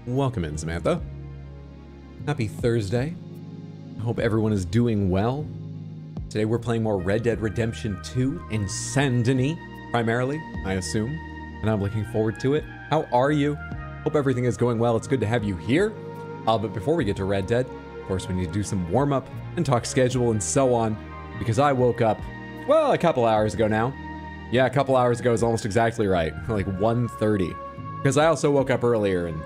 Welcome in, Samantha. Happy Thursday. I hope everyone is doing well. Today we're playing more Red Dead Redemption 2 in Saint-Denis, primarily, I assume, and I'm looking forward to it. How are you? Hope everything is going well. It's good to have you here. But before we get to Red Dead, of course, we need to do some warm-up and talk schedule and so on, because I woke up, well, a couple hours ago now. Yeah, a couple hours ago is almost exactly right, like 1:30. Because I also woke up earlier, and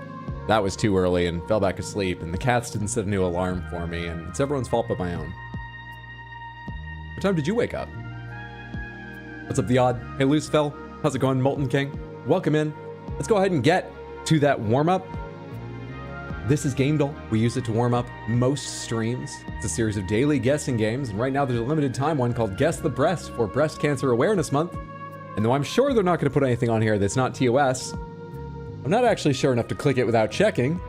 that was too early, and fell back asleep, and the cats didn't set a new alarm for me, and it's everyone's fault but my own. What time did you wake up? What's up, The Odd? Hey, Lucefell. How's it going, Molten King? Welcome in. Let's go ahead and get to that warm-up. This is Gamedle. We use it to warm up most streams. It's a series of daily guessing games, and right now there's a limited time one called Guess the Breast for Breast Cancer Awareness Month. And though I'm sure they're not going to put anything on here that's not TOS, I'm not actually sure enough to click it without checking.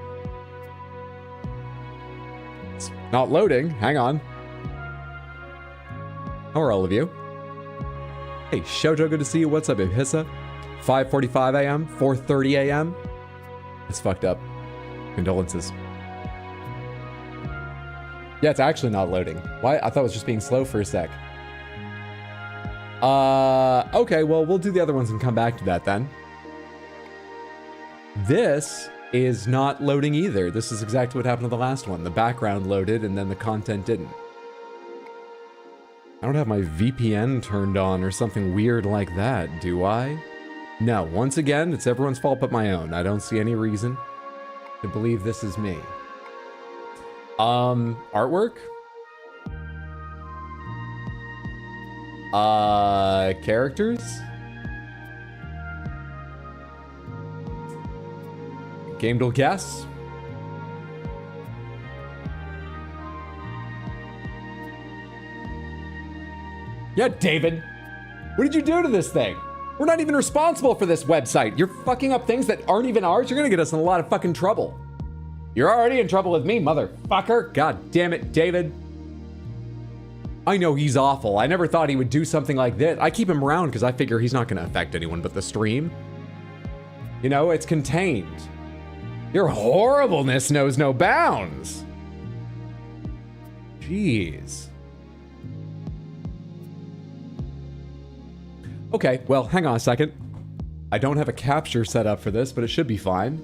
It's not loading. Hang on. How are all of you? Hey, Shoujo, good to see you. What's up, Ibhissa? 5:45 a.m., 4:30 a.m. It's fucked up. Condolences. Yeah, it's actually not loading. Why? I thought it was just being slow for a sec. Okay, well, we'll do the other ones and come back to that then. This is not loading either. This is exactly what happened to the last one. The background loaded and then the content didn't. I don't have my VPN turned on or something weird like that, do I? No, once again, it's everyone's fault but my own. I don't see any reason to believe this is me. Artwork? Characters? Gamedle guess? Yeah, David. What did you do to this thing? We're not even responsible for this website. You're fucking up things that aren't even ours. You're gonna get us in a lot of fucking trouble. You're already in trouble with me, motherfucker. God damn it, David. I know he's awful. I never thought he would do something like this. I keep him around because I figure he's not gonna affect anyone but the stream. You know, it's contained. Your horribleness knows no bounds. Jeez. Okay, well, hang on a second. I don't have a capture set up for this, but it should be fine.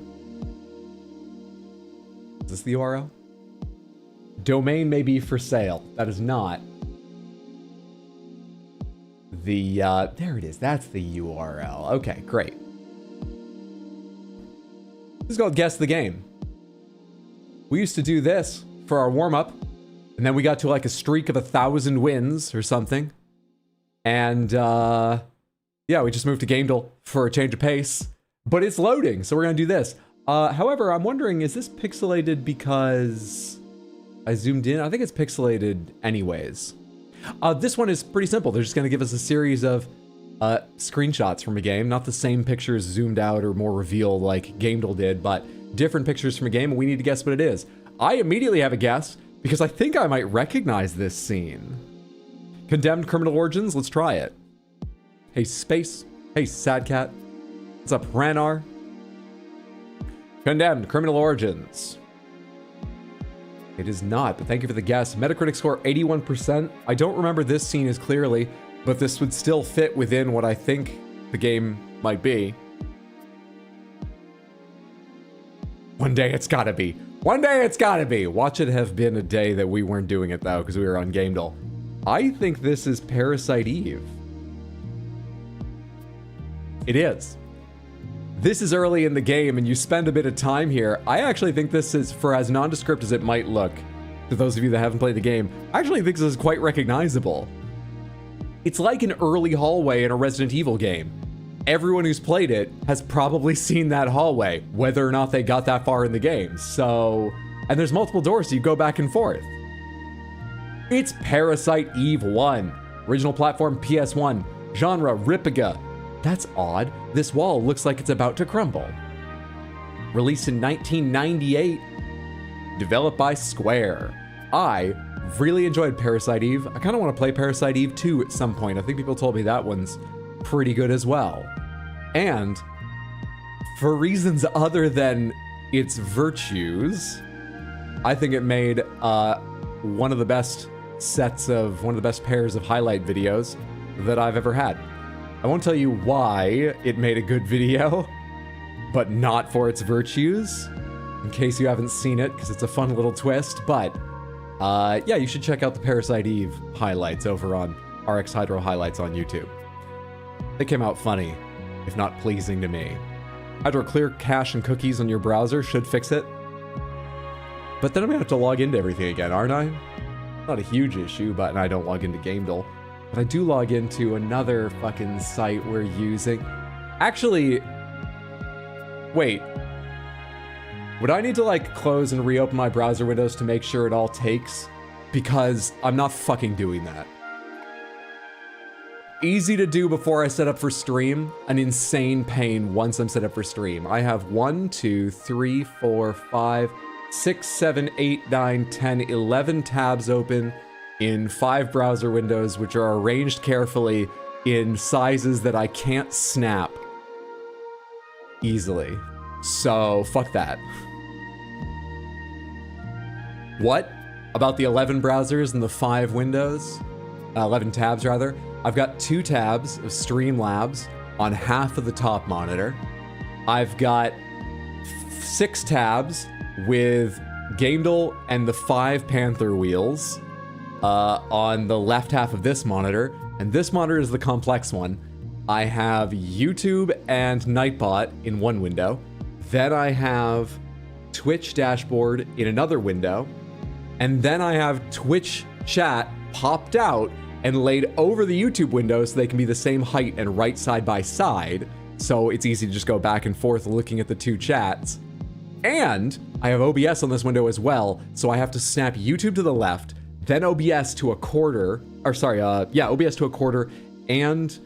Is this the URL? Domain may be for sale. That is not. There it is. That's the URL. Okay, great. This is called Guess the Game. We used to do this for our warm-up, and then we got to like a streak of 1,000 wins or something. And, yeah, we just moved to Gamedle for a change of pace, but it's loading, so we're gonna do this. However, I'm wondering, is this pixelated because I zoomed in? I think it's pixelated anyways. This one is pretty simple. They're just gonna give us a series of screenshots from a game, not the same pictures zoomed out or more revealed like Gamedle did, but different pictures from a game, and we need to guess what it is. I immediately have a guess because I think I might recognize this scene. Condemned Criminal Origins, let's try it. Hey, Space. Hey, Sadcat. What's up, Ranar? Condemned Criminal Origins. It is not, but thank you for the guess. Metacritic score 81%. I don't remember this scene as clearly, but this would still fit within what I think the game might be. One day it's gotta be. One day it's gotta be. Watch it have been a day that we weren't doing it though, because we were on Gamedle. I think this is Parasite Eve. It is. This is early in the game and you spend a bit of time here. I actually think this is, for as nondescript as it might look, to those of you that haven't played the game, I actually think this is quite recognizable. It's like an early hallway in a Resident Evil game. Everyone who's played it has probably seen that hallway, whether or not they got that far in the game. So, and there's multiple doors, so you go back and forth. It's Parasite Eve 1. Original platform PS1. Genre Ripiga. That's odd. This wall looks like it's about to crumble. Released in 1998. Developed by Square. I really enjoyed Parasite Eve. I kind of want to play Parasite Eve 2 at some point. I think people told me that one's pretty good as well. And for reasons other than its virtues, I think it made one of the best pairs of highlight videos that I've ever had. I won't tell you why it made a good video, but not for its virtues, in case you haven't seen it, because it's a fun little twist. But yeah, you should check out the Parasite Eve highlights over on RX Hydro Highlights on YouTube. They came out funny, if not pleasing to me. Hydro clear cache and cookies on your browser should fix it. But then I'm gonna have to log into everything again, aren't I? Not a huge issue, but I don't log into GameDuel. But I do log into another fucking site we're using. Actually, wait. Would I need to like close and reopen my browser windows to make sure it all takes? Because I'm not fucking doing that. Easy to do before I set up for stream, an insane pain once I'm set up for stream. I have 1, 2, 3, 4, 5, 6, 7, 8, 9, 10, 11 tabs open in 5 browser windows, which are arranged carefully in sizes that I can't snap easily. So, fuck that. What about the 11 browsers and the 5 windows? 11 tabs, rather. I've got 2 tabs of Streamlabs on half of the top monitor. I've got 6 tabs with GameDuel and the 5 Panther wheels on the left half of this monitor. And this monitor is the complex one. I have YouTube and Nightbot in one window. Then I have Twitch dashboard in another window. And then I have Twitch chat popped out and laid over the YouTube window so they can be the same height and right side by side. So it's easy to just go back and forth looking at the 2 chats. And I have OBS on this window as well, so I have to snap YouTube to the left, then OBS to a quarter, OBS to a quarter and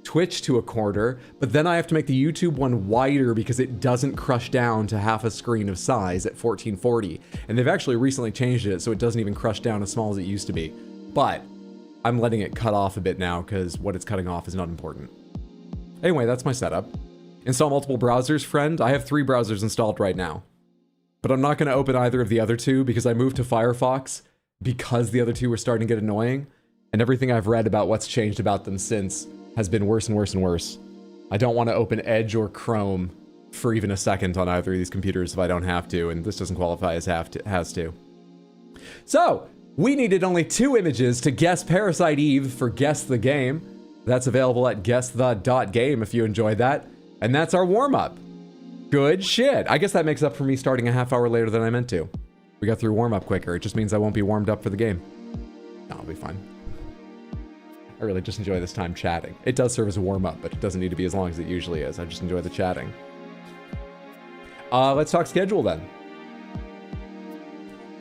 Twitch to a quarter, but then I have to make the YouTube one wider because it doesn't crush down to half a screen of size at 1440. And they've actually recently changed it so it doesn't even crush down as small as it used to be. But I'm letting it cut off a bit now because what it's cutting off is not important. Anyway, that's my setup. Install multiple browsers, friend. I have 3 browsers installed right now. But I'm not going to open either of the other 2 because I moved to Firefox because the other 2 were starting to get annoying. And everything I've read about what's changed about them since has been worse and worse and worse. I don't want to open Edge or Chrome for even a second on either of these computers if I don't have to, and this doesn't qualify as has to. So, we needed only 2 images to guess Parasite Eve for Guess the Game. That's available at guessthe.game if you enjoyed that. And that's our warm-up. Good shit. I guess that makes up for me starting a half hour later than I meant to. We got through warm-up quicker. It just means I won't be warmed up for the game. No, I'll be fine. I really just enjoy this time chatting. It does serve as a warm-up, but it doesn't need to be as long as it usually is. I just enjoy the chatting. Let's talk schedule then.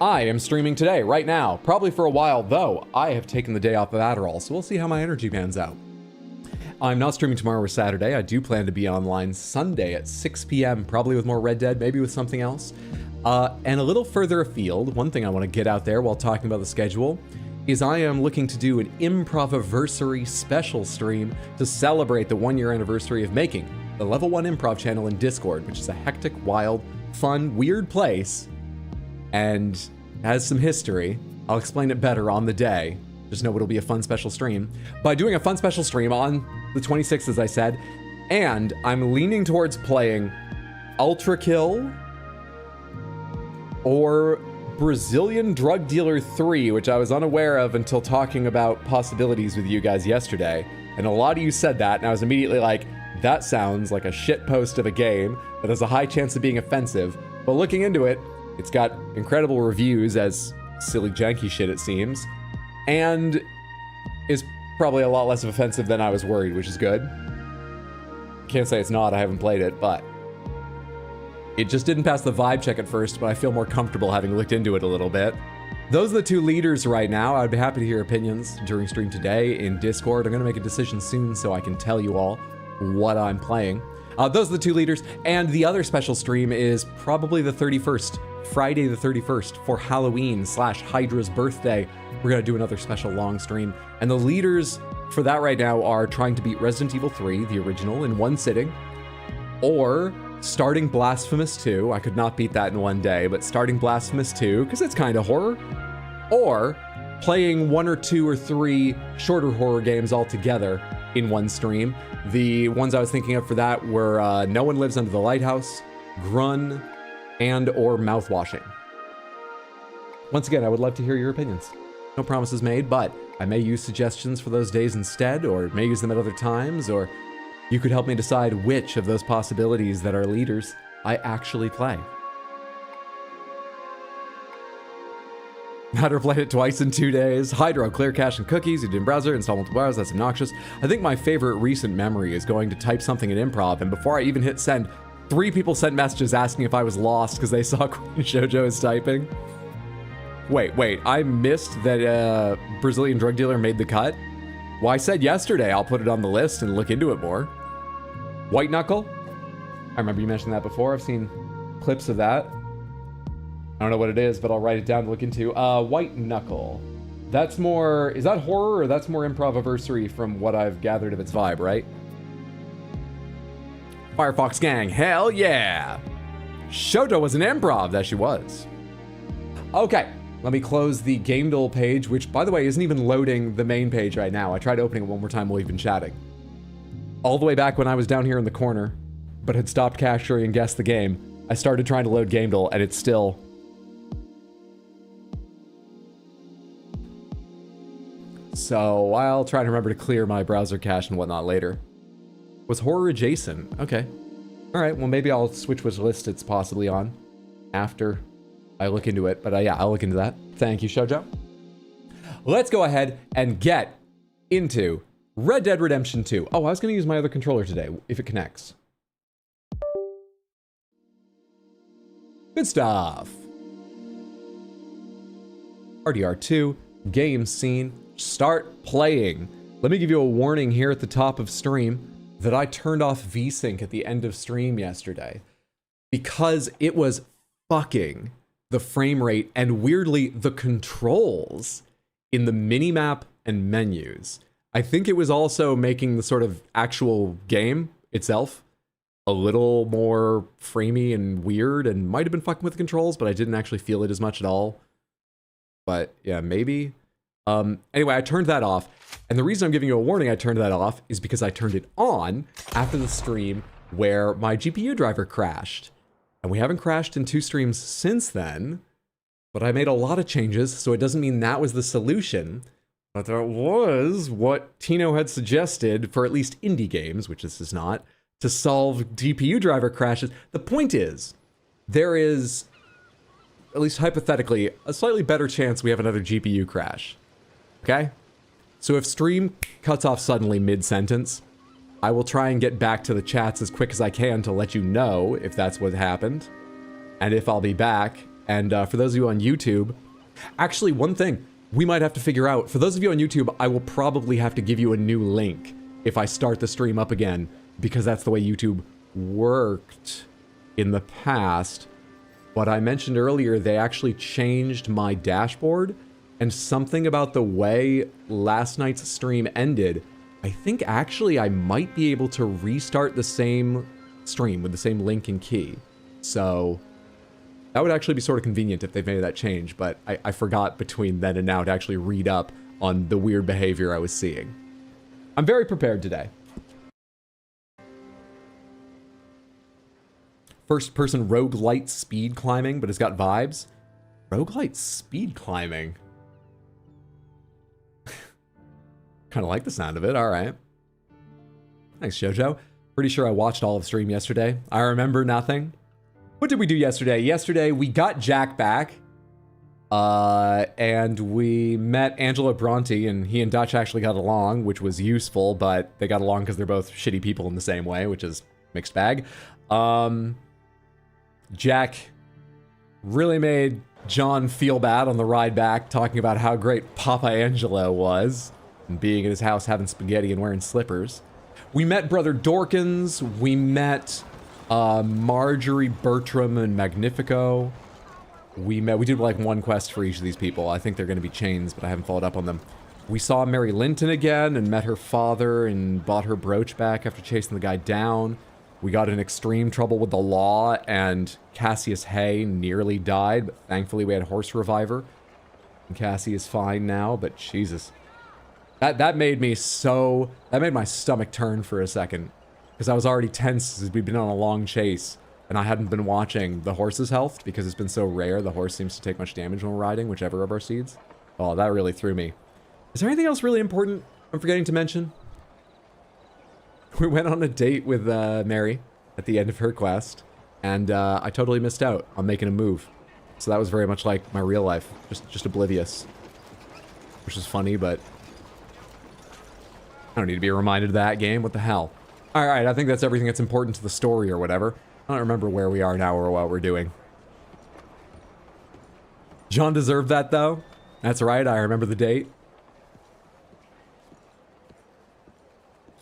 I am streaming today, right now. Probably for a while, though. I have taken the day off of Adderall, so we'll see how my energy pans out. I'm not streaming tomorrow or Saturday. I do plan to be online Sunday at 6 p.m., probably with more Red Dead, maybe with something else. And a little further afield, one thing I want to get out there while talking about the schedule is I am looking to do an Improviversary special stream to celebrate the 1-year anniversary of making the Level 1 Improv channel in Discord, which is a hectic, wild, fun, weird place, and has some history. I'll explain it better on the day. Just know it'll be a fun special stream. By doing a fun special stream on the 26th, as I said, and I'm leaning towards playing Ultra Kill or Brazilian Drug Dealer 3, which I was unaware of until talking about possibilities with you guys yesterday. And a lot of you said that, and I was immediately like, that sounds like a shitpost of a game that has a high chance of being offensive. But looking into it, it's got incredible reviews as silly janky shit, it seems, and is probably a lot less offensive than I was worried, which is good. Can't say it's not, I haven't played it, but it just didn't pass the vibe check at first, but I feel more comfortable having looked into it a little bit. Those are the 2 leaders right now. I'd be happy to hear opinions during stream today in Discord. I'm going to make a decision soon so I can tell you all what I'm playing. Those are the 2 leaders, and the other special stream is probably the 31st, Friday the 31st, for Halloween / Hydra's birthday. We're going to do another special long stream, and the leaders for that right now are trying to beat Resident Evil 3, the original, in one sitting, or starting Blasphemous 2, I could not beat that in one day, but starting Blasphemous 2, because it's kind of horror, or playing 1 or 2 or 3 shorter horror games all together in one stream. The ones I was thinking of for that were No One Lives Under the Lighthouse, Grun, and or Mouthwashing. Once again, I would love to hear your opinions. No promises made, but I may use suggestions for those days instead, or may use them at other times, or you could help me decide which of those possibilities that are leaders I actually play. Matter played it twice in 2 days. Hydro, clear cache and cookies. You did in browser, install multiple browsers. That's obnoxious. I think my favorite recent memory is going to type something in improv, and before I even hit send, 3 people sent messages asking if I was lost because they saw Queen Shoujo is typing. Wait, I missed that Brazilian drug dealer made the cut? Well, I said yesterday I'll put it on the list and look into it more. White Knuckle? I remember you mentioned that before. I've seen clips of that. I don't know what it is, but I'll write it down to look into. White Knuckle. That's more... Is that horror or that's more improviversary from what I've gathered of its vibe, right? Firefox Gang. Hell yeah! Shoujo was an improv. That she was. Okay. Let me close the GameDuel page, which, by the way, isn't even loading the main page right now. I tried opening it one more time while we've been chatting. All the way back when I was down here in the corner, but had stopped capturing and guessed the game, I started trying to load GameDuel, and it's still... So I'll try to remember to clear my browser cache and whatnot later. Was horror adjacent? Okay. All right, well, maybe I'll switch which list it's possibly on after I look into it. But yeah, I'll look into that. Thank you, Shoujo. Let's go ahead and get into Red Dead Redemption 2. Oh, I was going to use my other controller today, if it connects. Good stuff. RDR2, game scene, start playing. Let me give you a warning here at the top of stream that I turned off VSync at the end of stream yesterday because it was fucking the frame rate and weirdly the controls in the minimap and menus. I think it was also making the sort of actual game itself a little more framey and weird and might have been fucking with the controls, but I didn't actually feel it as much at all. But yeah, maybe. Anyway, I turned that off. And the reason I'm giving you a warning I turned that off is because I turned it on after the stream where my GPU driver crashed. And we haven't crashed in 2 streams since then, but I made a lot of changes, so it doesn't mean that was the solution. But that was what Tino had suggested for at least indie games, which this is not, to solve GPU driver crashes. The point is, there is, at least hypothetically, a slightly better chance we have another GPU crash. Okay? So if stream cuts off suddenly mid-sentence, I will try and get back to the chats as quick as I can to let you know if that's what happened, and if I'll be back. And for those of you on YouTube, actually one thing we might have to figure out, for those of you on YouTube, I will probably have to give you a new link if I start the stream up again, because that's the way YouTube worked in the past. But I mentioned earlier, they actually changed my dashboard, and something about the way last night's stream ended, I think actually I might be able to restart the same stream with the same link and key. So that would actually be sort of convenient if they've made that change, but I forgot between then and now to actually read up on the weird behavior I was seeing. I'm very prepared today. First-person roguelite speed climbing, but it's got vibes. Roguelite speed climbing. Kind of like the sound of it, alright. Thanks, Shoujo. Pretty sure I watched all of stream yesterday. I remember nothing. What did we do yesterday? Yesterday, we got Jack back. And we met Angelo Bronte, and he and Dutch actually got along, which was useful, but they got along because they're both shitty people in the same way, which is mixed bag. Jack really made John feel bad on the ride back, talking about how great Papa Angelo was, and being in his house having spaghetti and wearing slippers. We met Brother Dorkins, we met Marjorie, Bertram, and Magnifico. We did like one quest for each of these people. I think they're going to be chains, but I haven't followed up on them. We saw Mary Linton again and met her father and bought her brooch back after chasing the guy down. We got in extreme trouble with the law, and Cassius Hay nearly died, but thankfully we had Horse Reviver. And Cassie is fine now, but Jesus. That made me so... That made my stomach turn for a second. Because I was already tense as we'd been on a long chase. And I hadn't been watching the horse's health, because it's been so rare. The horse seems to take much damage when we're riding, whichever of our steeds. Oh, that really threw me. Is there anything else really important I'm forgetting to mention? We went on a date with Mary at the end of her quest. And I totally missed out on making a move. So that was very much like my real life. Just oblivious. Which is funny, but... I don't need to be reminded of that game. What the hell? Alright, I think that's everything that's important to the story or whatever. I don't remember where we are now or what we're doing. John deserved that, though. That's right, I remember the date.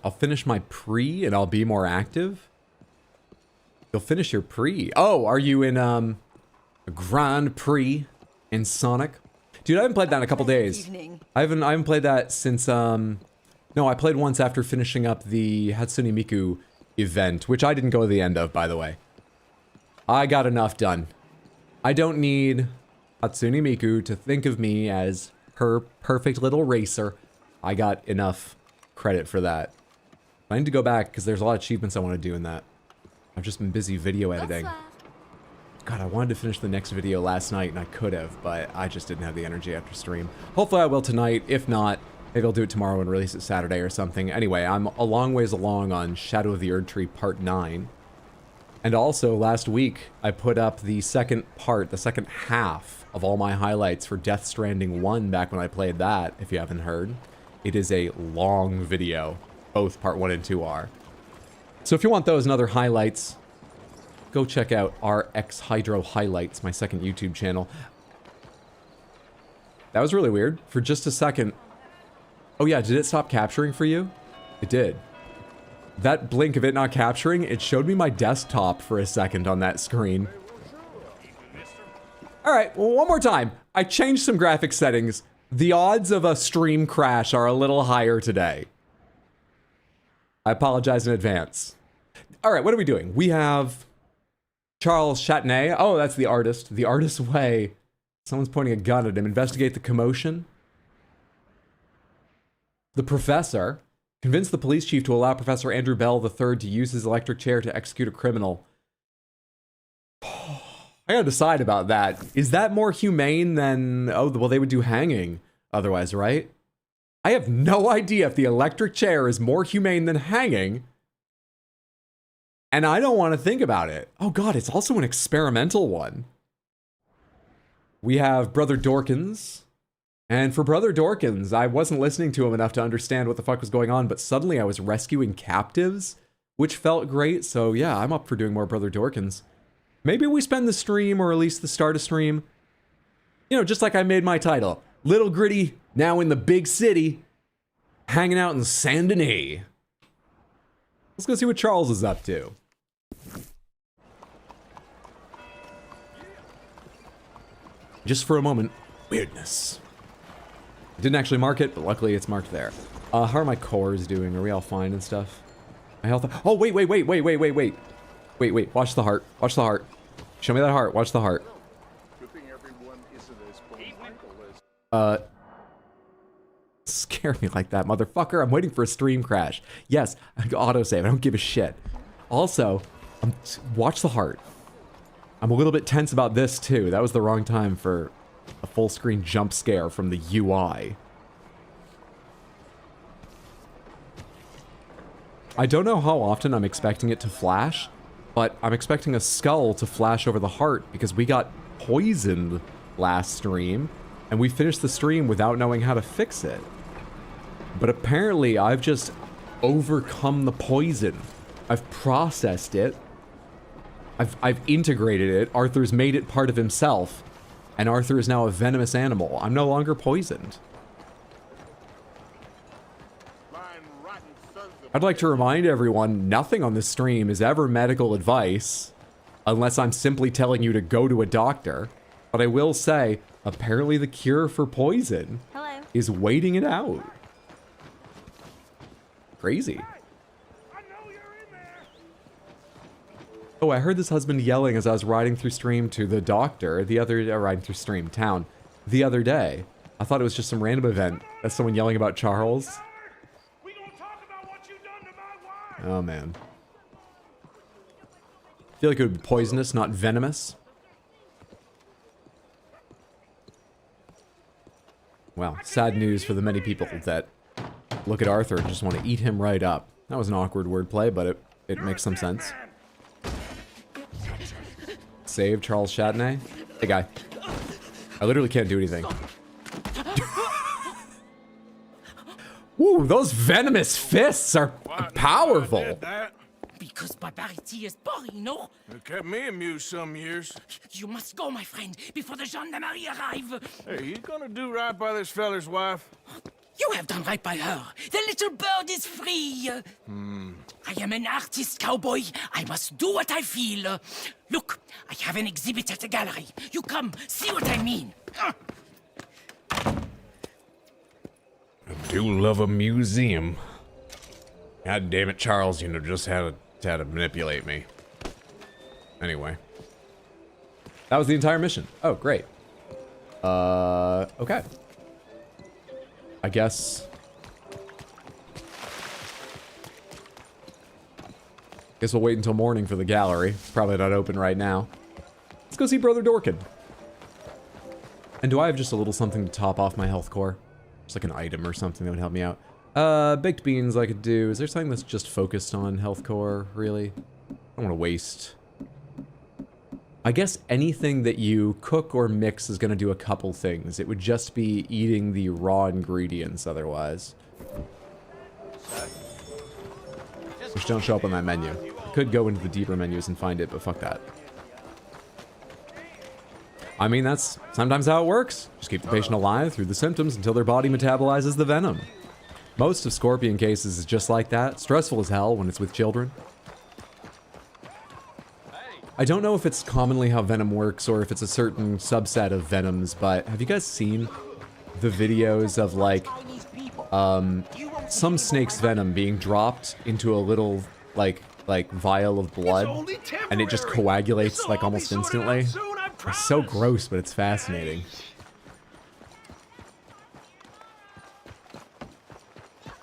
I'll finish my pre and I'll be more active. You'll finish your pre. Oh, are you in, a Grand Prix in Sonic? Dude, I haven't played that in a couple days. I haven't played that since, no, I played once after finishing up the Hatsune Miku event, which I didn't go to the end of, by the way. I got enough done. I don't need Hatsune Miku to think of me as her perfect little racer. I got enough credit for that. I need to go back, because there's a lot of achievements I want to do in that. I've just been busy video editing. God, I wanted to finish the next video last night, and I could have, but I just didn't have the energy after stream. Hopefully I will tonight. If not, maybe I'll do it tomorrow and release it Saturday or something. Anyway, I'm a long ways along on Shadow of the Erdtree Part 9. And also, last week, I put up the second part, the second half of all my highlights for Death Stranding 1 back when I played that, if you haven't heard. It is a long video. Both Part 1 and 2 are. So if you want those and other highlights, go check out RX Hydro Highlights, my second YouTube channel. That was really weird. For just a second... Oh yeah, did it stop capturing for you? It did. That blink of it not capturing, it showed me my desktop for a second on that screen. Alright, well, one more time. I changed some graphic settings. The odds of a stream crash are a little higher today. I apologize in advance. Alright, what are we doing? We have Charles Chatanet. Oh, that's the artist. The artist's way. Someone's pointing a gun at him. Investigate the commotion. The professor. Convince the police chief to allow Professor Andrew Bell III to use his electric chair to execute a criminal. I gotta decide about that. Is that more humane than... Oh, well, they would do hanging otherwise, right? I have no idea if the electric chair is more humane than hanging. And I don't want to think about it. Oh god, it's also an experimental one. We have Brother Dorkins. And for Brother Dorkins, I wasn't listening to him enough to understand what the fuck was going on, but suddenly I was rescuing captives, which felt great, so yeah, I'm up for doing more Brother Dorkins. Maybe we spend the stream, or at least the start of stream, you know, just like I made my title. Little Gritty, now in the big city, hanging out in Saint Denis. Let's go see what Charles is up to. Just for a moment, weirdness. I didn't actually mark it, but luckily it's marked there. How are my cores doing? Are we all fine and stuff? My health... Oh, wait. Wait, watch the heart. Watch the heart. Show me that heart. Watch the heart. Scare me like that, motherfucker. I'm waiting for a stream crash. Yes, autosave. I don't give a shit. Also, watch the heart. I'm a little bit tense about this, too. That was the wrong time for a full screen jump scare from the UI. I don't know how often I'm expecting it to flash, but I'm expecting a skull to flash over the heart because we got poisoned last stream, and we finished the stream without knowing how to fix it. But apparently I've just overcome the poison. I've processed it. I've integrated it. Arthur's made it part of himself. And Arthur is now a venomous animal. I'm no longer poisoned. I'd like to remind everyone, nothing on this stream is ever medical advice, unless I'm simply telling you to go to a doctor. But I will say, apparently the cure for poison is waiting it out. Crazy. Oh, I heard this husband yelling as I was riding through stream to the doctor riding through stream town the other day. I thought it was just some random event. That's someone yelling about Charles. We gonna talk about what you done to my wife. Oh, man. I feel like it would be poisonous, not venomous. Well, sad news for the many people that look at Arthur and just want to eat him right up. That was an awkward wordplay, but it makes some sense. Save Charles Chadney. Hey, guy. I literally can't do anything. Woo, those venomous fists are powerful. Because barbarity is boring, no? It kept me amused some years. You must go, my friend, before the gendarmerie arrive. Hey, you gonna do right by this feller's wife? You have done right by her. The little bird is free. I am an artist, cowboy. I must do what I feel. Look, I have an exhibit at the gallery. You come, see what I mean. I do love a museum. God damn it, Charles, you know, just had to manipulate me. Anyway. That was the entire mission. Oh, great. Okay. I guess we'll wait until morning for the gallery. It's probably not open right now. Let's go see Brother Dorkin. And do I have just a little something to top off my health core? Just like an item or something that would help me out. Baked beans I could do. Is there something that's just focused on health core, really? I don't want to waste. I guess anything that you cook or mix is going to do a couple things. It would just be eating the raw ingredients otherwise. Which don't show up on that menu. I could go into the deeper menus and find it, but fuck that. I mean, that's sometimes how it works. Just keep the patient alive through the symptoms until their body metabolizes the venom. Most of scorpion cases is just like that. Stressful as hell when it's with children. I don't know if it's commonly how venom works or if it's a certain subset of venoms, but have you guys seen the videos of like some snake's venom being dropped into a little like vial of blood and it just coagulates like almost instantly? It's so gross, but it's fascinating.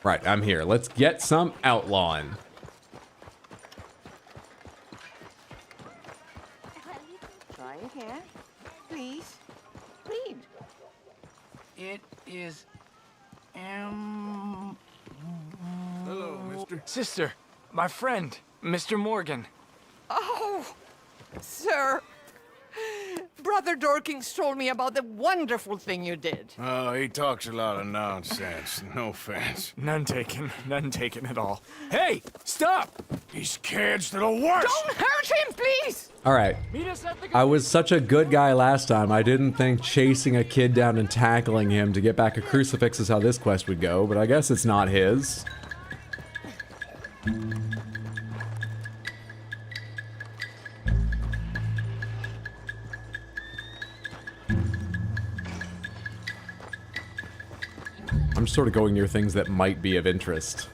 Right, I'm here. Let's get some outlawing. Try again. Please. Read. It is... Hello, mister. Sister, my friend, Mr. Morgan. Oh, sir. Brother Dorkins told me about the wonderful thing you did. Oh, he talks a lot of nonsense. No offense. None taken at all. Hey, stop! These kids, they're the worst! Don't hurt him, please! Alright. I was such a good guy last time, I didn't think chasing a kid down and tackling him to get back a crucifix is how this quest would go, but I guess it's not his. I'm just sort of going near things that might be of interest.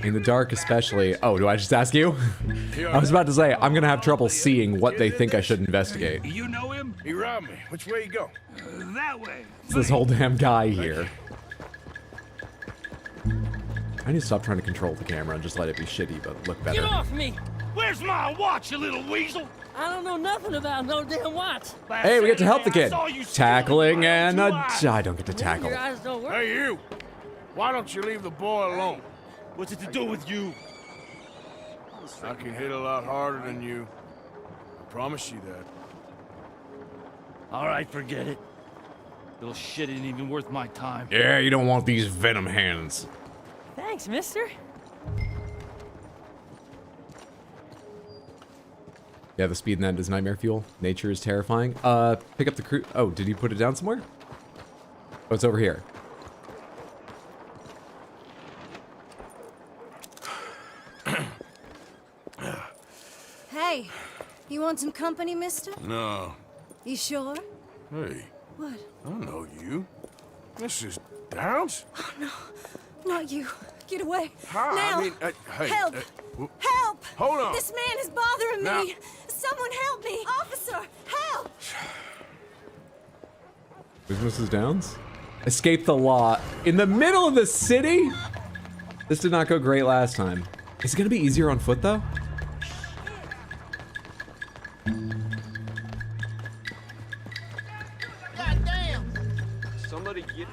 In the dark especially. Oh, do I just ask you? I was about to say, I'm gonna have trouble seeing what they think I should investigate. You know him? He robbed me. Which way you go? That way. It's this whole damn guy here. I need to stop trying to control the camera and just let it be shitty, but look better. Get off me! Where's my watch, you little weasel? I don't know nothing about no damn watch. Hey, we get to help the kid. Tackling and I don't get to tackle. Your eyes don't work. Hey, you. Why don't you leave the boy alone? What's it to do with you? I can hit a lot harder than you. I promise you that. All right, forget it. Little shit ain't even worth my time. Yeah, you don't want these venom hands. Thanks, mister. Yeah, the speed in that is nightmare fuel. Nature is terrifying. Pick up the crew. Oh, did you put it down somewhere? Oh, it's over here. Hey, you want some company, mister? No. You sure? Hey, What? I don't know you. This is Downs? Not you. Get away. Hi, Now. I mean, hey. Help! w- Help! Hold on. This man is bothering Now- me. Someone help me. Officer, help. Who's Mrs. Downs? Escape the law in the middle of the city? This did not go great last time. Is it gonna be easier on foot though? Somebody get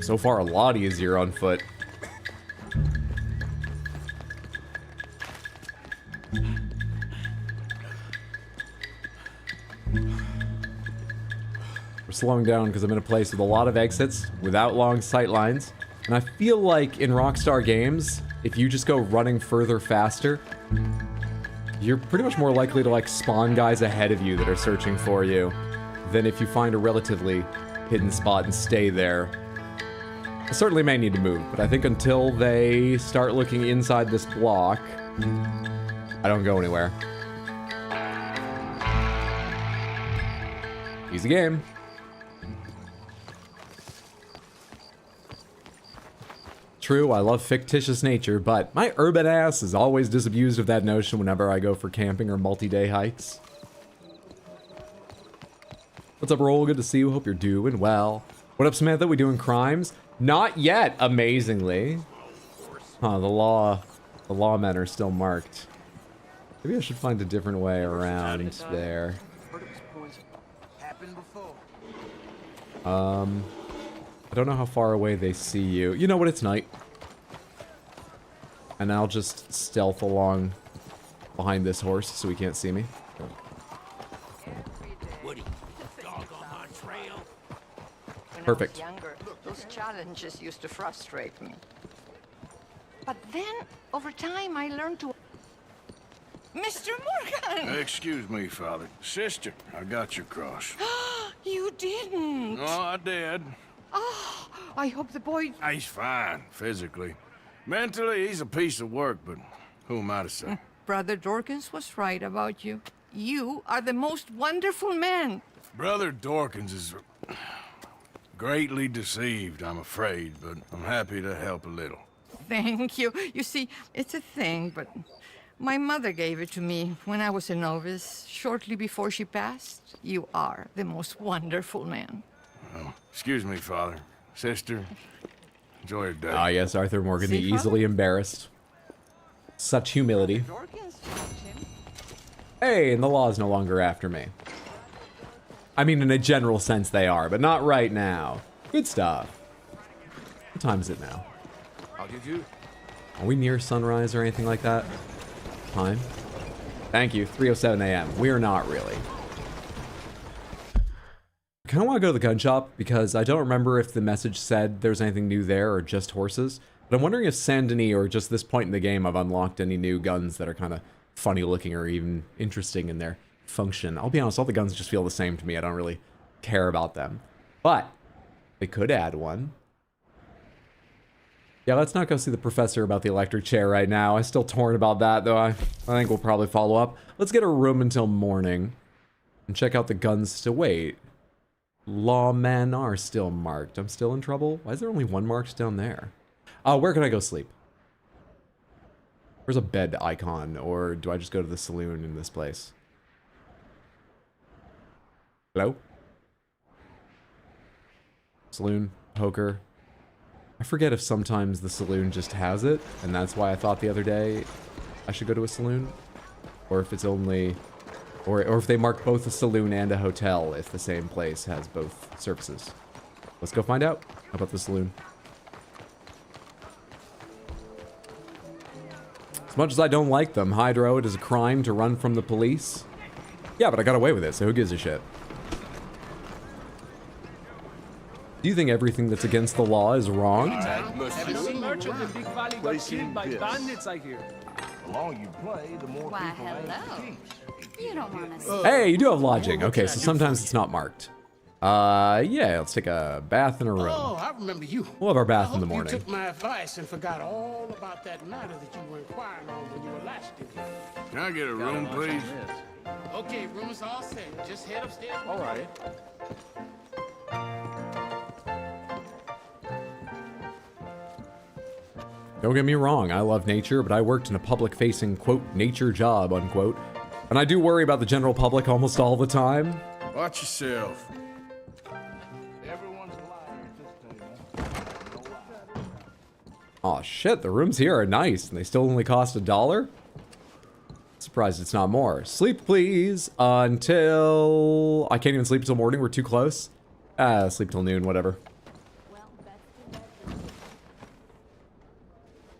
So far, a lot easier on foot. We're slowing down because I'm in a place with a lot of exits without long sight lines. And I feel like in Rockstar games, if you just go running further faster, you're pretty much more likely to like spawn guys ahead of you that are searching for you than if you find a relatively hidden spot and stay there. I certainly may need to move, but I think until they start looking inside this block, I don't go anywhere. Easy game. True, I love fictitious nature, but my urban ass is always disabused of that notion whenever I go for camping or multi-day hikes. What's up, Roll? Good to see you. Hope you're doing well. What up, Samantha? We doing crimes? Not yet, amazingly. Huh, the lawmen are still marked. Maybe I should find a different way around there. I don't know how far away they see you. You know what? It's night. And I'll just stealth along behind this horse so he can't see me. Perfect. When I was younger, those challenges used to frustrate me. But then, over time, I learned to... Mr. Morgan! Excuse me, Father. Sister, I got your cross. You didn't! Oh, I did. Oh, I hope the boy... He's fine, physically. Mentally, he's a piece of work, but who am I to say? Brother Dorkins was right about you. You are the most wonderful man. Brother Dorkins is greatly deceived, I'm afraid, but I'm happy to help a little. Thank you. You see, it's a thing, but my mother gave it to me when I was a novice, shortly before she passed. You are the most wonderful man. Oh, excuse me, Father. Sister, enjoy your day. Ah, yes, Arthur Morgan, the See, Father? easily embarrassed. Such humility. Dorkins helped him. Hey, and the law is no longer after me. I mean, in a general sense they are, but not right now. Good stuff. What time is it now? I'll give you. Are we near sunrise or anything like that? Time? Thank you, 3:07 a.m. We are not really. I kind of want to go to the gun shop because I don't remember if the message said there's anything new there or just horses. But I'm wondering if Saint Denis or just this point in the game I've unlocked any new guns that are kind of funny looking or even interesting in their function. I'll be honest, all the guns just feel the same to me. I don't really care about them. But they could add one. Yeah, let's not go see the professor about the electric chair right now. I'm still torn about that, though. I think we'll probably follow up. Let's get a room until morning and check out the guns to wait. Lawmen are still marked. I'm still in trouble. Why is there only one marked down there? Where can I go sleep? Where's a bed icon, or do I just go to the saloon in this place? Hello? Saloon, poker. I forget if sometimes the saloon just has it, and that's why I thought the other day I should go to a saloon. Or if it's only... Or if they mark both a saloon and a hotel if the same place has both services. Let's go find out. How about the saloon? As much as I don't like them, Hydro, it is a crime to run from the police. Yeah, but I got away with it, so who gives a shit? Do you think everything that's against the law is wrong? Some merchant in Big Valley got killed by bandits, I hear. The longer you play, the more Why, people have hello. to teach. You don't want to see. Hey, you do have lodging. Okay, so sometimes it's not marked. Yeah, let's take a bath in a room. Oh, I remember you. We'll have our bath I in the hope morning. You took my advice and forgot all about that matter that you were inquiring on when you were last in here. Can I get a room, please? Okay, room is all set. Just head upstairs. All right. Don't get me wrong, I love nature, but I worked in a public-facing, quote, nature job, unquote. And I do worry about the general public almost all the time. Watch yourself. Everyone's a liar at this table. No lie. Aw, shit, the rooms here are nice, and they still only cost $1? Surprised it's not more. Sleep, please, until... I can't even sleep until morning, we're too close. Sleep till noon, whatever.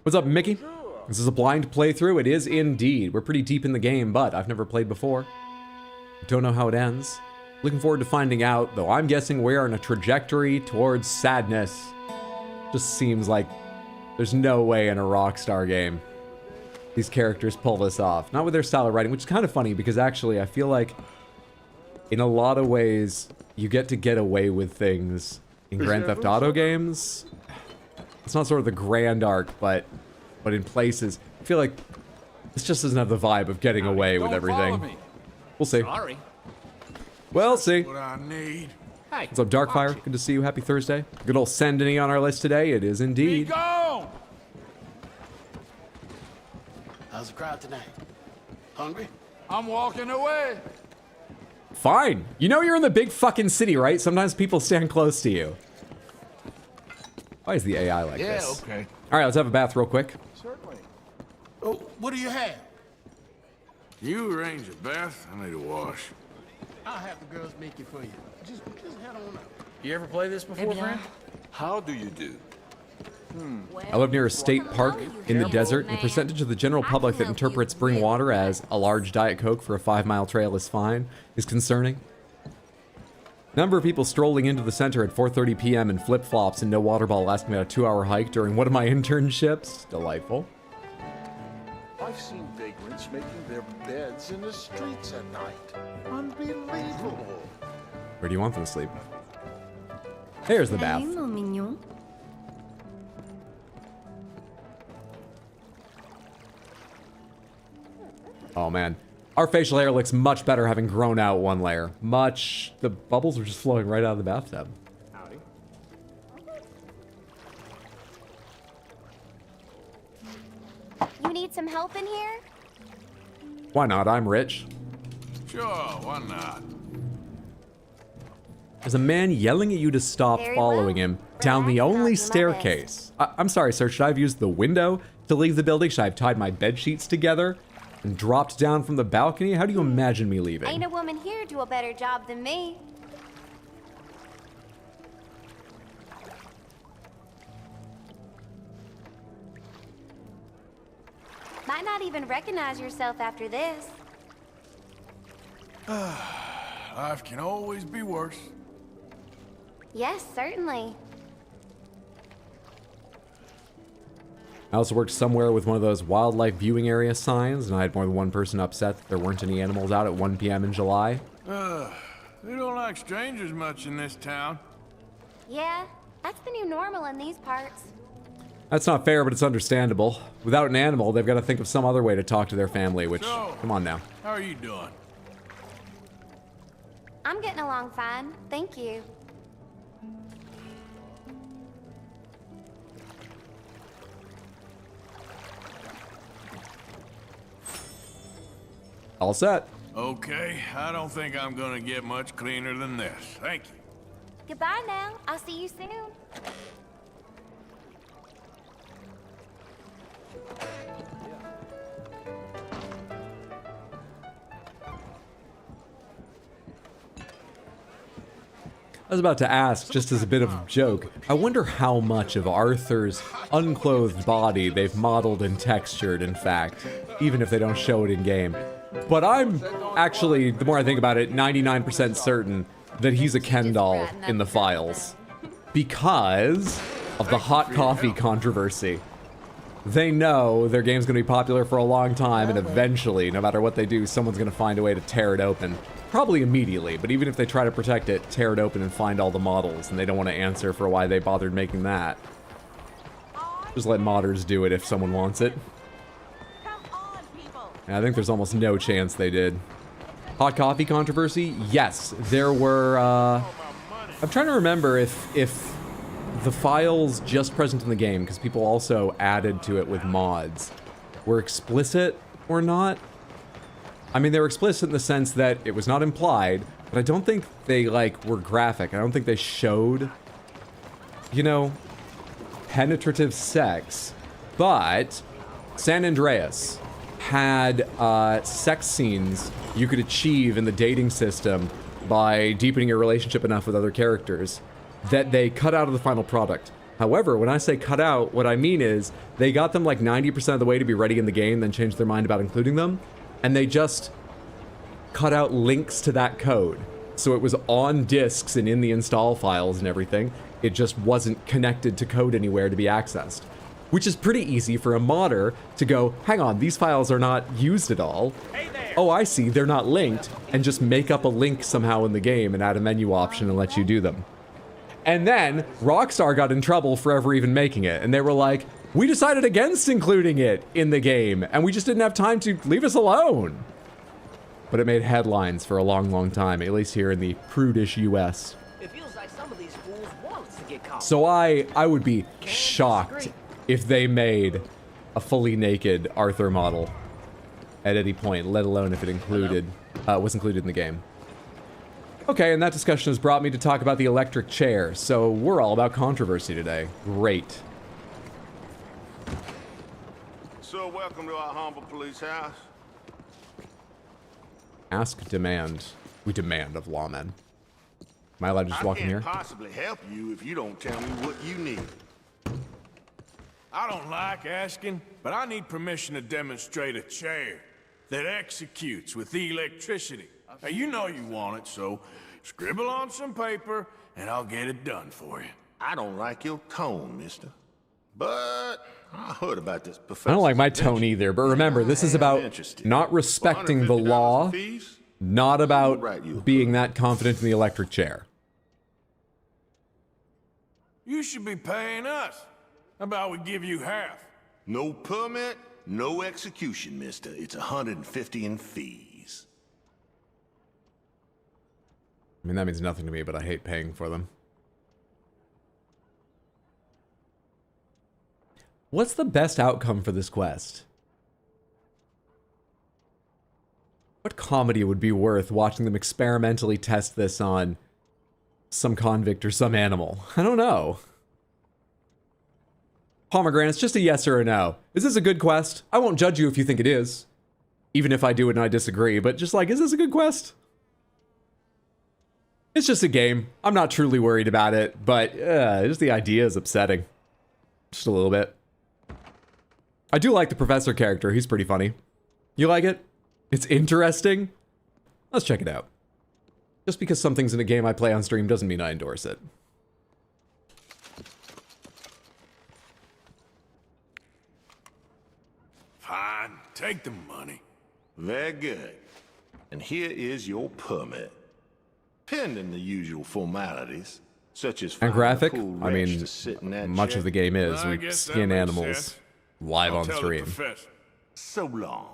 What's up, Mickey? This is a blind playthrough? It is indeed. We're pretty deep in the game, but I've never played before. Don't know how it ends. Looking forward to finding out, though I'm guessing we're on a trajectory towards sadness. Just seems like there's no way in a Rockstar game these characters pull this off. Not with their style of writing, which is kind of funny because actually I feel like in a lot of ways you get away with things in Grand Theft Auto games. It's not sort of the grand arc, but in places, I feel like this just doesn't have the vibe of getting away with everything. We'll see. Sorry. We'll see. What I need. Hey. What's up, Darkfire? Good to see you. Happy Thursday. Good old Sendany on our list today. It is indeed. Go! How's the crowd tonight? Hungry? I'm walking away. Fine. You know you're in the big fucking city, right? Sometimes people stand close to you. Why is the AI like this? Okay. All right, let's have a bath real quick. Certainly. Oh, what do you have? You arrange a bath. I need a wash. I'll have the girls make it for you. Just head on up. You ever play this before, friend? How do you do? I live near a state park in the desert. The percentage of the general public that interprets spring water as a large Diet Coke for a 5-mile trail is fine is concerning. Number of people strolling into the center at 4:30 p.m. in flip-flops and no water bottle asking about a 2-hour hike during one of my internships. Delightful. I've seen vagrants making their beds in the streets at night. Unbelievable. Where do you want them to sleep? There's the bath. Oh man, our facial hair looks much better having grown out one layer. The bubbles are just flowing right out of the bathtub. Howdy. You need some help in here? Why not? I'm rich. Sure, why not? There's a man yelling at you to stop Very following well. him down the Relax, only I'll do my best. staircase. I'm sorry, sir. Should I have used the window to leave the building? Should I have tied my bed sheets together and dropped down from the balcony? How do you imagine me leaving? Ain't a woman here do a better job than me. Might not even recognize yourself after this. Life can always be worse. Yes, certainly. I also worked somewhere with one of those wildlife viewing area signs, and I had more than one person upset that there weren't any animals out at 1 p.m. in July. We don't like strangers much in this town. Yeah, that's the new normal in these parts. That's not fair, but it's understandable. Without an animal, they've got to think of some other way to talk to their family, which, So- come on now. How are you doing? I'm getting along fine, thank you. All set. Okay, I don't think I'm gonna get much cleaner than this. Thank you. Goodbye now, I'll see you soon. I was about to ask, just as a bit of a joke, I wonder how much of Arthur's unclothed body they've modeled and textured, in fact, even if they don't show it in game. But I'm actually, the more I think about it, 99% certain that he's a Ken doll in the files. Because of the hot coffee controversy. They know their game's gonna be popular for a long time, and eventually, no matter what they do, someone's gonna find a way to tear it open. Probably immediately, but even if they try to protect it, tear it open and find all the models, and they don't want to answer for why they bothered making that. Just let modders do it if someone wants it. And I think there's almost no chance they did. Hot coffee controversy? Yes, there were, I'm trying to remember if the files just present in the game, because people also added to it with mods, were explicit or not. I mean, they were explicit in the sense that it was not implied, but I don't think they, like, were graphic. I don't think they showed, you know, penetrative sex. But San Andreas had sex scenes you could achieve in the dating system by deepening your relationship enough with other characters that they cut out of the final product. However, when I say cut out, what I mean is they got them like 90% of the way to be ready in the game, then changed their mind about including them, and they just cut out links to that code. So it was on disks and in the install files and everything. It just wasn't connected to code anywhere to be accessed. Which is pretty easy for a modder to go, hang on, these files are not used at all. Oh, I see, they're not linked, and just make up a link somehow in the game and add a menu option and let you do them. And then Rockstar got in trouble for ever even making it, and they were like, we decided against including it in the game, and we just didn't have time to leave us alone. But it made headlines for a long, long time, at least here in the prudish US. It feels like some of these fools want us to get caught. So I would be shocked if they made a fully naked Arthur model at any point, let alone if it included, was included in the game. Okay, and that discussion has brought me to talk about the electric chair, so we're all about controversy today. Great. So welcome to our humble police house. Ask, demand. We demand of lawmen. Am I allowed to just walk in here? I can't possibly help you if you don't tell me what you need. I don't like asking, but I need permission to demonstrate a chair that executes with electricity. Now, you know you want it, so scribble on some paper, and I'll get it done for you. I don't like your tone, mister. But I heard about this professor. I don't like my tone either, but remember, this is about not respecting the law, not about being that confident in the electric chair. You should be paying us. How about we give you half? No permit, no execution, mister. It's 150 in fees. I mean, that means nothing to me, but I hate paying for them. What's the best outcome for this quest? What comedy would be worth watching them experimentally test this on some convict or some animal? I don't know. Pomegranates, just a yes or a no. Is this a good quest? I won't judge you if you think it is. Even if I do and I disagree, but just like, is this a good quest? It's just a game. I'm not truly worried about it, but just the idea is upsetting. Just a little bit. I do like the professor character. He's pretty funny. You like it? It's interesting? Let's check it out. Just because something's in a game I play on stream doesn't mean I endorse it. Fine, take the money. Very good. And here is your permit. Pending the usual formalities, such as and graphic. Cool I mean, to sit in that much chair. of the game is I we guess that skin makes animals sense. live I'll on tell the stream. professor. So long.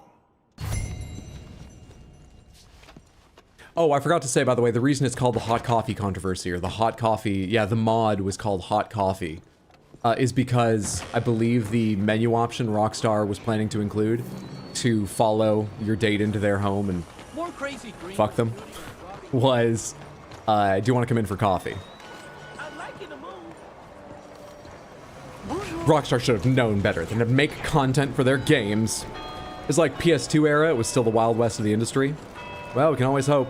Oh, I forgot to say, by the way, the reason it's called the hot coffee controversy, or the hot coffee, yeah, the mod was called hot coffee, is because I believe the menu option Rockstar was planning to include to follow your date into their home and More crazy green. fuck them was, do you want to come in for coffee? I'd like you to move. Rockstar should have known better than to make content for their games. It's like PS2 era, it was still the Wild West of the industry. Well, we can always hope.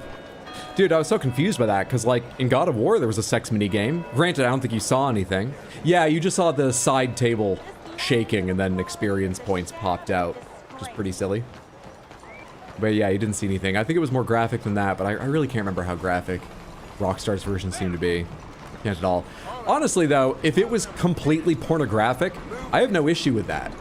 Dude, I was so confused by that, because, like, in God of War, there was a sex minigame. Granted, I don't think you saw anything. Yeah, you just saw the side table shaking, and then experience points popped out. Which is pretty silly. But yeah, you didn't see anything. I think it was more graphic than that, but I really can't remember how graphic Rockstar's version seemed to be. Can't at all. Honestly, though, if it was completely pornographic, I have no issue with that.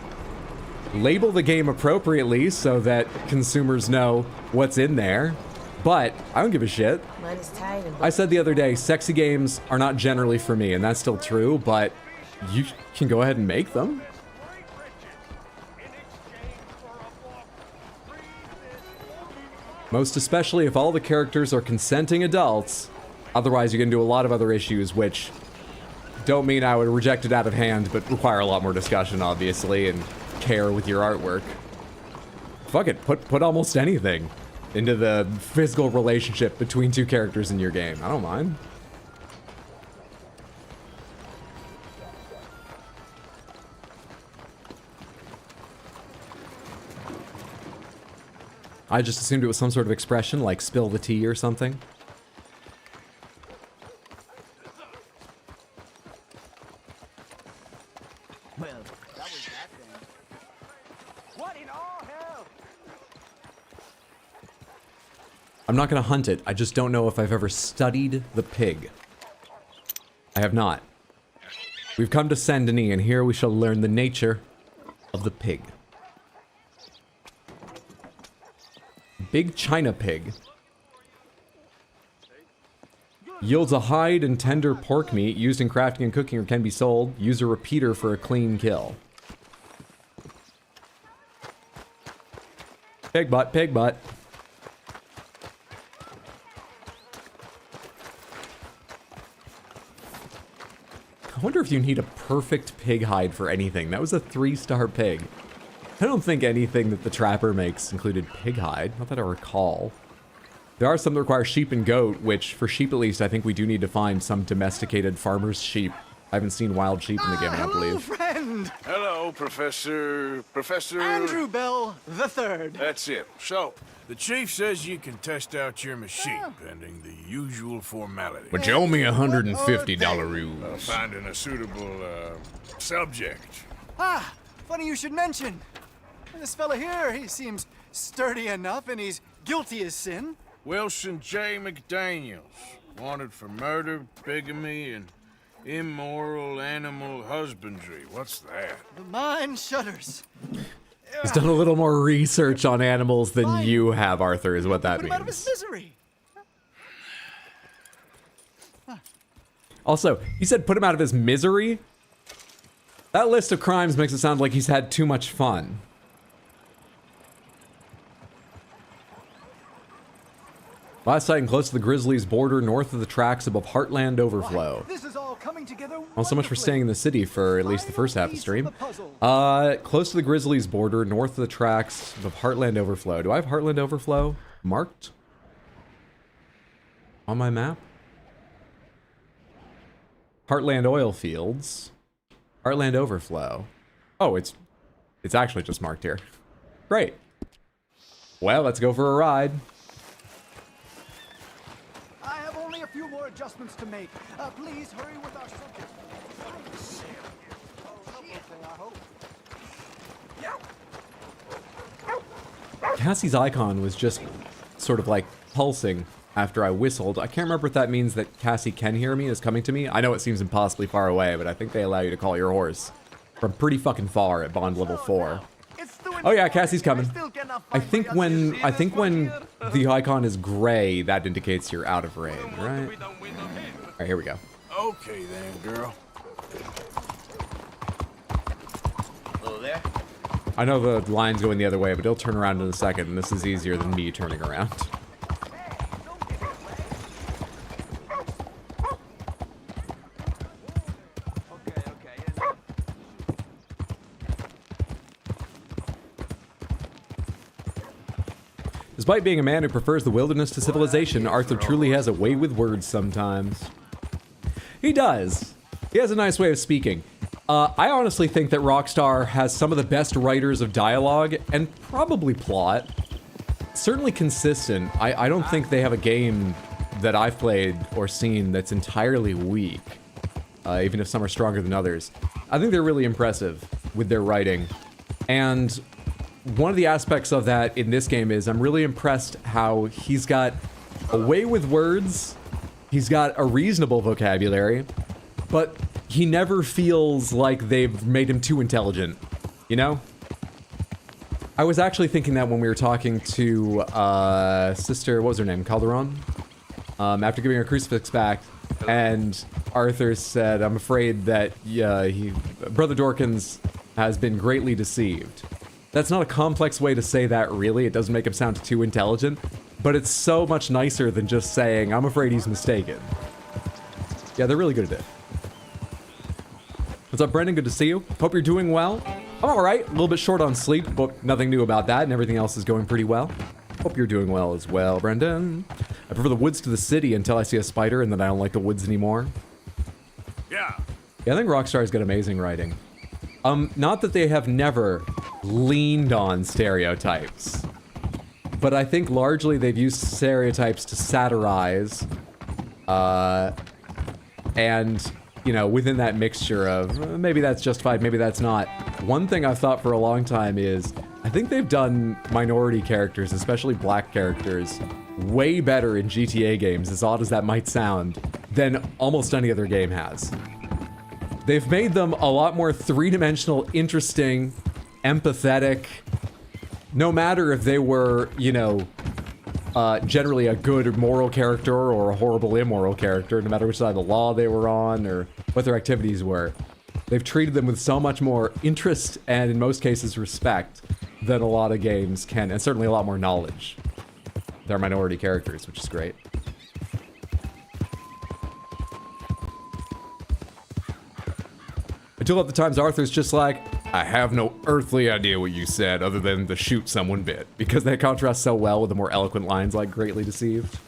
Label the game appropriately so that consumers know what's in there, but I don't give a shit. Mine is tight and I said the other day, sexy games are not generally for me, and that's still true, but you can go ahead and make them. Most especially if all the characters are consenting adults. Otherwise, you get into a lot of other issues which don't mean I would reject it out of hand, but require a lot more discussion, obviously, and care with your artwork. Fuck it, put almost anything into the physical relationship between two characters in your game. I don't mind. I just assumed it was some sort of expression, like spill the tea or something. Well, that was that thing. What in all hell? I'm not gonna hunt it. I just don't know if I've ever studied the pig. I have not. We've come to Saint Denis, and here we shall learn the nature of the pig. Big China pig. Yields a hide and tender pork meat used in crafting and cooking or can be sold. Use a repeater for a clean kill. Pig butt, pig butt. I wonder if you need a perfect pig hide for anything. That was a 3-star pig. I don't think anything that the trapper makes included pig hide, not that I recall. There are some that require sheep and goat, which, for sheep at least, I think we do need to find some domesticated farmer's sheep. I haven't seen wild sheep in the game, I don't believe. Friend! Hello, Professor... Andrew Bell the Third. That's it. So, the chief says you can test out your machine, pending the usual formality. But you owe me $150 Finding a suitable, subject. Ah, funny you should mention. This fella here, he seems sturdy enough, and he's guilty as sin. Wilson J. McDaniels, wanted for murder, bigamy, and immoral animal husbandry. What's that? The mind shudders. He's done a little more research on animals than you have, Arthur, is what that Put him out of his means. misery. Also, he said put him out of his misery? That list of crimes makes it sound like he's had too much fun. Last sighting close to the Grizzlies border, north of the tracks above Heartland Overflow. This is all coming together. Well, so much for staying in the city for at least the first half of the stream. Close to the Grizzlies border, north of the tracks above Heartland Overflow. Do I have Heartland Overflow marked on my map? Heartland Oil Fields. Heartland Overflow. Oh, it's actually just marked here. Great. Well, let's go for a ride. I have only a few more adjustments to make. Please hurry with our subject. Cassie's icon was just sort of like pulsing after I whistled. I can't remember if that means that Cassie can hear me, is coming to me. I know it seems impossibly far away, but I think they allow you to call your horse from pretty fucking far at Bond level 4. Oh yeah, Cassie's coming. I think when the icon is gray, that indicates you're out of range, right? Alright, here we go. Okay then, girl. Hello there. I know the line's going the other way, but it'll turn around in a second, and this is easier than me turning around. Despite being a man who prefers the wilderness to civilization, Arthur truly has a way with words sometimes. He does. He has a nice way of speaking. I honestly think that Rockstar has some of the best writers of dialogue, and probably plot. Certainly consistent. I don't think they have a game that I've played or seen that's entirely weak, even if some are stronger than others. I think they're really impressive with their writing. And one of the aspects of that in this game is I'm really impressed how he's got a way with words, he's got a reasonable vocabulary, but he never feels like they've made him too intelligent, you know? I was actually thinking that when we were talking to Sister, what was her name, Calderon? After giving her crucifix back, and Arthur said, I'm afraid that Brother Dorkins has been greatly deceived. That's not a complex way to say that, really. It doesn't make him sound too intelligent, but it's so much nicer than just saying, I'm afraid he's mistaken. Yeah, they're really good at it. What's up, Brendan? Good to see you. Hope you're doing well. I'm all right. A little bit short on sleep, but nothing new about that, and everything else is going pretty well. Hope you're doing well as well, Brendan. I prefer the woods to the city until I see a spider, and then I don't like the woods anymore. Yeah. Yeah, I think Rockstar's got amazing writing. Not that they have never leaned on stereotypes, but I think largely they've used stereotypes to satirize, and, you know, within that mixture of maybe that's justified, maybe that's not. One thing I've thought for a long time is I think they've done minority characters, especially black characters, way better in GTA games, as odd as that might sound, than almost any other game has. They've made them a lot more three-dimensional, interesting, empathetic, no matter if they were, you know, generally a good moral character or a horrible immoral character, no matter which side of the law they were on or what their activities were. They've treated them with so much more interest and, in most cases, respect than a lot of games can, and certainly a lot more knowledge. They're minority characters, which is great. I do love the times Arthur's just like, I have no earthly idea what you said other than the shoot someone bit, because they contrast so well with the more eloquent lines like greatly deceived.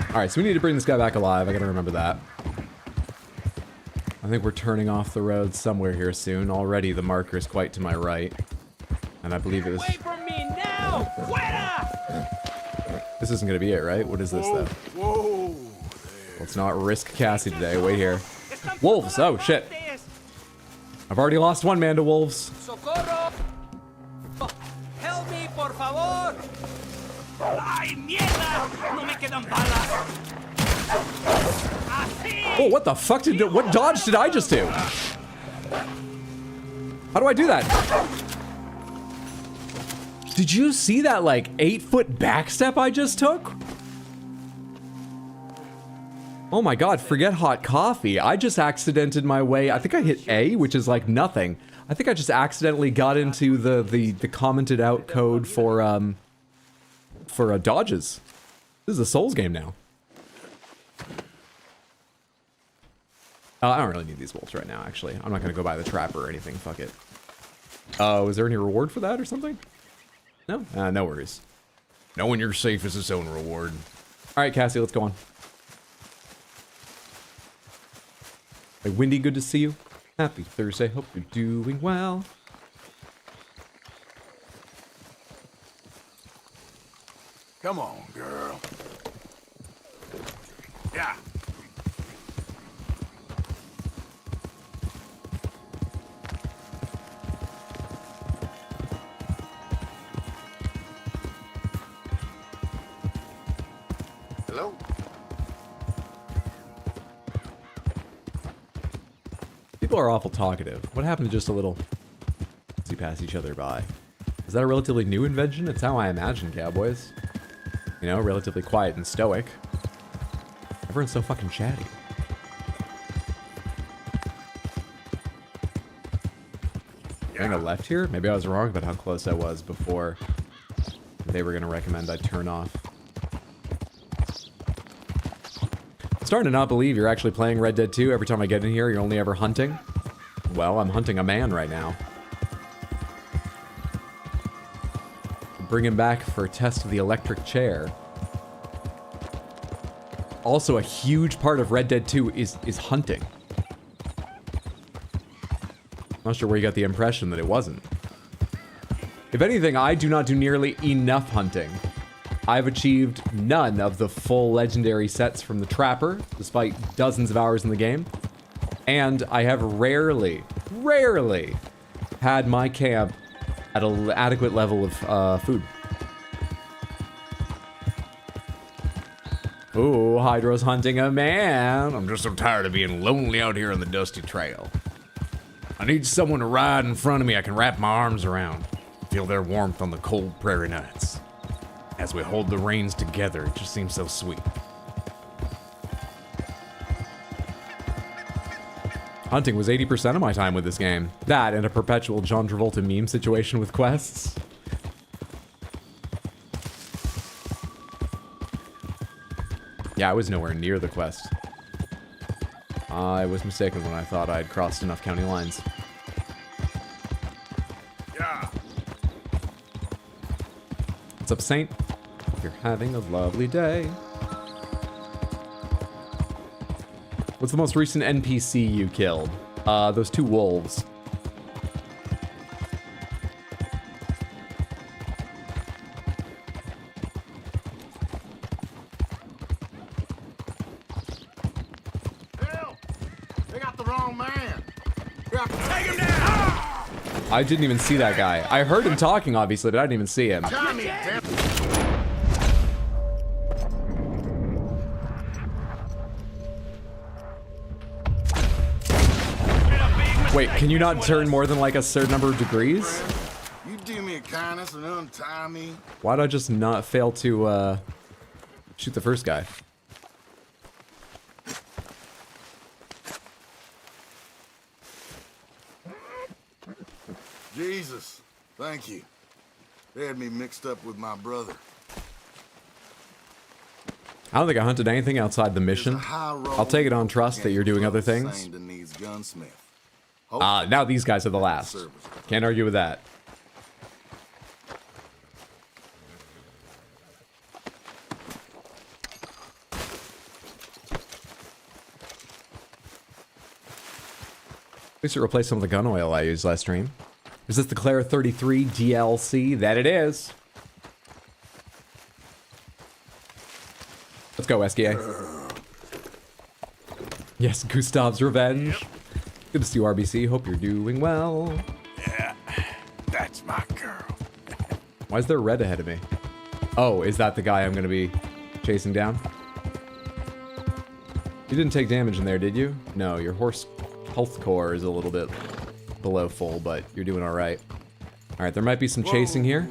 Alright, so we need to bring this guy back alive. I gotta remember that. I think we're turning off the road somewhere here soon. Already the marker is quite to my right. And I believe it was... Wait for me now! This isn't gonna be it, right? What is this, though? Whoa. Let's not risk Cassie today. Wait here. Wolves! Oh, shit. I've already lost one man to wolves. Socorro! Help me, por favor! Ay, mierda! No me quedan balas! Así! Oh, what the fuck did... What dodge did I just do? How do I do that? Did you see that, like, 8-foot backstep I just took? Oh my god, forget hot coffee. I just accidented my way. I think I hit A, which is like nothing. I think I just accidentally got into the commented out code for dodges. This is a Souls game now. I don't really need these wolves right now, actually. I'm not gonna go buy the trapper or anything, fuck it. Was there any reward for that or something? No? No worries. Knowing you're safe is its own reward. Alright, Cassie, let's go on. Hey, Wendy, good to see you. Happy Thursday. Hope you're doing well. Come on, girl. Yeah. Hello? People are awful talkative. What happened to just a little... as you pass each other by? Is that a relatively new invention? It's how I imagine cowboys. You know, relatively quiet and stoic. Everyone's so fucking chatty. Going a left here? Maybe I was wrong about how close I was before they were going to recommend I turn off. I'm starting to not believe you're actually playing Red Dead 2. Every time I get in here, you're only ever hunting. Well, I'm hunting a man right now. Bring him back for a test of the electric chair. Also, a huge part of Red Dead 2 is hunting. Not sure where you got the impression that it wasn't. If anything, I do not do nearly enough hunting. I've achieved none of the full legendary sets from the Trapper, despite dozens of hours in the game. And I have rarely had my camp at an adequate level of food. Ooh, Hydro's hunting a man. I'm just so tired of being lonely out here on the dusty trail. I need someone to ride in front of me I can wrap my arms around. Feel their warmth on the cold prairie nights. As we hold the reins together, it just seems so sweet. Hunting was 80% of my time with this game. That and a perpetual John Travolta meme situation with quests. Yeah, I was nowhere near the quest. I was mistaken when I thought I'd crossed enough county lines. Yeah. What's up, Saint? Hope you're having a lovely day. What's the most recent NPC you killed? Those 2 wolves. They got the wrong man. Take him down! I didn't even see that guy. I heard him talking, obviously, but I didn't even see him. Tommy, damn. Wait, can you not turn more than like a certain number of degrees? You do me a kindness and untie me. Why'd I just not fail to shoot the first guy? Jesus, thank you. They had me mixed up with my brother. I don't think I hunted anything outside the mission. I'll take it on trust that you're doing other things. Now these guys are the last. Can't argue with that. At least it replaced some of the gun oil I used last stream. Is this the Claire 33 DLC? That it is. Let's go, SGA. Yes, Gustav's Revenge. Good to see you, RBC. Hope you're doing well. Yeah, that's my girl. Why is there red ahead of me? Oh, is that the guy I'm going to be chasing down? You didn't take damage in there, did you? No, your horse health core is a little bit below full, but you're doing all right. All right, there might be some chasing here.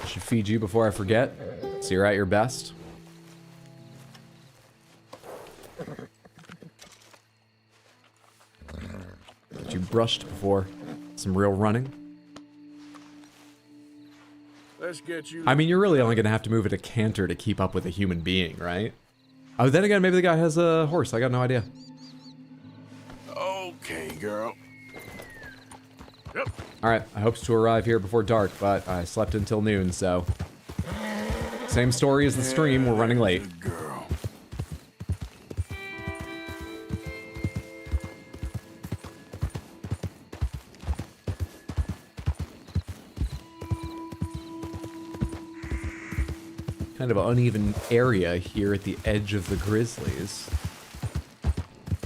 Should feed you before I forget, so you're at your best. But you brushed before some real running. Let's get you. I mean, you're really only gonna have to move at a canter to keep up with a human being, right? Oh, then again, maybe the guy has a horse. I got no idea. Okay, girl. Yep. All right, I hoped to arrive here before dark, but I slept until noon, so... Same story as the stream, we're running late. Good girl. Kind of an uneven area here at the edge of the Grizzlies.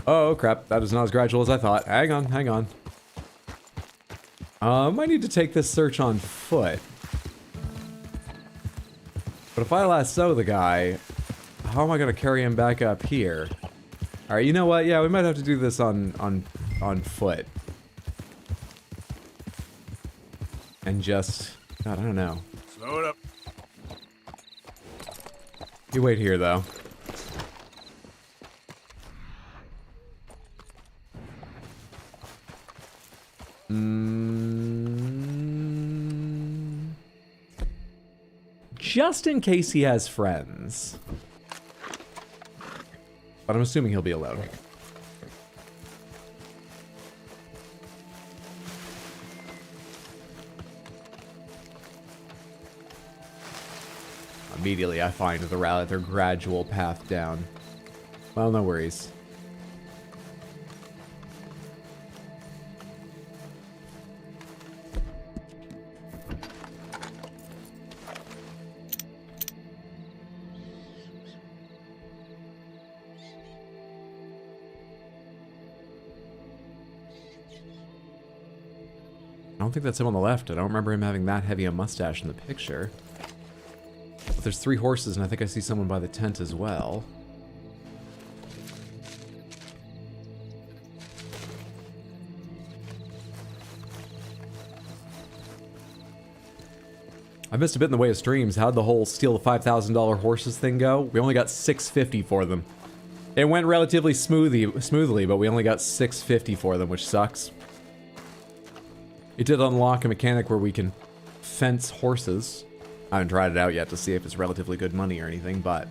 Oh, crap. That is not as gradual as I thought. Hang on, hang on. Might need to take this search on foot. But if I lasso the guy, how am I going to carry him back up here? Alright, you know what? Yeah, we might have to do this on foot. And just... God, I don't know. Slow it up. You wait here, though. Just in case he has friends. But I'm assuming he'll be alone. Immediately I find the rather gradual path down. Well, no worries. I don't think that's him on the left. I don't remember him having that heavy a mustache in the picture. But there's 3 horses, and I think I see someone by the tent as well. I missed a bit in the way of streams. How'd the whole steal the $5,000 horses thing go? We only got $650 for them. It went relatively smoothly, but we only got $650 for them, which sucks. It did unlock a mechanic where we can fence horses. I haven't tried it out yet to see if it's relatively good money or anything, but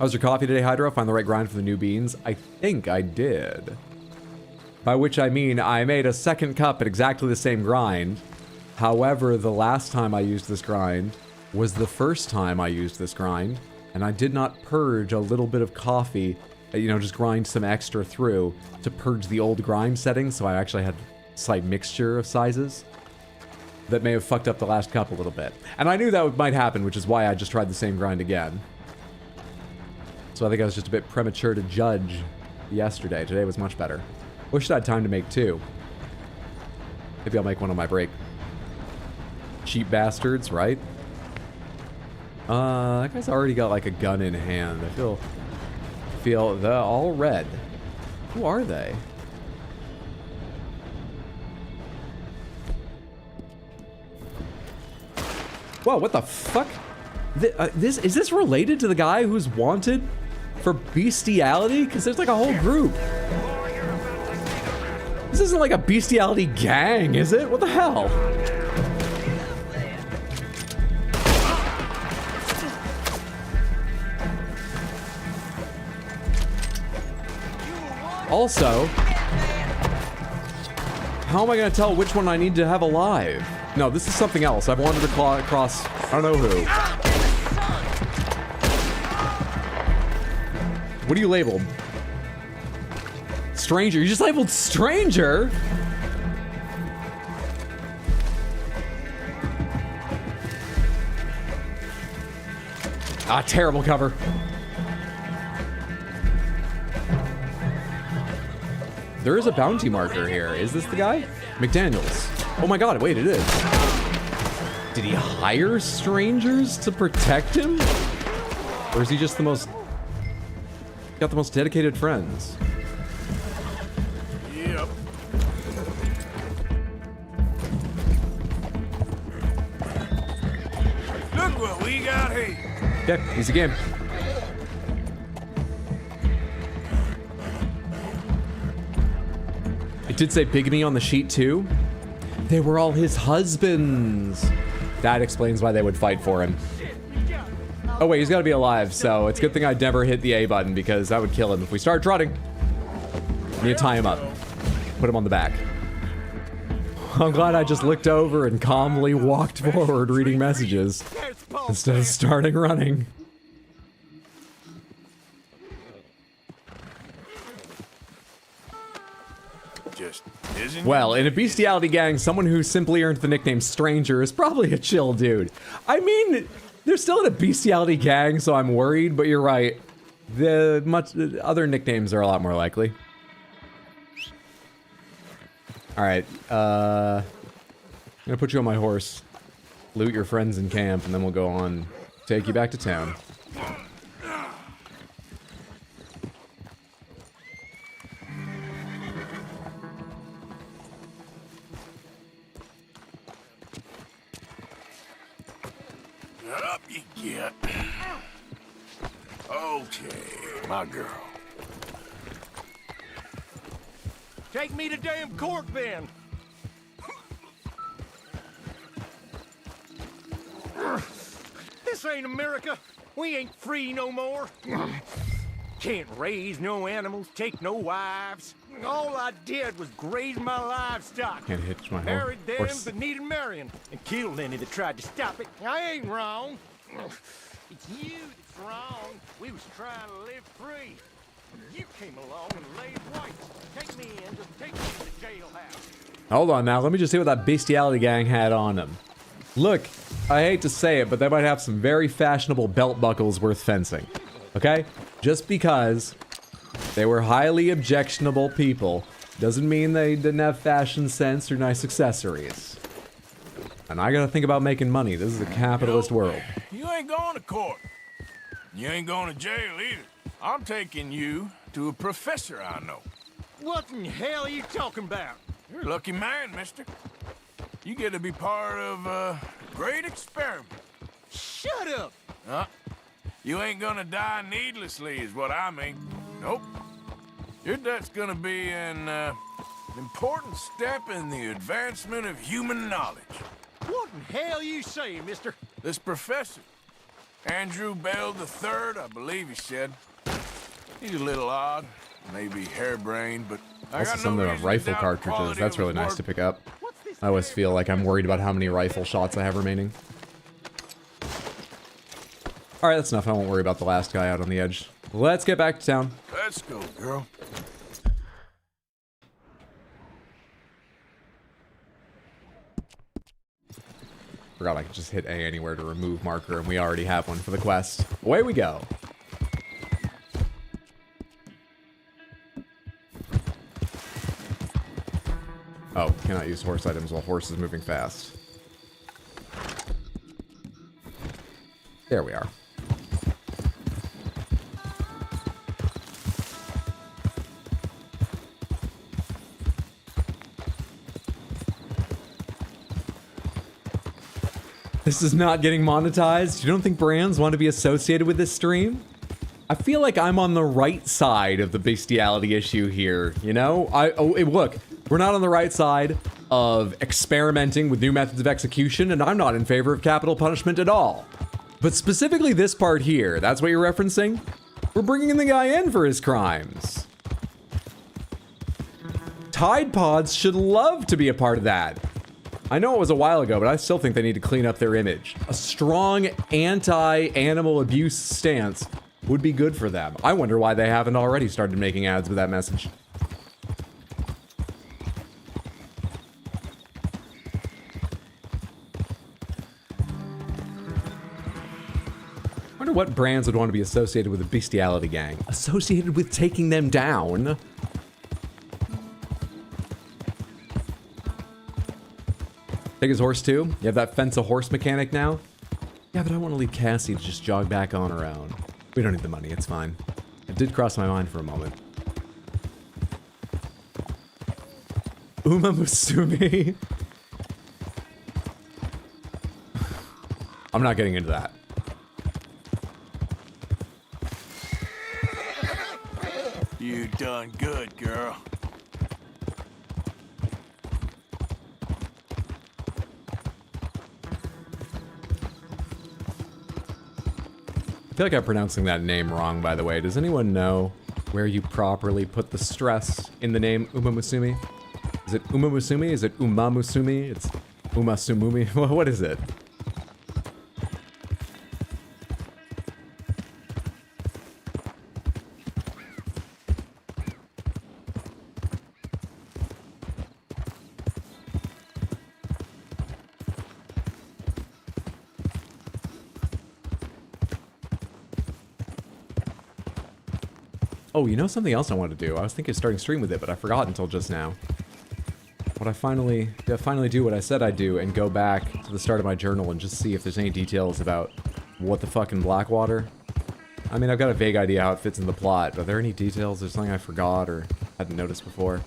How's your coffee today, Hydro? Find the right grind for the new beans? I think I did. By which I mean I made a second cup at exactly the same grind. However, the last time I used this grind was the first time I used this grind, and I did not purge a little bit of coffee, you know, just grind some extra through to purge the old grind settings, so I actually had a slight mixture of sizes that may have fucked up the last cup a little bit. And I knew that might happen, which is why I just tried the same grind again. So I think I was just a bit premature to judge yesterday. Today was much better. Wish I had time to make 2. Maybe I'll make one on my break. Cheap bastards, right? That guy's already got like a gun in hand. I feel they're all red. Who are they? Whoa, what the fuck? Is this related to the guy who's wanted for bestiality? Because there's like a whole group. This isn't like a bestiality gang, is it? What the hell? Also, how am I going to tell which one I need to have alive? No, this is something else. I've wanted to claw across, I don't know who. What do you label? Stranger. You just labeled stranger? Ah, terrible cover. There is a bounty marker here. Is this the guy? McDaniels. Oh my god, wait, it is. Did he hire strangers to protect him? Or is he just the most... got the most dedicated friends? Yep. Look what we got here. Okay, easy game. It did say bigamy on the sheet too. They were all his husbands. That explains why they would fight for him. Oh wait, he's gotta be alive, so it's a good thing I never hit the A button because that would kill him if we start trotting. I need to tie him up. Put him on the back. I'm glad I just looked over and calmly walked forward reading messages instead of starting running. Just isn't. Well, in a bestiality gang, someone who simply earned the nickname Stranger is probably a chill dude. I mean, they're still in a bestiality gang, so I'm worried, but you're right. The other nicknames are a lot more likely. Alright, I'm gonna put you on my horse, loot your friends in camp, and then we'll go on, take you back to town. Up you get. Okay, my girl. Take me to damn court, then. This ain't America. We ain't free no more. Can't raise no animals, take no wives. All I did was graze my livestock. Can't hitch my Married them horse. that needed marrying, and killed any that tried to stop it. I ain't wrong. It's you that's wrong. We was trying to live free. You came along and laid white. Take me in, just take me to the jailhouse. Hold on now, let me just see what that bestiality gang had on them. Look, I hate to say it, but they might have some very fashionable belt buckles worth fencing. Okay? Just because they were highly objectionable people doesn't mean they didn't have fashion sense or nice accessories. And I gotta think about making money. This is a capitalist world. You ain't going to court. You ain't going to jail either. I'm taking you to a professor I know. What in hell are you talking about? You're a lucky man, mister. You get to be part of a great experiment. Shut up! Huh? You ain't gonna die needlessly is what I mean. Nope. Your death's gonna be an important step in the advancement of human knowledge. What in hell you saying, mister? This professor, Andrew Bell III, I believe he said. He's a little odd, maybe harebrained, but I Also got some no of the reason to rifle doubt the cartridges. quality That's of really his nice work. to pick up. I always feel like I'm worried about how many rifle shots I have remaining. Alright, that's enough. I won't worry about the last guy out on the edge. Let's get back to town. Let's go, girl. Forgot I could just hit A anywhere to remove marker, and we already have one for the quest. Away we go. Oh, cannot use horse items while horse is moving fast. There we are. This is not getting monetized? You don't think brands want to be associated with this stream? I feel like I'm on the right side of the bestiality issue here, you know? Look, we're not on the right side of experimenting with new methods of execution, and I'm not in favor of capital punishment at all. But specifically this part here, that's what you're referencing? We're bringing the guy in for his crimes. Tide Pods should love to be a part of that. I know it was a while ago, but I still think they need to clean up their image. A strong anti-animal abuse stance would be good for them. I wonder why they haven't already started making ads with that message. I wonder what brands would want to be associated with a bestiality gang. Associated with taking them down? Take his horse too? You have that fence a horse mechanic now? Yeah, but I want to leave Cassie to just jog back on her own. We don't need the money, it's fine. It did cross my mind for a moment. Uma Musume. I'm not getting into that. You done good, girl. I feel like I'm pronouncing that name wrong, by the way. Does anyone know where you properly put the stress in the name Uma Musume? Is it Uma Musume? Is it Uma Musume? It's Uma Sumumi? What is it? Oh, you know something else I want to do? I was thinking of starting stream with it, but I forgot until just now. Did I finally do what I said I'd do and go back to the start of my journal and just see if there's any details about what the fuck in Blackwater? I mean, I've got a vague idea how it fits in the plot, but are there any details? There's something I forgot or hadn't noticed before?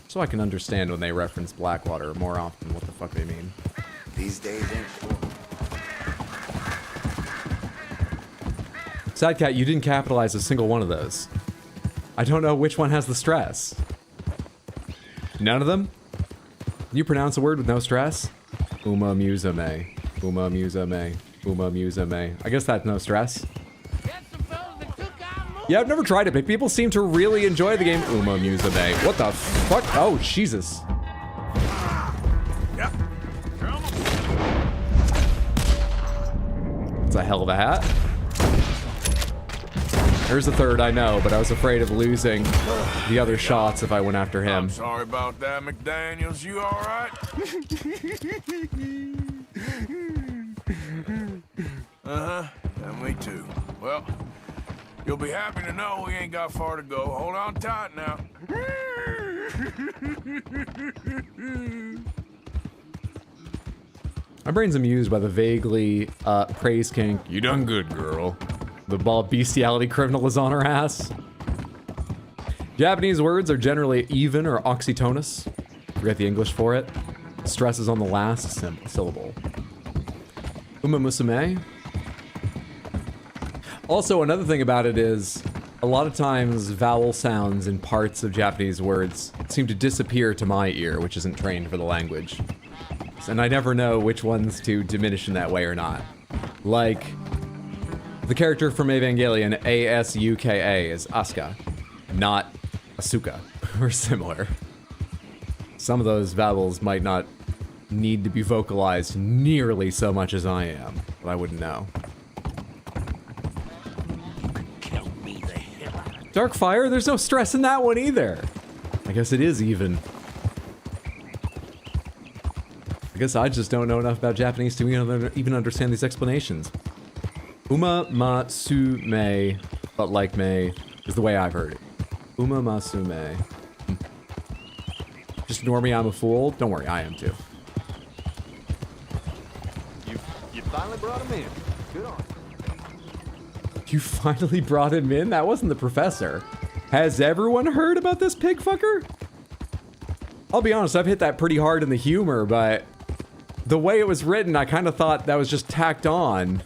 So I can understand when they reference Blackwater more often what the fuck they mean. These days ain't... Sad Cat, you didn't capitalize a single one of those. I don't know which one has the stress. None of them? Can you pronounce a word with no stress? Uma Musume. Uma Musume. Uma Musume. I guess that's no stress. Yeah, I've never tried it, but people seem to really enjoy the game Uma Musume. What the fuck? Oh, Jesus. It's a hell of a hat. There's a third, I know, but I was afraid of losing the other shots if I went after him. I'm sorry about that, McDaniels. You all right? Uh-huh. Yeah, me too. Well, you'll be happy to know we ain't got far to go. Hold on tight now. My brain's amused by the vaguely praise kink. You done good, girl. The ball bestiality criminal is on her ass. Japanese words are generally even or oxytonous. Forget the English for it. Stress is on the last syllable. Uma Musume. Also, another thing about it is, a lot of times vowel sounds in parts of Japanese words seem to disappear to my ear, which isn't trained for the language. And I never know which ones to diminish in that way or not. Like, The character from Evangelion, Asuka, is Asuka, not Asuka, or similar. Some of those vowels might not need to be vocalized nearly so much as I am, but I wouldn't know. Darkfire, there's no stress in that one either. I guess it is even. I guess I just don't know enough about Japanese to even understand these explanations. Uma ma su me, but like me, is the way I've heard it. Uma ma su me. Just ignore me, I'm a fool. Don't worry, I am too. You finally brought him in. Good on you. You finally brought him in? That wasn't the professor. Has everyone heard about this pig fucker? I'll be honest, I've hit that pretty hard in the humor, but the way it was written, I kind of thought that was just tacked on.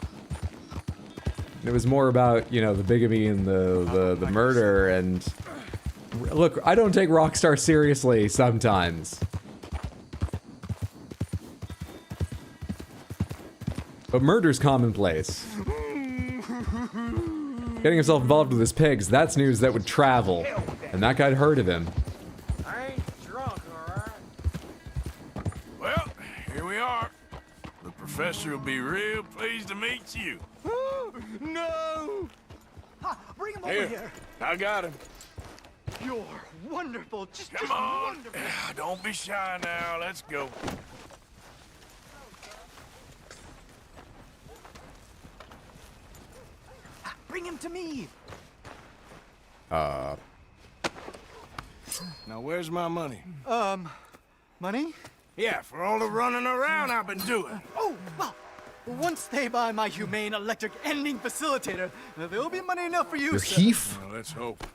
It was more about, you know, the bigamy and the murder, and look, I don't take Rockstar seriously sometimes. But murder's commonplace. Getting himself involved with his pigs, that's news that would travel. And that guy'd heard of him. I ain't drunk, alright? Well, here we are. The professor will be real pleased to meet you. No! Ha, bring him over Here, here. I got him. You're wonderful. Just Come on. wonderful. Don't be shy now. Let's go. Bring him to me. Now, where's my money? Money? Yeah, for all the running around I've been doing. Oh, well, once they buy my humane electric ending facilitator, there'll be money enough for you, Your sir. Heath? Well, let's hope.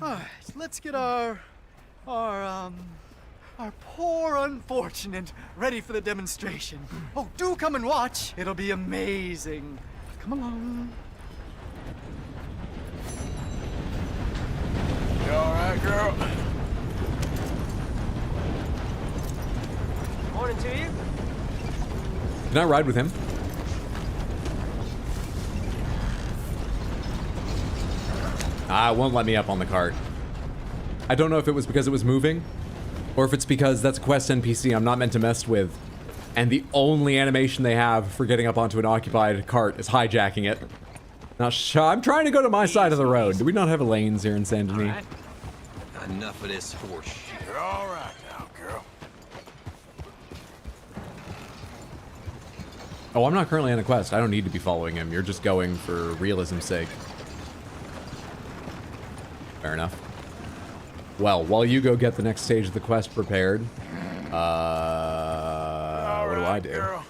All right, let's get our poor unfortunate ready for the demonstration. Oh, do come and watch. It'll be amazing. Come along. You all right, girl? Morning to you. Can I ride with him? Ah, it won't let me up on the cart. I don't know if it was because it was moving, or if it's because that's a quest NPC I'm not meant to mess with, and the only animation they have for getting up onto an occupied cart is hijacking it. Now, I'm trying to go to my side of the road. Do we not have lanes here in Saint Denis? Right. Enough of this horse shit. You're all right now, girl. Oh, I'm not currently on a quest. I don't need to be following him. You're just going for realism's sake. Fair enough. Well, while you go get the next stage of the quest prepared, what do I do? Girl.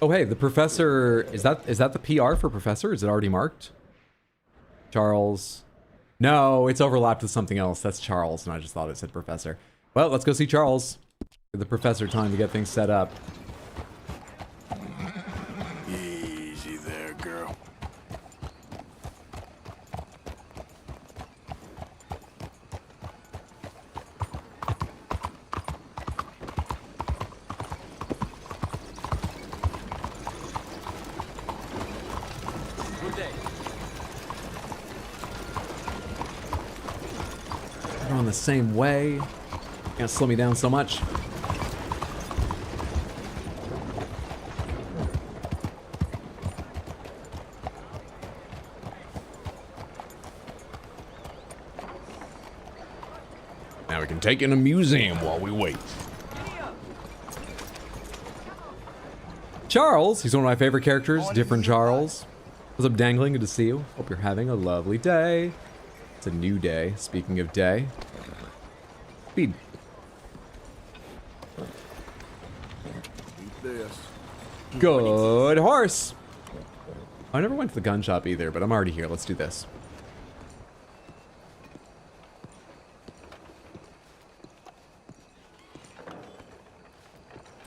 Oh, hey, the professor, is that the PR for professor? Is it already marked? Charles. No, it's overlapped with something else. That's Charles, and I just thought it said professor. Well, let's go see Charles. Give the professor time to get things set up. Easy there, girl. Good day. We're on the same way. Can't slow me down so much. Now we can take in a museum while we wait. Charles, he's one of my favorite characters, different Charles. What's up, Dangling? Good to see you. Hope you're having a lovely day. It's a new day. Speaking of day. Speed. Eat this. Good horse. I never went to the gun shop either, but I'm already here. Let's do this.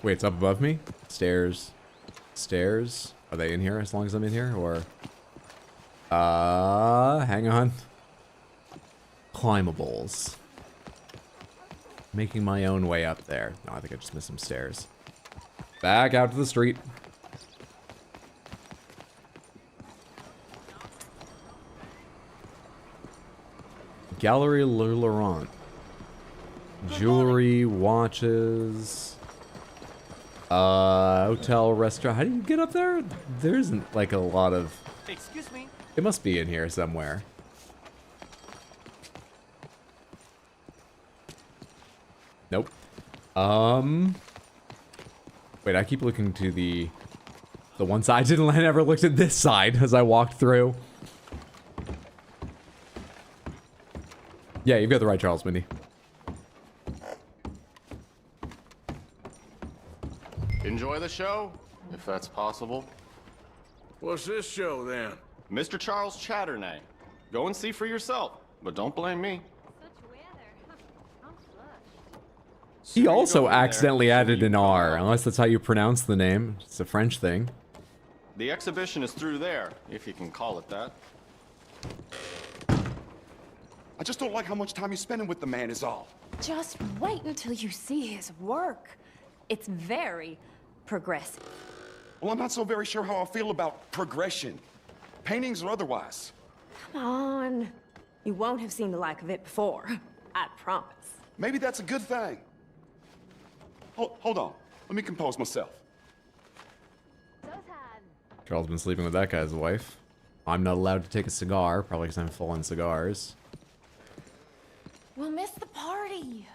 Wait, it's up above me? Stairs. Stairs? Are they in here as long as I'm in here? Or... hang on. Climbables. Making my own way up there. No, I think I just missed some stairs. Back out to the street. Gallery Le Laurent. Jewelry, watches, hotel, restaurant. How do you get up there? There isn't like a lot of. Excuse me. It must be in here somewhere. Nope. Wait, I keep looking to the one side. I never looked at this side as I walked through. Yeah, you've got the right Charles, Mindy. Enjoy the show, if that's possible. What's this show, then? Mr. Charles Chatternay. Go and see for yourself, but don't blame me. He also accidentally added an R, unless that's how you pronounce the name. It's a French thing. The exhibition is through there, if you can call it that. I just don't like how much time you're spending with the man is all. Just wait until you see his work. It's very progressive. Well, I'm not so very sure how I feel about progression. Paintings or otherwise. Come on. You won't have seen the like of it before. I promise. Maybe that's a good thing. Hold on. Let me compose myself. Charles been sleeping with that guy's wife. I'm not allowed to take a cigar, probably because I'm full on cigars. We'll miss the party.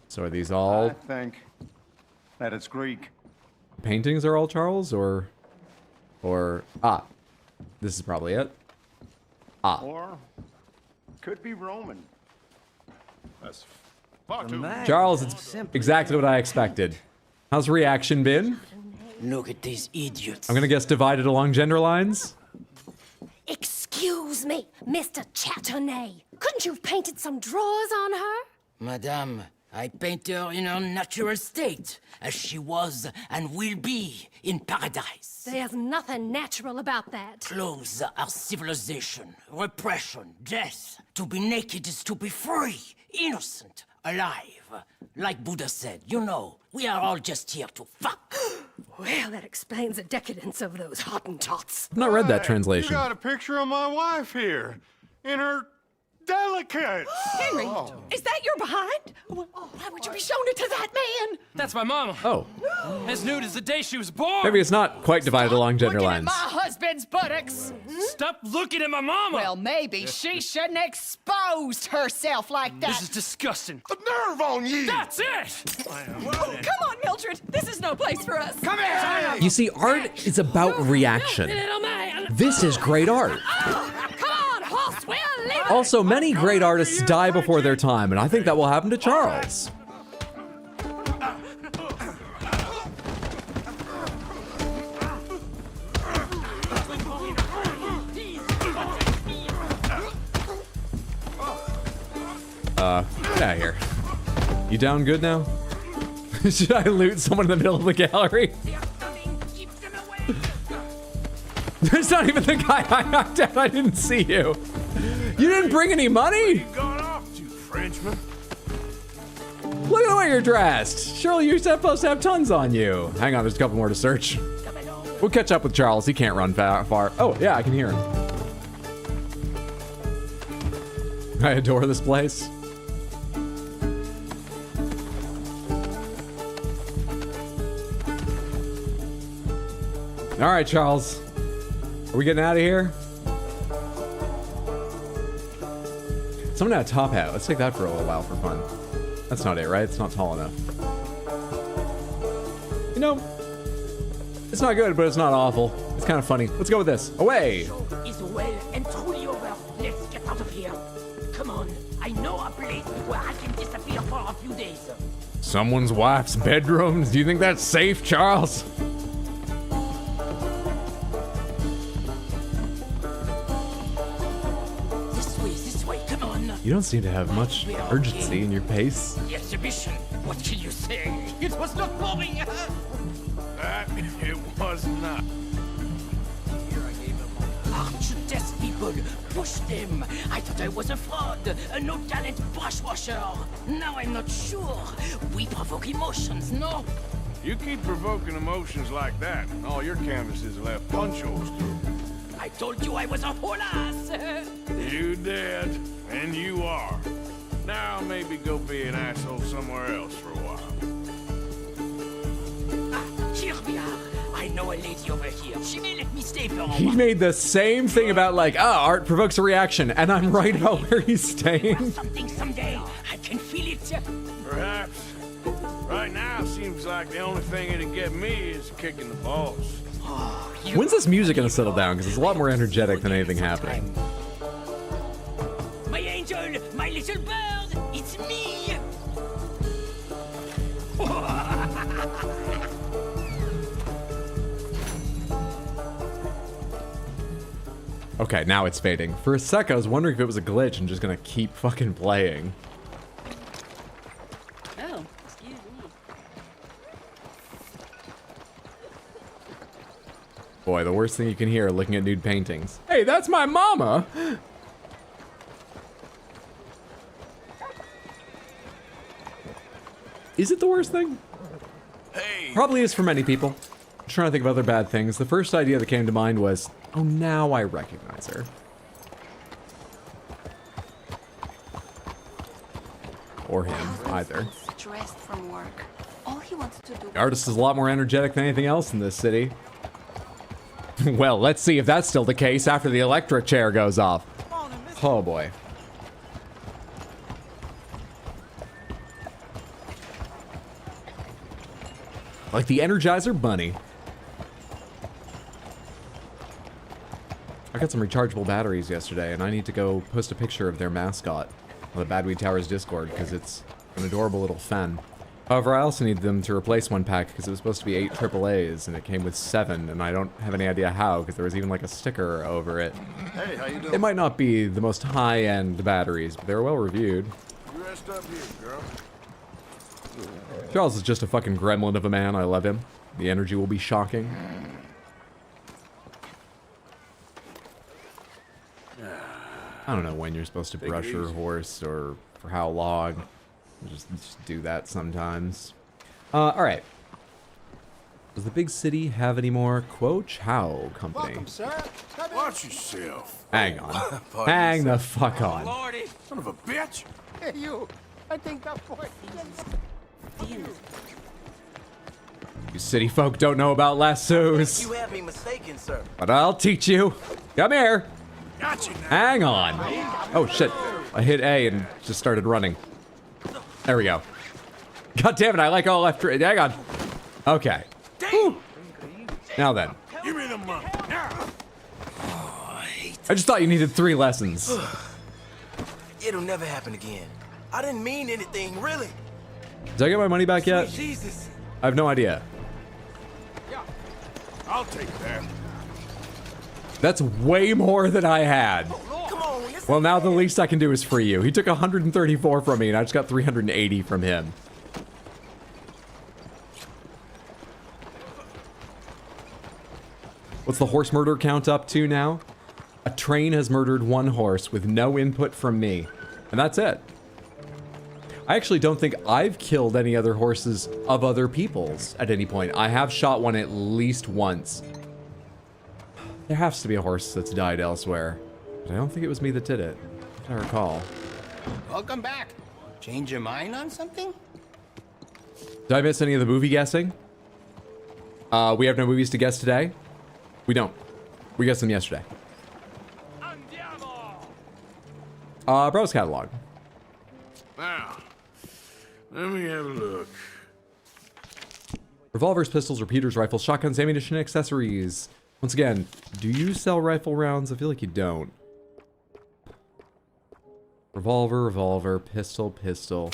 So are these all I think that it's Greek. paintings are all Charles, or this is probably it. Or could be Roman. That's far too. Charles, it's exactly what I expected. How's reaction been? Look at these idiots. I'm gonna guess divided along gender lines. Excuse me, Mr. Chatternay. Couldn't you have painted some drawers on her? Madame, I paint her in her natural state, as she was and will be in paradise. There's nothing natural about that. Clothes are civilization, repression, death. To be naked is to be free, innocent, alive. Like Buddha said, you know, we are all just here to fuck. Well, that explains the decadence of those Hottentots. I've not read that translation. You got a picture of my wife here, in her delicates. Henry, is that your behind? Why would you be showing it to that man? That's my mama. Oh, As nude as the day she was born. maybe it's not quite divided along gender Looking lines. at my husband's buttocks. Stop looking at my mama. Well, maybe she shouldn't have exposed herself like that. This is disgusting. The nerve on you! That's it. Come on, Mildred. This is no place for us. Come here! You see, art is about reaction. Little man. This is great art. Come on, horse, we'll leave. Also, many great artists die before their time, and I think that will happen to Charles. Get out of here. You down good now? Should I loot someone in the middle of the gallery? There's not even the guy I knocked out. I didn't see you. You didn't bring any money? Gone off to, Frenchman. Look at the way you're dressed. Surely you're supposed to have tons on you. Hang on, there's a couple more to search. We'll catch up with Charles. He can't run far. Oh, yeah, I can hear him. I adore this place. All right, Charles. Are we getting out of here? Someone had a top hat. Let's take that for a little while for fun. That's not it, right? It's not tall enough. You know, it's not good, but it's not awful. It's kind of funny. Let's go with this. Away! Is well and truly over. Let's get out of here. Come on. I know a place where I can disappear for a few days. Someone's wife's bedroom? Do you think that's safe, Charles? This way, come on. You don't seem to have much urgency in your pace. The exhibition. What can you say? It was not boring. That it was not. art should test people, push them. I thought I was a fraud, a no-talent brushwasher. Now I'm not sure. We provoke emotions, no? You keep provoking emotions like that, and all your canvases will have punch holes through. I told you I was a whole ass. You did, and you are. Now maybe go be an asshole somewhere else for a while. Here we are. I know a lady over here. She may let me stay for a He while. made the same thing about like, art provokes a reaction, and I'm right about where he's staying. Something someday. I can feel it. Perhaps. Right now, seems like the only thing that'd get me is kicking the balls. When's this music gonna settle down? Because it's a lot more energetic than anything happening. My angel, my little bird, it's me. Okay, now it's fading. For a sec, I was wondering if it was a glitch and just gonna keep fucking playing. Oh, excuse me. Boy, the worst thing you can hear looking at nude paintings. Hey, that's my mama! Is it the worst thing? Hey! Probably is for many people. I'm trying to think of other bad things. The first idea that came to mind was, oh, now I recognize her. Or him, either. Stressed from work. All he wants to do. The artist is a lot more energetic than anything else in this city. Well, let's see if that's still the case after the electric chair goes off. Oh boy. Like the Energizer Bunny. I got some rechargeable batteries yesterday, and I need to go post a picture of their mascot on the Badweed Towers Discord, because it's an adorable little fen. However, I also need them to replace one pack, because it was supposed to be 8 AAAs, and it came with 7, and I don't have any idea how, because there was even like a sticker over it. Hey, how you doing? It might not be the most high-end batteries, but they were well reviewed. You rest up here, girl. Charles is just a fucking gremlin of a man. I love him. The energy will be shocking. I don't know when you're supposed to brush your horse or for how long. Just do that sometimes. Alright. Does the big city have any more Quo Chow company? Welcome, sir. Watch yourself. Hang on. Hang the fuck on. Lordy. Son of a bitch. Hey, you. I think that boy. You city folk don't know about lassos. You have me mistaken, sir. But I'll teach you. Come here. Gotcha now. Hang on. Oh shit. I hit A and just started running. There we go. God damn it, I like all left. Hang on. Okay. Whew. Now then. Give me the money. Now. I just thought you needed 3 lessons. It'll never happen again. I didn't mean anything, really. Did I get my money back yet? Sweet Jesus. I have no idea. I'll take that. That's way more than I had. Come on, Well, now the least I can do is free you. He took 134 from me, and I just got 380 from him. What's the horse murder count up to now? A train has murdered 1 horse with no input from me. And that's it. I actually don't think I've killed any other horses of other people's at any point. I have shot one at least once. There has to be a horse that's died elsewhere. But I don't think it was me that did it, if I recall. Welcome back. Change your mind on something? Did I miss any of the movie guessing? We have no movies to guess today. We don't. We guessed them yesterday. Bros catalog. Now, let me have a look. Revolvers, pistols, repeaters, rifles, shotguns, ammunition, accessories. Once again, do you sell rifle rounds? I feel like you don't. Revolver, revolver, pistol, pistol.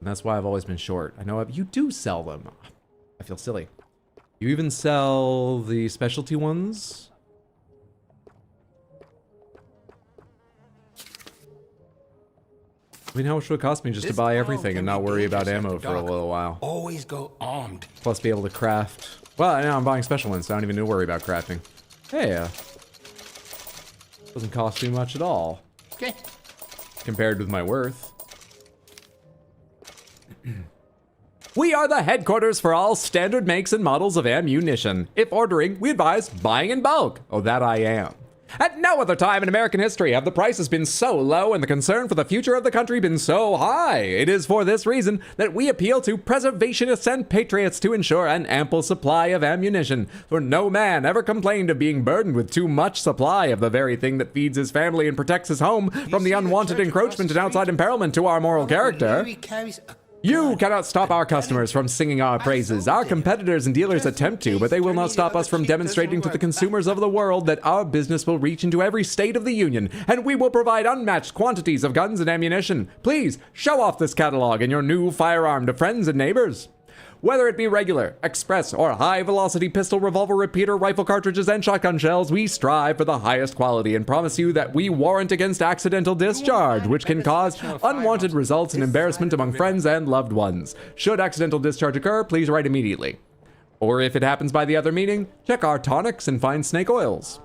And that's why I've always been short. I know you do sell them. I feel silly. You even sell the specialty ones? I mean, how much would it cost me just to buy everything and not worry about ammo for a little while? Always go armed. Plus be able to craft. Well, now I'm buying special ones, so I don't even need to worry about crafting. Hey, Doesn't cost me much at all. Okay. Compared with my worth. We are the headquarters for all standard makes and models of ammunition. If ordering, we advise buying in bulk. Oh, that I am. At no other time in American history have the prices been so low and the concern for the future of the country been so high. It is for this reason that we appeal to preservationists and patriots to ensure an ample supply of ammunition, for no man ever complained of being burdened with too much supply of the very thing that feeds his family and protects his home from the unwanted encroachment and outside impairment to our moral character. You cannot stop our customers from singing our praises. Our competitors and dealers attempt to, but they will not stop us from demonstrating to the consumers of the world that our business will reach into every state of the Union, and we will provide unmatched quantities of guns and ammunition. Please, show off this catalog and your new firearm to friends and neighbors. Whether it be regular, express, or high-velocity pistol, revolver, repeater, rifle cartridges, and shotgun shells, we strive for the highest quality and promise you that we warrant against accidental discharge, which can cause unwanted results and embarrassment among friends and loved ones. Should accidental discharge occur, please write immediately. Or if it happens by the other meeting, check our tonics and find snake oils.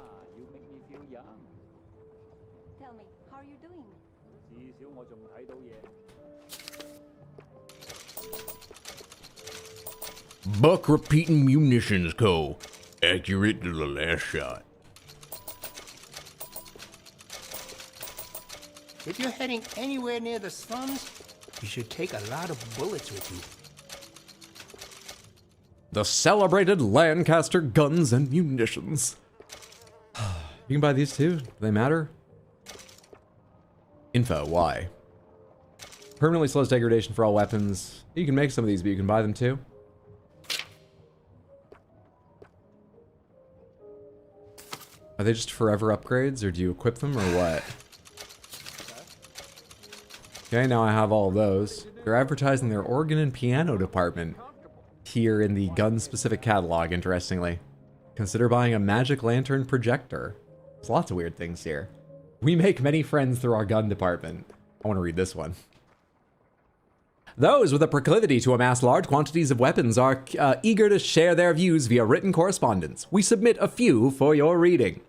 Tell me, how are you doing? Buck Repeating Munitions Co. Accurate to the last shot. If you're heading anywhere near the slums, you should take a lot of bullets with you. The celebrated Lancaster Guns and Munitions. You can buy these too. Do they matter? Info, why? Permanently slows degradation for all weapons. You can make some of these, but you can buy them too. Are they just forever upgrades, or do you equip them, or what? Okay, now I have all of those. They're advertising their organ and piano department here in the gun-specific catalog, interestingly. Consider buying a magic lantern projector. There's lots of weird things here. We make many friends through our gun department. I want to read this one. Those with a proclivity to amass large quantities of weapons are eager to share their views via written correspondence. We submit a few for your reading.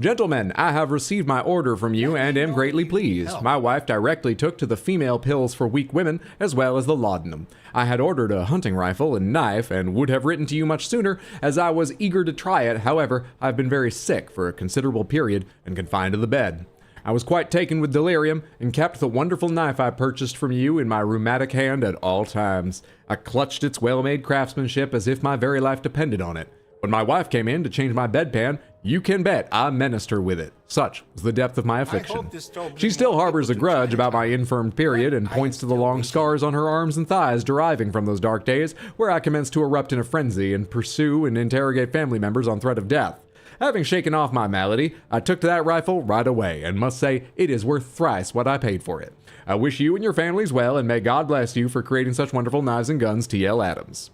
Gentlemen, I have received my order from you and am greatly pleased. My wife directly took to the female pills for weak women as well as the laudanum. I had ordered a hunting rifle and knife and would have written to you much sooner as I was eager to try it. However, I've been very sick for a considerable period and confined to the bed. I was quite taken with delirium and kept the wonderful knife I purchased from you in my rheumatic hand at all times. I clutched its well-made craftsmanship as if my very life depended on it. When my wife came in to change my bedpan, you can bet I menaced her with it. Such was the depth of my affliction. She still harbors a grudge about my infirmed period and points to the long scars on her arms and thighs deriving from those dark days where I commenced to erupt in a frenzy and pursue and interrogate family members on threat of death. Having shaken off my malady, I took to that rifle right away and must say it is worth thrice what I paid for it. I wish you and your families well and may God bless you for creating such wonderful knives and guns, T.L. Adams.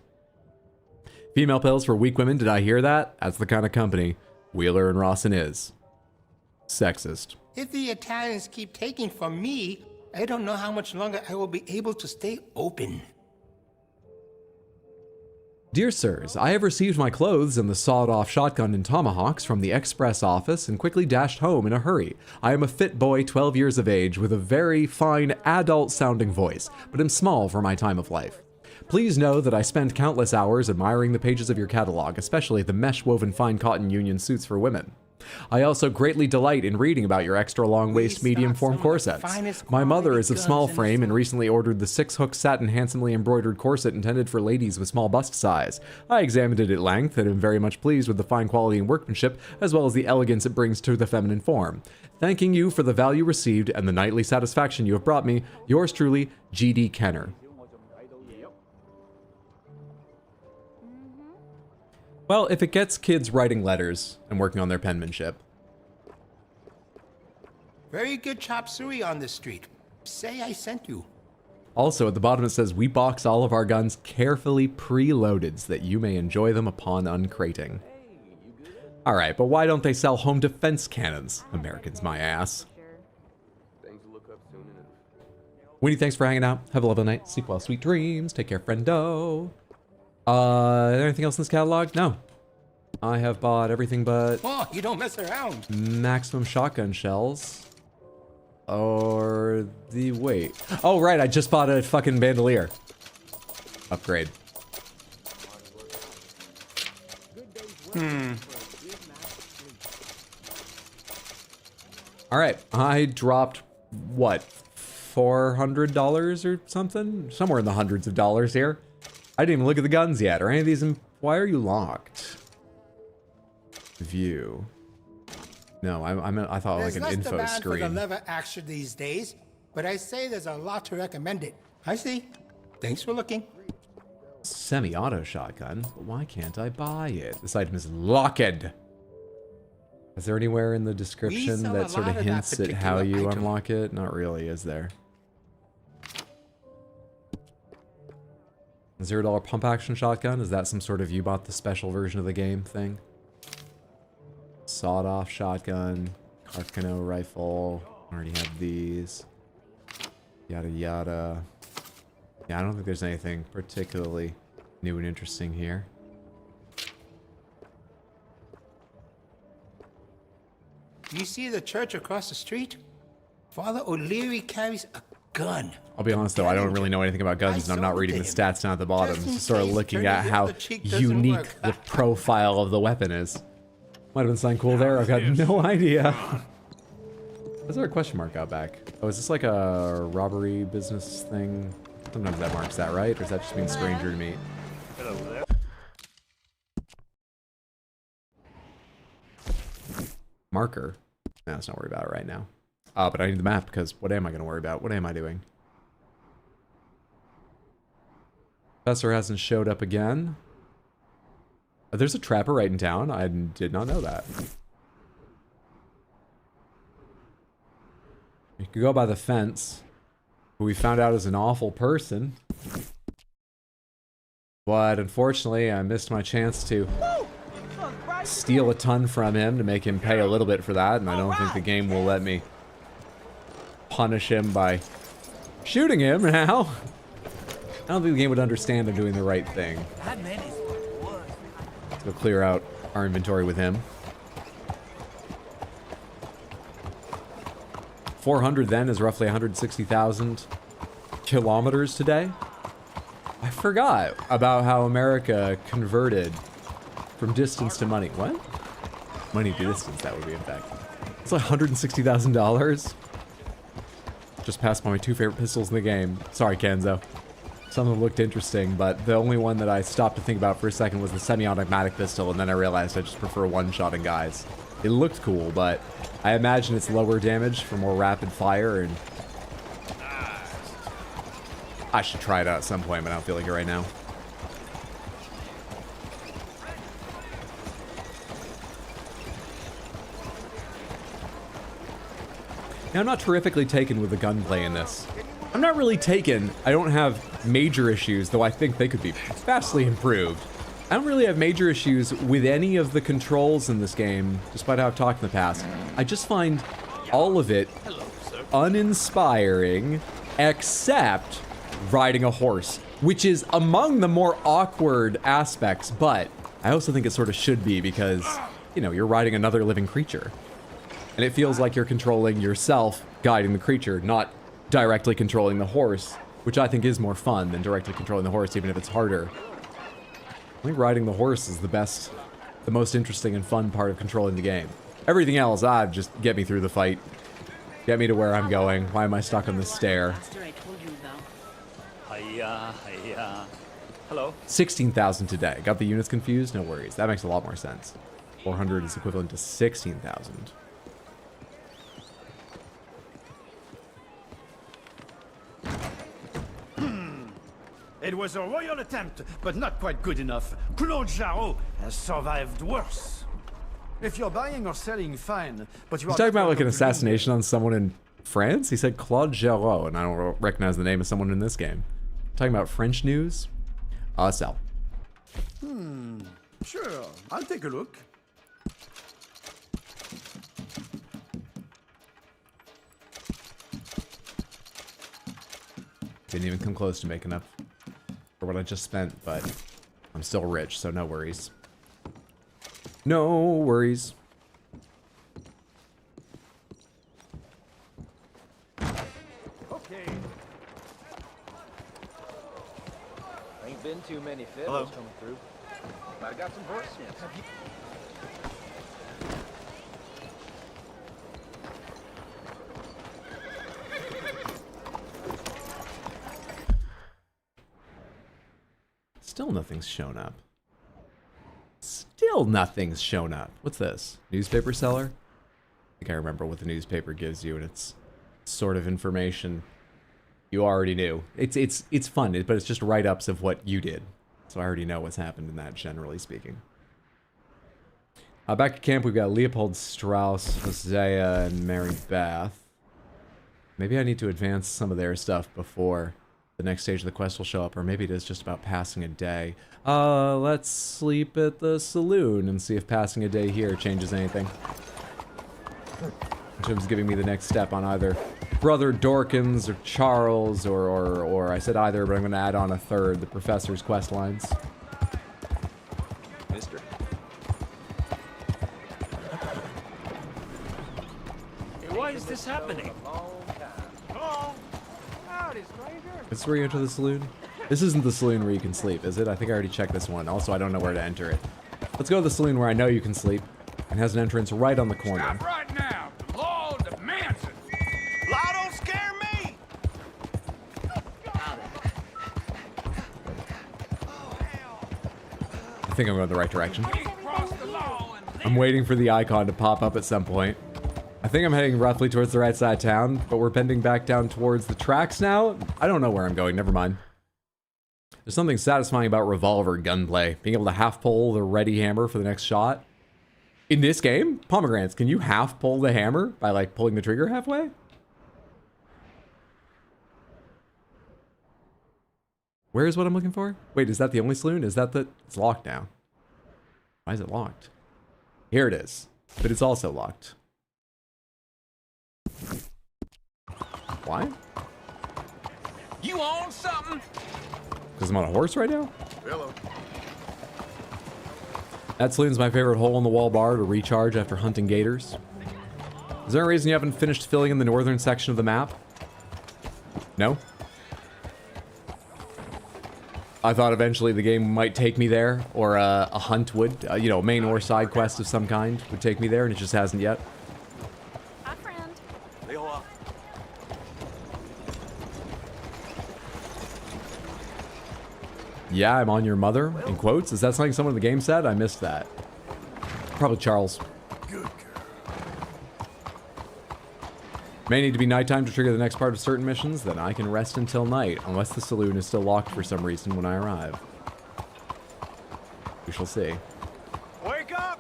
Female pills for weak women, did I hear that? That's the kind of company Wheeler and Rawson is. Sexist. If the Italians keep taking from me, I don't know how much longer I will be able to stay open. Dear sirs, I have received my clothes and the sawed-off shotgun and tomahawks from the express office and quickly dashed home in a hurry. I am a fit boy 12 years of age with a very fine adult-sounding voice, but am small for my time of life. Please know that I spend countless hours admiring the pages of your catalog, especially the mesh-woven fine cotton union suits for women. I also greatly delight in reading about your extra long waist medium form corsets. My mother is of small frame and recently ordered the 6-hook satin handsomely embroidered corset intended for ladies with small bust size. I examined it at length and am very much pleased with the fine quality and workmanship as well as the elegance it brings to the feminine form. Thanking you for the value received and the nightly satisfaction you have brought me, yours truly, G.D. Kenner. Well, if it gets kids writing letters and working on their penmanship. Very good chop suey on the street. Say I sent you. Also, at the bottom it says, we box all of our guns carefully preloaded so that you may enjoy them upon uncrating. Alright, but why don't they sell home defense cannons? Americans, my ass. Winnie, thanks for hanging out. Have a lovely night. Sleep well, sweet dreams. Take care, friendo. Is there anything else in this catalog? No. I have bought everything but Oh, you don't mess around. maximum shotgun shells. Or the wait. Oh right, I just bought a fucking bandolier. Upgrade. Alright, I dropped what? $400 or something? Somewhere in the hundreds of dollars here. I didn't even look at the guns yet. Are any of these why are you locked? View. No, I thought like an info For the screen. lever action these days, but I say there's a lot to recommend it. I see. Thanks for looking. Semi-auto shotgun, but why can't I buy it? This item is locked. Is there anywhere in the description sell that a sort of lot of that hints at how particular you item. unlock it? Not really, is there? $0 pump action shotgun? Is that some sort of you bought the special version of the game thing? Sawed-off shotgun, Carcano rifle. Already have these. Yada yada. Yeah, I don't think there's anything particularly new and interesting here. You see the church across the street? Father O'Leary carries a gun. I'll be honest though, I don't really know anything about guns, and I'm not reading the stats down at the bottom. Just sort of looking at how unique the profile of the weapon is. Might have been something cool there, I've got no idea. Is there a question mark out back? Oh, is this like a robbery business thing? Sometimes that marks that, right? Or does that just mean stranger to me? Hello there. Marker? No, let's not worry about it right now. But I need the map because what am I going to worry about? What am I doing? Professor hasn't showed up again. There's a trapper right in town. I did not know that. You could go by the fence, who we found out is an awful person. But unfortunately, I missed my chance to steal a ton from him to make him pay a little bit for that, and I don't think the game will let me punish him by shooting him now. I don't think the game would understand I'm doing the right thing. Let's go clear out our inventory with him. 400 then is roughly 160,000 kilometers today. I forgot about how America converted from distance to money. What? Money to distance, that would be in fact. It's like $160,000. Just passed by my two favorite pistols in the game. Sorry, Kenzo. Some of them looked interesting, but the only one that I stopped to think about for a second was the semi-automatic pistol, and then I realized I just prefer one-shotting guys. It looked cool, but I imagine it's lower damage for more rapid fire, and I should try it out at some point, but I don't feel like it right now. Now, I'm not terrifically taken with the gunplay in this. I'm not really taken. I don't have major issues, though I think they could be vastly improved. I don't really have major issues with any of the controls in this game, despite how I've talked in the past. I just find all of it uninspiring, except riding a horse, which is among the more awkward aspects, but I also think it sort of should be because, you know, you're riding another living creature. And it feels like you're controlling yourself, guiding the creature, not directly controlling the horse, which I think is more fun than directly controlling the horse, even if it's harder. I think riding the horse is the most interesting and fun part of controlling the game. Everything else, just get me through the fight. Get me to where I'm going. Why am I stuck on this stair? Hello. 16,000 today. Got the units confused? No worries. That makes a lot more sense. 400 is equivalent to 16,000. It was a royal attempt, but not quite good enough. Claude Jarreau has survived worse. If you're buying or selling, fine, but you He's talking about like an assassination on someone in France? He said Claude Jarreau, and I don't recognize the name of someone in this game. Talking about French news? Sell. Sure, I'll take a look. Didn't even come close to making up for what I just spent, but I'm still rich, so no worries. No worries. Okay. Ain't been too many fiddles coming through. Might have got some horse sense. Still nothing's shown up. Still nothing's shown up. What's this? Newspaper seller? I think I remember what the newspaper gives you, and it's sort of information you already knew. It's fun, but it's just write-ups of what you did. So I already know what's happened in that, generally speaking. Back at camp, we've got Leopold Strauss, Hosea, and Mary Beth. Maybe I need to advance some of their stuff before the next stage of the quest will show up, or maybe it is just about passing a day. Let's sleep at the saloon and see if passing a day here changes anything. In terms of giving me the next step on either Brother Dorkins or Charles, or I said either, but I'm going to add on a third, the Professor's quest lines. Mister. Hey, why is this happening? Oh, howdy, stranger. This is where you enter the saloon? This isn't the saloon where you can sleep, is it? I think I already checked this one. Also, I don't know where to enter it. Let's go to the saloon where I know you can sleep, and has an entrance right on the corner. Stop right now. The law demands it. Law don't scare me. I think I'm going the right direction. I'm waiting for the icon to pop up at some point. I think I'm heading roughly towards the right side of town, but we're bending back down towards the tracks now. I don't know where I'm going, never mind. There's something satisfying about revolver gunplay. Being able to half pull the ready hammer for the next shot. In this game, Pomegranates, can you half pull the hammer by like pulling the trigger halfway? Where is what I'm looking for? Wait, is that the only saloon? Is that the... It's locked now. Why is it locked? Here it is. But it's also locked. Why? You own something? Because I'm on a horse right now? Hello. That saloon's my favorite hole-in-the-wall bar to recharge after hunting gators. Is there a reason you haven't finished filling in the northern section of the map? No? I thought eventually the game might take me there, or a hunt would, you know, main or side quest of some kind would take me there, and it just hasn't yet. Hi, friend. Yeah, I'm on your mother, in quotes. Is that something someone in the game said? I missed that. Probably Charles. Good girl. May need to be nighttime to trigger the next part of certain missions, then I can rest until night, unless the saloon is still locked for some reason when I arrive. We shall see. Wake up!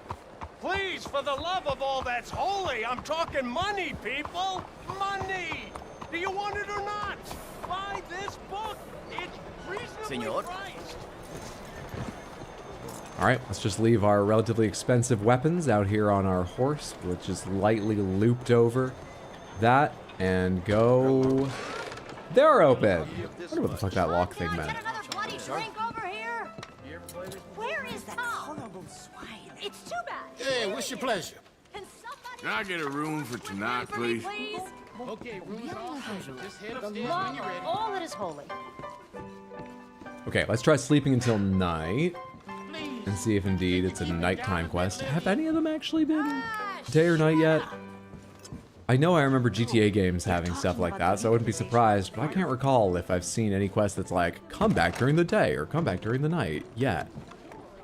Please, for the love of all that's holy, I'm talking money, people! Money! Do you want it or not? Buy this book! It's reasonably priced! Alright, let's just leave our relatively expensive weapons out here on our horse, which is lightly looped over that, and go... They're open! I wonder what the fuck that lock thing meant. Where is Tom? It's too bad. Hey, what's your pleasure? Can somebody... Can I get a room for tonight, please? Okay, room's all just head upstairs when you're ready. All that is holy. Okay, let's try sleeping until night, and see if indeed it's a nighttime quest. Have any of them actually been day or night yet? I know I remember GTA games having stuff like that, so I wouldn't be surprised, but I can't recall if I've seen any quest that's like, come back during the day, or come back during the night, yet,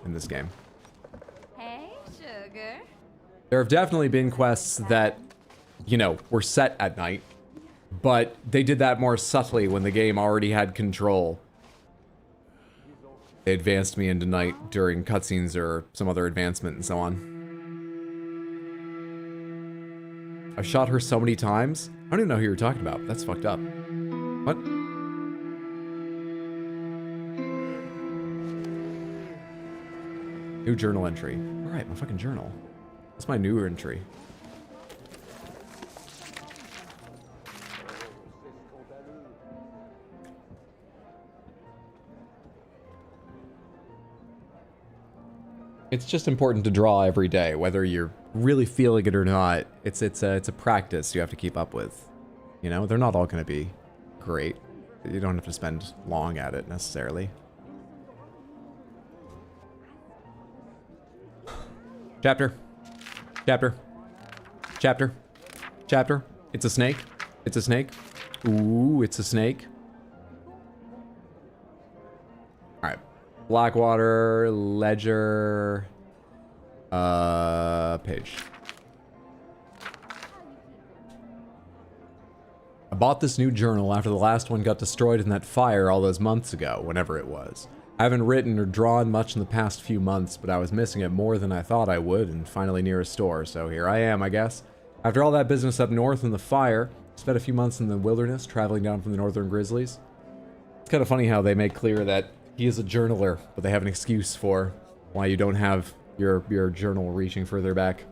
in this game. Hey, sugar. There have definitely been quests that, you know, were set at night, but they did that more subtly when the game already had control. They advanced me into night during cutscenes or some other advancement and so on. I've shot her so many times. I don't even know who you're talking about. That's fucked up. What? New journal entry. Alright, my fucking journal. That's my new entry. It's just important to draw every day, whether you're really feeling it or not. It's a practice you have to keep up with. You know, they're not all going to be great. You don't have to spend long at it necessarily. Chapter. Chapter. Chapter. Chapter. It's a snake. It's a snake. Ooh, it's a snake. Alright. Blackwater, ledger, page. I bought this new journal after the last one got destroyed in that fire all those months ago, whenever it was. I haven't written or drawn much in the past few months, but I was missing it more than I thought I would, and finally near a store, so here I am, I guess. After all that business up north in the fire, spent a few months in the wilderness, traveling down from the northern grizzlies. It's kind of funny how they make clear that he is a journaler, but they have an excuse for why you don't have your journal reaching further back.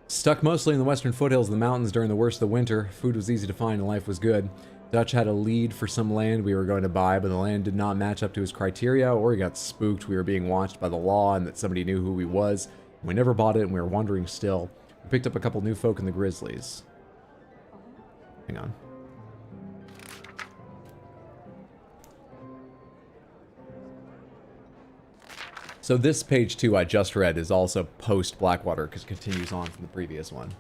Stuck mostly in the western foothills of the mountains during the worst of the winter, food was easy to find and life was good. Dutch had a lead for some land we were going to buy, but the land did not match up to his criteria, or he got spooked we were being watched by the law and that somebody knew who he was. We never bought it and we were wondering still. We picked up a couple new folk in the grizzlies. Hang on. So this page 2 I just read is also post Blackwater because it continues on from the previous one.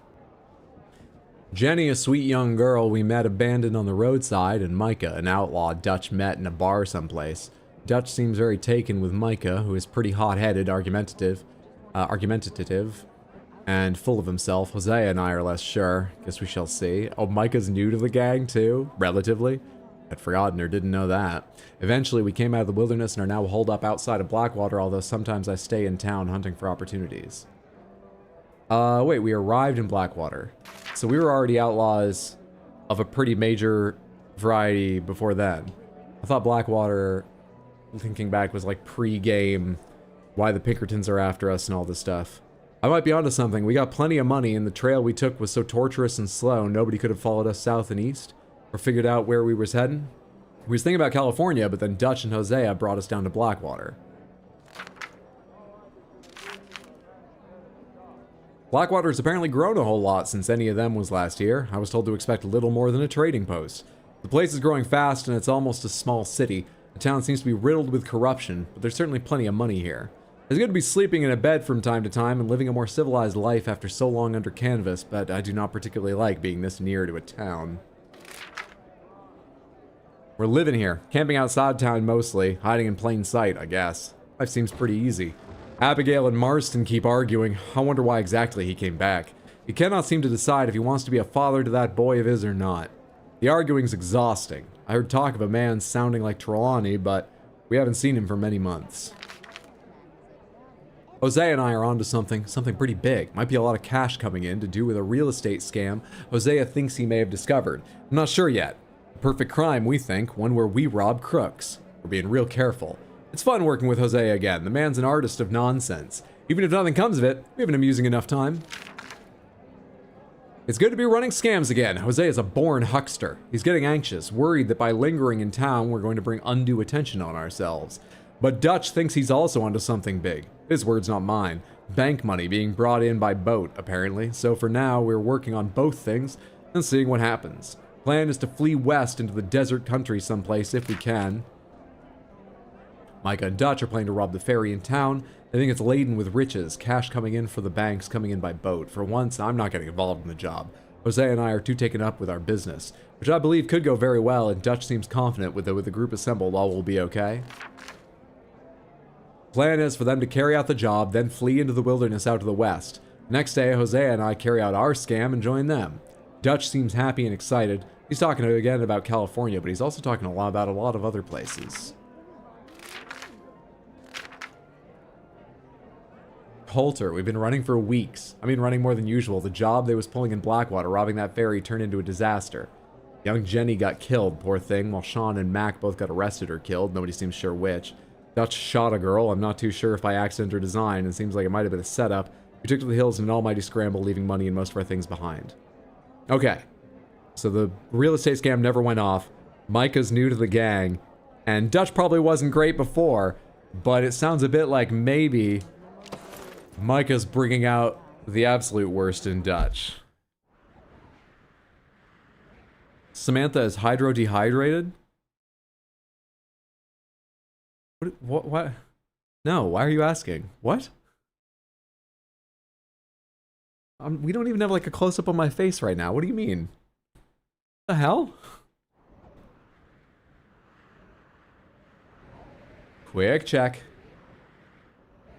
Jenny, a sweet young girl we met abandoned on the roadside, and Micah, an outlaw Dutch met in a bar someplace. Dutch seems very taken with Micah, who is pretty hot-headed, argumentative, and full of himself. Hosea and I are less sure. Guess we shall see. Oh, Micah's new to the gang too, relatively. I'd forgotten or didn't know that. Eventually, we came out of the wilderness and are now holed up outside of Blackwater, although sometimes I stay in town hunting for opportunities. Wait, we arrived in Blackwater. So we were already outlaws of a pretty major variety before then. I thought Blackwater, thinking back, was like pre-game, why the Pinkertons are after us and all this stuff. I might be onto something. We got plenty of money, and the trail we took was so torturous and slow, nobody could have followed us south and east, or figured out where we was heading. We was thinking about California, but then Dutch and Hosea brought us down to Blackwater. Blackwater's apparently grown a whole lot since any of them was last here. I was told to expect little more than a trading post. The place is growing fast, and it's almost a small city. The town seems to be riddled with corruption, but there's certainly plenty of money here. It's good to be sleeping in a bed from time to time and living a more civilized life after so long under canvas, but I do not particularly like being this near to a town. We're living here, camping outside town mostly, hiding in plain sight, I guess. Life seems pretty easy. Abigail and Marston keep arguing. I wonder why exactly he came back. He cannot seem to decide if he wants to be a father to that boy of his or not. The arguing's exhausting. I heard talk of a man sounding like Trelawney, but we haven't seen him for many months. Hosea and I are onto something pretty big. Might be a lot of cash coming in to do with a real estate scam Hosea thinks he may have discovered. I'm not sure yet. A perfect crime, we think, one where we rob crooks. We're being real careful. It's fun working with Hosea again. The man's an artist of nonsense. Even if nothing comes of it, we have an amusing enough time. It's good to be running scams again. Hosea is a born huckster. He's getting anxious, worried that by lingering in town, we're going to bring undue attention on ourselves. But Dutch thinks he's also onto something big. His words, not mine. Bank money being brought in by boat, apparently. So for now, we're working on both things and seeing what happens. Plan is to flee west into the desert country someplace if we can. Micah and Dutch are planning to rob the ferry in town. They think it's laden with riches, cash coming in for the banks, coming in by boat. For once, I'm not getting involved in the job. Hosea and I are too taken up with our business, which I believe could go very well, and Dutch seems confident with the group assembled all will be okay. Plan is for them to carry out the job, then flee into the wilderness out to the west. Next day, Hosea and I carry out our scam and join them. Dutch seems happy and excited. He's talking again about California, but he's also talking a lot about a lot of other places. Coulter, we've been running for weeks. I mean, running more than usual. The job they was pulling in Blackwater, robbing that ferry, turned into a disaster. Young Jenny got killed, poor thing, while Sean and Mac both got arrested or killed. Nobody seems sure which. Dutch shot a girl. I'm not too sure if by accident or design. It seems like it might have been a setup. We took to the hills in an almighty scramble, leaving money and most of our things behind. Okay. So the real estate scam never went off. Micah's new to the gang. And Dutch probably wasn't great before. but it sounds a bit like maybe Micah's bringing out the absolute worst in Dutch. Samantha is hydro-dehydrated? What? No, why are you asking? What? We don't even have like a close-up on my face right now. What do you mean? The hell? Quick check.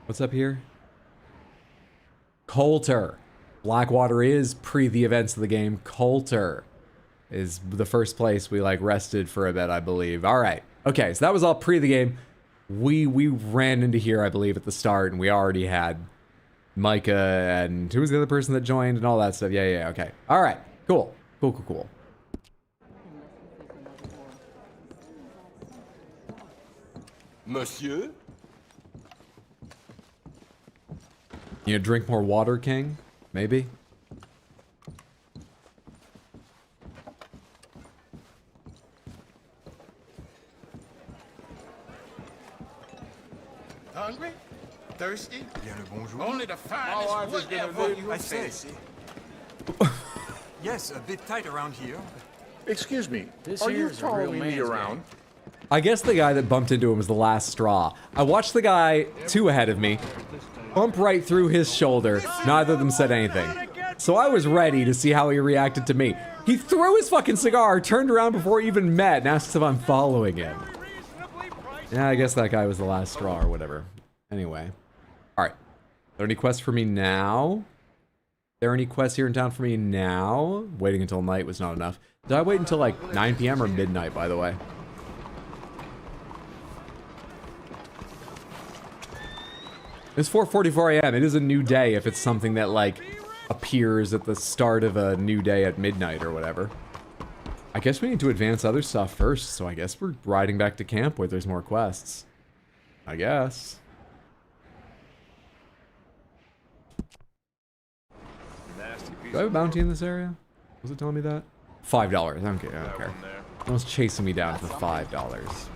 What's up here? Coulter. Blackwater is pre the events of the game. Coulter is the first place we like rested for a bit, I believe. All right. Okay, so that was all pre the game. We ran into here, I believe, at the start, and we already had Micah and who was the other person that joined and all that stuff. Yeah, okay. All right. Cool. Cool. Monsieur? You know, drink more water, King? Maybe? Hungry? Thirsty? Bien le bonjour. Only the finest wood ever you I say. fancy. Yes, a bit tight around here. Excuse me, This are you here's a real following me man's around? I guess the guy that bumped into him was the last straw. I watched the guy 2 ahead of me bump right through his shoulder. Neither of them said anything. So I was ready to see how he reacted to me. He threw his fucking cigar, turned around before he even met, and asked if I'm following him. Yeah, I guess that guy was the last straw or whatever. Anyway. Alright. Are there any quests for me now? Are there any quests here in town for me now? Waiting until night was not enough. Did I wait until like 9 p.m. or midnight, by the way? It's 4:44 a.m. It is a new day if it's something that, like, appears at the start of a new day at midnight or whatever. I guess we need to advance other stuff first, so I guess we're riding back to camp where there's more quests. I guess. Do I have a bounty in this area? Was it telling me that? $5. Okay, I don't care. No one's chasing me down for $5.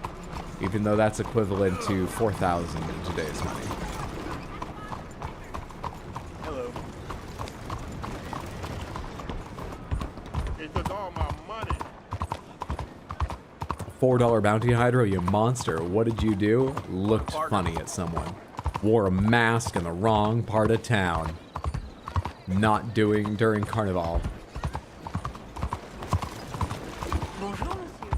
Even though that's equivalent to 4,000 in today's money. Hello. He took all my money. $4 bounty hydro, you monster. What did you do? Looked funny at someone. Wore a mask in the wrong part of town. Not doing during Carnival. Bonjour, monsieur.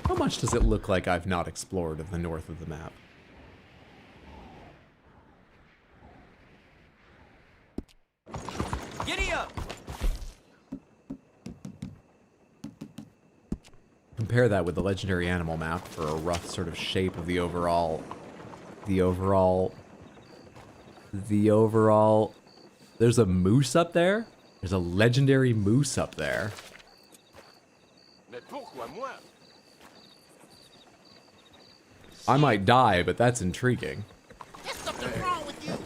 How much does it look like I've not explored of the north of the map? Giddy up! Compare that with the legendary animal map for a rough sort of shape of the overall. There's a moose up there? There's a legendary moose up there. Mais pourquoi moi? I might die, but that's intriguing. There's something wrong with you.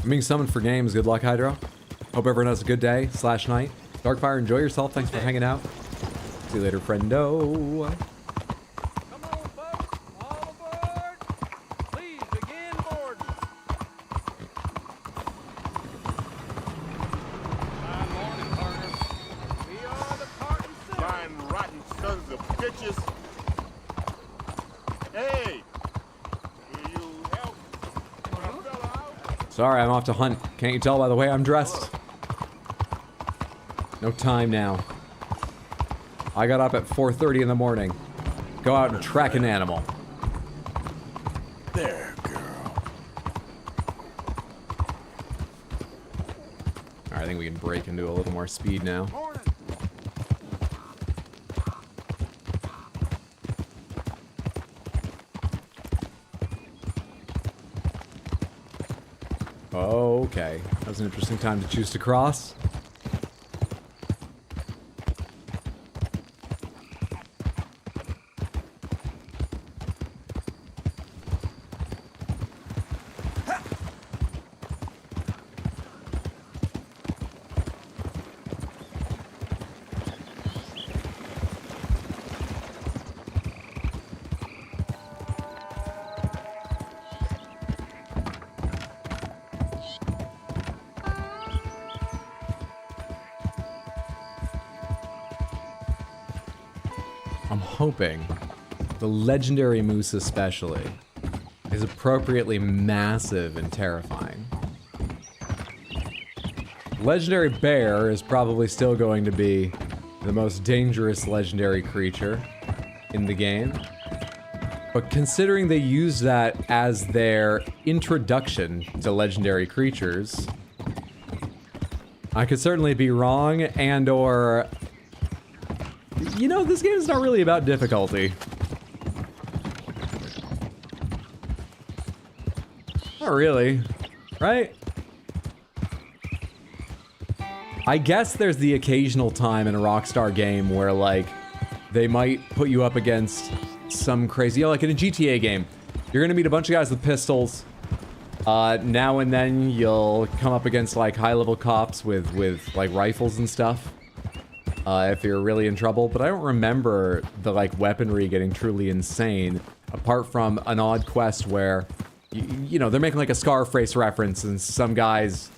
I'm being summoned for games. Good luck, Hydro. Hope everyone has a good day / night. Darkfire, enjoy yourself. Thanks for hanging out. See you later, friendo. Come on, folks. All aboard. Please begin boarding. Good morning, partner. We are the party city. Lying rotten sons of bitches. Hey. Will you help a fella out? Sorry, I'm off to hunt. Can't you tell by the way I'm dressed? No time now. I got up at 4:30 in the morning. Go out and track an animal. There, girl. Alright, I think we can break into a little more speed now. Okay. That was an interesting time to choose to cross. I'm hoping the legendary moose especially is appropriately massive and terrifying. Legendary bear is probably still going to be the most dangerous legendary creature in the game. But considering they use that as their introduction to legendary creatures, I could certainly be wrong, and or... You know, this game is not really about difficulty. Not really, right? I guess there's the occasional time in a Rockstar game where, like, they might put you up against some crazy... You know, like in a GTA game, you're gonna meet a bunch of guys with pistols. Now and then you'll come up against, like, high-level cops with, like, rifles and stuff. If you're really in trouble, but I don't remember the, like, weaponry getting truly insane, apart from an odd quest where, you know, they're making, like, a Scarface reference, and some guy's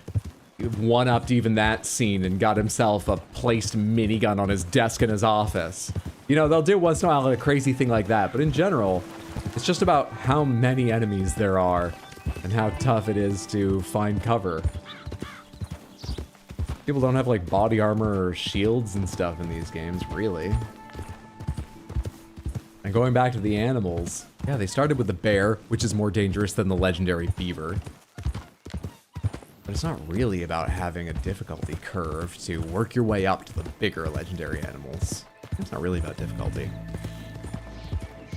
one-upped even that scene and got himself a placed minigun on his desk in his office. You know, they'll do once in a while a crazy thing like that, but in general, it's just about how many enemies there are, and how tough it is to find cover. People don't have, like, body armor or shields and stuff in these games, really. And going back to the animals, yeah, they started with the bear, which is more dangerous than the legendary beaver. But it's not really about having a difficulty curve to work your way up to the bigger legendary animals. It's not really about difficulty.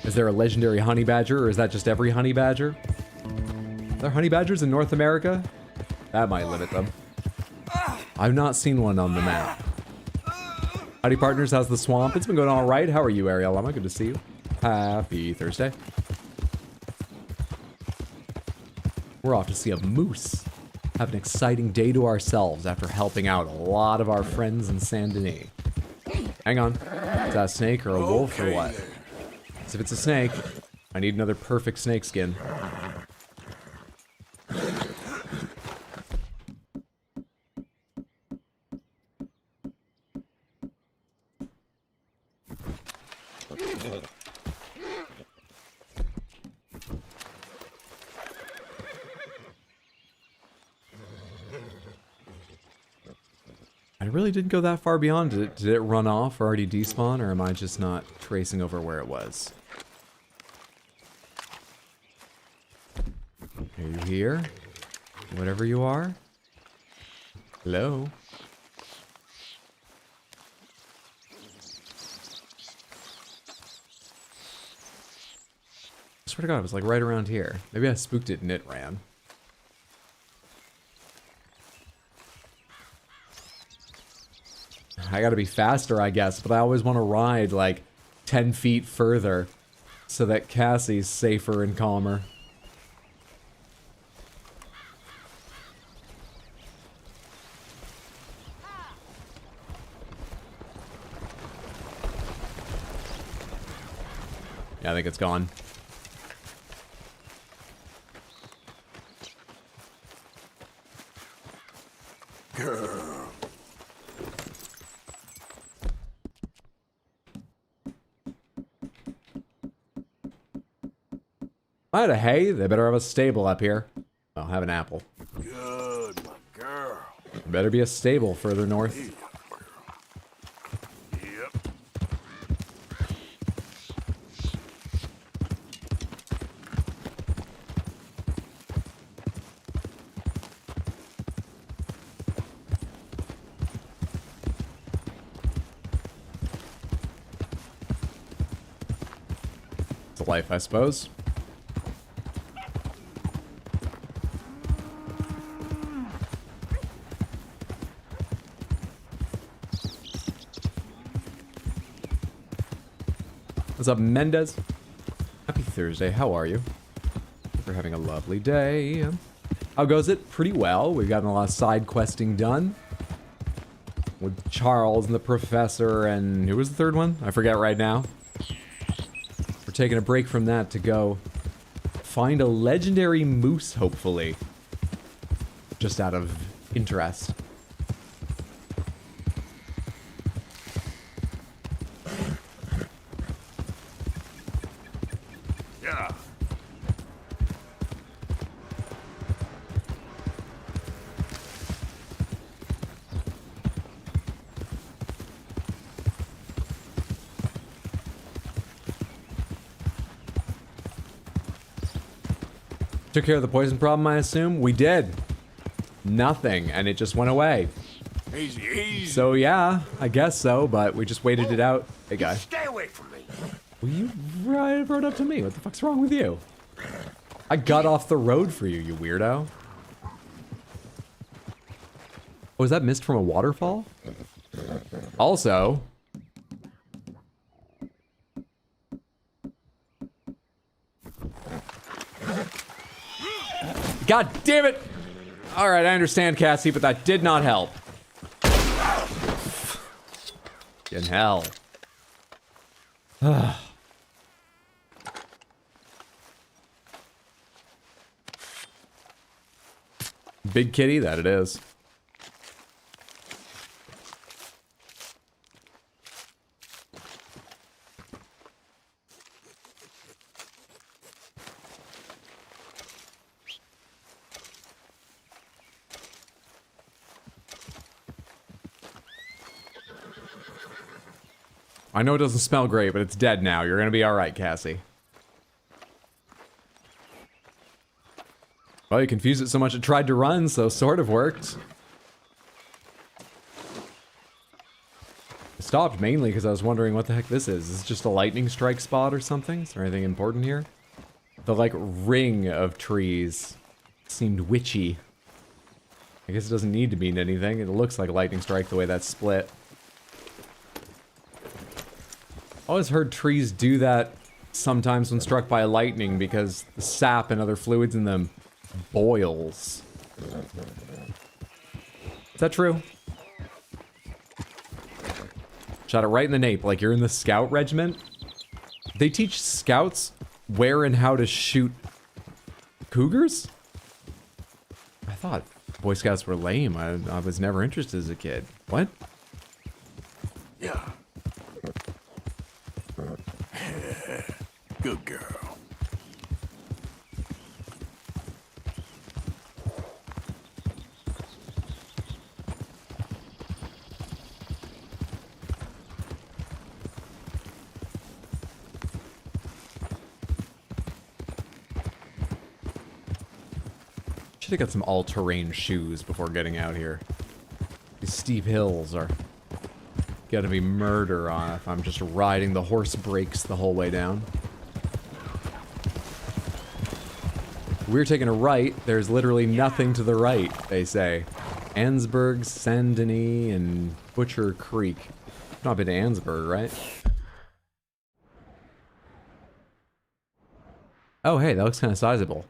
Is there a legendary honey badger, or is that just every honey badger? Are there honey badgers in North America? That might limit them. I've not seen one on the map. Howdy partners, how's the swamp? It's been going all right. How are you, Ariel? Lama? Good to see you. Happy Thursday. We're off to see a moose. Have an exciting day to ourselves after helping out a lot of our friends in Saint Denis. Hang on. Is that a snake or a wolf or what? 'Cause if it's a snake, I need another perfect snake skin. I really didn't go that far beyond. Did it run off or already despawn, or am I just not tracing over where it was? Are you here? Whatever you are? Hello? I swear to God, it was like right around here. Maybe I spooked it and it ran. I gotta be faster, I guess, but I always want to ride, like, 10 feet further so that Cassie's safer and calmer. Yeah, I think it's gone. Out of hay, they better have a stable up here. I'll have an apple. Good, my girl. There better be a stable further north. Yep. It's a life, I suppose. What's up, Mendez? Happy Thursday. How are you? Hope you're having a lovely day. How goes it? Pretty well. We've gotten a lot of side questing done. With Charles and the professor and... who was the third one? I forget right now. We're taking a break from that to go find a legendary moose, hopefully. Just out of interest. Yeah. Took care of the poison problem, I assume? We did. Nothing, and it just went away. Easy, easy. So yeah, I guess so, but we just waited it out. Hey, guy. Stay away from me. Well, you rode up to me. What the fuck's wrong with you? I got off the road for you, you weirdo. Oh, is that mist from a waterfall? Also... God damn it! Alright, I understand, Cassie, but that did not help. In hell. Big kitty, that it is. I know it doesn't smell great, but it's dead now. You're gonna be alright, Cassie. Well, you confused it so much it tried to run, so sort of worked. I stopped mainly because I was wondering what the heck this is. Is this just a lightning strike spot or something? Is there anything important here? The, like, ring of trees seemed witchy. I guess it doesn't need to mean anything. It looks like a lightning strike the way that's split. Always heard trees do that sometimes when struck by lightning because the sap and other fluids in them boils. Is that true? Shot it right in the nape, like you're in the scout regiment. They teach scouts where and how to shoot cougars? I thought Boy Scouts were lame. I was never interested as a kid. What? Yeah. Good girl. Should have got some all-terrain shoes before getting out here. These steep hills are gotta be murder on if I'm just riding the horse brakes the whole way down. We're taking a right. There's literally nothing to the right, they say. Ansburg, Saint Denis, and Butcher Creek. Not been to Ansburg, right? Oh, hey, that looks kind of sizable.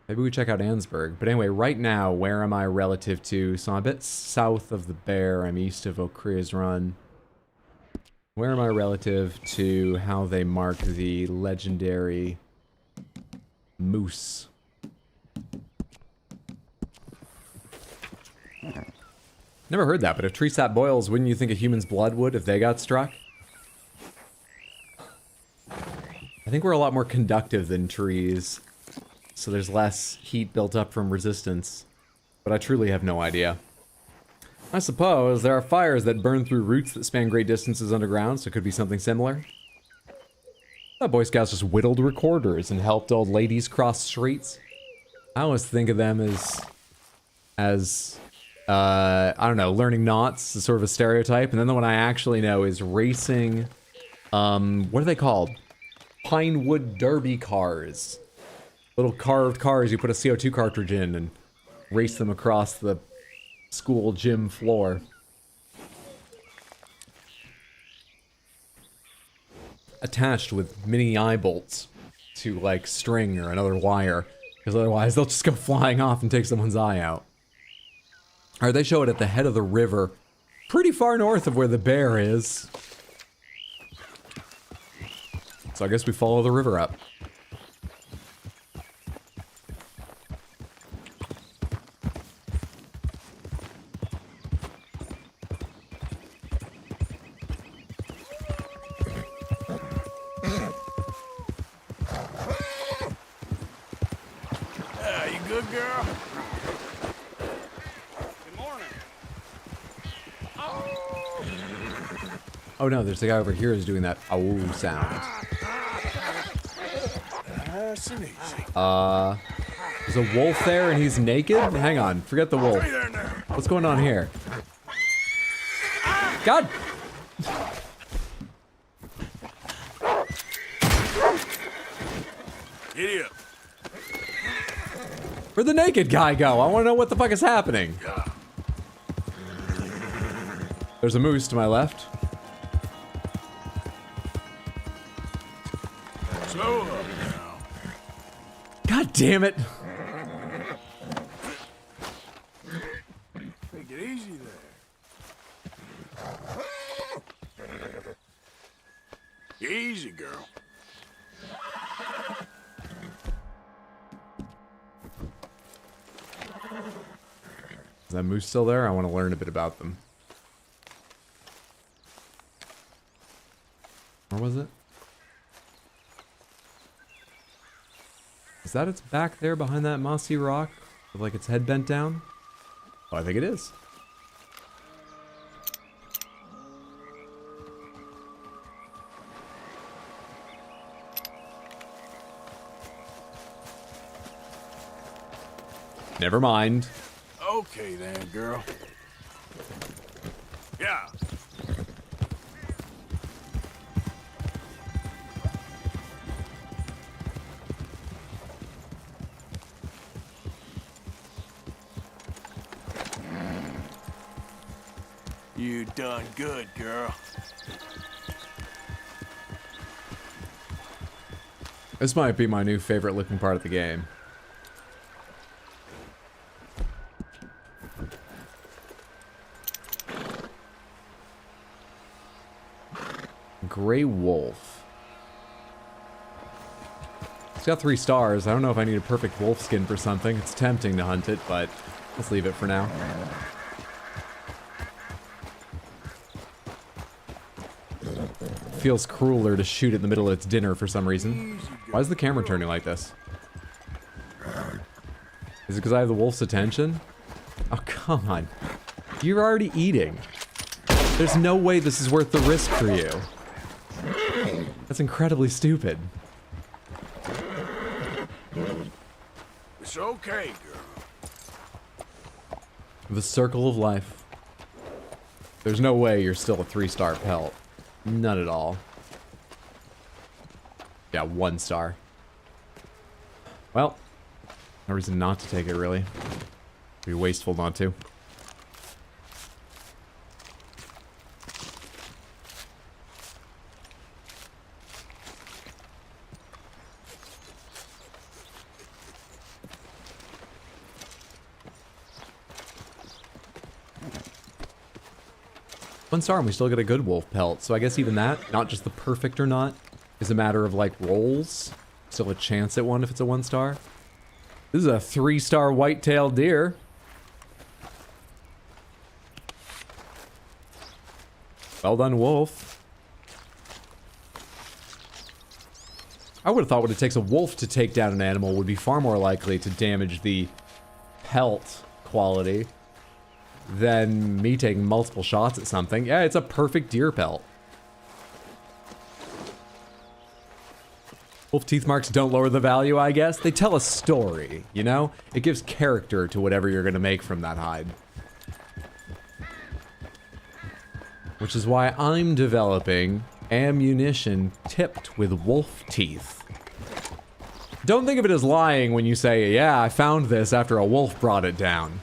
Maybe we check out Ansburg. But anyway, right now, where am I relative to? So I'm a bit south of the Bear. I'm east of O'Cria's Run. Where am I relative to how they mark the legendary moose? Never heard that, but if tree sap boils, wouldn't you think a human's blood would if they got struck? I think we're a lot more conductive than trees. So there's less heat built up from resistance. But I truly have no idea. I suppose there are fires that burn through roots that span great distances underground, so it could be something similar. The Boy Scouts just whittled recorders and helped old ladies cross streets. I always think of them as I don't know, learning knots is sort of a stereotype. And then the one I actually know is racing, what are they called? Pinewood Derby cars. Little carved cars you put a CO2 cartridge in and race them across the school gym floor. attached with mini eye bolts to like string or another wire, because otherwise they'll just go flying off and take someone's eye out. Alright, they show it at the head of the river, pretty far north of where the bear is. So I guess we follow the river up. You good, girl? Good morning. Oh no, there's a guy over here who's doing that "ow" sound. Nice and easy. There's a wolf there and he's naked? Hang on, forget the wolf. What's going on here? God! Giddy up. Where'd the naked guy go? I want to know what the fuck is happening. There's a moose to my left. Slow up now. God damn it! Take it easy there. Easy, girl. Is that moose still there? I want to learn a bit about them. Where was it? Is that its back there behind that mossy rock? With like its head bent down? Oh, I think it is. Never mind. Okay then, girl. Yeah. You done good, girl. This might be my new favorite looking part of the game. Gray wolf. It's got 3 stars. I don't know if I need a perfect wolf skin for something. It's tempting to hunt it, but let's leave it for now. Feels crueler to shoot it in the middle of its dinner for some reason. Why is the camera turning like this? Is it because I have the wolf's attention? Oh, come on. You're already eating. There's no way this is worth the risk for you. That's incredibly stupid. It's okay, girl. The circle of life. There's no way you're still a 3-star pelt. None at all. Yeah, 1 star. Well, no reason not to take it, really. It'd be wasteful not to. One star and we still get a good wolf pelt, so I guess even that, not just the perfect or not, is a matter of like rolls. Still a chance at one if it's a 1 star. This is a 3-star white-tailed deer. Well done, wolf. I would have thought what it takes a wolf to take down an animal would be far more likely to damage the pelt quality than me taking multiple shots at something. Yeah, it's a perfect deer pelt. Wolf teeth marks don't lower the value, I guess. They tell a story, you know? It gives character to whatever you're gonna make from that hide. Which is why I'm developing ammunition tipped with wolf teeth. Don't think of it as lying when you say, yeah, I found this after a wolf brought it down.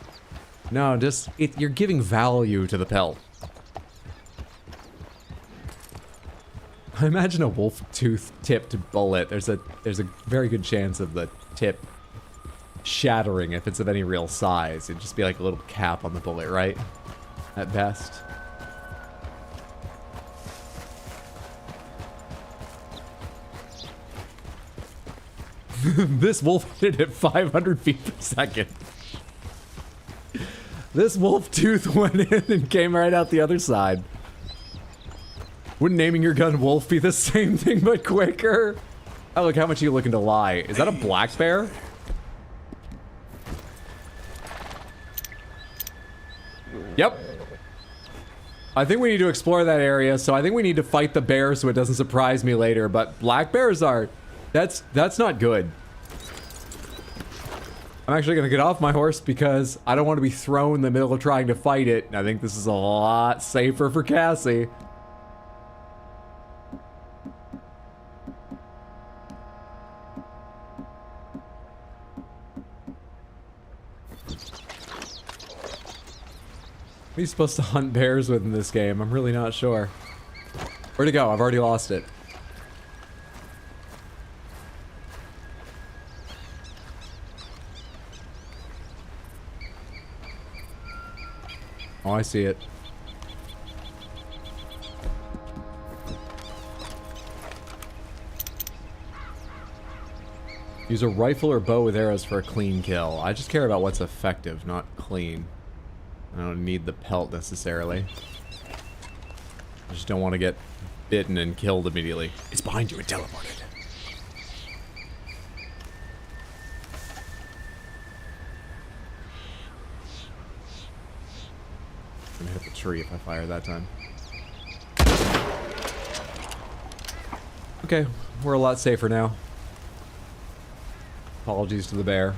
No, just, you're giving value to the pelt. I imagine a wolf tooth tipped bullet. There's a very good chance of the tip shattering if it's of any real size. It'd just be like a little cap on the bullet, right? At best. This wolf hit it at 500 feet per second. This wolf tooth went in and came right out the other side. Wouldn't naming your gun Wolf be the same thing but quicker? Oh, look, how much are you looking to lie? Is that a black bear? Yep. I think we need to explore that area, so I think we need to fight the bear so it doesn't surprise me later, but black bears are... That's not good. I'm actually gonna get off my horse because I don't want to be thrown in the middle of trying to fight it, and I think this is a lot safer for Cassie. Are you supposed to hunt bears with in this game? I'm really not sure. Where'd it go? I've already lost it. Oh, I see it. Use a rifle or bow with arrows for a clean kill. I just care about what's effective, not clean. I don't need the pelt necessarily. I just don't want to get bitten and killed immediately. It's behind you and teleported. I'm gonna hit the tree if I fire that time. Okay, we're a lot safer now. Apologies to the bear.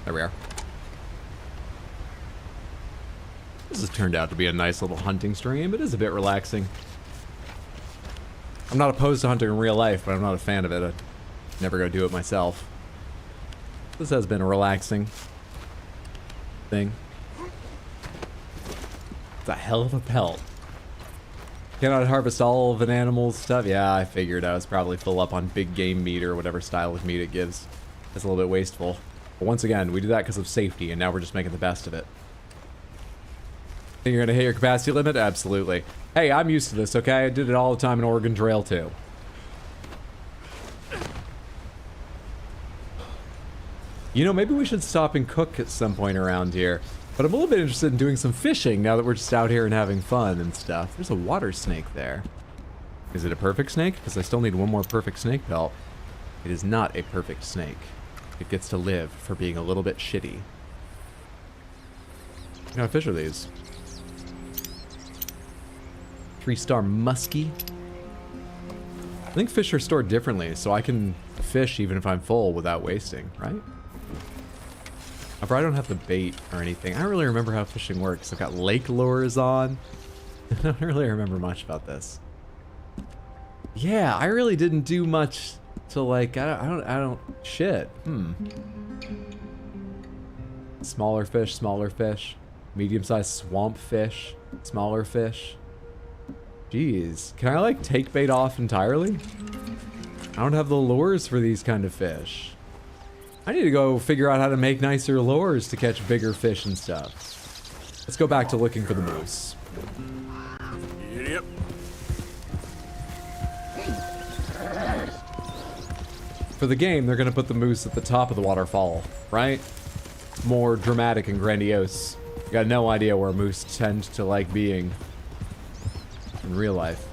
There we are. This has turned out to be a nice little hunting stream. It is a bit relaxing. I'm not opposed to hunting in real life, but I'm not a fan of it. I'd never go do it myself. This has been a relaxing thing. It's a hell of a pelt. Cannot harvest all of an animal's stuff. Yeah, I figured I was probably full up on big game meat or whatever style of meat it gives. That's a little bit wasteful. But once again, we do that because of safety, and now we're just making the best of it. Think you're gonna hit your capacity limit? Absolutely. Hey, I'm used to this, okay? I did it all the time in Oregon Trail, too. You know, maybe we should stop and cook at some point around here. But I'm a little bit interested in doing some fishing now that we're just out here and having fun and stuff. There's a water snake there. Is it a perfect snake? Because I still need one more perfect snake pelt. It is not a perfect snake. It gets to live for being a little bit shitty. What kind of fish are these? 3-star muskie. I think fish are stored differently, so I can fish even if I'm full without wasting, right? However, I don't have the bait or anything. I don't really remember how fishing works. I've got lake lures on. I don't really remember much about this. Yeah, I really didn't do much to like, shit. Smaller fish. Medium-sized swamp fish, smaller fish. Jeez, can I like take bait off entirely? I don't have the lures for these kind of fish. I need to go figure out how to make nicer lures to catch bigger fish and stuff. Let's go back to looking for the moose. Yep. For the game, they're gonna put the moose at the top of the waterfall, right? More dramatic and grandiose. You got no idea where moose tend to like being in real life.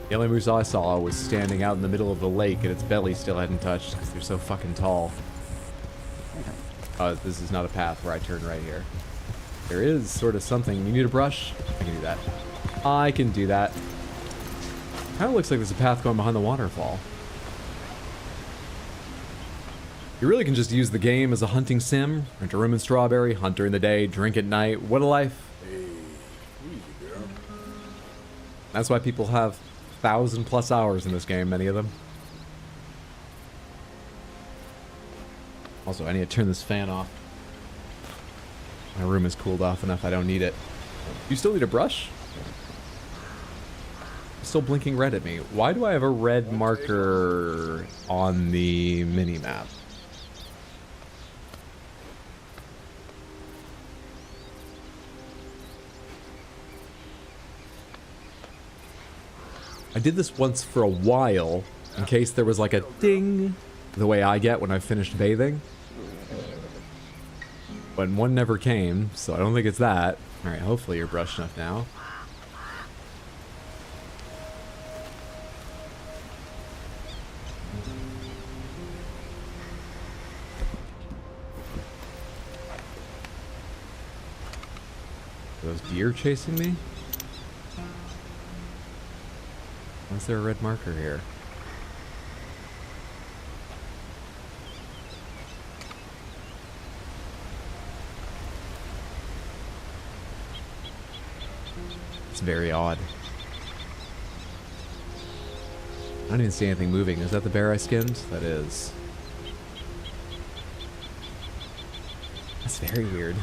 The only moose I saw was standing out in the middle of the lake and its belly still hadn't touched because they're so fucking tall. This is not a path where I turn right here. There is sort of something. You need a brush? I can do that. I can do that. Kind of looks like there's a path going behind the waterfall. You really can just use the game as a hunting sim. Rent a room in Strawberry, hunt during the day, drink at night. What a life. That's why people have 1,000+ hours in this game, many of them. Also, I need to turn this fan off. My room is cooled off enough, I don't need it. You still need a brush? Still blinking red at me. Why do I have a red marker on the mini-map? I did this once for a while, in case there was like a ding, the way I get when I've finished bathing. But one never came, so I don't think it's that. Alright, hopefully you're brushed enough now. Are those deer chasing me? Why is there a red marker here? It's very odd. I don't even see anything moving. Is that the bear I skinned? That is. That's very weird.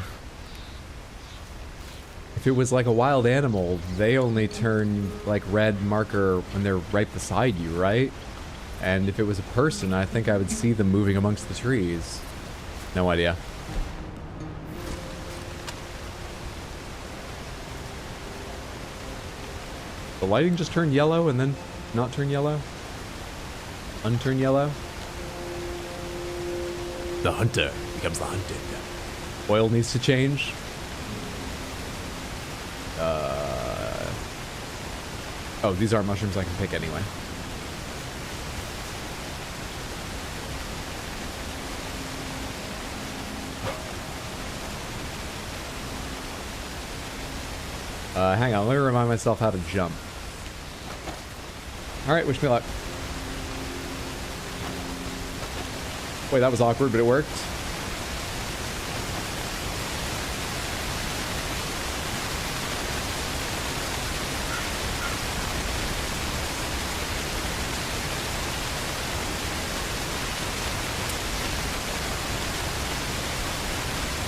If it was like a wild animal, they only turn like red marker when they're right beside you, right? And if it was a person, I think I would see them moving amongst the trees. No idea. The lighting just turned yellow and then not turn yellow? Unturn yellow? The hunter becomes the hunted. Oil needs to change. Oh, these aren't mushrooms I can pick anyway. Hang on, let me remind myself how to jump. Alright, wish me luck. Wait, that was awkward, but it worked.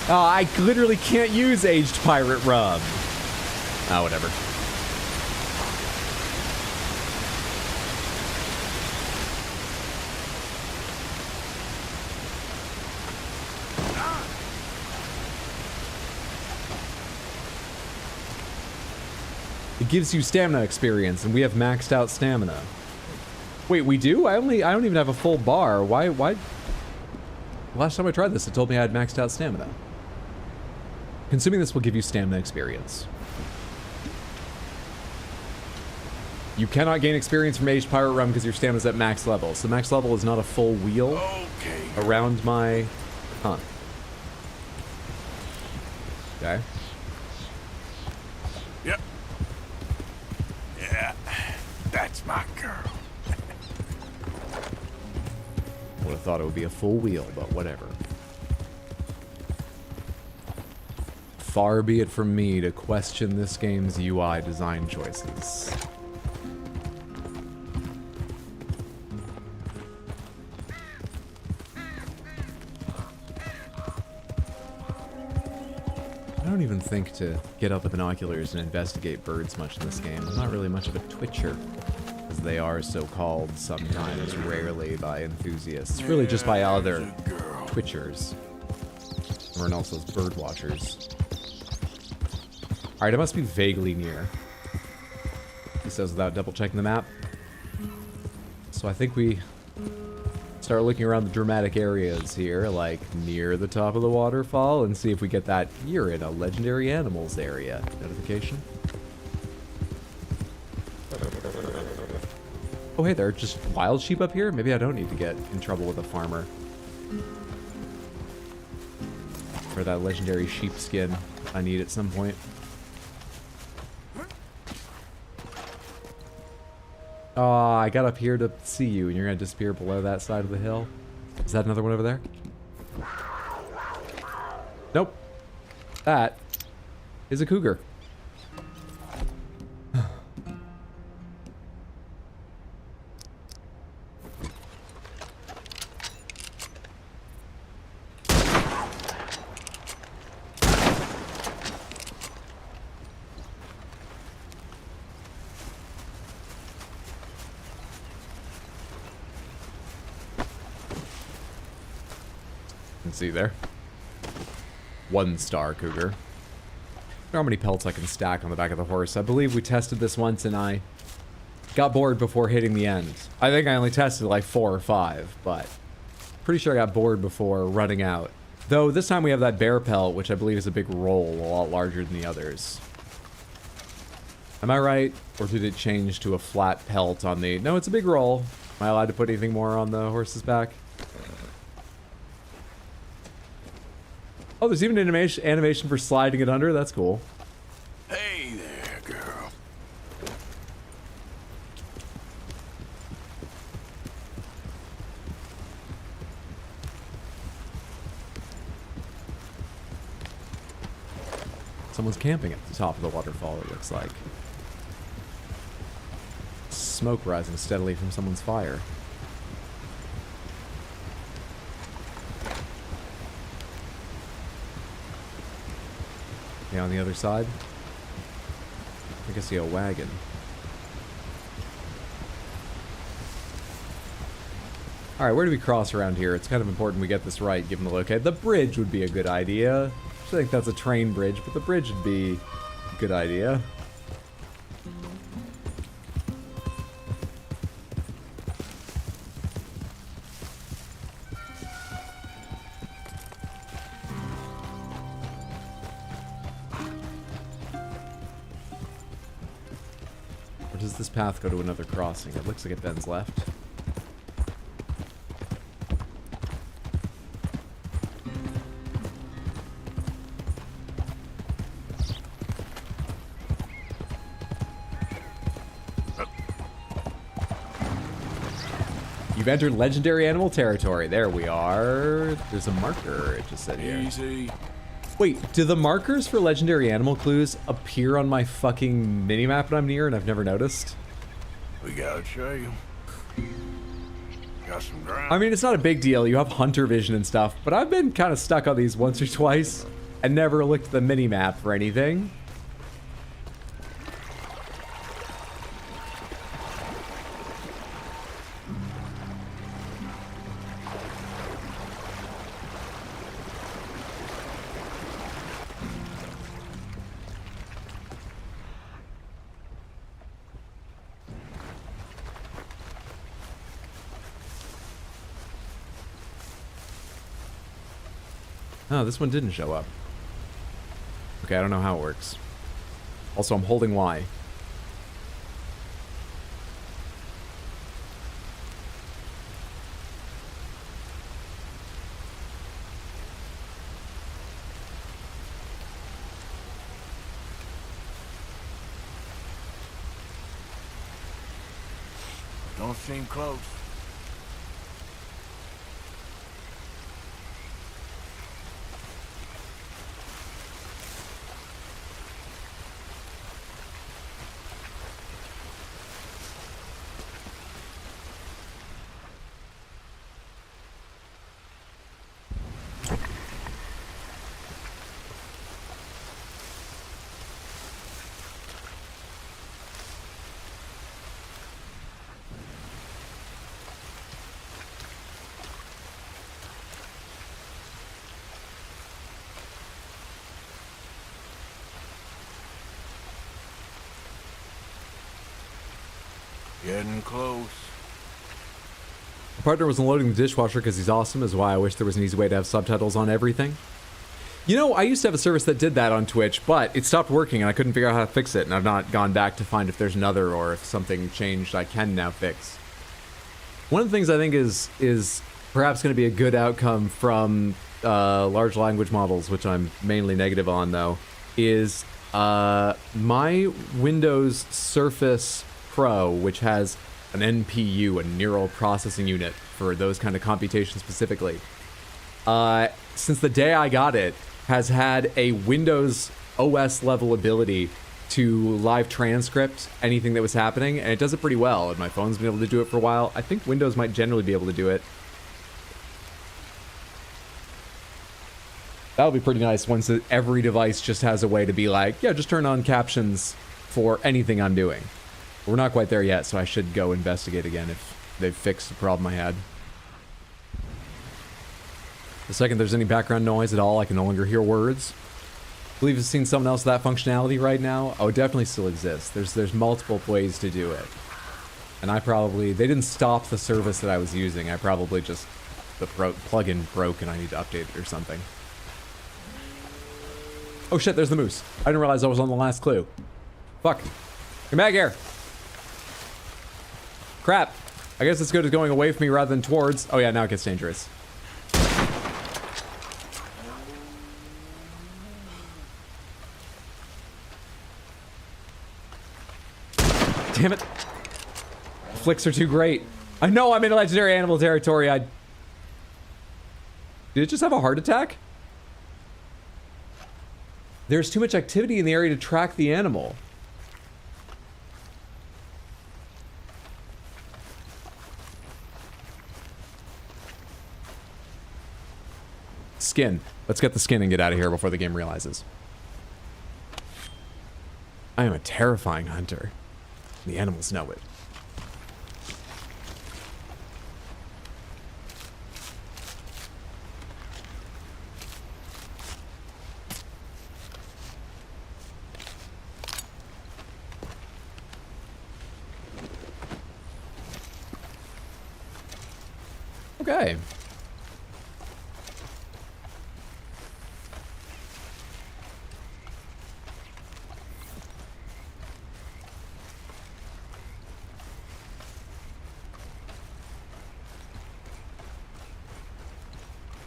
Oh, I literally can't use aged pirate rum. Oh, whatever. It gives you stamina experience, and we have maxed out stamina. Wait, we do? I don't even have a full bar. Why? Last time I tried this, it told me I had maxed out stamina. Consuming this will give you stamina experience. You cannot gain experience from aged pirate rum because your stamina is at max level. So max level is not a full wheel around my... Huh. Okay. Yep. Yeah, that's my girl. Would have thought it would be a full wheel, but whatever. Far be it from me to question this game's UI design choices. I don't even think to get out the binoculars and investigate birds much in this game. I'm not really much of a twitcher, as they are so-called sometimes, rarely by enthusiasts. Really just by other twitchers. Everyone else is bird watchers. Alright, it must be vaguely near. He says without double checking the map. So I think we start looking around the dramatic areas here, like near the top of the waterfall, and see if we get that "You're in a legendary animals area" notification. Oh hey, there are just wild sheep up here? Maybe I don't need to get in trouble with a farmer. For that legendary sheepskin I need at some point. Oh, I got up here to see you, and you're gonna disappear below that side of the hill. Is that another one over there? Nope. That is a cougar. see there. 1-star cougar. I don't know how many pelts I can stack on the back of the horse. I believe we tested this once and I got bored before hitting the end. I think I only tested like 4 or 5, but pretty sure I got bored before running out. Though this time we have that bear pelt, which I believe is a big roll, a lot larger than the others. Am I right? Or did it change to a flat pelt on the... No, it's a big roll. Am I allowed to put anything more on the horse's back? Oh, there's even animation for sliding it under. That's cool. Hey there, girl. Someone's camping at the top of the waterfall, it looks like. Smoke rising steadily from someone's fire. Okay, on the other side, I can see a wagon. Alright, where do we cross around here? It's kind of important we get this right, given the location. The bridge would be a good idea. I think that's a train bridge, but the bridge would be a good idea. Or does this path go to another crossing? It looks like it bends left. You've entered legendary animal territory. There we are. There's a marker, it just said here. Easy. Wait, do the markers for legendary animal clues appear on my fucking minimap when I'm near and I've never noticed? We gotta show you. Got some ground. I mean, it's not a big deal. You have hunter vision and stuff, but I've been kind of stuck on these once or twice and never looked at the minimap for anything. Oh, this one didn't show up. Okay, I don't know how it works. Also, I'm holding Y. Don't seem close. Getting close. My partner was unloading the dishwasher because he's awesome, is why I wish there was an easy way to have subtitles on everything. You know, I used to have a service that did that on Twitch, but it stopped working and I couldn't figure out how to fix it, and I've not gone back to find if there's another or if something changed I can now fix. One of the things I think is perhaps going to be a good outcome from large language models, which I'm mainly negative on though, is my Windows Surface Pro, which has an NPU, a neural processing unit for those kind of computations specifically, since the day I got it, has had a Windows OS level ability to live transcript anything that was happening, and it does it pretty well, and my phone's been able to do it for a while. I think Windows might generally be able to do it. That'll be pretty nice once every device just has a way to be like, yeah, just turn on captions for anything I'm doing. We're not quite there yet, so I should go investigate again if they've fixed the problem I had. The second there's any background noise at all, I can no longer hear words. I believe I've seen someone else with that functionality right now. Oh, it definitely still exists. There's multiple ways to do it. And they didn't stop the service that I was using. I probably just, the plugin broke and I need to update it or something. Oh shit, there's the moose. I didn't realize I was on the last clue. Fuck. Come back here. Crap. I guess it's good as going away from me rather than towards. Oh yeah, now it gets dangerous. Damn it. Flicks are too great. I know I'm in legendary animal territory. Did it just have a heart attack? There's too much activity in the area to track the animal. Skin. Let's get the skin and get out of here before the game realizes. I am a terrifying hunter. The animals know it. Okay.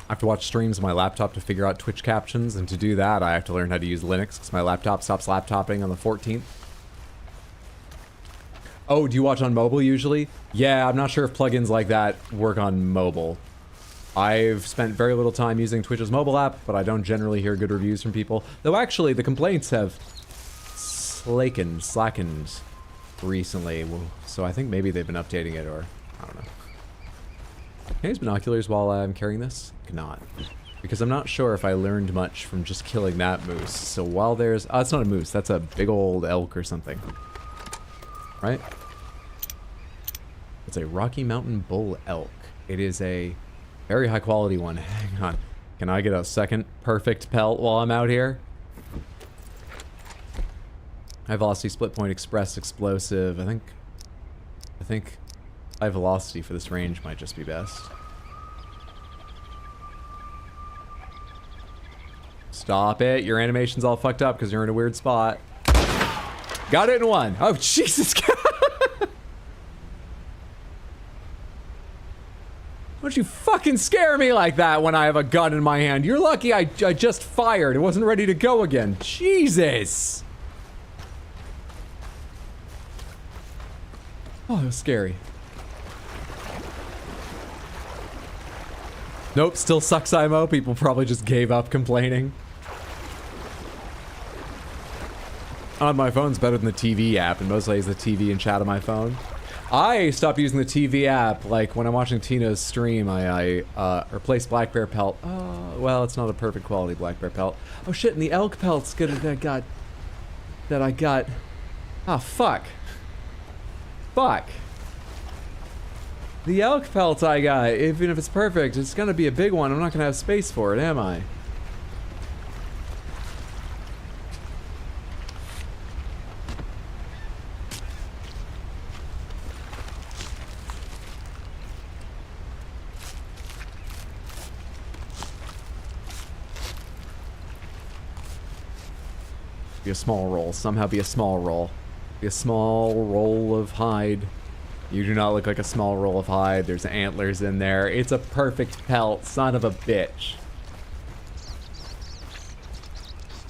I have to watch streams on my laptop to figure out Twitch captions, and to do that, I have to learn how to use Linux, because my laptop stops laptopping on the 14th. Oh, do you watch on mobile usually? Yeah, I'm not sure if plugins like that work on mobile. I've spent very little time using Twitch's mobile app, but I don't generally hear good reviews from people. Though actually, the complaints have slackened recently, so I think maybe they've been updating it, or I don't know. Can I use binoculars while I'm carrying this? Cannot. Because I'm not sure if I learned much from just killing that moose. So while there's... Oh, it's not a moose. That's a big old elk or something. Right? It's a Rocky Mountain Bull elk. It is a very high quality one. Hang on. Can I get a second perfect pelt while I'm out here? High velocity split point express explosive. I think high velocity for this range might just be best. Stop it. Your animation's all fucked up because you're in a weird spot. Got it in one. Oh, Jesus. Don't you fucking scare me like that when I have a gun in my hand. You're lucky I just fired. It wasn't ready to go again. Jesus. Oh, that was scary. Nope, still sucks IMO. People probably just gave up complaining. My phone's better than the TV app, and mostly I use the TV and chat on my phone. I stopped using the TV app, like when I'm watching Tina's stream, I replaced Black Bear Pelt. Oh, well, it's not a perfect quality Black Bear Pelt. Oh shit, and the elk pelt's good that I got. Ah, fuck. Fuck. The elk pelt I got, even if it's perfect, it's gonna be a big one. I'm not gonna have space for it, am I? Be a small roll. Somehow be a small roll. Be a small roll of hide. You do not look like a small roll of hide. There's antlers in there. It's a perfect pelt, son of a bitch.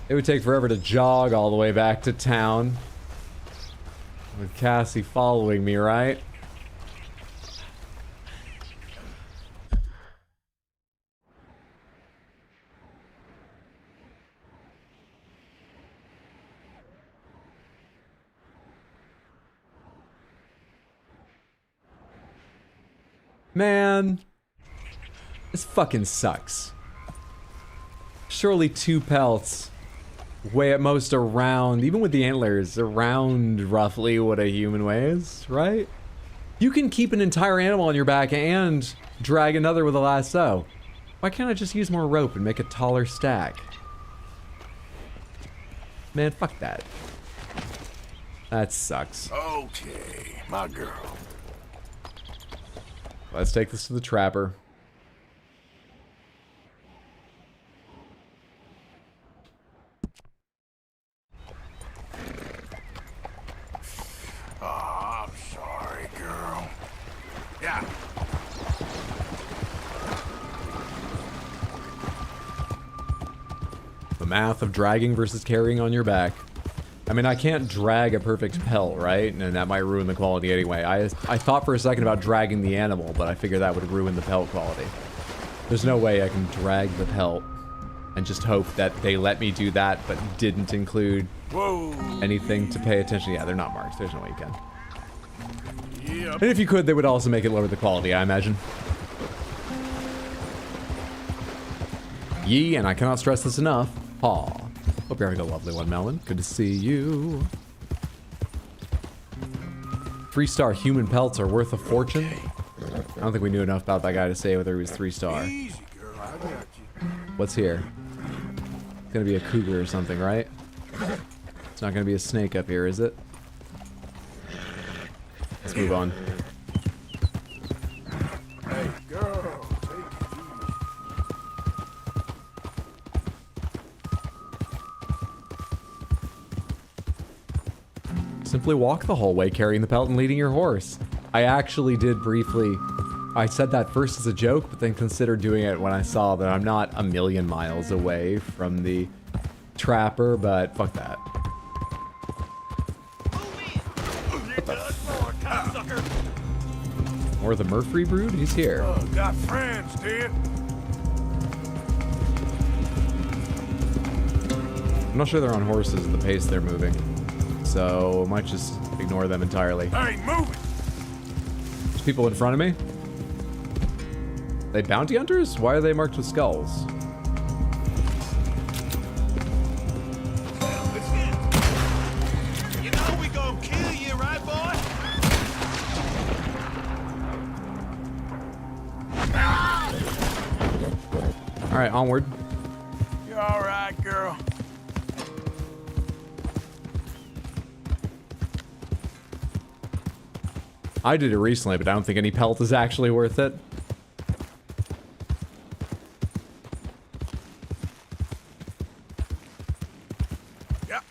It would take forever to jog all the way back to town. With Cassie following me, right? Man, this fucking sucks. Surely 2 pelts weigh at most around, even with the antlers, around roughly what a human weighs, right? You can keep an entire animal on your back and drag another with a lasso. Why can't I just use more rope and make a taller stack? Man, fuck that. That sucks. Okay, my girl. Let's take this to the trapper. Oh, I'm sorry, girl. Yeah. The math of dragging versus carrying on your back. I mean, I can't drag a perfect pelt, right? And that might ruin the quality anyway. I thought for a second about dragging the animal, but I figured that would ruin the pelt quality. There's no way I can drag the pelt and just hope that they let me do that, but didn't include anything to pay attention. Yeah, they're not marked. There's no way you can. Yep. And if you could, they would also make it lower the quality, I imagine. Yee, and I cannot stress this enough. Aw. Hope you're having a lovely one, Melon. Good to see you. 3-star human pelts are worth a fortune. I don't think we knew enough about that guy to say whether he was 3-star. Easy, girl. I got you. What's here? It's gonna be a cougar or something, right? It's not gonna be a snake up here, is it? Let's move on. Hey, girl. Take it easy. Simply walk the whole way carrying the pelt and leading your horse. I actually did briefly... I said that first as a joke, but then considered doing it when I saw that I'm not a million miles away from the trapper, but fuck that. Or the Murphy brood? He's here. Got friends, do you? I'm not sure they're on horses at the pace they're moving. So I might just ignore them entirely. Hey, move it! There's people in front of me? They bounty hunters? Why are they marked with skulls? You know we gonna kill you, right, boy? Alright, onward. You alright, girl? I did it recently, but I don't think any pelt is actually worth it. Yep.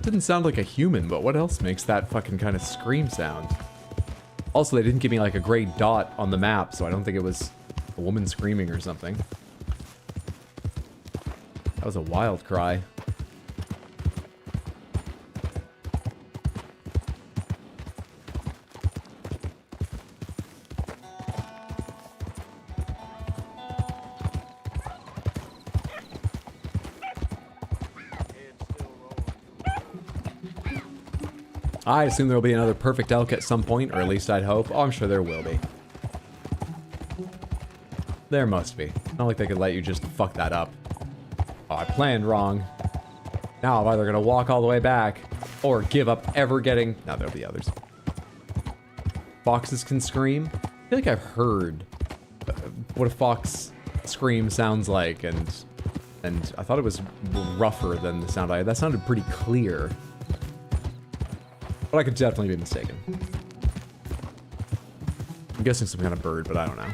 Didn't sound like a human, but what else makes that fucking kind of scream sound? Also, they didn't give me like a gray dot on the map, so I don't think it was a woman screaming or something. That was a wild cry. I assume there will be another perfect elk at some point, or at least I'd hope. Oh, I'm sure there will be. There must be. Not like they could let you just fuck that up. Oh, I planned wrong. Now I'm either gonna walk all the way back, or give up ever getting... No, there'll be others. Foxes can scream? I feel like I've heard what a fox scream sounds like, and I thought it was rougher than the sound I had. That sounded pretty clear. But I could definitely be mistaken. I'm guessing some kind of bird, but I don't know.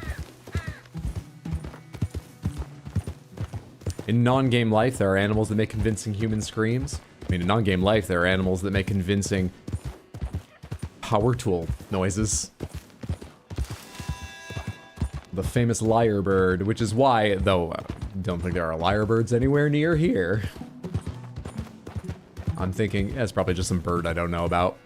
In non-game life, there are animals that make convincing human screams. I mean, in non-game life, there are animals that make convincing power tool noises. The famous lyrebird, which is why, though I don't think there are lyrebirds anywhere near here. I'm thinking, it's probably just some bird I don't know about.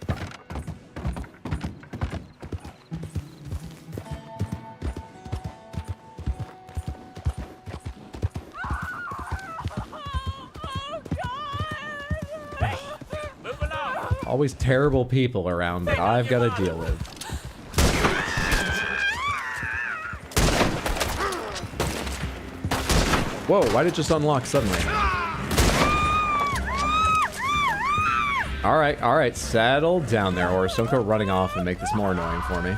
Always terrible people around that I've got to deal with. Whoa, why did it just unlock suddenly? All right, settle down there, horse. Don't go running off and make this more annoying for me.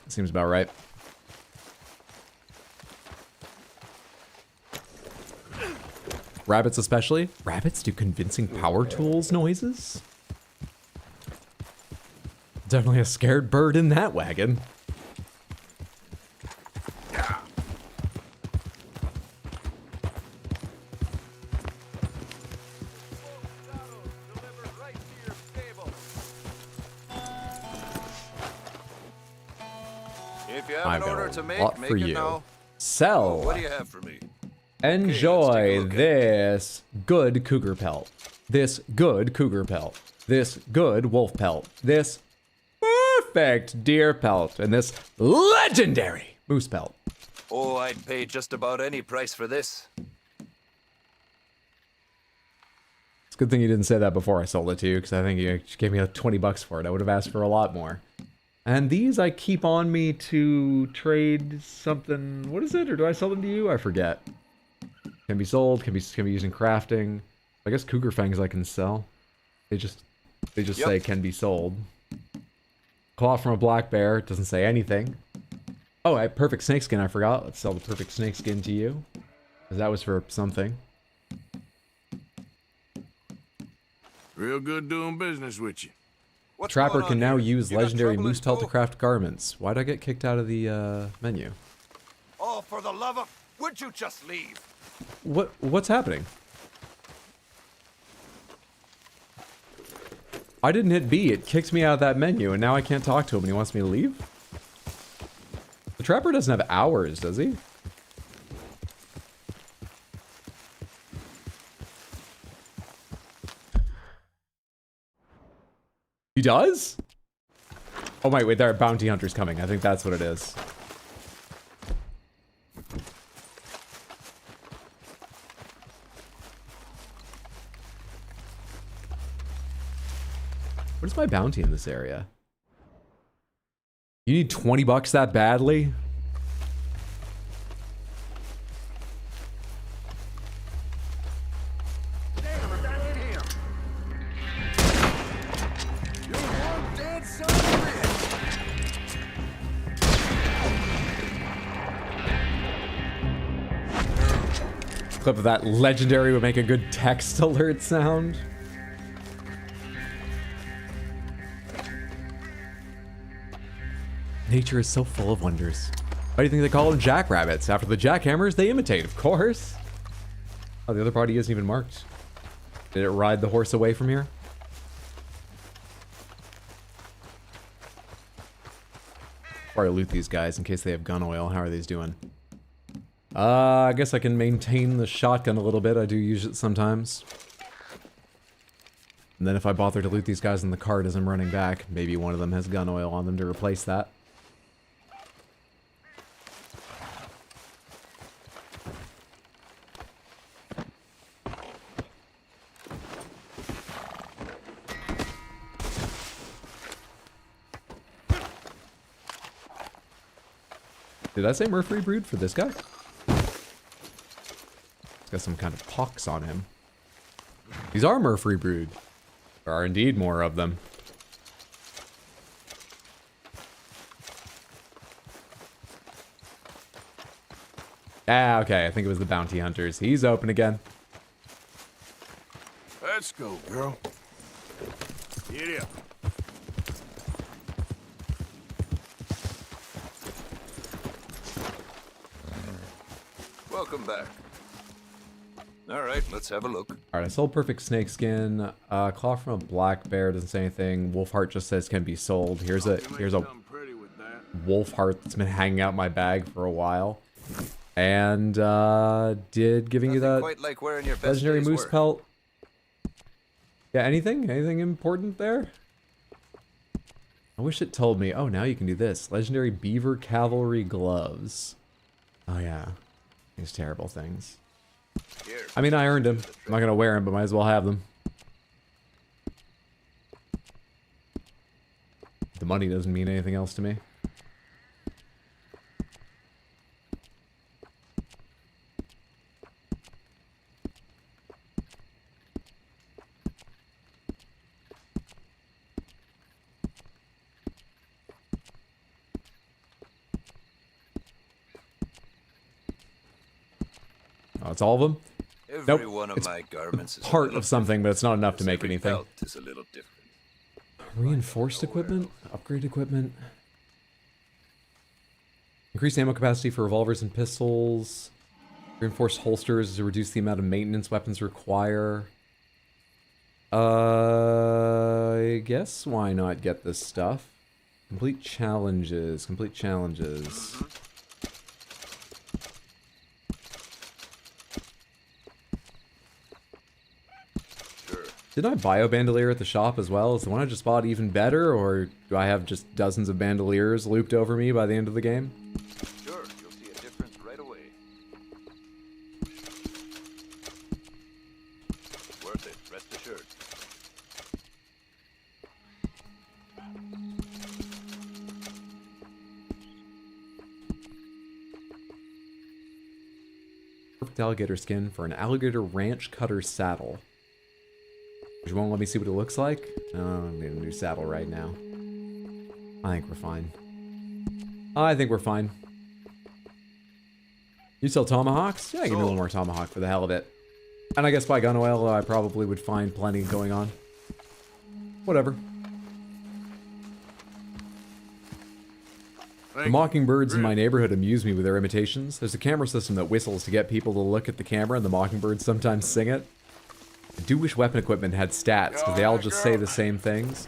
Seems about right. Rabbits especially. Rabbits do convincing power tools noises? Definitely a scared bird in that wagon. If you have I've an got order a to make lot for it you. now. Sell. What do you have for me? Enjoy this good cougar pelt. This good cougar pelt. This good wolf pelt. This perfect deer pelt. And this legendary moose pelt. Oh, I'd pay just about any price for this. It's a good thing you didn't say that before I sold it to you, because I think you gave me like 20 bucks for it. I would have asked for a lot more. And these I keep on me to trade something. What is it? Or do I sell them to you? I forget. Can be sold. Can be used in crafting. I guess cougar fangs I can sell. They just say can be sold. Claw from a black bear. It doesn't say anything. Oh, perfect snakeskin. I forgot. Let's sell the perfect snakeskin to you, because that was for something. Real good doing business with you. Trapper can now use legendary moose pelt to craft garments. Why'd I get kicked out of the menu? Oh, for the love of... Would you just leave? What's happening? I didn't hit B. It kicked me out of that menu, and now I can't talk to him, and he wants me to leave? The Trapper doesn't have hours, does he? He does? Oh, wait, there are bounty hunters coming. I think that's what it is. What is my bounty in this area? You need 20 bucks that badly? Clip of that legendary would make a good text alert sound. Nature is so full of wonders. Why do you think they call them jackrabbits? After the jackhammers, they imitate, of course. Oh, the other body isn't even marked. Did it ride the horse away from here? Before I loot these guys in case they have gun oil. How are these doing? I guess I can maintain the shotgun a little bit. I do use it sometimes. And then if I bother to loot these guys in the cart as I'm running back, maybe one of them has gun oil on them to replace that. Did I say Murphy Brood for this guy? He's got some kind of pox on him. These are Murphy Brood. There are indeed more of them. Ah, okay, I think it was the bounty hunters. He's open again. Let's go, girl. Get up. Welcome back. All right, let's have a look. All right, I sold perfect snakeskin. Claw from a black bear doesn't say anything. Wolf heart just says can be sold. Here's a wolf heart that's been hanging out my bag for a while. And did giving you that quite like wearing your best legendary day's moose work. pelt. Yeah, anything important there? I wish it told me. Oh, now you can do this. Legendary beaver cavalry gloves. Oh yeah. These terrible things. Here. I mean, I earned them. I'm not gonna wear them, but might as well have them. The money doesn't mean anything else to me. Oh, it's all of them? Every Nope. one of It's my garments is a part little of something, but it's not enough to make every anything. belt is a little different. Reinforced equipment? Upgrade equipment? Increased ammo capacity for revolvers and pistols. Reinforced holsters to reduce the amount of maintenance weapons require. I guess why not get this stuff? Complete challenges. Complete challenges. Didn't I buy a bandolier at the shop as well? Is the one I just bought even better, or do I have just dozens of bandoliers looped over me by the end of the game? Sure, you'll see a difference right away. Worth it, rest assured. Perfect alligator skin for an alligator ranch cutter saddle. You won't let me see what it looks like? Oh, I'm getting a new saddle right now. I think we're fine. I think we're fine. You sell tomahawks? Yeah, give me a little more tomahawk for the hell of it. And I guess by gun oil, I probably would find plenty going on. Whatever. The mockingbirds in my neighborhood amuse me with their imitations. There's a camera system that whistles to get people to look at the camera, and the mockingbirds sometimes sing it. I do wish weapon equipment had stats, because they all just say the same things.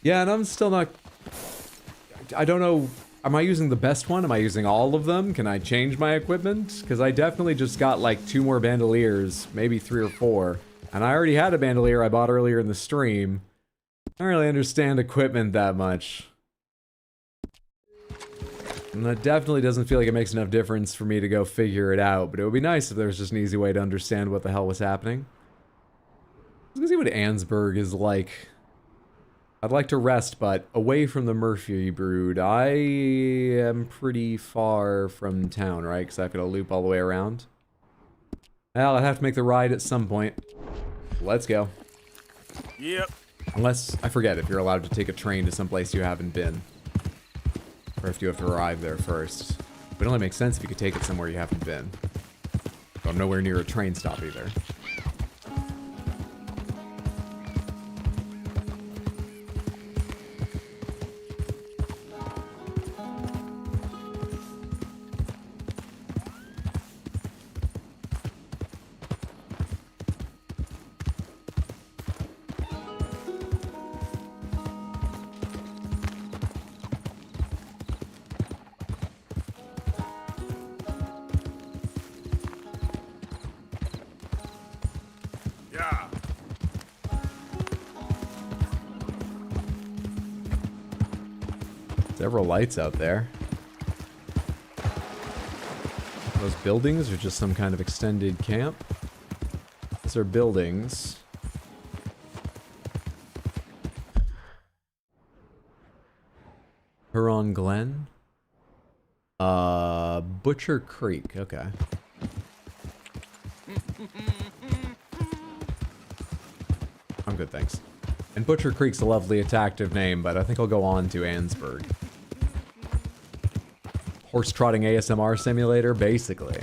Yeah, and I'm still not... I don't know... Am I using the best one? Am I using all of them? Can I change my equipment? Because I definitely just got like 2 more bandoliers, maybe 3 or 4. And I already had a bandolier I bought earlier in the stream. I don't really understand equipment that much. And that definitely doesn't feel like it makes enough difference for me to go figure it out, but it would be nice if there was just an easy way to understand what the hell was happening. Let's see what Ansburg is like. I'd like to rest, but away from the Murphy Brood. I am pretty far from town, right? Because I've got to loop all the way around. Well, I'd have to make the ride at some point. Let's go. Yep. Unless, I forget if you're allowed to take a train to someplace you haven't been. Or if you have to arrive there first. It only makes sense if you could take it somewhere you haven't been. So I'm nowhere near a train stop either. Several lights out there. Those buildings are just some kind of extended camp. Those are buildings. Huron Glen. Butcher Creek, okay. I'm good, thanks. And Butcher Creek's a lovely, attractive name, but I think I'll go on to Ansburg. Horse trotting ASMR simulator, basically.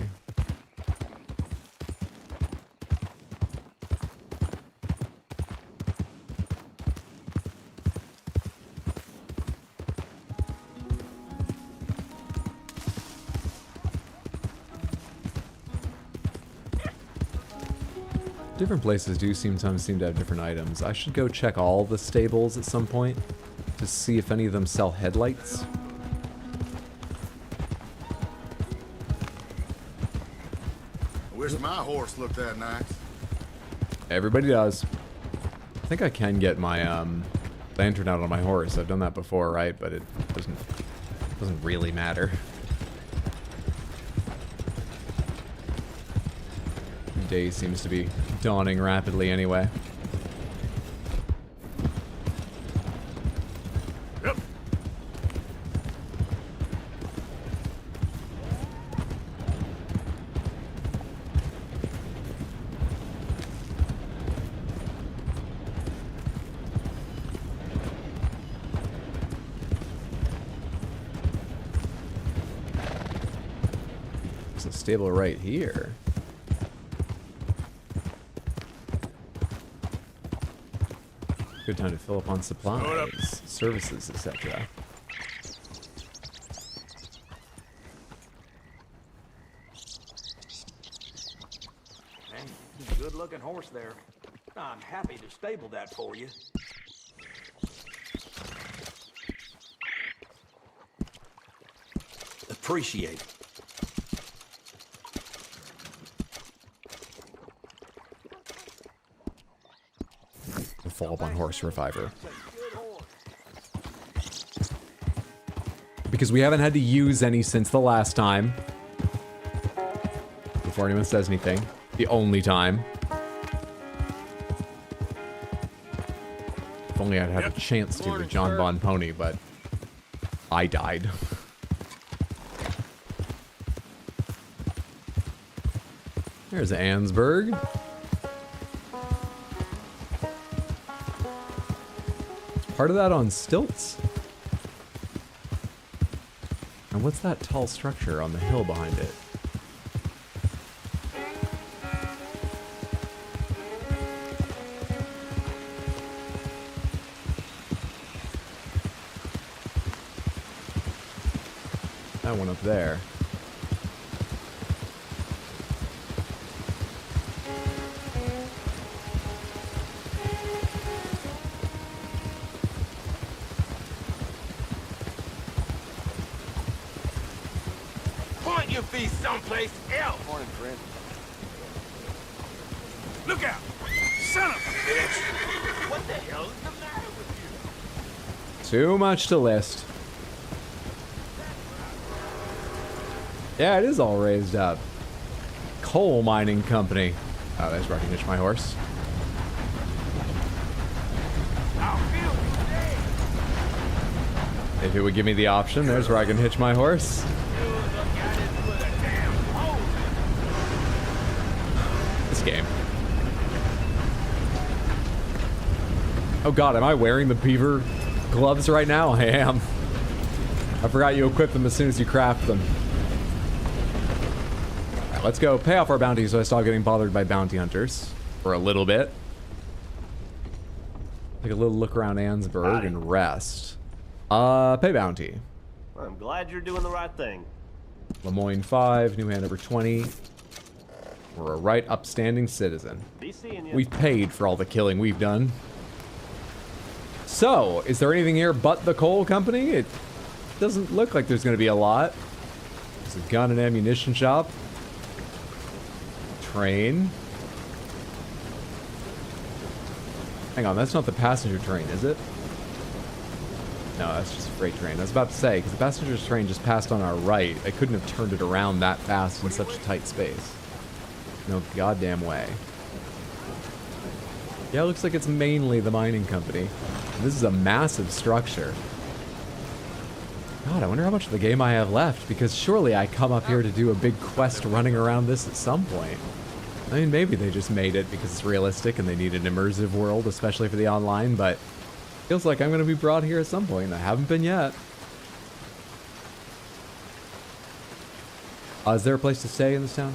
Different places do sometimes seem to have different items. I should go check all the stables at some point to see if any of them sell headlights. Wish my horse looked that nice. Everybody does. I think I can get my lantern out on my horse. I've done that before, right? But it doesn't really matter. Day seems to be dawning rapidly anyway. Yep. There's a stable right here. Good time to fill up on supplies, services, etc. Good-looking horse there. I'm happy to stable that for you. Appreciate it. Fall up on horse reviver. Because we haven't had to use any since the last time. Before anyone says anything. The only time. If only I'd had a chance to with John Bon Pony, but I died. There's Ansburg. Part of that on stilts? And what's that tall structure on the hill behind it? That one up there. Point your feet someplace else. Morning, friend. Look out! Son of a bitch! What the hell is the matter with you? Too much to list. Yeah, it is all raised up. Coal mining company. Oh, there's where I can hitch my horse. If it would give me the option, there's where I can hitch my horse. This game. Oh god, am I wearing the beaver gloves right now? I am. I forgot you equip them as soon as you craft them. Alright, let's go pay off our bounties so I stop getting bothered by bounty hunters. For a little bit. Take a little look around Ansburg and rest. Pay bounty. I'm glad you're doing the right thing. Lemoyne 5, New Hanover 20. We're a right upstanding citizen. Be seeing you. We've paid for all the killing we've done. So, is there anything here but the coal company? It doesn't look like there's going to be a lot. There's a gun and ammunition shop. Train. Hang on, that's not the passenger train, is it? No, that's just a freight train. I was about to say, because the passenger train just passed on our right. I couldn't have turned it around that fast in such a tight space. No goddamn way. Yeah, it looks like it's mainly the mining company. And this is a massive structure. God, I wonder how much of the game I have left, because surely I come up here to do a big quest running around this at some point. I mean, maybe they just made it because it's realistic and they need an immersive world, especially for the online, but feels like I'm going to be brought here at some point, and I haven't been yet. Is there a place to stay in this town?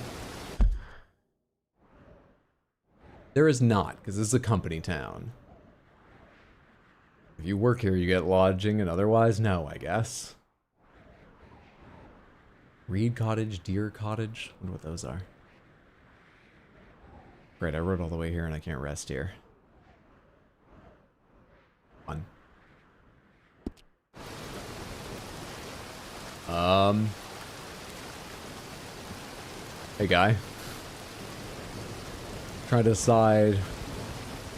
There is not, because this is a company town. If you work here, you get lodging, and otherwise, no, I guess. Reed Cottage, Deer Cottage. I wonder what those are. Great, I rode all the way here, and I can't rest here. Fun. Hey, guy. Trying to decide.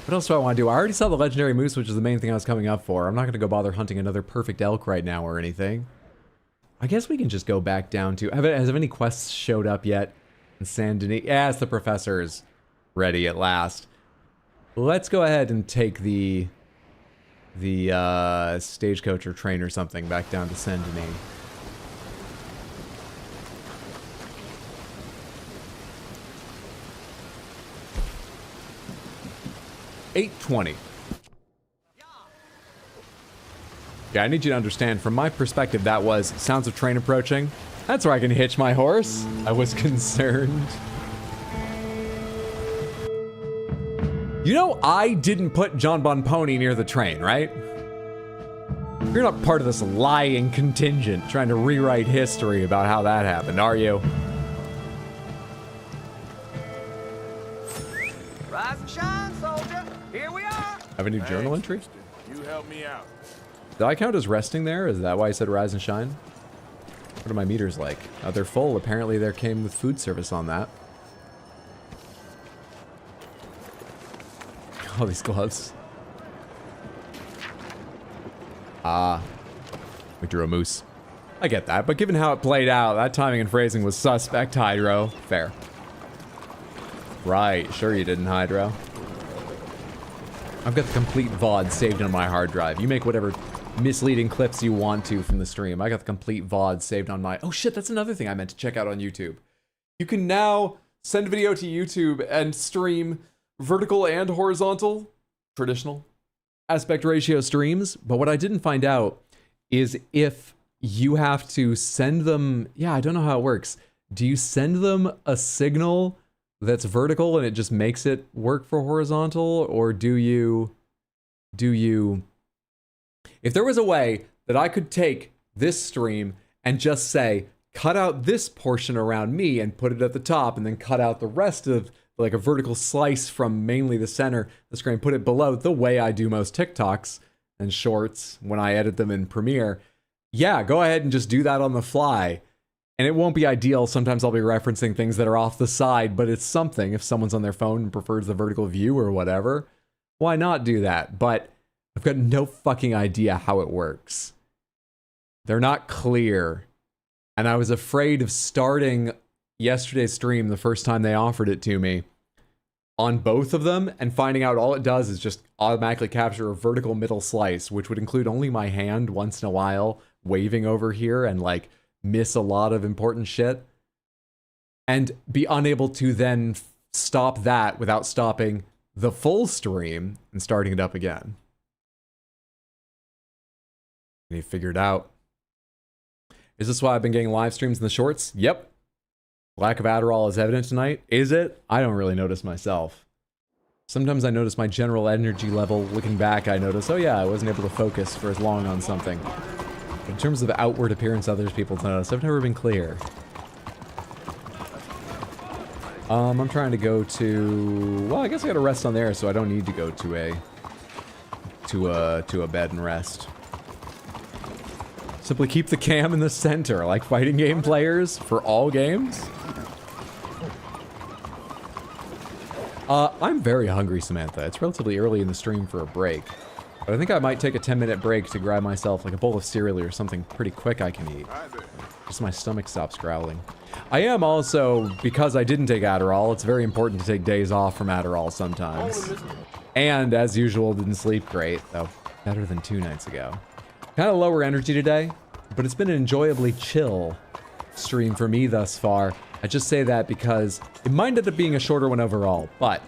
What else do I want to do? I already saw the legendary moose, which is the main thing I was coming up for. I'm not going to go bother hunting another perfect elk right now or anything. I guess we can just go back down to... Has any quests showed up yet And Saint Denis. Yes, the professor's ready at last. Let's go ahead and take the stagecoach or train or something back down to Saint Denis. $8.20. Yeah, I need you to understand, from my perspective, that was sounds of train approaching. That's where I can hitch my horse. I was concerned. You know, I didn't put John Bon Pony near the train, right? You're not part of this lying contingent trying to rewrite history about how that happened, are you? Rise and shine, soldier. Here we are. Have a new journal entry? You help me out. Did I count as resting there? Is that why I said rise and shine? What are my meters like? Oh, they're full. Apparently there came with food service on that. All these gloves. Ah. We drew a moose. I get that, but given how it played out, that timing and phrasing was suspect, Hydro. Fair. Right, sure you didn't, Hydro. I've got the complete VOD saved on my hard drive. You make whatever misleading clips you want to from the stream. I got the complete VOD saved on my... Oh shit, that's another thing I meant to check out on YouTube. You can now send video to YouTube and stream vertical and horizontal, traditional aspect ratio streams. But what I didn't find out is if you have to send them... Yeah, I don't know how it works. Do you send them a signal that's vertical and it just makes it work for horizontal? Or do you... If there was a way that I could take this stream and just say, cut out this portion around me and put it at the top, and then cut out the rest of like a vertical slice from mainly the center of the screen, put it below the way I do most TikToks and shorts when I edit them in Premiere. Yeah, go ahead and just do that on the fly. And it won't be ideal. Sometimes I'll be referencing things that are off the side, but it's something. If someone's on their phone and prefers the vertical view or whatever, why not do that? But I've got no fucking idea how it works. They're not clear. And I was afraid of starting yesterday's stream the first time they offered it to me on both of them and finding out all it does is just automatically capture a vertical middle slice, which would include only my hand once in a while waving over here and like miss a lot of important shit, and be unable to then stop that without stopping the full stream and starting it up again. They figured out. Is this why I've been getting live streams in the shorts? Yep. Lack of Adderall is evident tonight. Is it? I don't really notice myself. Sometimes I notice my general energy level. Looking back, I notice, oh yeah, I wasn't able to focus for as long on something. But in terms of outward appearance others people notice, I've never been clear. I'm trying to go to... Well, I guess I gotta rest on there, so I don't need to go to a bed and rest. Simply keep the cam in the center, like fighting game players for all games. I'm very hungry, Samantha. It's relatively early in the stream for a break. But I think I might take a 10-minute break to grab myself like a bowl of cereal or something pretty quick I can eat. Just so my stomach stops growling. I am also, because I didn't take Adderall, it's very important to take days off from Adderall sometimes. And, as usual, didn't sleep great, though better than 2 nights ago. Kind of lower energy today, but it's been an enjoyably chill stream for me thus far. I just say that because it might end up being a shorter one overall, but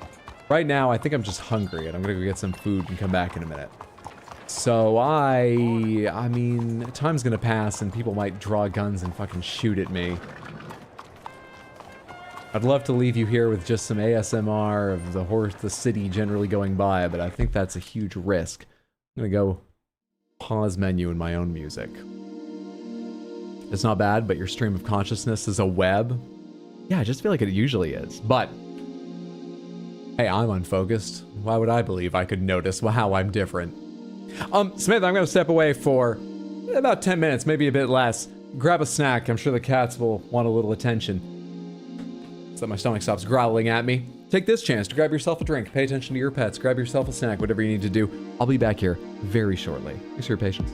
right now I think I'm just hungry and I'm gonna go get some food and come back in a minute. So I mean, time's gonna pass and people might draw guns and fucking shoot at me. I'd love to leave you here with just some ASMR of the city generally going by, but I think that's a huge risk. I'm gonna go pause menu in my own music. It's not bad, but your stream of consciousness is a web. Yeah, I just feel like it usually is. But hey, I'm unfocused. Why would I believe I could notice how I'm different? Smith, I'm gonna step away for about 10 minutes, maybe a bit less. Grab a snack. I'm sure the cats will want a little attention, so that my stomach stops growling at me. Take this chance to grab yourself a drink. Pay attention to your pets. Grab yourself a snack, whatever you need to do. I'll be back here very shortly. Thanks for your patience.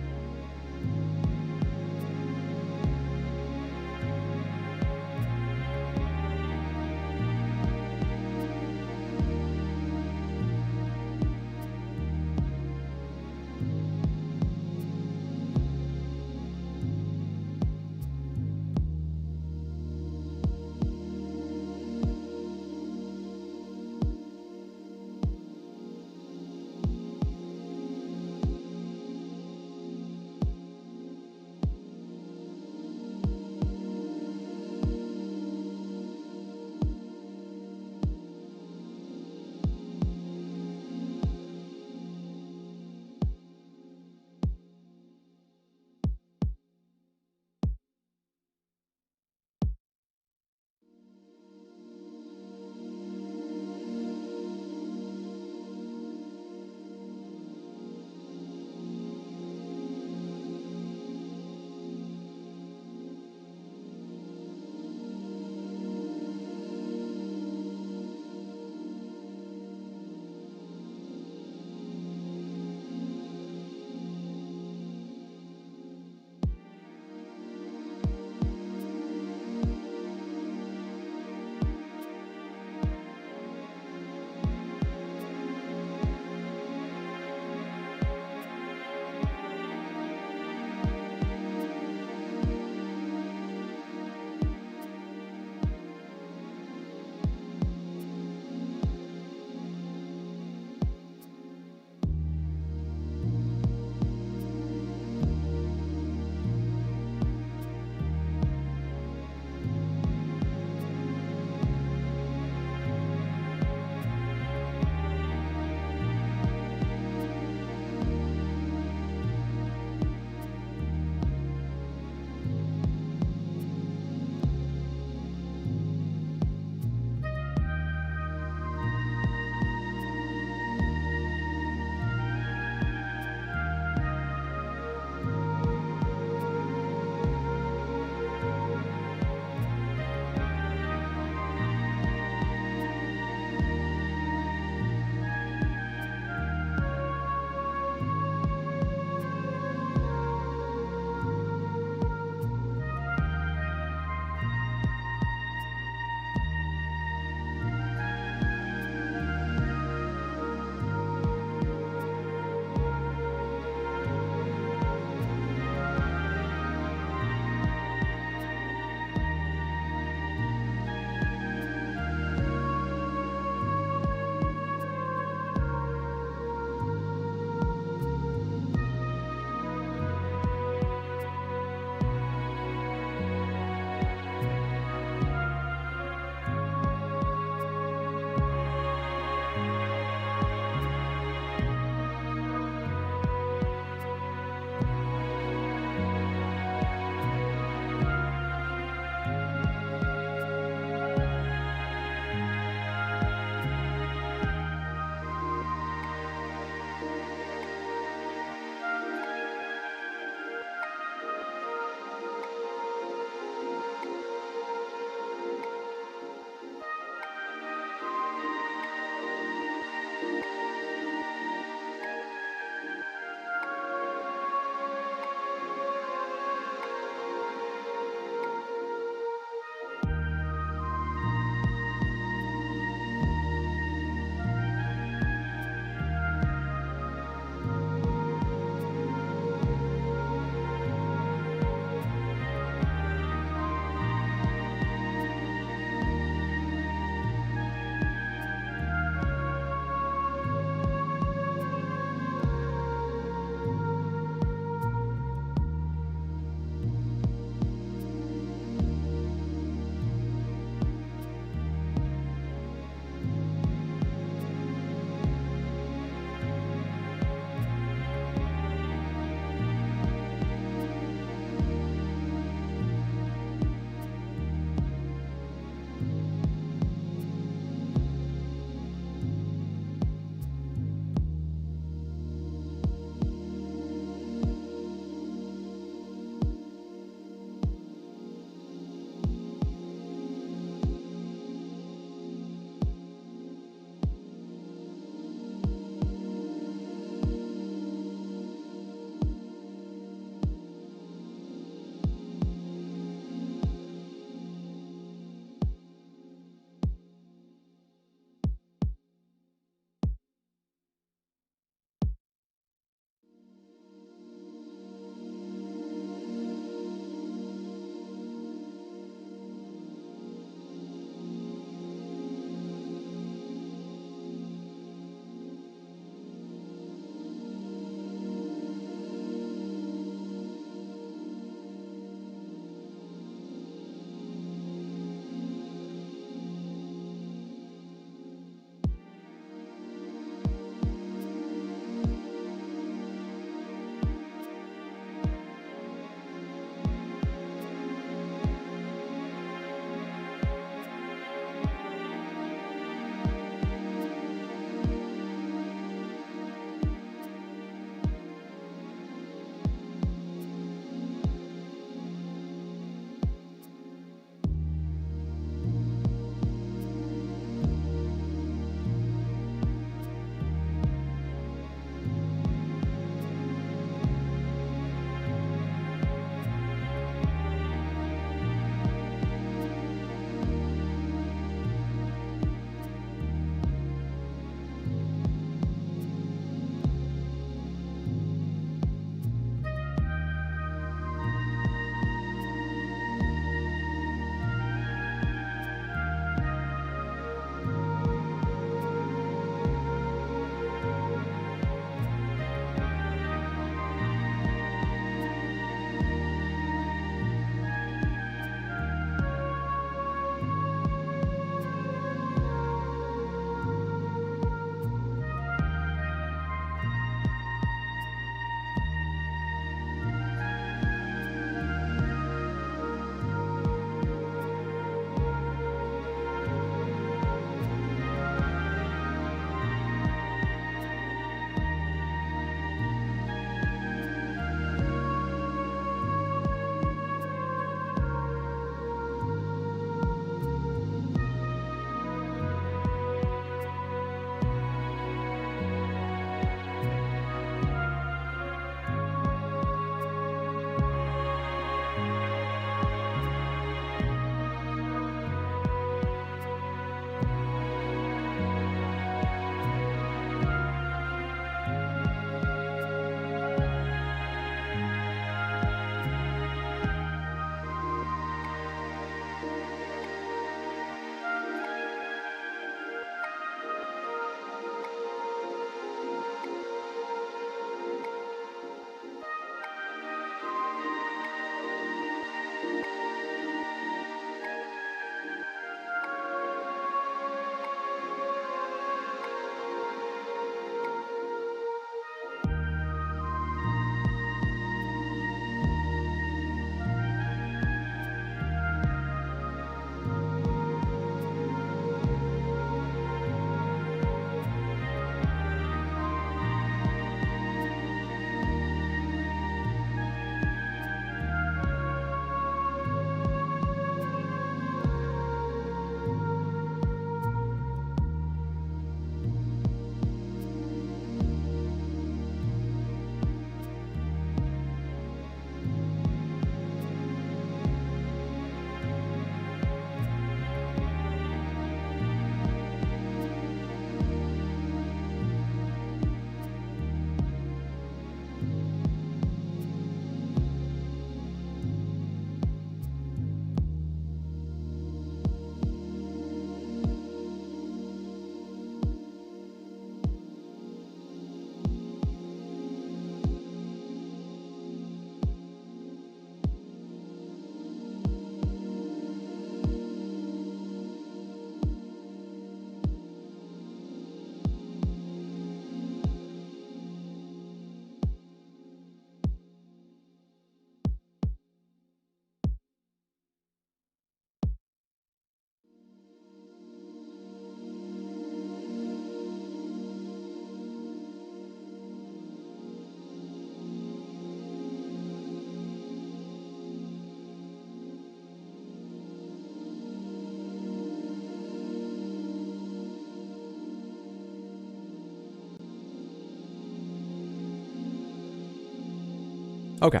Okay.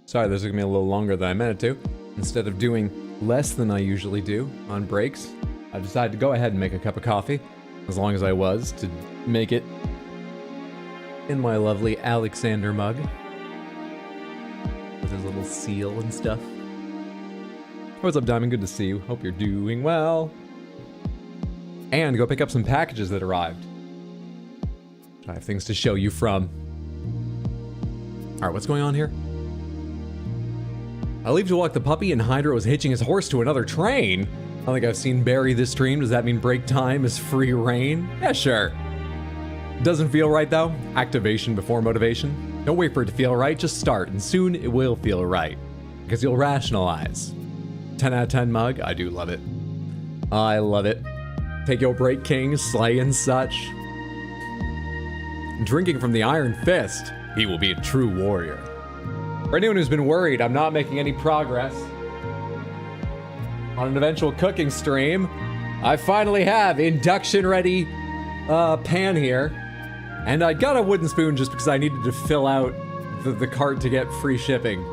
Sorry, this took me a little longer than I meant it to. Instead of doing less than I usually do on breaks, I decided to go ahead and make a cup of coffee, as long as I was, to make it in my lovely Alexander mug. With his little seal and stuff. What's up, Diamond? Good to see you. Hope you're doing well. And go pick up some packages that arrived. I have things to show you from. Alright, what's going on here? I leave to walk the puppy and Hydra was hitching his horse to another train. I don't think I've seen Barry this stream. Does that mean break time is free reign? Yeah, sure. Doesn't feel right though. Activation before motivation. Don't wait for it to feel right, just start and soon it will feel right. Because you'll rationalize. 10 out of 10 mug, I do love it. I love it. Take your break, king, slay and such. Drinking from the Iron Fist, he will be a true warrior. For anyone who's been worried, I'm not making any progress on an eventual cooking stream. I finally have induction ready pan here. And I got a wooden spoon just because I needed to fill out the cart to get free shipping.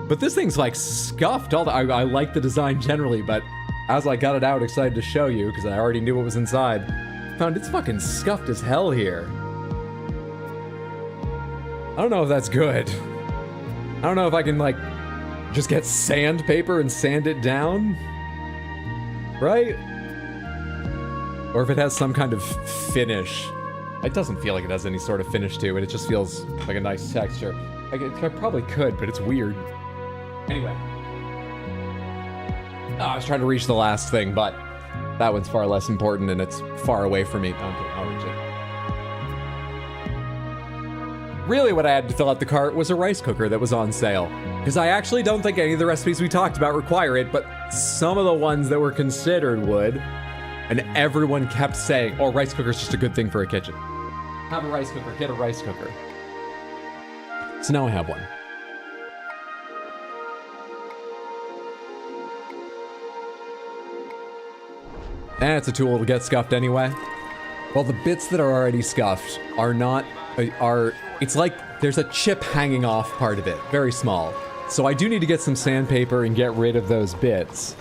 But this thing's like scuffed. I like the design generally, but as I got it out, excited to show you because I already knew what was inside, found it's fucking scuffed as hell here. I don't know if that's good. I don't know if I can like just get sandpaper and sand it down, right? Or if it has some kind of finish. It doesn't feel like it has any sort of finish to it. It just feels like a nice texture. I probably could, but it's weird. Anyway. Oh, I was trying to reach the last thing, but that one's far less important and it's far away from me. Okay, I'll reach it. Really what I had to fill out the cart was a rice cooker that was on sale. Because I actually don't think any of the recipes we talked about require it, but some of the ones that were considered would. And everyone kept saying, oh, rice cooker's just a good thing for a kitchen. Have a rice cooker, get a rice cooker. So now I have one. And it's a tool to get scuffed anyway. Well, the bits that are already scuffed are not, it's like there's a chip hanging off part of it, very small. So I do need to get some sandpaper and get rid of those bits.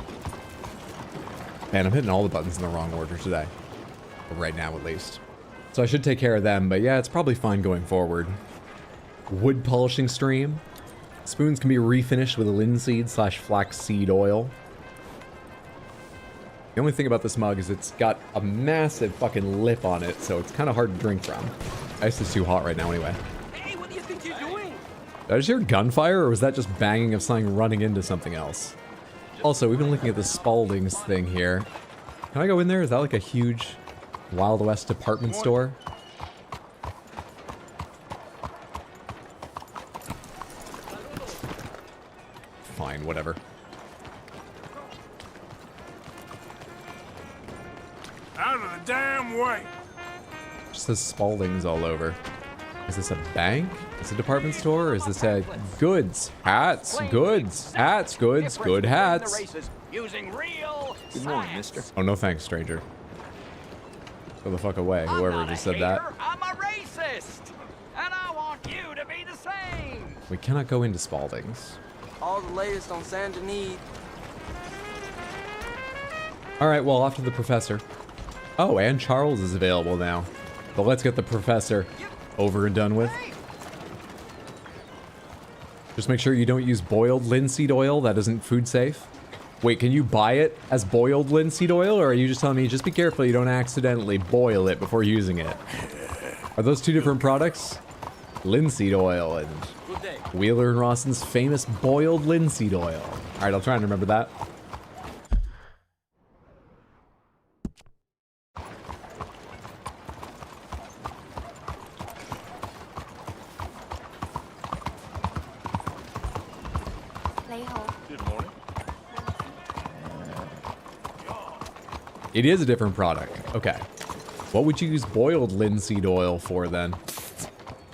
Man, I'm hitting all the buttons in the wrong order today. Right now, at least. So I should take care of them, but yeah, it's probably fine going forward. Wood polishing stream. Spoons can be refinished with linseed/flaxseed oil. The only thing about this mug is it's got a massive fucking lip on it, so it's kind of hard to drink from. Ice is too hot right now anyway. Hey, what do you think you're doing? Did I just hear gunfire, or was that just banging of something running into something else? Also, we've been looking at the Spalding's thing here. Can I go in there? Is that like a huge Wild West department store? Fine, whatever. Out of the damn way! Just says Spalding's all over. Is this a bank? Is this a department store? Or is this a goods, hats, goods, hats, goods, good hats? Good morning, mister. Oh, no thanks, stranger. Go the fuck away, whoever just said that. I'm a racist, and I want you to be the same. We cannot go into Spalding's. All the latest on Saint Denis. Alright, well, off to the professor. Oh, and Charles is available now. But let's get the professor over and done with. Just make sure you don't use boiled linseed oil. That isn't food safe. Wait, can you buy it as boiled linseed oil? Or are you just telling me, just be careful you don't accidentally boil it before using it? Are those two different products? Linseed oil and Wheeler and Rawson's famous boiled linseed oil. Alright, I'll try and remember that. It is a different product. Okay. What would you use boiled linseed oil for then?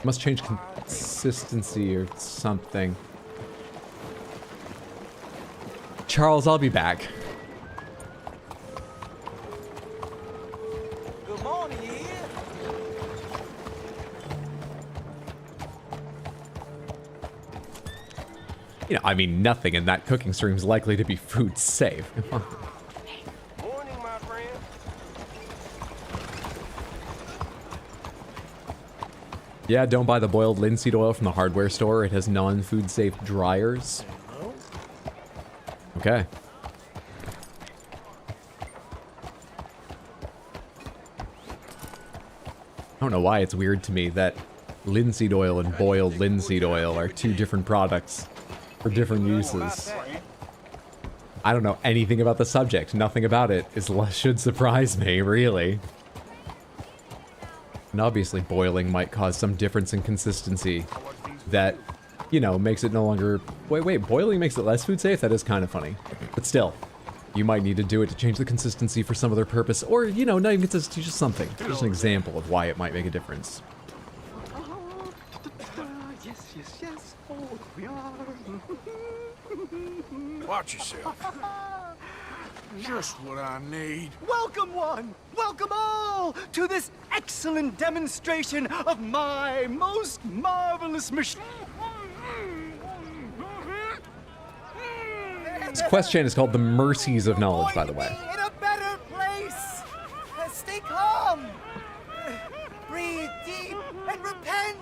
Must change consistency or something. Charles, I'll be back. Good morning, You know, I mean, nothing in that cooking stream is likely to be food safe. Morning, my friend. Yeah, don't buy the boiled linseed oil from the hardware store. It has non-food safe dryers. Okay. I don't know why it's weird to me that linseed oil and boiled linseed oil are two different products for different uses. I don't know anything about the subject. Nothing about it should surprise me, really. And obviously boiling might cause some difference in consistency that, you know, makes it no longer... Wait, boiling makes it less food safe? That is kind of funny. But still, you might need to do it to change the consistency for some other purpose, or, you know, not even just something. Just an example of why it might make a difference. Yes. Oh, we are. Watch yourself. Just what I need. Welcome one, welcome all to this excellent demonstration of my most marvelous machine. This quest chain is called The Mercies of Knowledge, by the way. In a better place. Stay calm. Breathe deep and repent,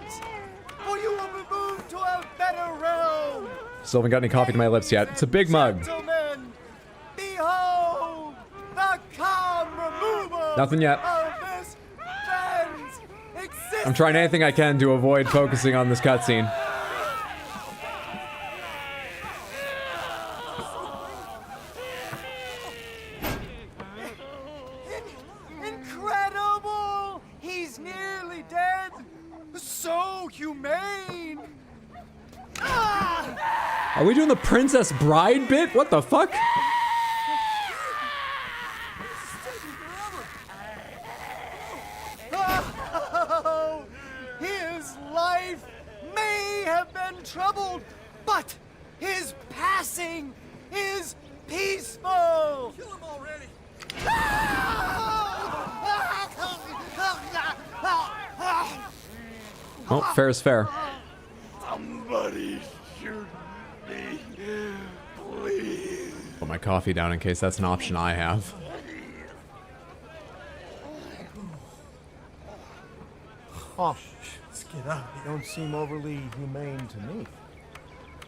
for you will be moved to a better realm. Still haven't got any coffee to my lips yet. It's a big mug. Gentlemen, behold the calm removal Nothing yet. of this man's existence. I'm trying anything I can to avoid focusing on this cutscene. Incredible! He's nearly dead. So humane. Are we doing the Princess Bride bit? What the fuck? Oh, his life may have been troubled, but his passing is peaceful. Kill him already. Oh, fair is fair. Somebody shoot me, please. Put my coffee down in case that's an option I have. Oh, let's get up. You don't seem overly humane to me.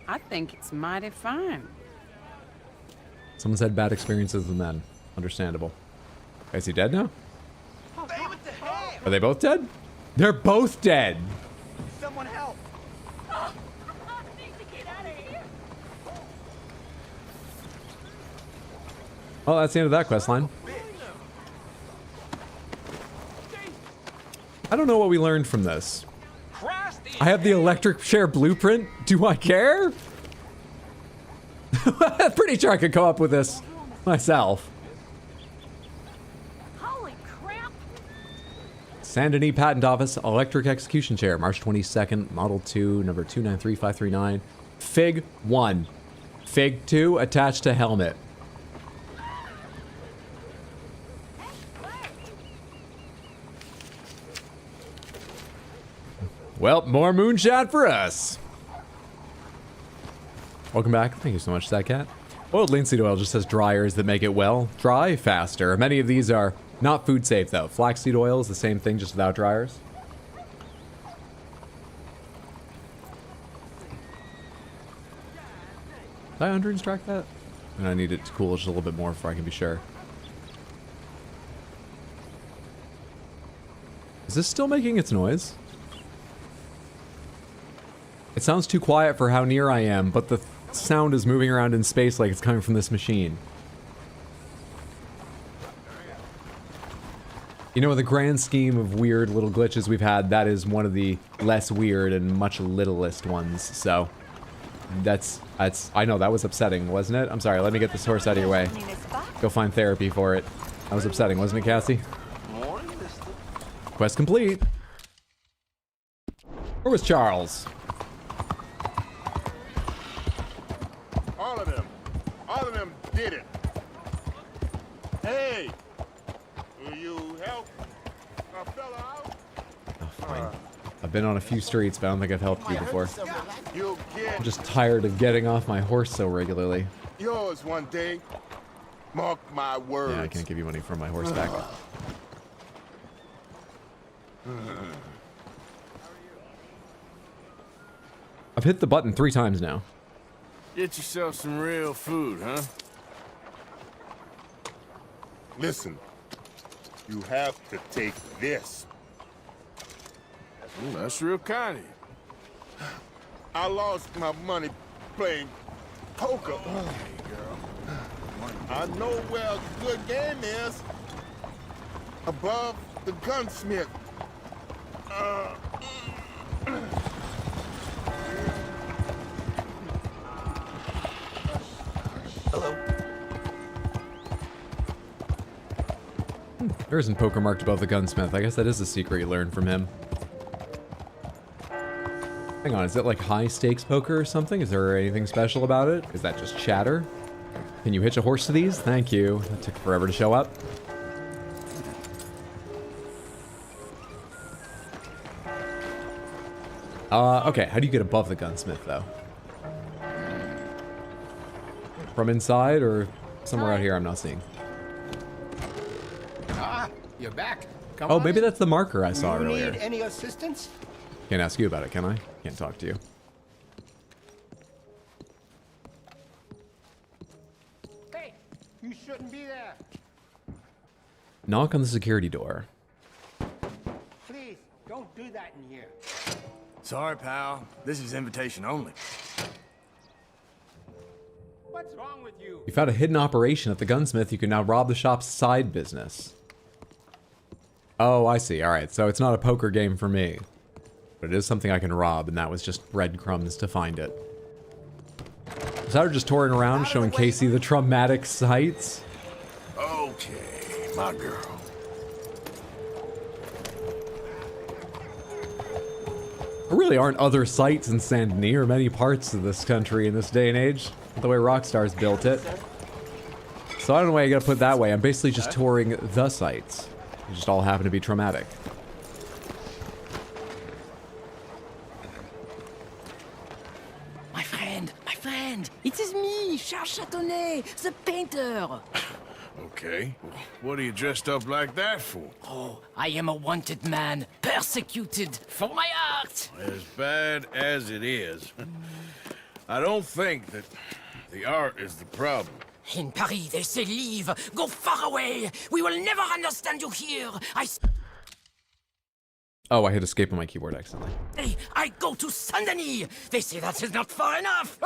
I think it's mighty fine. Someone's had bad experiences with men. Understandable. Is he dead now? Are they both dead? They're both dead! Someone help. Well, that's the end of that quest line. I don't know what we learned from this. I have the electric chair blueprint. Do I care? I'm pretty sure I could come up with this myself. Holy crap! Saint Denis Patent Office Electric Execution Chair, March 22nd, Model 2, number 293539. Fig 1. Fig 2 attached to helmet. Well, more moonshot for us. Welcome back. Thank you so much, Cat. Oiled linseed oil just has dryers that make it, well, dry faster. Many of these are not food safe, though. Flaxseed oil is the same thing, just without dryers. Did I under-instruct that? And I need it to cool just a little bit more before I can be sure. Is this still making its noise? It sounds too quiet for how near I am, but the sound is moving around in space like it's coming from this machine. You know, in the grand scheme of weird little glitches we've had, that is one of the less weird and much littlest ones, so... That's, I know, that was upsetting, wasn't it? I'm sorry, let me get this horse out of your way. Go find therapy for it. That was upsetting, wasn't it, Cassie? Quest complete. Where was Charles? All of them did it. Hey, will you help a fella out? Oh, fine. I've been on a few streets, but I don't think I've helped you before. You'll get I'm just tired of getting off my horse so regularly. yours one day. Mark my words. Yeah, I can't give you money for my horseback. I've hit the button 3 times now. Get yourself some real food, huh? Listen, you have to take this. Well, that's real kind of you. I lost my money playing poker. I know where a good game is. Above the gunsmith. Hello. There isn't poker marked above the gunsmith. I guess that is a secret you learned from him. Hang on, is it like high stakes poker or something? Is there anything special about it? Is that just chatter? Can you hitch a horse to these? Thank you. That took forever to show up. Okay, how do you get above the gunsmith, though? From inside, or somewhere out here I'm not seeing? Ah, you're back. Come Oh, on maybe in. that's the marker I saw You earlier. need any assistance? Can't ask you about it, can I? Can't talk to you. Hey, you shouldn't be there. Knock on the security door. Please, don't do that in here. Sorry, pal. This is invitation only. What's wrong with you? You found a hidden operation at the gunsmith. You can now rob the shop's side business. Oh, I see. Alright, so it's not a poker game for me. But it is something I can rob, and that was just breadcrumbs to find it. Is that just touring around showing Casey the traumatic sights? Okay, my girl. There really aren't other sites in Saint Denis or many parts of this country in this day and age, the way Rockstar's built it. So I don't know why you gotta put it that way. I'm basically just touring the sites. They just all happen to be traumatic. My friend, it is me, Charles Chatonnet, the painter. Okay. What are you dressed up like that for? Oh, I am a wanted man, persecuted for my art. As bad as it is, I don't think that the art is the problem. In Paris, they say leave, go far away. We will never understand you here. Oh, I hit escape on my keyboard accidentally. I go to Saint-Denis. They say that is not far enough.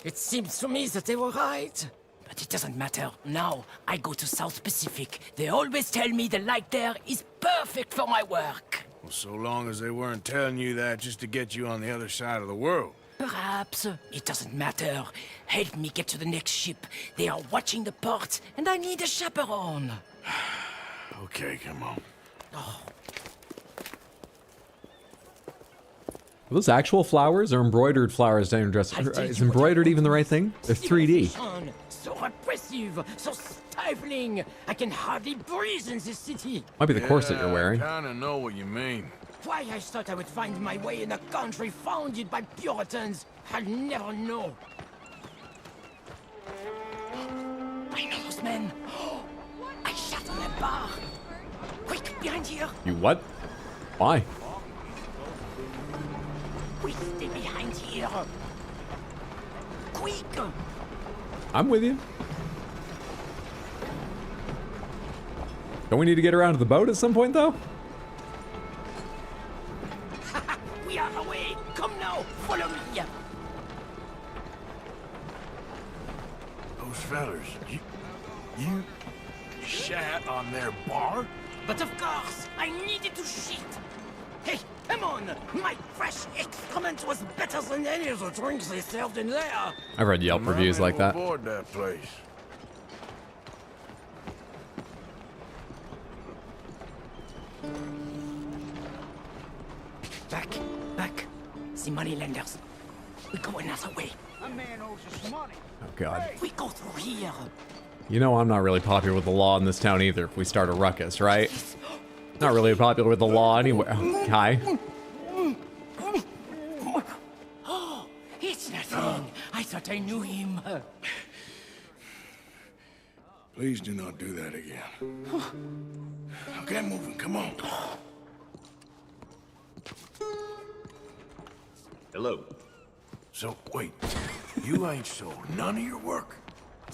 It seems to me that they were right. But it doesn't matter. Now, I go to South Pacific. They always tell me the light there is perfect for my work. Well, so long as they weren't telling you that just to get you on the other side of the world. Perhaps. It doesn't matter. Help me get to the next ship. They are watching the port, and I need a chaperone. Okay, come on. Oh. Are those actual flowers or embroidered flowers down your dress? Is embroidered even the right thing? They're 3D. So repressive, so stifling. I can hardly breathe in this city. Might be the corset you're wearing. I kinda know what you mean. Why I thought I would find my way in a country founded by Puritans, I'll never know. I know those men. I shot on that bar. Quick, behind here. You what? Why? We stay behind here. Quick. I'm with you. Don't we need to get around to the boat at some point, though? We are away. Come now, follow me. Those fellers, you shat on their bar? But of course, I needed to shit. Hey, come on! My fresh excrement was better than any of the drinks they served in there. I've read Yelp reviews like that. Aboard that place. Back. The moneylenders. We go another way. A man owes us money. Oh, God. We go through here. You know I'm not really popular with the law in this town either if we start a ruckus, right? Not really popular with the law anywhere. Hi. that I knew him. Please do not do that again. Get moving, come on. Hello. So, wait. You ain't sold none of your work?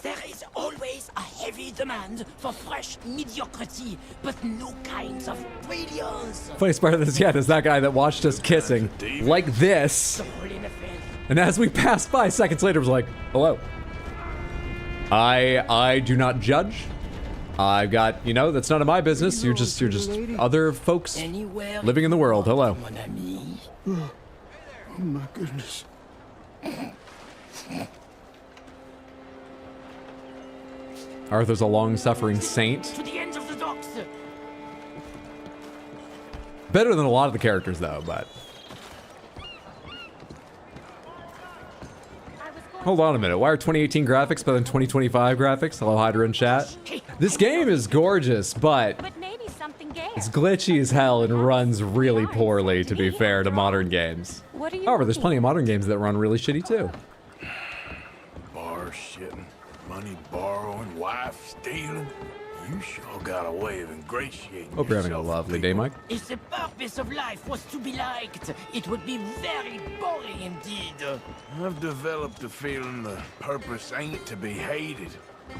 There is always a heavy demand for fresh mediocrity, but no kinds of brilliance. Funniest part of this yet is that guy that watched us kissing like this. And as we passed by seconds later was like, hello. I do not judge. I've got, you know, that's none of my business. You're just other folks living in the world. Hello. Oh my goodness. Arthur's a long-suffering saint. To the ends of the docks. Better than a lot of the characters, though, but... Hold on a minute. Why are 2018 graphics better than 2025 graphics? Hello, Hydra in chat. This game is gorgeous, but it's glitchy as hell and runs really poorly, to be fair to modern games. However, there's plenty of modern games that run really shitty, too. Bar shitting, money borrowing, wife stealing. You sure got a way of ingratiating Hope you're having a lovely day, Mike. If the purpose of life was to be liked, it would be very boring indeed. I've developed a feeling the purpose ain't to be hated.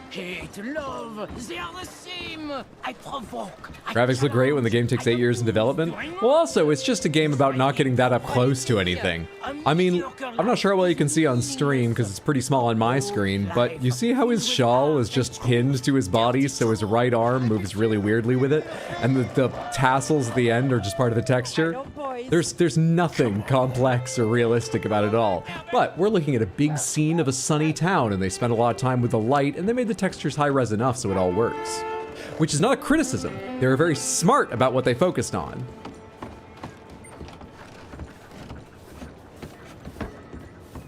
Hate, love, they are the same. I provoke. Graphics look great when the game takes 8 years in development. Well, also, it's just a game about not getting that up close to anything. I mean, I'm not sure how well you can see on stream because it's pretty small on my screen, but you see how his shawl is just pinned to his body, so his right arm moves really weirdly with it, and the tassels at the end are just part of the texture? There's nothing complex or realistic about it at all. But we're looking at a big scene of a sunny town, and they spent a lot of time with the light, and they made the textures high-res enough so it all works. Which is not a criticism. They were very smart about what they focused on.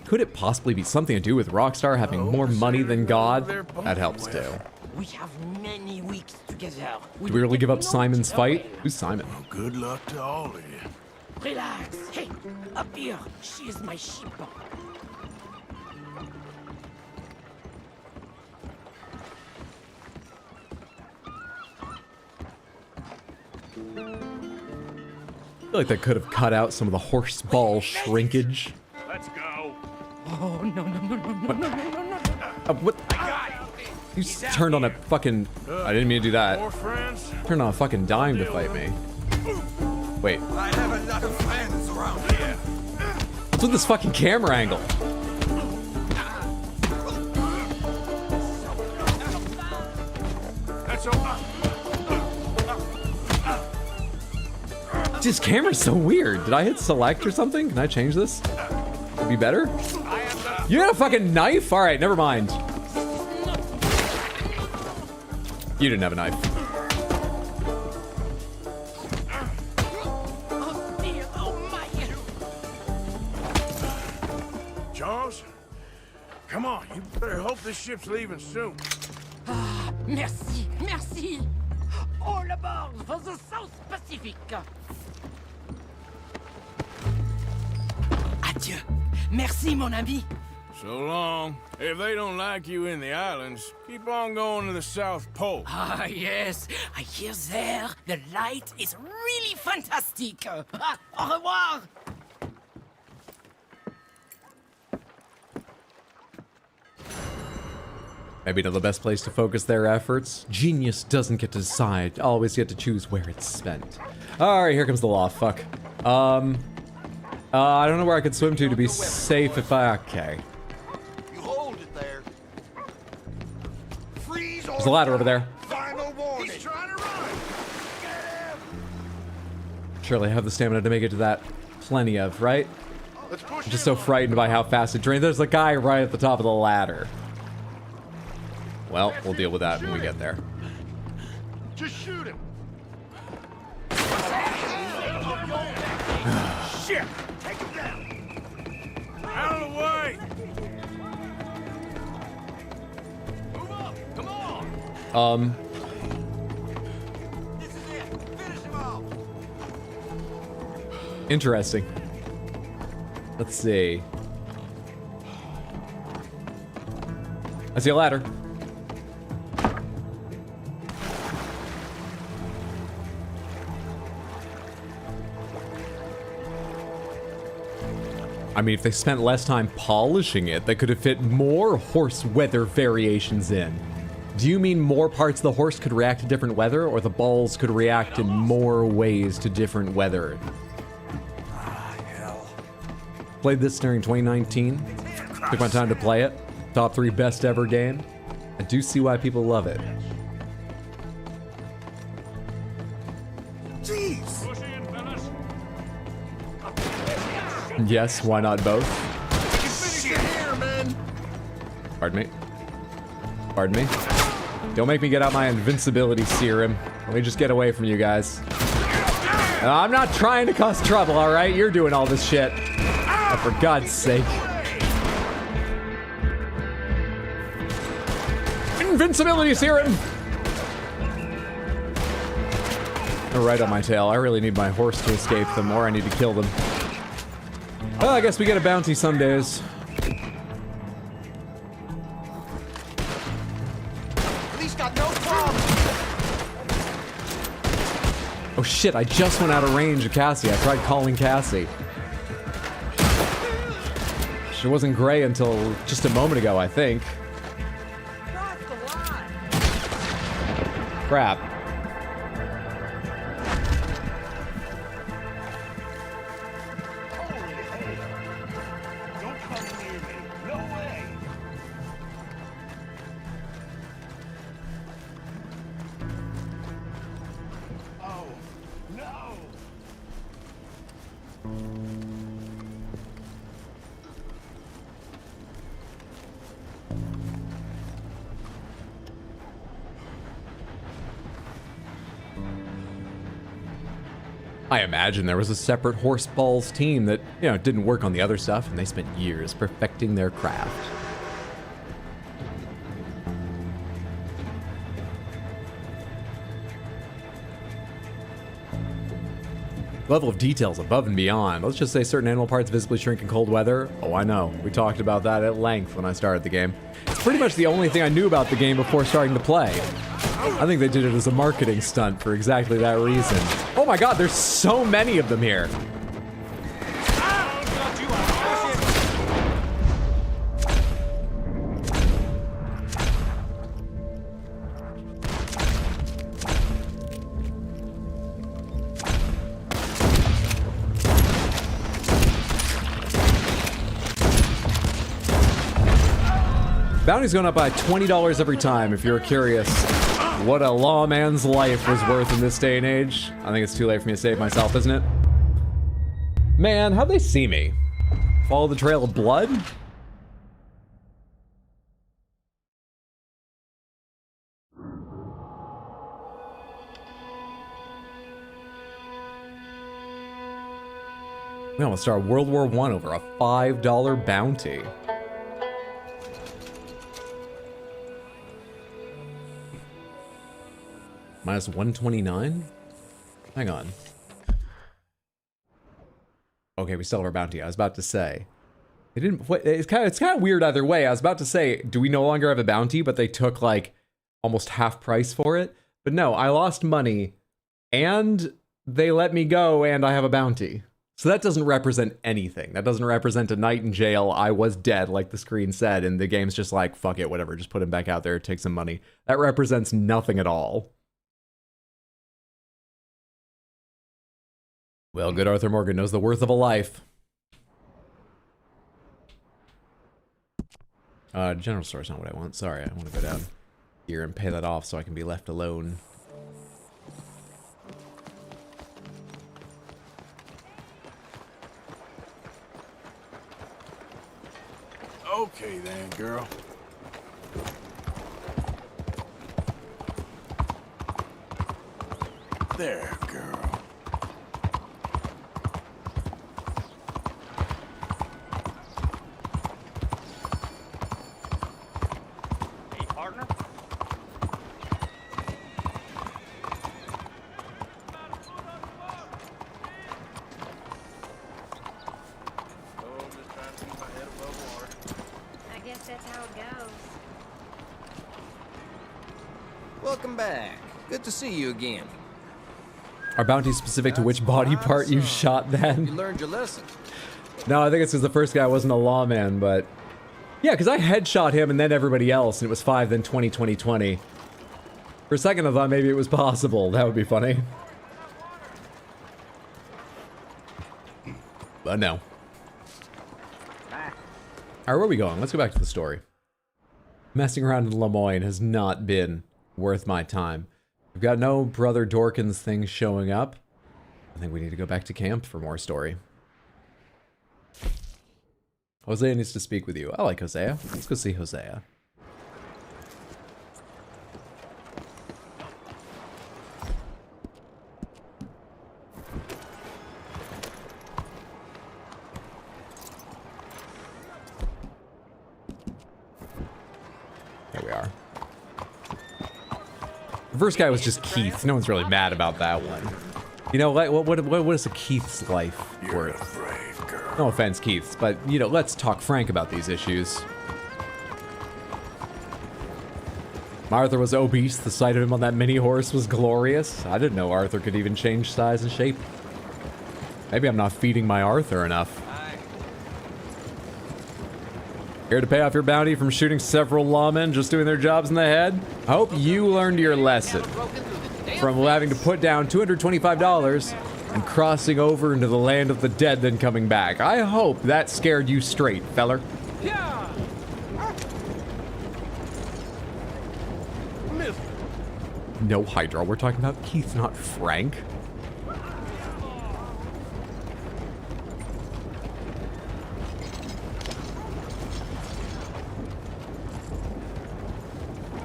Could it possibly be something to do with Rockstar having more money than God? That helps too. We have many weeks together. Do we really give up Simon's fight? Who's Simon? Well, good luck to all of you. Relax. Hey, up here. She is my ship. I feel like they could have cut out some of the horse ball shrinkage. Let's go. Oh, no, no, no, no, no, no, no, no, no. What? You turned on a fucking... I didn't mean to do that. Turned on a fucking dime to fight me. Wait. I have a lot of friends around here. What's with this fucking camera angle? This camera's so weird. Did I hit select or something? Can I change this? Would be better? You got a fucking knife? Alright, never mind. You didn't have a knife. Charles? Come on, you better hope this ship's leaving soon. Ah, merci, merci. All aboard for the South Pacific. Adieu. Merci, mon ami. So long. If they don't like you in the islands, keep on going to the South Pole. Ah, yes. I hear there the light is really fantastic. Ah, au revoir. Maybe not the best place to focus their efforts. Genius doesn't get to decide, always get to choose where it's spent. Alright, here comes the law, fuck. I don't know where I could swim to be safe if I... Okay. You hold it there. Freeze. There's a ladder over there. Final warning. He's trying to run. Surely I have the stamina to make it to that. Plenty of, right? I'm just so frightened by how fast it drains. There's a guy right at the top of the ladder. Well, we'll deal with that when we get there. Just shoot him. Shit! Take him down. Out of the way! Move up! Come on! This is it. Finish him off. Interesting. Let's see. I see a ladder. I mean, if they spent less time polishing it, they could have fit more horse weather variations in. Do you mean more parts of the horse could react to different weather, or the balls could react in more ways to different weather? Hell. Played this during 2019. Took my time to play it. Top 3 best ever game. I do see why people love it. Jeez! Yes, why not both? Shit here, man! Pardon me. Pardon me. Don't make me get out my invincibility serum. Let me just get away from you guys. I'm not trying to cause trouble, alright? You're doing all this shit. Oh, for God's sake. Invincibility serum! They're right on my tail. I really need my horse to escape them, or I need to kill them. Well, I guess we get a bounty some days. Police got no problem. Oh shit, I just went out of range of Cassie. I tried calling Cassie. She wasn't gray until just a moment ago, I think. Crap. I imagine there was a separate horse balls team that, you know, didn't work on the other stuff, and they spent years perfecting their craft. Level of details above and beyond. Let's just say certain animal parts visibly shrink in cold weather. Oh, I know. We talked about that at length when I started the game. It's pretty much the only thing I knew about the game before starting to play. I think they did it as a marketing stunt for exactly that reason. Oh my god, there's so many of them here. Bounty's going up by $20 every time if you're curious what a lawman's life was worth in this day and age. I think it's too late for me to save myself, isn't it? Man, how'd they see me? Follow the trail of blood? We almost start World War I over a $5 bounty. Minus 129? Hang on. Okay, we still have our bounty. I was about to say. They didn't. It's kind of weird either way. I was about to say, do we no longer have a bounty? But they took like almost half price for it. But no, I lost money, and they let me go, and I have a bounty. So that doesn't represent anything. That doesn't represent a night in jail. I was dead, like the screen said, and the game's just like, fuck it, whatever. Just put him back out there, take some money. That represents nothing at all. Well, good Arthur Morgan knows the worth of a life. General store's not what I want. Sorry, I want to go down here and pay that off so I can be left alone. Okay then, girl. There, girl. Hey, partner. I guess that's how it goes. Welcome back. Good to see you again. Are bounties specific to which body part you shot then? You learned your lesson. No, I think it's because the first guy wasn't a lawman, but... Yeah, because I headshot him and then everybody else, and it was 5, then 20, 20, 20. For a second I thought maybe it was possible. That would be funny. But no. Alright, where are we going? Let's go back to the story. Messing around in Lemoyne has not been worth my time. We've got no Brother Dorkins things showing up. I think we need to go back to camp for more story. Hosea needs to speak with you. I like Hosea. Let's go see Hosea. There we are. The first guy was just Keith. No one's really mad about that one. You know, what is a Keith's life worth? No offense, Keith's, but, you know, let's talk frank about these issues. Arthur was obese. The sight of him on that mini horse was glorious. I didn't know Arthur could even change size and shape. Maybe I'm not feeding my Arthur enough. Here to pay off your bounty from shooting several lawmen just doing their jobs in the head? I hope you learned your lesson from having to put down $225 and crossing over into the land of the dead then coming back. I hope that scared you straight, feller. No Hydra, we're talking about Keith, not Frank.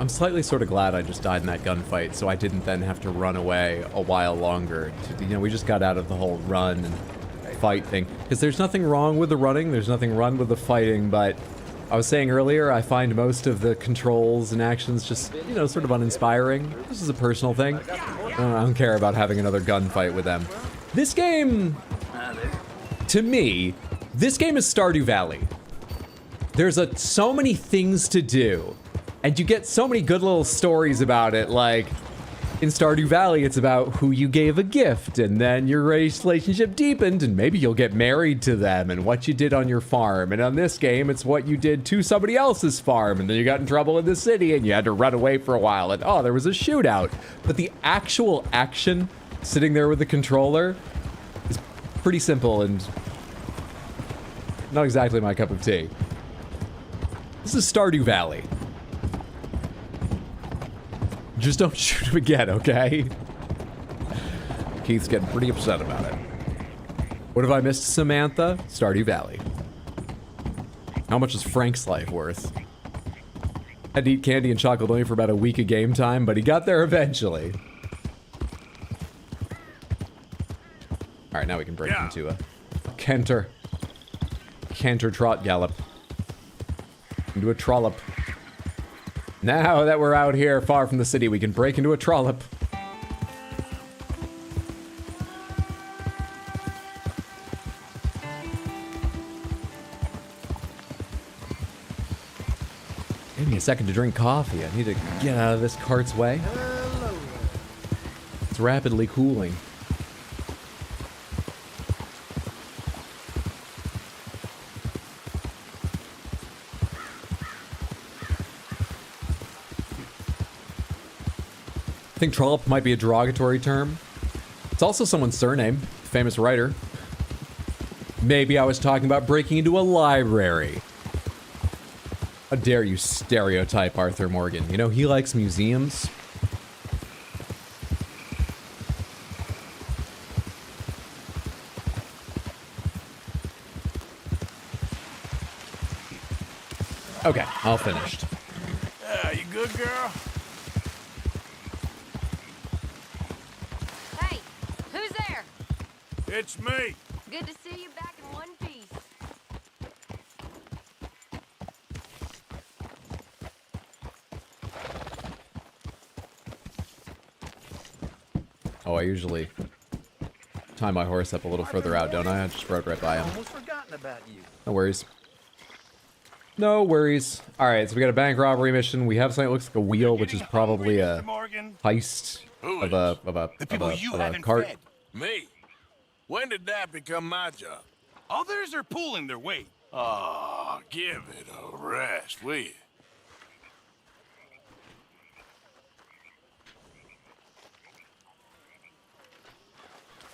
I'm slightly sort of glad I just died in that gunfight, so I didn't then have to run away a while longer. You know, we just got out of the whole run and fight thing. Because there's nothing wrong with the running, there's nothing wrong with the fighting, but I was saying earlier, I find most of the controls and actions just, you know, sort of uninspiring. This is a personal thing. I don't care about having another gunfight with them. This game, to me, this game is Stardew Valley. There's so many things to do. And you get so many good little stories about it, like, in Stardew Valley, it's about who you gave a gift, and then your relationship deepened, and maybe you'll get married to them, and what you did on your farm. And on this game, it's what you did to somebody else's farm, and then you got in trouble in the city, and you had to run away for a while, and oh, there was a shootout. But the actual action, sitting there with the controller, is pretty simple, and not exactly my cup of tea. This is Stardew Valley. Just don't shoot him again, okay? Keith's getting pretty upset about it. What have I missed, Samantha? Stardew Valley. How much is Frank's life worth? Had to eat candy and chocolate only for about a week of game time, but he got there eventually. Alright, now we can break into a canter trot gallop. Into a trollop. Now that we're out here far from the city, we can break into a trollop. Give me a second to drink coffee. I need to get out of this cart's way. It's rapidly cooling. I think trollop might be a derogatory term. It's also someone's surname, famous writer. Maybe I was talking about breaking into a library. How dare you stereotype Arthur Morgan? You know, he likes museums. Okay, all finished. You good, girl? Hey, who's there? It's me. Good to see you back in one piece. Oh, I usually tie my horse up a little further out, don't I? I just rode right by him. Almost forgotten about you. No worries. No worries. All right, so we got a bank robbery mission. We have something that looks like a wheel, which is probably a heist of a cart. Me? When did that become my job? Others are pulling their weight. Oh, give it a rest, will you?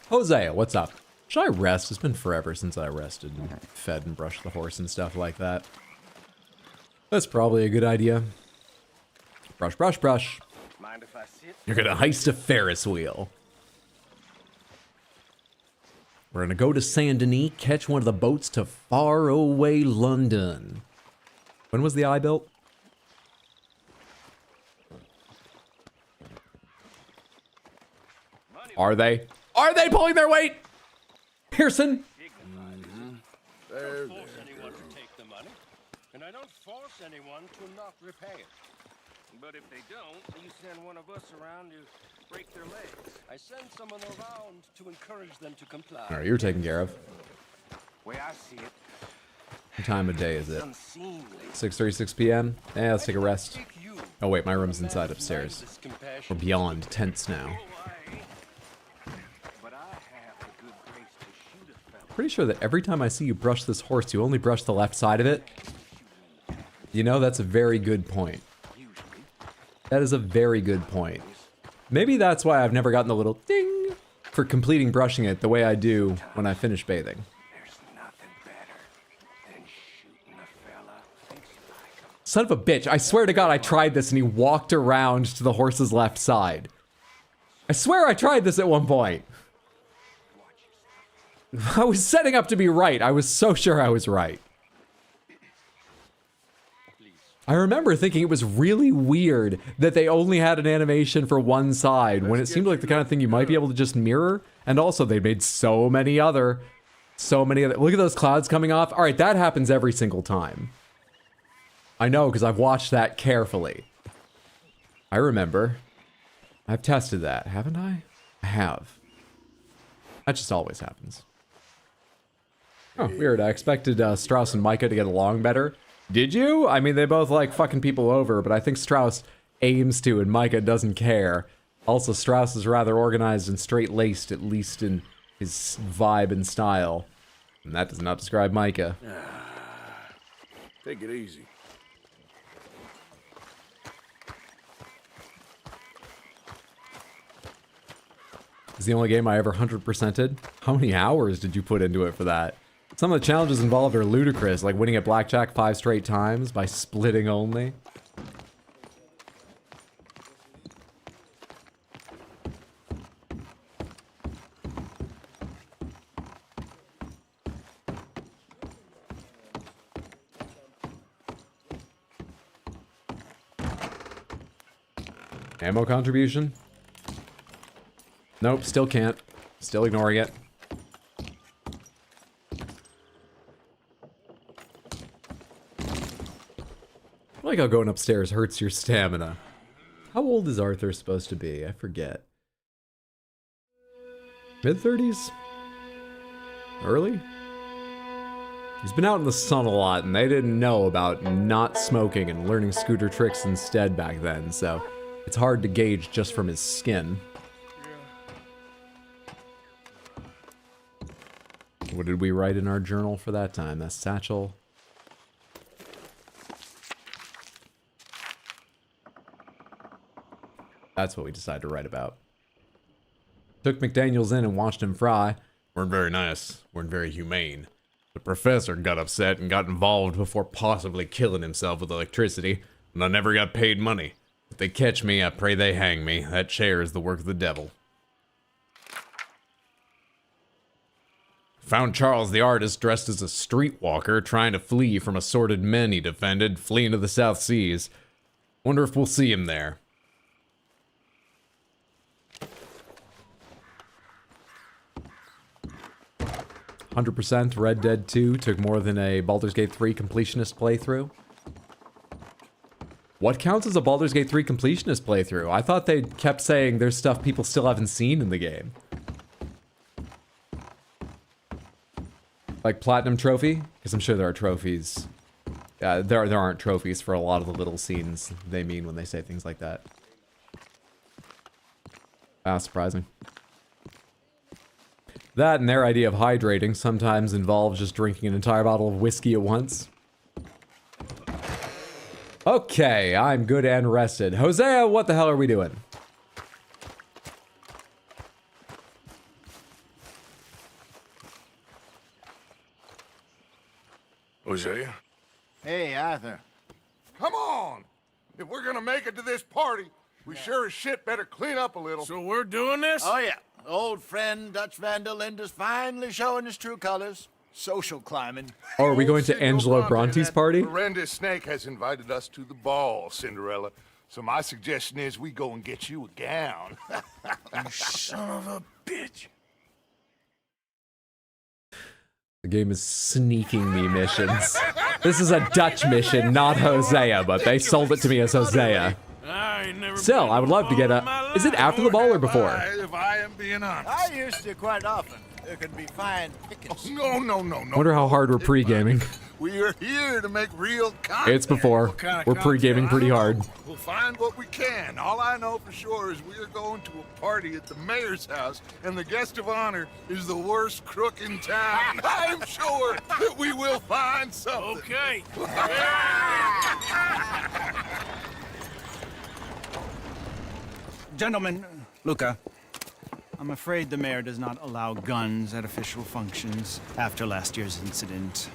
Hosea, what's up? Should I rest? It's been forever since I rested and fed and brushed the horse and stuff like that. That's probably a good idea. Brush, brush, brush. Mind if I sit? You're gonna heist a Ferris wheel. We're gonna go to Saint Denis, catch one of the boats to far away London. When was the eye built? Are they? Are they pulling their weight? Pearson? Don't force anyone to take the money, and I don't force anyone to not repay it. But if they don't, you send one of us around to break their legs. I send someone around to encourage them to comply. All right, you're taken care of. Way I see it. What time of day is it? 6:36 p.m. Yeah, let's take a rest. Oh wait, my room's inside upstairs. We're beyond tents now. Pretty sure that every time I see you brush this horse, you only brush the left side of it. You know, that's a very good point. That is a very good point. Maybe that's why I've never gotten the little ding for completing brushing it the way I do when I finish bathing. Son of a bitch, I swear to God I tried this and he walked around to the horse's left side. I swear I tried this at one point. I was setting up to be right. I was so sure I was right. I remember thinking it was really weird that they only had an animation for one side when it seemed like the kind of thing you might be able to just mirror. And also they made so many other. Look at those clouds coming off. All right, that happens every single time. I know because I've watched that carefully. I remember. I've tested that, haven't I? I have. That just always happens. Oh, weird. I expected Strauss and Micah to get along better. Did you? I mean, they both like fucking people over, but I think Strauss aims to and Micah doesn't care. Also, Strauss is rather organized and straight-laced, at least in his vibe and style. And that does not describe Micah. Take it easy. It's the only game I ever 100%ed. How many hours did you put into it for that? Some of the challenges involved are ludicrous, like winning at blackjack 5 straight times by splitting only. Ammo contribution? Nope, still can't. Still ignoring it. I like how going upstairs hurts your stamina. How old is Arthur supposed to be? I forget. Mid-30s? Early? He's been out in the sun a lot, and they didn't know about not smoking and learning scooter tricks instead back then, so it's hard to gauge just from his skin. What did we write in our journal for that time? That satchel. That's what we decided to write about. Took McDaniels in and watched him fry. Weren't very nice. Weren't very humane. The professor got upset and got involved before possibly killing himself with electricity, and I never got paid money. If they catch me, I pray they hang me. That chair is the work of the devil. Found Charles the artist dressed as a streetwalker trying to flee from assorted men he defended, fleeing to the South Seas. Wonder if we'll see him there. "100% Red Dead 2 took more than a Baldur's Gate 3 completionist playthrough." What counts as a Baldur's Gate 3 completionist playthrough? I thought they kept saying there's stuff people still haven't seen in the game. Like Platinum Trophy? Because I'm sure there are trophies there aren't trophies for a lot of the little scenes they mean when they say things like that. Surprising. That and their idea of hydrating sometimes involves just drinking an entire bottle of whiskey at once. Okay, I'm good and rested. Hosea, what the hell are we doing? Hosea? Hey, Arthur. Come on! If we're gonna make it to this party, we sure as shit better clean up a little. So we're doing this? Oh, yeah. Old friend Dutch Van der Linde's finally showing his true colors. Social climbing. Oh, are we going to Angelo Bronte's party? Horrendous snake has invited us to the ball, Cinderella. So my suggestion is we go and get you a gown. You son of a bitch. The game is sneaking me missions. This is a Dutch mission, not Hosea, but they sold it to me as Hosea. Still, I would love to get a... Is it after the ball or before? If I am being honest. I used to quite often. There can be fine pickings. No. I wonder how hard we're pre-gaming. We are here to make real content. It's before. We're pre-gaming pretty hard. We'll find what we can. All I know for sure is we are going to a party at the mayor's house, and the guest of honor is the worst crook in town. I'm sure that we will find something. Okay. Gentlemen, Luca, I'm afraid the mayor does not allow guns at official functions after last year's incident.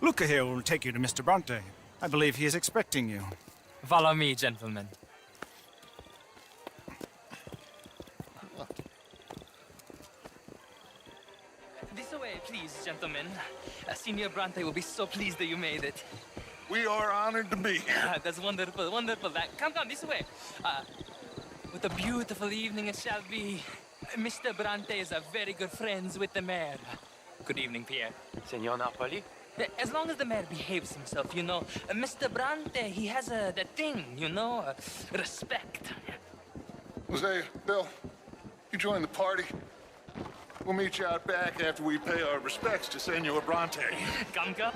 Luca here will take you to Mr. Bronte. I believe he is expecting you. Follow me, gentlemen. This way, please, gentlemen. Senior Bronte will be so pleased that you made it. We are honored to be here. That's wonderful, wonderful. Come, this way. What a beautiful evening it shall be. Mr. Bronte is a very good friends with the mayor. Good evening, Pierre. Senor Napoli? As long as the mayor behaves himself, you know. Mr. Bronte, he has that thing, you know, respect. Hosea, Bill, you join the party. We'll meet you out back after we pay our respects to Senor Bronte. Come.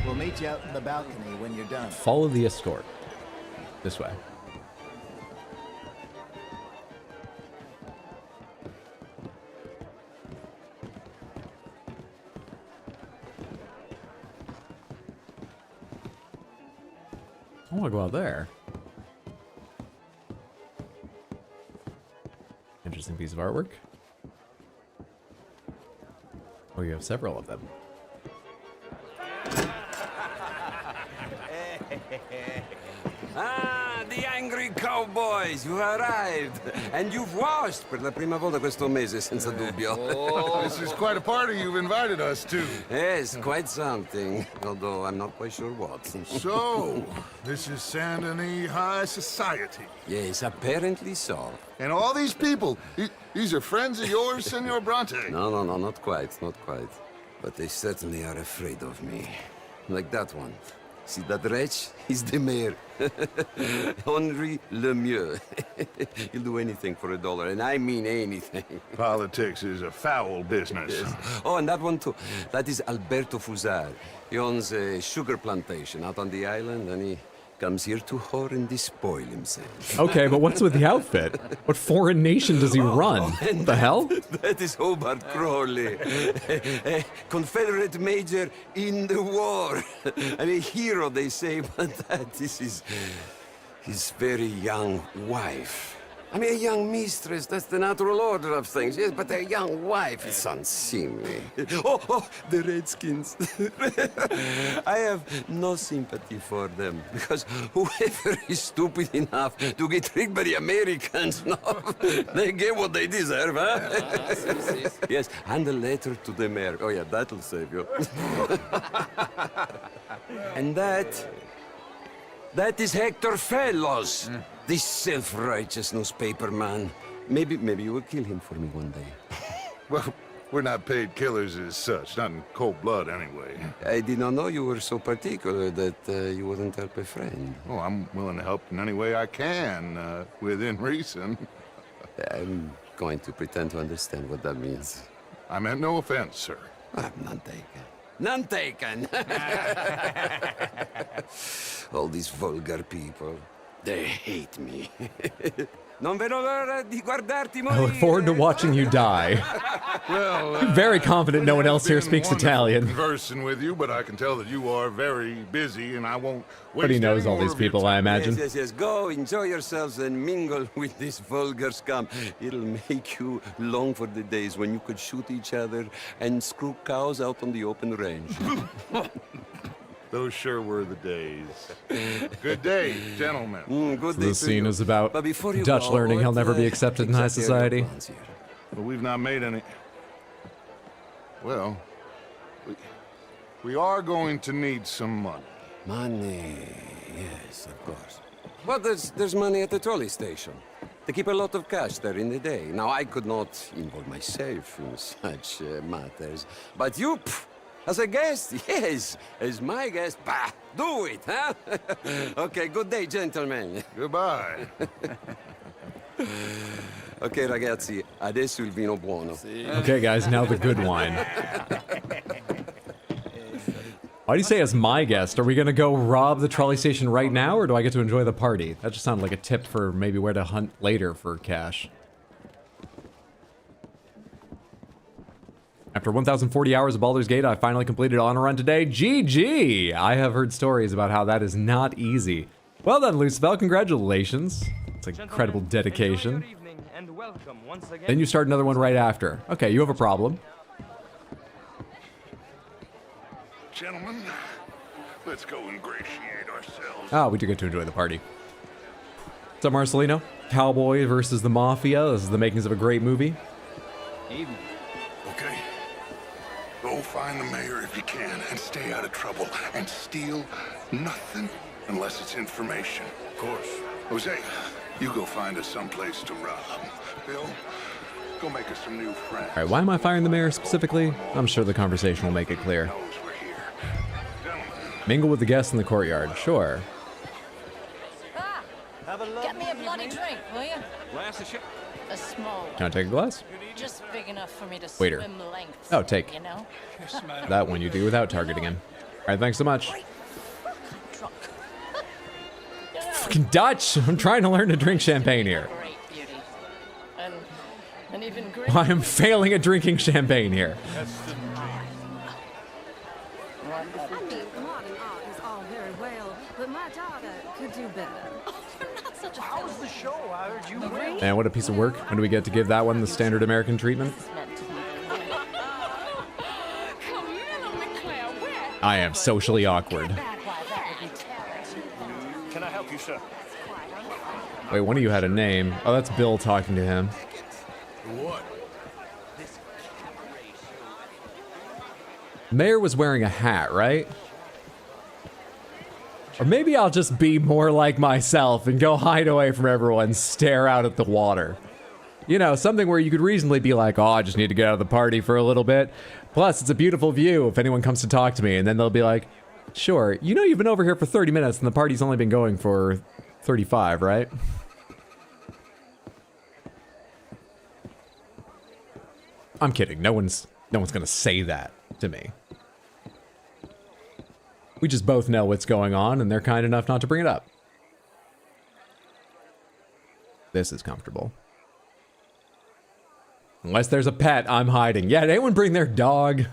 We'll meet you out in the balcony when you're done. Follow the escort. This way. I want to go out there. Interesting piece of artwork. Oh, you have several of them. Ah, the angry cowboys, you arrived. And you've washed per la prima volta questo mese, senza dubbio. Oh, this is quite a party you've invited us to. Yes, quite something. Although I'm not quite sure what. So, this is Saint Denis High Society. Yes, apparently so. And all these people, these are friends of yours, Senor Bronte? No, not quite, not quite. But they certainly are afraid of me. Like that one. See that wretch? He's the mayor. Henri Lemieux. He'll do anything for $1, and I mean anything. Politics is a foul business. Yes. Oh, and that one too. That is Alberto Fusar. He owns a sugar plantation out on the island, and he comes here to whore and despoil himself. Okay, but what's with the outfit? What foreign nation does he run? And the hell? That is Hobart Crawley, a Confederate major in the war. And a hero, they say, but that is his very young wife. I mean, a young mistress, that's the natural order of things, yes, but a young wife is unseemly. Oh, the Redskins. I have no sympathy for them, because whoever is stupid enough to get tricked by the Americans, no, they get what they deserve, huh? Yes, and a letter to the mayor. Oh, yeah, that'll save you. And that is Hector Fellows. This self-righteous newspaper man. Maybe you will kill him for me one day. Well, we're not paid killers as such, not in cold blood anyway. I did not know you were so particular that you wouldn't help a friend. Oh, I'm willing to help in any way I can, within reason. I'm going to pretend to understand what that means. I meant no offense, sir. None taken. None taken. All these vulgar people, they hate me. Non vedo l'ora di guardarti morire. I look forward to watching you die. Well, Very confident no one else here it's been speaks wonderful Italian. Conversing with you, but I can tell that you are very busy, and I won't waste But he knows any all more these of your people, I time. imagine. Yes. Go, enjoy yourselves and mingle with this vulgar scum. It'll make you long for the days when you could shoot each other and screw cows out on the open range. Those sure were the days. Good day, gentlemen. Good So day this to scene you. is about But before you Dutch go, learning he'll what, never be accepted in high exactly are your society. plans here? Well, we've not made any. Well, we are going to need some money. Money, yes, of course. But there's money at the trolley station. They keep a lot of cash there in the day. Now, I could not involve myself in such matters. But you, as a guest, yes, as my guest, bah, do it, huh? Okay, good day, gentlemen. Goodbye. Ok, ragazzi, adesso il vino buono. Okay, guys, now the good wine. Why do you say as my guest? Are we gonna go rob the trolley station right now, or do I get to enjoy the party? That just sounded like a tip for maybe where to hunt later for cash. After 1,040 hours of Baldur's Gate, I finally completed on a run today. GG! I have heard stories about how that is not easy. Well done, Lucibel. Congratulations. It's incredible dedication. Then you start another one right after. Okay, you have a problem. Gentlemen, let's go ingratiate ourselves. Ah, we do get to enjoy the party. What's up, Marcelino? Cowboy versus the Mafia. This is the makings of a great movie. Okay. Go find the mayor if you can and stay out of trouble and steal nothing unless it's information. Of course. Jose, you go find us someplace to rob. Bill, go make us some new friends. Alright, why am I firing the mayor specifically? I'm sure the conversation will make it clear. Mingle with the guests in the courtyard. Sure. Get me a bloody drink, will you? Glass of shit. A small one. Can I take a glass? Just big enough for me to Waiter. swim lengths. Oh, take. You know? That one you do without targeting him. Alright, thanks so much. Fucking Dutch! I'm trying to learn to drink champagne here. Great beauty. And even great. I am failing at drinking champagne here. Modern art is all very well, but my daughter could do better. How's the show? I heard you win. Man, what a piece of work. When do we get to give that one the standard American treatment? I am socially awkward. Can I help you, sir? Wait, one of you had a name. Oh, that's Bill talking to him. What? Mayor was wearing a hat, right? Or maybe I'll just be more like myself and go hide away from everyone, stare out at the water. You know, something where you could reasonably be like, oh, I just need to get out of the party for a little bit. Plus, it's a beautiful view if anyone comes to talk to me. And then they'll be like, sure, you know you've been over here for 30 minutes and the party's only been going for 35, right? I'm kidding. No one's gonna say that to me. We just both know what's going on, and they're kind enough not to bring it up. This is comfortable. Unless there's a pet, I'm hiding. Yeah, did anyone bring their dog?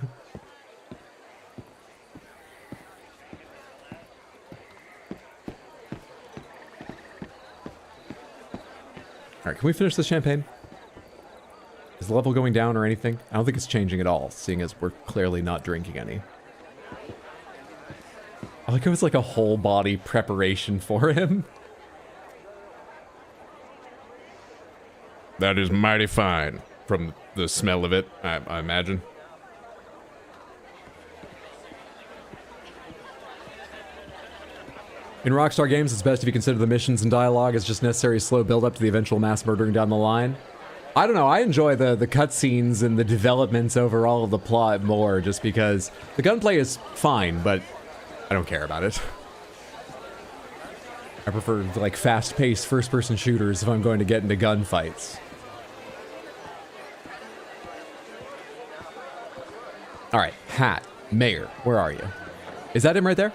Alright, can we finish the champagne? Is the level going down or anything? I don't think it's changing at all, seeing as we're clearly not drinking any. I like how it's like a whole body preparation for him. That is mighty fine, from the smell of it, I imagine. In Rockstar games, it's best if you consider the missions and dialogue as just necessary slow build-up to the eventual mass murdering down the line. I don't know, I enjoy the cutscenes and the developments overall of the plot more, just because the gunplay is fine, but I don't care about it. I prefer, like, fast-paced first-person shooters if I'm going to get into gunfights. hat. Mayor, where are you? Is that him right there?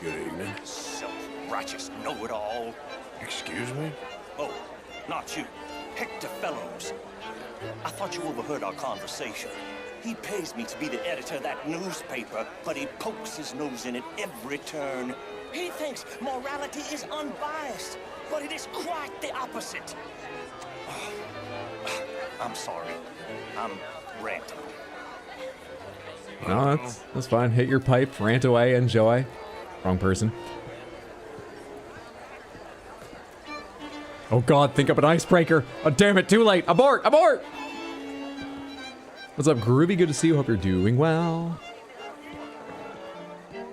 Good evening. Self-righteous know-it-all. Excuse me? Oh, not you. Hector Fellows. I thought you overheard our conversation. He pays me to be the editor of that newspaper, but he pokes his nose in it every turn. He thinks morality is unbiased, but it is quite the opposite. I'm sorry. I'm ranting. No, that's fine. Hit your pipe, rant away, enjoy. Wrong person. Oh god, think up an icebreaker. Oh damn it, too late. Abort! Abort! What's up, Groovy? Good to see you. Hope you're doing well. You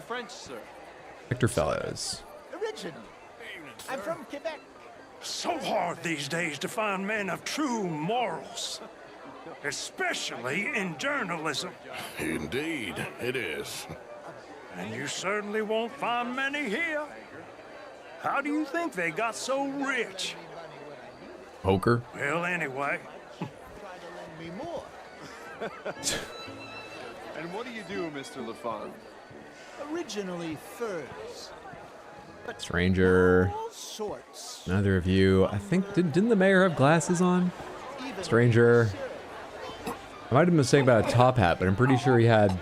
French, sir? Hector Fellows. Original. I'm from Quebec. So hard these days to find men of true morals, especially in journalism. Indeed, it is. And you certainly won't find many here. How do you think they got so rich? Poker. Well, anyway. Me more. And what do you do, Mr. LaFon? Originally furs. Stranger. All sorts. Neither of you. I think, didn't the mayor have glasses on? Stranger. I might have been mistaken about a top hat, but I'm pretty sure he had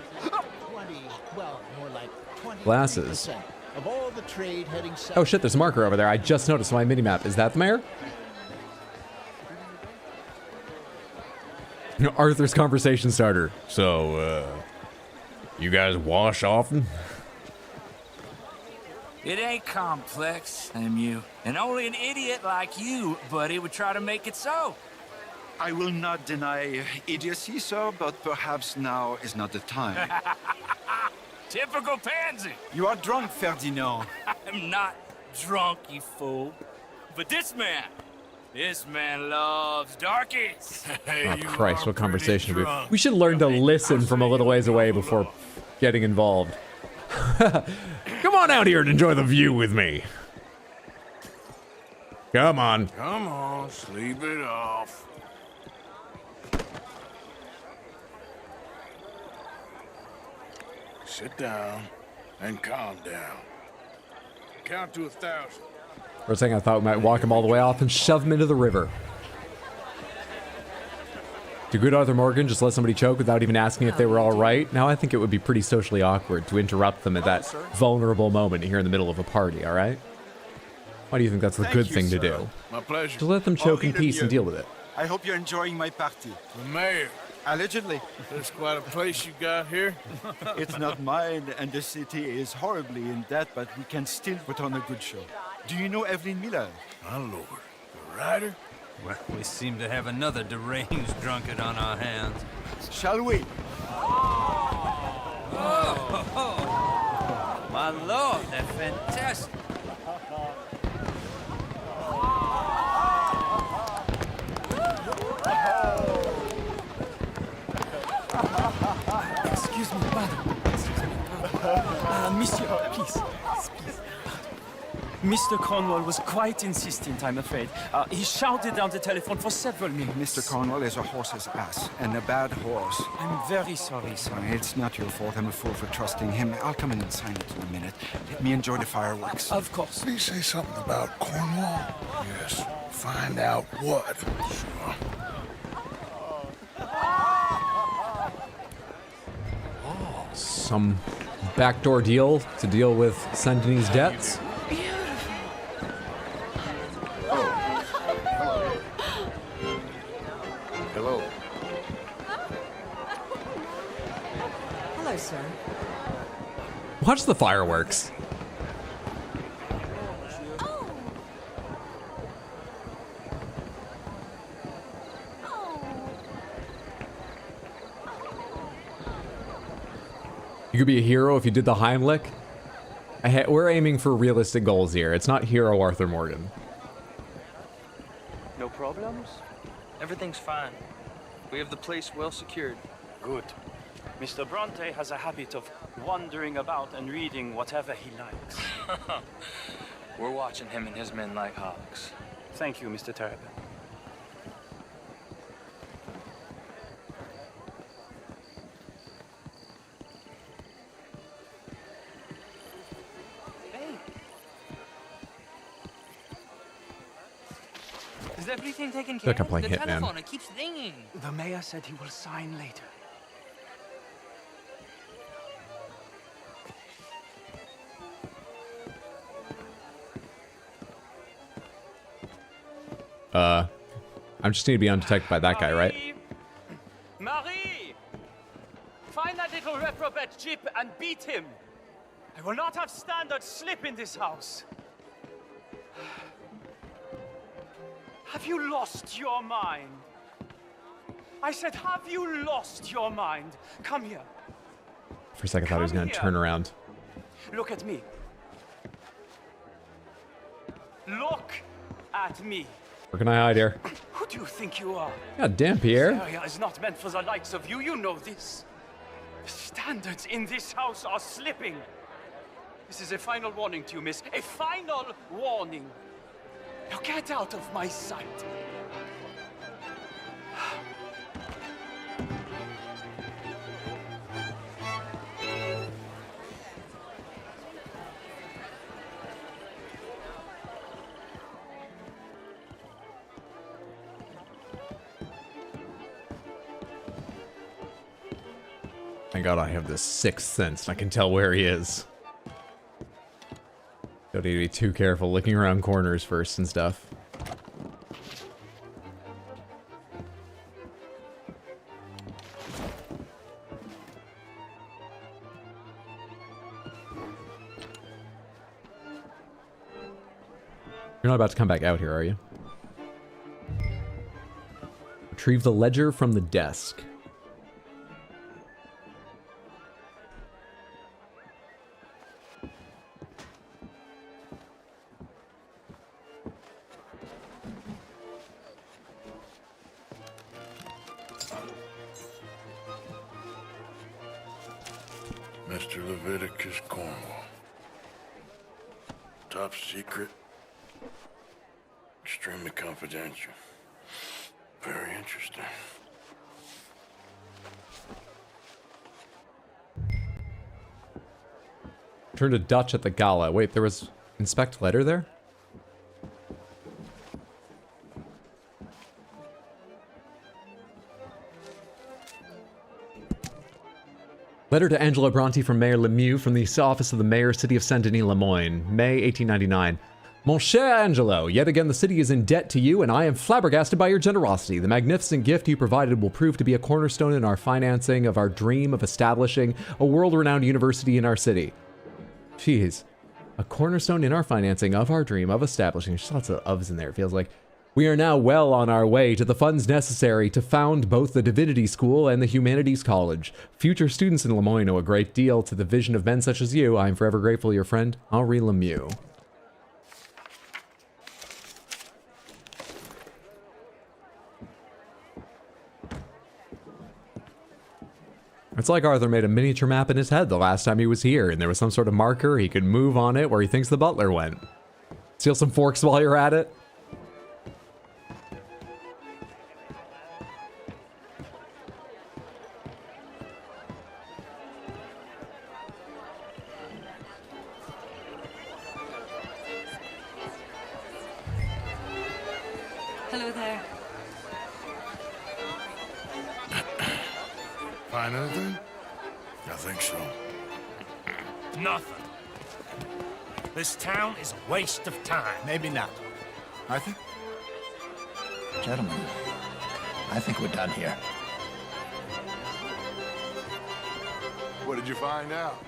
glasses. Of all the trade heading south. Oh shit, there's a marker over there. I just noticed on my mini-map. Is that the mayor? Arthur's conversation starter. So, you guys wash often? It ain't complex, MU. And only an idiot like you, buddy, would try to make it so. I will not deny idiocy, sir, but perhaps now is not the time. Typical pansy. You are drunk, Ferdinand. I'm not drunk, you fool. But this man loves darkies. Oh Christ, what conversation we should learn to listen from a little ways away before getting involved. Come on out here and enjoy the view with me. Come on. Come on, sleep it off. Sit down and calm down. Count to 1,000. For a second, I thought we might walk him all the way off and shove him into the river. To good Arthur Morgan, just let somebody choke without even asking if they were all right. Now I think it would be pretty socially awkward to interrupt them at that vulnerable moment here in the middle of a party, all right? Why do you think that's the good thing to do? My pleasure. To let them choke in peace and deal with it. I hope you're enjoying my party. The mayor. Allegedly. There's quite a place you got here. It's not mine, and the city is horribly in debt, but we can still put on a good show. Do you know Evelyn Miller? My lord. The writer? Well, we seem to have another deranged drunkard on our hands. Shall we? Oh, my lord, they're fantastic. Excuse me, pardon. Monsieur, please. Mr. Cornwall was quite insistent, I'm afraid. He shouted down the telephone for several minutes. Mr. Cornwall is a horse's ass, and a bad horse. I'm very sorry, sir. It's not your fault. I'm a fool for trusting him. I'll come in and sign it in a minute. Let me enjoy the fireworks. Of course. Did he say something about Cornwall? Yes. Find out what. Sure. Some backdoor deal to deal with Saint-Denis' debts. Hello. Hello, sir. Watch the fireworks. You could be a hero if you did the Heimlich. We're aiming for realistic goals here. It's not hero Arthur Morgan. No problems? Everything's fine. We have the place well secured. Good. Mr. Bronte has a habit of wandering about and reading whatever he likes. We're watching him and his men like hawks. Thank you, Mr. Terrapin. Hey. Is everything taken feel care like I'm of? playing The Hitman. telephone, it keeps ringing. The mayor said he will sign later. I just need to be undetected by that guy, right? Marie! Find that little reprobate Jip and beat him. I will not have standard slip in this house. Have you lost your mind? I said, have you lost your mind? Come here. For a second, I thought he was going to turn around. Look at me. Look at me. Where can I hide here? Who do you think you are? God damn, Pierre. This area is not meant for the likes of you. You know this. The standards in this house are slipping. This is a final warning to you, miss. A final warning. Now get out of my sight. Thank God I have this sixth sense. I can tell where he is. Don't need to be too careful looking around corners first and stuff. You're not about to come back out here, are you? Retrieve the ledger from the desk. Mr. Leviticus Cornwall. Top secret. Extremely confidential. Very interesting. Turned to Dutch at the gala. Wait, there was inspect letter there? Letter to Angelo Bronte from Mayor Lemieux from the office of the Mayor, City of Saint-Denis, Lemoyne, May 1899. Mon cher Angelo, yet again the city is in debt to you, and I am flabbergasted by your generosity. The magnificent gift you provided will prove to be a cornerstone in our financing of our dream of establishing a world-renowned university in our city. Jeez. A cornerstone in our financing of our dream of establishing... There's lots of ofs in there, it feels like. We are now well on our way to the funds necessary to found both the Divinity School and the Humanities College. Future students in Lemoyne owe a great deal to the vision of men such as you. I am forever grateful, your friend, Henri Lemieux. It's like Arthur made a miniature map in his head the last time he was here, and there was some sort of marker he could move on it where he thinks the butler went. Steal some forks while you're at it. Hello there. Find anything? I think so. Nothing. This town is a waste of time. Maybe not. Arthur? Gentlemen, I think we're done here. What did you find out?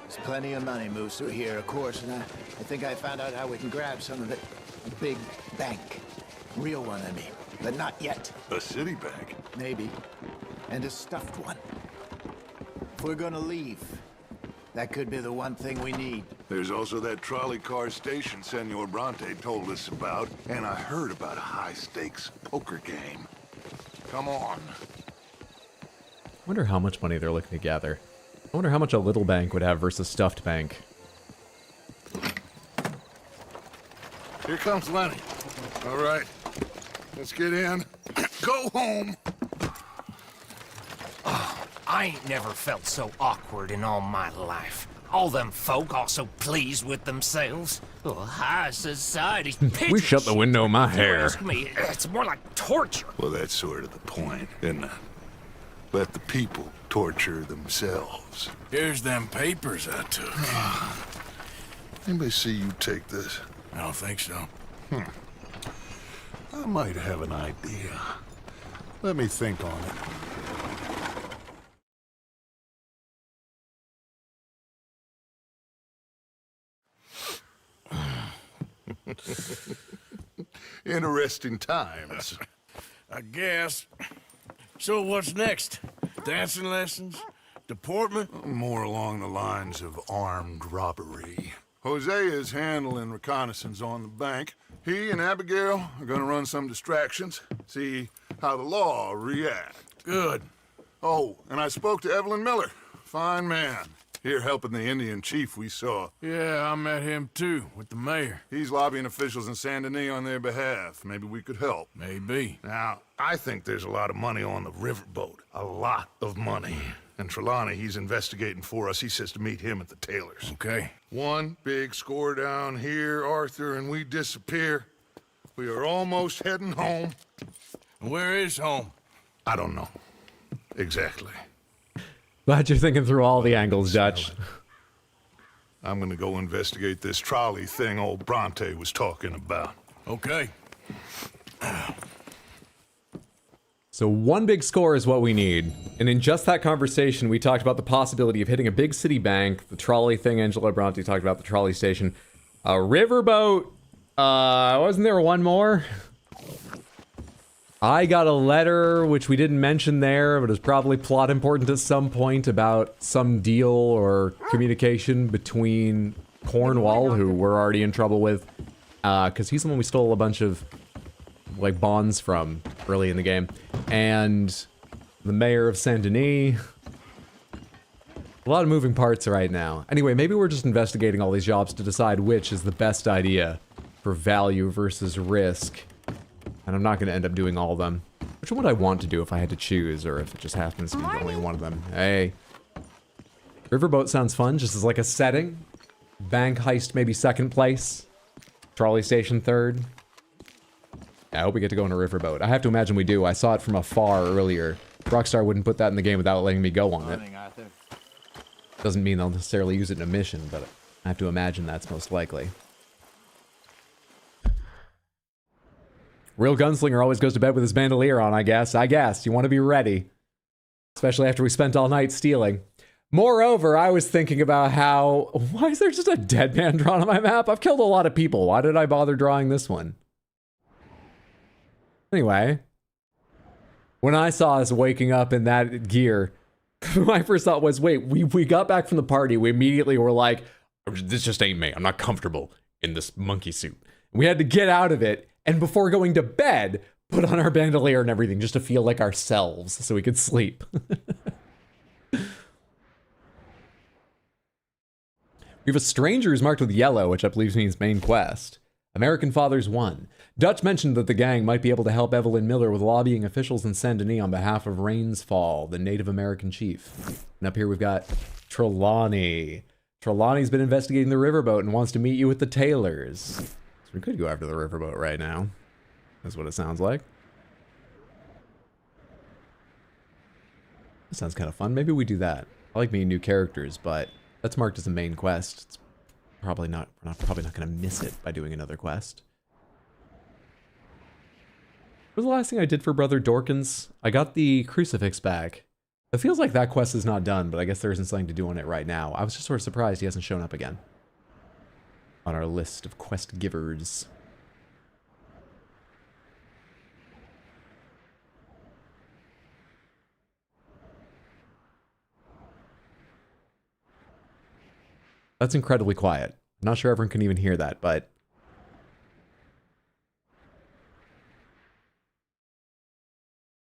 There's plenty of money moves through here, of course, and I think I found out how we can grab some of it. A big bank. Real one, I mean. But not yet. A city bank? Maybe. And a stuffed one. If we're gonna leave, that could be the one thing we need. There's also that trolley car station Senor Bronte told us about, and I heard about a high-stakes poker game. Come on. I wonder how much money they're looking to gather. I wonder how much a little bank would have versus stuffed bank. Here comes Lenny. All right, let's get in. Go home. Oh, I ain't never felt so awkward in all my life. All them folk all so pleased with themselves. Oh, high society. We shut the window in my If you hair. ask me, it's more like torture. Well, that's sort of the point, isn't it? Let the people torture themselves. Here's them papers I took. Anybody see you take this? I don't think so. I might have an idea. Let me think on it. Interesting times. I guess. So what's next? Dancing lessons? Deportment? More along the lines of armed robbery. Hosea is handling reconnaissance on the bank. He and Abigail are gonna run some distractions, see how the law reacts. Good. Oh, and I spoke to Evelyn Miller. Fine man. Here helping the Indian chief we saw. Yeah, I met him too, with the mayor. He's lobbying officials in Saint Denis on their behalf. Maybe we could help. Maybe. Now, I think there's a lot of money on the riverboat. A lot of money. And Trelawney, he's investigating for us. He says to meet him at the Taylor's. Okay. One big score down here, Arthur, and we disappear. We are almost heading home. Where is home? I don't know. Exactly. Glad you're thinking through all the angles, Dutch. I'm gonna go investigate this trolley thing old Bronte was talking about. Okay. So one big score is what we need. And in just that conversation, we talked about the possibility of hitting a big city bank, the trolley thing Angela Bronte talked about, the trolley station, a riverboat. Wasn't there one more? I got a letter, which we didn't mention there, but is probably plot important at some point, about some deal or communication between Cornwall, who we're already in trouble with, because he's the one we stole a bunch of like bonds from early in the game, and the mayor of Saint Denis. A lot of moving parts right now. Anyway, maybe we're just investigating all these jobs to decide which is the best idea for value versus risk. And I'm not going to end up doing all of them. Which one would I want to do if I had to choose, or if it just happens to be only one of them? Hey. Riverboat sounds fun, just as like a setting. Bank heist maybe second place. Trolley station third. I hope we get to go on a riverboat. I have to imagine we do. I saw it from afar earlier. Rockstar wouldn't put that in the game without letting me go on it. Doesn't mean they'll necessarily use it in a mission, but I have to imagine that's most likely. Real gunslinger always goes to bed with his bandolier on, I guess. You want to be ready. Especially after we spent all night stealing. Moreover, I was thinking about how... Why is there just a dead man drawn on my map? I've killed a lot of people. Why did I bother drawing this one? Anyway. When I saw us waking up in that gear, my first thought was, wait, we got back from the party. We immediately were like, this just ain't me. I'm not comfortable in this monkey suit. We had to get out of it. And before going to bed, put on our bandolier and everything just to feel like ourselves so we could sleep. We have a stranger who's marked with yellow, which I believe means main quest. American Fathers 1. Dutch mentioned that the gang might be able to help Evelyn Miller with lobbying officials in Saint Denis on behalf of Rainsfall, the Native American chief. And up here we've got Trelawney. Trelawney's been investigating the riverboat and wants to meet you at the Taylor's. We could go after the riverboat right now. That's what it sounds like. That sounds kind of fun. Maybe we do that. I like meeting new characters, but that's marked as a main quest. It's probably not. We're probably not going to miss it by doing another quest. What was the last thing I did for Brother Dorkins? I got the crucifix back. It feels like that quest is not done, but I guess there isn't something to do on it right now. I was just sort of surprised he hasn't shown up again on our list of quest givers. That's incredibly quiet. I'm not sure everyone can even hear that, but...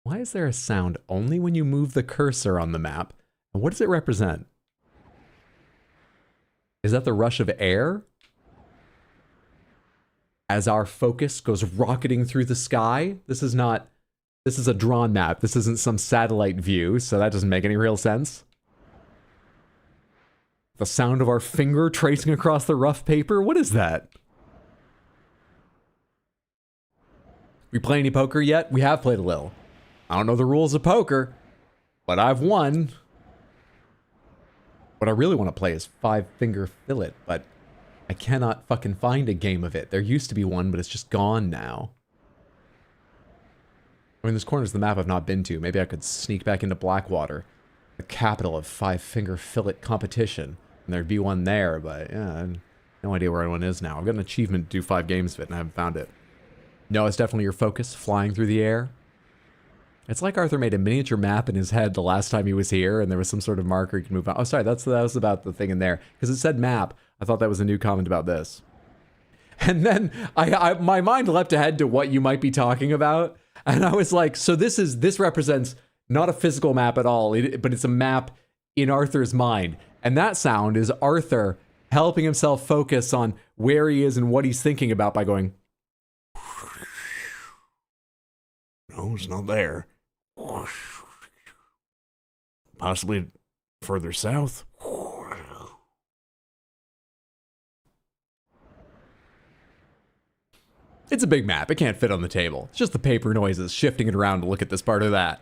Why is there a sound only when you move the cursor on the map? And what does it represent? Is that the rush of air? as our focus goes rocketing through the sky. This is a drawn map. This isn't some satellite view, so that doesn't make any real sense. The sound of our finger tracing across the rough paper? What is that? We play any poker yet? We have played a little. I don't know the rules of poker, but I've won. What I really want to play is five-finger fillet, but I cannot fucking find a game of it. There used to be one, but it's just gone now. I mean, there's corners of the map I've not been to. Maybe I could sneak back into Blackwater, the capital of five-finger fillet competition, and there'd be one there, but yeah, I have no idea where anyone is now. I've got an achievement to do 5 games of it, and I haven't found it. No, it's definitely your focus, flying through the air. It's like Arthur made a miniature map in his head the last time he was here, and there was some sort of marker you can move on. Oh, sorry, that was about the thing in there. Because it said map. I thought that was a new comment about this. And then my mind leapt ahead to what you might be talking about. And I was like, so this represents not a physical map at all, but it's a map in Arthur's mind. And that sound is Arthur helping himself focus on where he is and what he's thinking about by going, no, it's not there. Possibly further south. It's a big map. It can't fit on the table. It's just the paper noises, shifting it around to look at this part or that.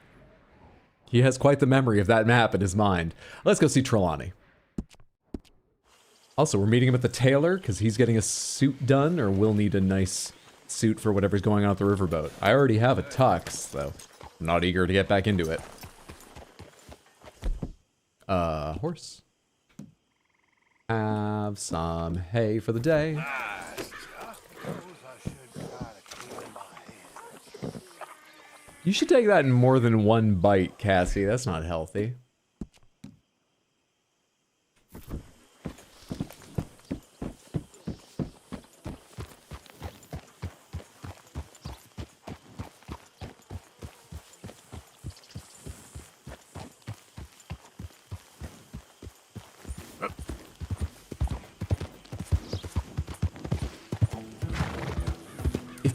He has quite the memory of that map in his mind. Let's go see Trelawney. Also, we're meeting him at the tailor because he's getting a suit done, or will need a nice suit for whatever's going on at the riverboat. I already have a tux, though. I'm not eager to get back into it. Horse. Have some hay for the day. You should take that in more than one bite, Cassie. That's not healthy.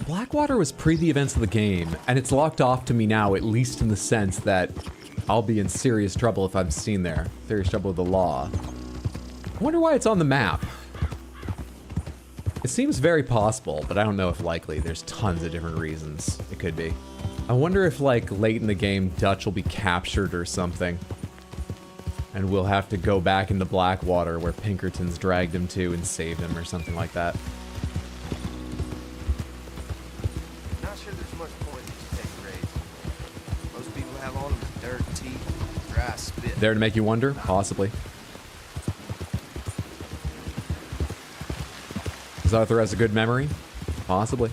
Blackwater was pre the events of the game, and it's locked off to me now, at least in the sense that I'll be in serious trouble if I'm seen there. Serious trouble with the law. I wonder why it's on the map. It seems very possible, but I don't know if likely. There's tons of different reasons it could be. I wonder if, like, late in the game, Dutch will be captured or something. And we'll have to go back into Blackwater where Pinkerton's dragged him to and saved him or something like that. There to make you wonder? Possibly. Because Arthur has a good memory? Possibly.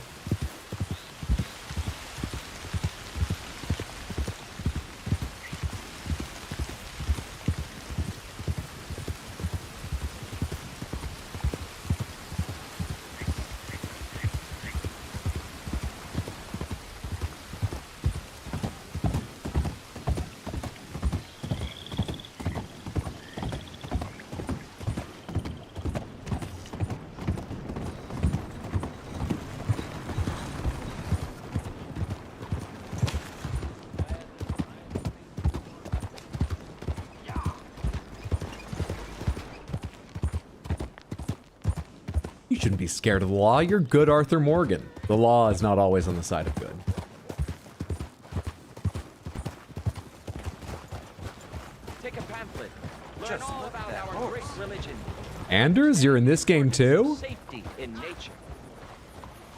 You shouldn't be scared of the law. You're good Arthur Morgan. The law is not always on the side of good. Take a pamphlet. Learn all about our great religion. Anders, you're in this game too? Safety in nature.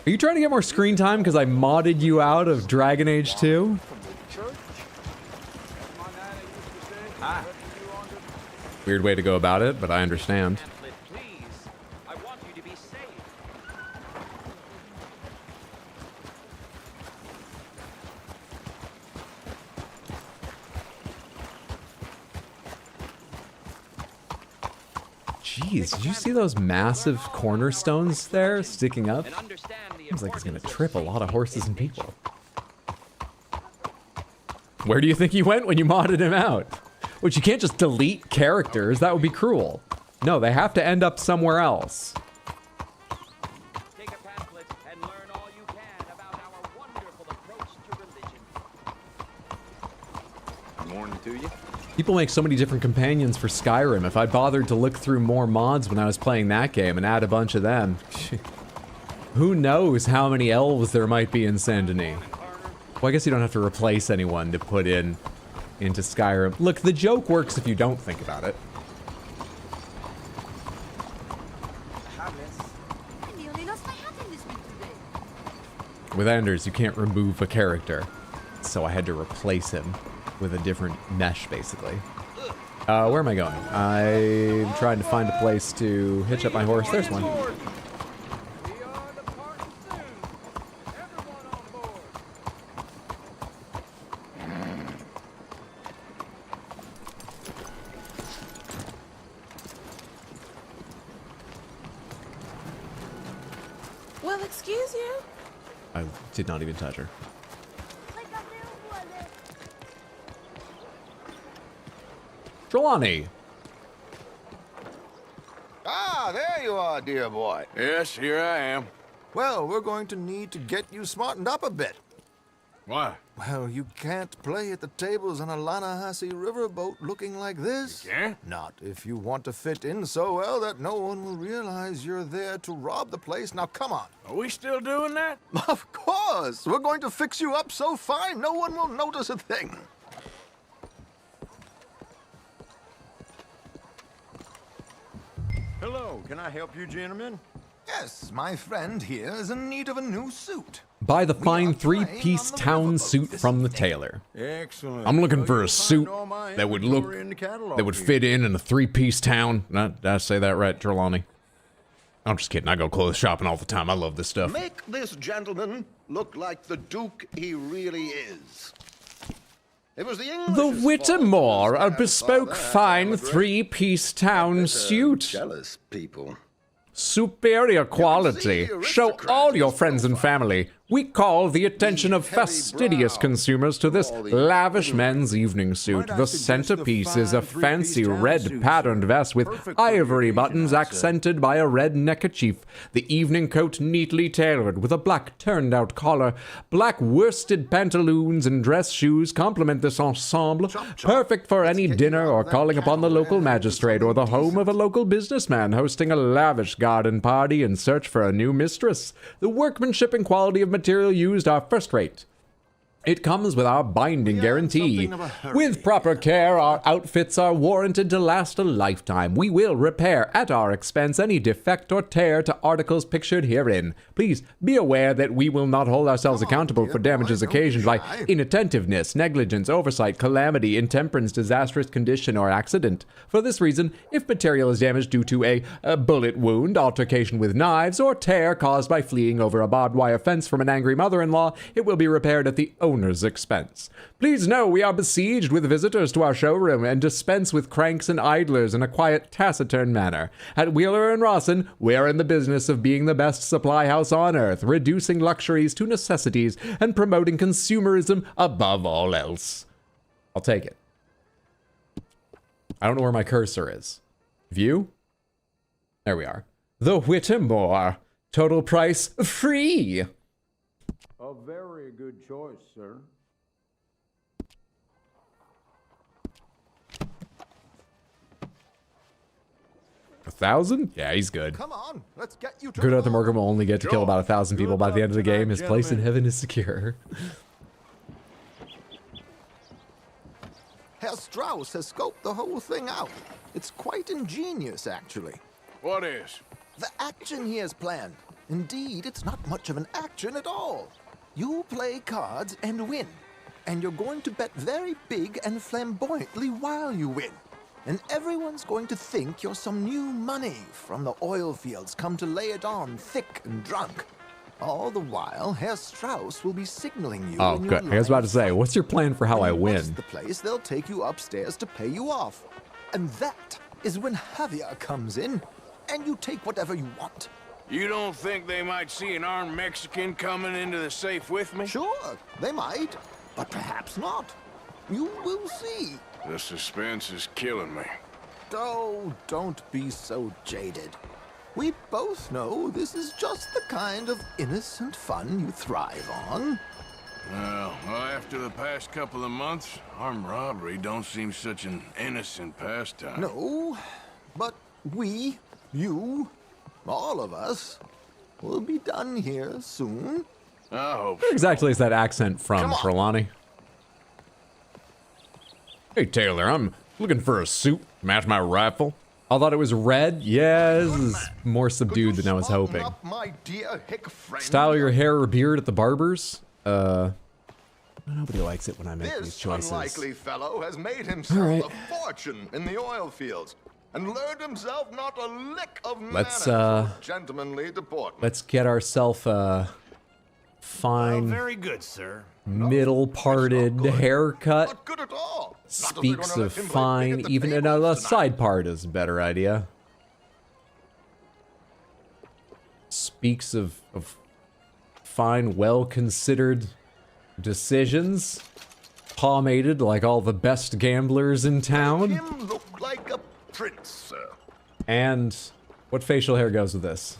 Are you trying to get more screen time because I modded you out of Dragon Age 2? Weird way to go about it, but I understand. Jeez, did you see those massive cornerstones there sticking up? Seems like it's gonna trip a lot of horses and people. Where do you think he went when you modded him out? Which you can't just delete characters, that would be cruel. No, they have to end up somewhere else. Take a pamphlet and Morning to you. People make so many different companions for Skyrim. If I bothered to look through more mods when I was playing that game and add a bunch of them, who knows how many elves there might be in Saint-Denis. Well, I guess you don't have to replace anyone to put into Skyrim. Look, the joke works if you don't think about it. With Anders, you can't remove a character, so I had to replace him with a different mesh, basically. Where am I going? I'm trying to find a place to hitch up my horse. There's one. Well, excuse you. I did not even touch her. Trelawney! Ah, there you are, dear boy. Yes, here I am. Well, we're going to need to get you smartened up a bit. Why? Well, you can't play at the tables on a Lannahechee riverboat looking like this. You can't? Not if you want to fit in so well that no one will realize you're there to rob the place. Now, come on. Are we still doing that? Of course. We're going to fix you up so fine no one will notice a thing. Hello, can I help you, gentlemen? Yes, my friend here is in need of a new suit. Buy the fine three-piece town suit from the tailor. Excellent. I'm looking for a suit that would fit in a three-piece town. Did I say that right, Trelawney? I'm just kidding. I go clothes shopping all the time. I love this stuff. Make this gentleman look like the Duke he really is. It was the Whittemore, a bespoke fine three-piece town suit. Jealous people. Superior quality. Show all your friends and family. We call the attention of fastidious consumers to this lavish men's evening suit. The centerpiece is a fancy red patterned vest with ivory buttons accented by a red neckerchief. The evening coat neatly tailored with a black turned out collar. Black worsted pantaloons and dress shoes complement this ensemble. Perfect for any dinner or calling upon the local magistrate or the home of a local businessman hosting a lavish garden party in search for a new mistress. The workmanship and quality of material used are first rate. It comes with our binding guarantee. With proper care, our outfits are warranted to last a lifetime. We will repair at our expense any defect or tear to articles pictured herein. Please be aware that we will not hold ourselves accountable for damages occasioned by inattentiveness, negligence, oversight, calamity, intemperance, disastrous condition, or accident. For this reason, if material is damaged due to a bullet wound, altercation with knives, or tear caused by fleeing over a barbed wire fence from an angry mother-in-law, it will be repaired at the owner's expense. Please know we are besieged with visitors to our showroom and dispense with cranks and idlers in a quiet, taciturn manner. At Wheeler and Rawson, we're in the business of being the best supply house on earth, reducing luxuries to necessities and promoting consumerism above all else. I'll take it. I don't know where my cursor is. View? There we are. The Whittemore. Total price free. A very good choice, sir. $1,000? Yeah, he's good. Come on, let's get you to Good Arthur Morgan will only get to kill about 1,000 people by the end of the game. His place in heaven is secure. Herr Strauss has scoped the whole thing out. It's quite ingenious, actually. What is? The action he has planned. Indeed, it's not much of an action at all. You play cards and win. And you're going to bet very big and flamboyantly while you win. And everyone's going to think you're some new money from the oil fields come to lay it on thick and drunk. All the while, Herr Strauss will be signaling you. Oh, good. I was about to say, what's your plan for how I win? The place, they'll take you upstairs to pay you off. And that is when Javier comes in, and you take whatever you want. You don't think they might see an armed Mexican coming into the safe with me? Sure, they might, but perhaps not. You will see. The suspense is killing me. Oh, don't be so jaded. We both know this is just the kind of innocent fun you thrive on. Well, after the past couple of months, armed robbery don't seem such an innocent pastime. No, but we, you, all of us, will be done here soon. I hope Where exactly is that accent from, Trelawney? Hey, Taylor, I'm looking for a suit. Match my rifle. I thought it was red. Yeah, this is more subdued than I was hoping. Up, my dear hick friend. Style your hair or beard at the barber's? Nobody likes it when I make these choices. This unlikely fellow has made himself right. a fortune in the oil fields and learned himself not a lick of Let's, manners or gentlemanly deportment. Let's get ourselves a fine, very good, sir. middle-parted haircut. Not good at all. Speaks of fine, even a side part is a better idea. Speaks of fine, well-considered decisions. Pomaded like all the best gamblers in town. Him look like a prince, sir. And what facial hair goes with this?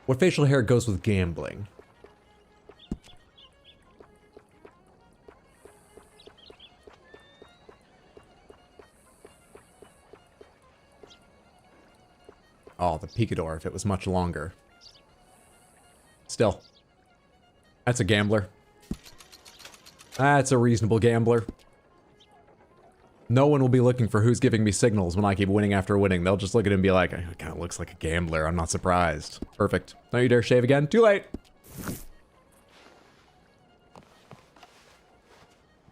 What facial hair goes with gambling? Oh, the picador, if it was much longer. Still. That's a gambler. That's a reasonable gambler. No one will be looking for who's giving me signals when I keep winning after winning. They'll just look at it and be like, it kind of looks like a gambler. I'm not surprised. Perfect. Don't you dare shave again. Too late.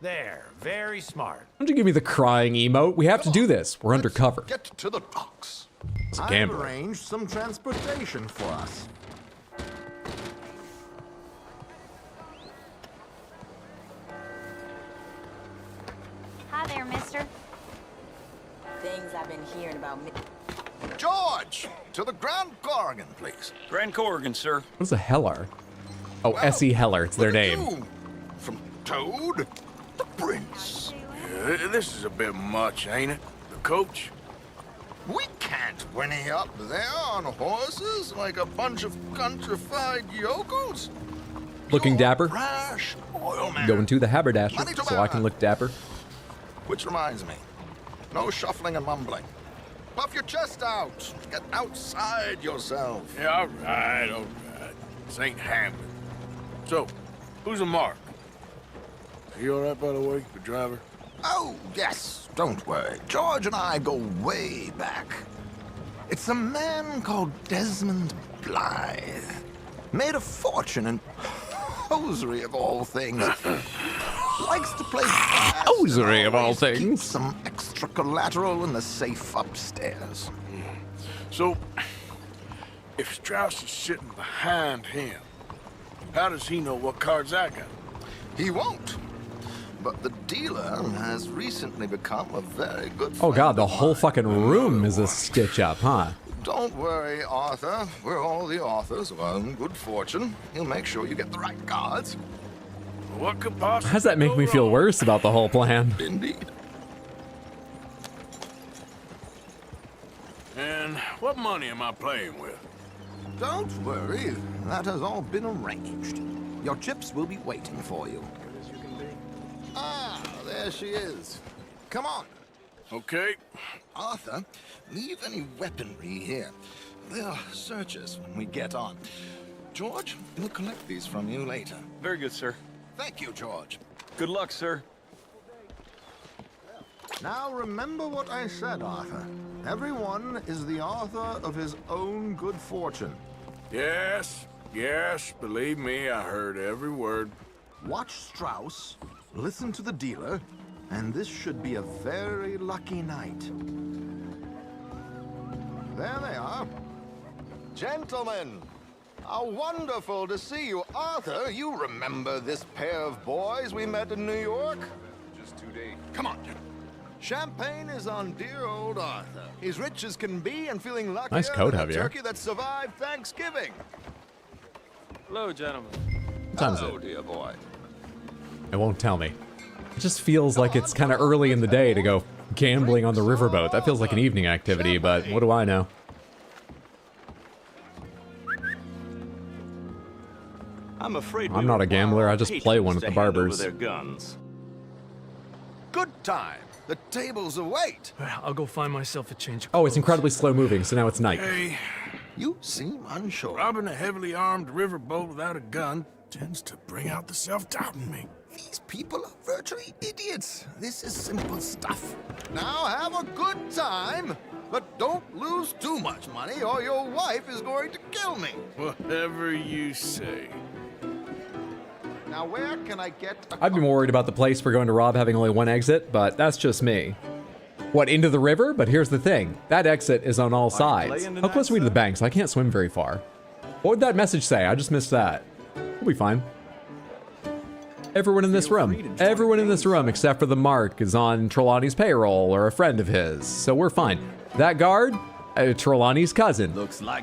There, very smart. Don't you give me the crying emote? We have to do this. We're undercover. Get to the docks. It's a I've gambler. arranged some transportation for us. Hi there, mister. Things I've been hearing about me. George, to the Grand Corrigan, please. Grand Corrigan, sir. What's a Heller? Oh, S.E. Heller. It's their name. You, from Toad, the Prince. Yeah, this is a bit much, ain't it? The coach? We can't whinny up there on horses like a bunch of countrified yokels. Looking dapper. Rash oil man. Going to the haberdasher Money to so I can burn. look dapper. Which reminds me, no shuffling and mumbling. Puff your chest out. Get outside yourself. Yeah, all right. This ain't happening. So, who's a mark? Are you all right, by the way, the driver? Oh, yes. Don't worry. George and I go way back. It's a man called Desmond Blythe. Made a fortune in hosiery of all things. Likes to play fast. Hosiery of all Always keeps things. some extra collateral in the safe upstairs. So, if Strauss is sitting behind him, how does he know what cards I got? He won't. But the dealer has recently become a very good friend. Oh god, the whole fucking room is a stitch up, huh? Don't worry, Arthur. We're all the authors of our own good fortune. He'll make sure you get the right cards. What could possibly How does that make me feel worse about the whole plan? Indeed. And what money am I playing with? Don't worry. That has all been arranged. Your chips will be waiting for you. Ah, there she is. Come on. Okay. Arthur, leave any weaponry here. They'll search us when we get on. George, we'll collect these from you later. Very good, sir. Thank you, George. Good luck, sir. Now remember what I said, Arthur. Everyone is the author of his own good fortune. Yes, believe me, I heard every word. Watch Strauss, listen to the dealer, and this should be a very lucky night. There they are. Gentlemen, how wonderful to see you. Arthur, you remember this pair of boys we met in New York? Just 2 days. Come on, gentlemen. Champagne is on dear old Arthur. He's rich as can be and feeling luckier Nice coat, than a Javier. turkey that survived Thanksgiving. Hello, gentlemen. What time is Hello, it? dear boy. It won't tell me. It just feels like it's kind of early in the day to go gambling on the riverboat. That feels like an evening activity, but what do I know? I'm afraid I'm not a gambler. I just play one at the barbers. their guns. Good time. The tables await. I'll go find myself a change of Oh, it's incredibly slow moving, so now it's night. Hey, You seem unsure. robbing a heavily armed riverboat without a gun tends to bring out the self-doubt in me. These people are virtually idiots. This is simple stuff. Now have a good time, but don't lose too much money or your wife is going to kill me. Whatever you say. Now where can I get a... I'd be more worried about the place we're going to rob having only one exit, but that's just me. What, into the river? But here's the thing. That exit is on all sides. How close are we to the banks? I can't swim very far. What would that message say? I just missed that. We'll be fine. Everyone in this room. Everyone in this room except for the Mark is on Trelawney's payroll or a friend of his. So we're fine. That guard, Trelawney's cousin.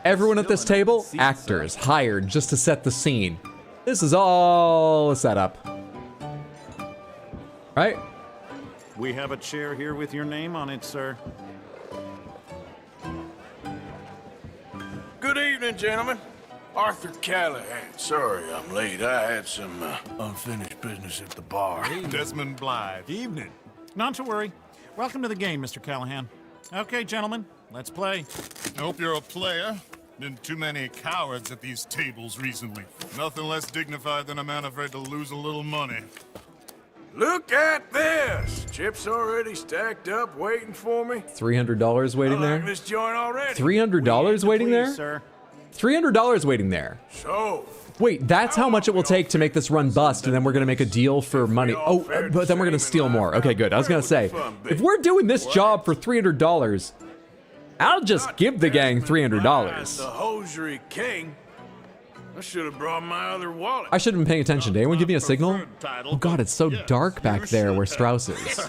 Everyone at this table, actors, hired just to set the scene. This is all a setup. Right? We have a chair here with your name on it, sir. Good evening, gentlemen. Arthur Callahan. Sorry I'm late. I had some unfinished business at the bar. Desmond Blythe. Evening. Not to worry. Welcome to the game, Mr. Callahan. Okay, gentlemen, let's play. I hope you're a player. Been too many cowards at these tables recently. Nothing less dignified than a man afraid to lose a little money. Look at this! Chips already stacked up, waiting for me. $300 waiting I there? like this joint already. $300 waiting there? Sir. $300 waiting there. So, Wait, that's how much it will take to make this run bust, and then we're gonna make a deal for money. Oh, but then we're gonna steal more. Okay, good. I was gonna say, if we're doing this job for $300, I'll just give the gang $300. the hosiery king. I should have brought my other wallet. I should have been paying attention. Did anyone give me a signal? Oh god, it's so dark back there where Strauss is.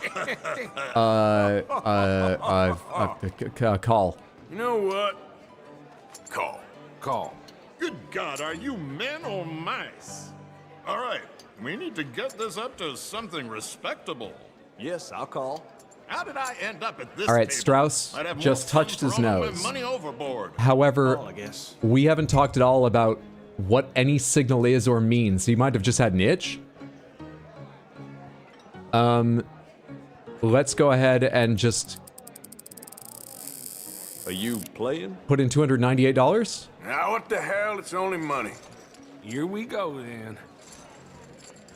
Call. You know what? Call. Call. Good God, are you men or mice? All right, we need to get this up to something respectable. Yes, I'll call. How did I end up at this All right, table? Strauss I'd have more just fun touched his throwing my nose. money overboard. However, I guess. we haven't talked at all about what any signal is or means. He might have just had an itch. Let's go ahead and just Are you playing? put in $298. Now what the hell? It's only money. Here we go, then.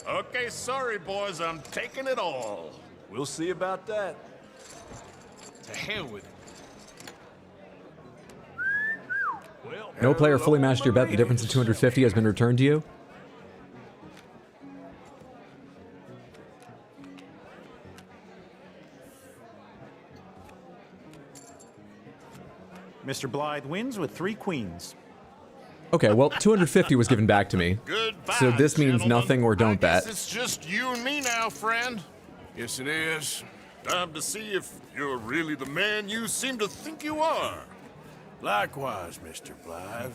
Okay, sorry, boys, I'm taking it all. We'll see about that. To hell with it. No player fully matched your bet. The difference of 250 has been returned to you. Mr. Blythe wins with 3 queens. Okay, well, 250 was given back to me. Goodbye, So this means gentlemen. nothing or don't bet. It's just you and me now, friend. Yes, it is. Time to see if you're really the man you seem to think you are. Likewise, Mr. Blythe.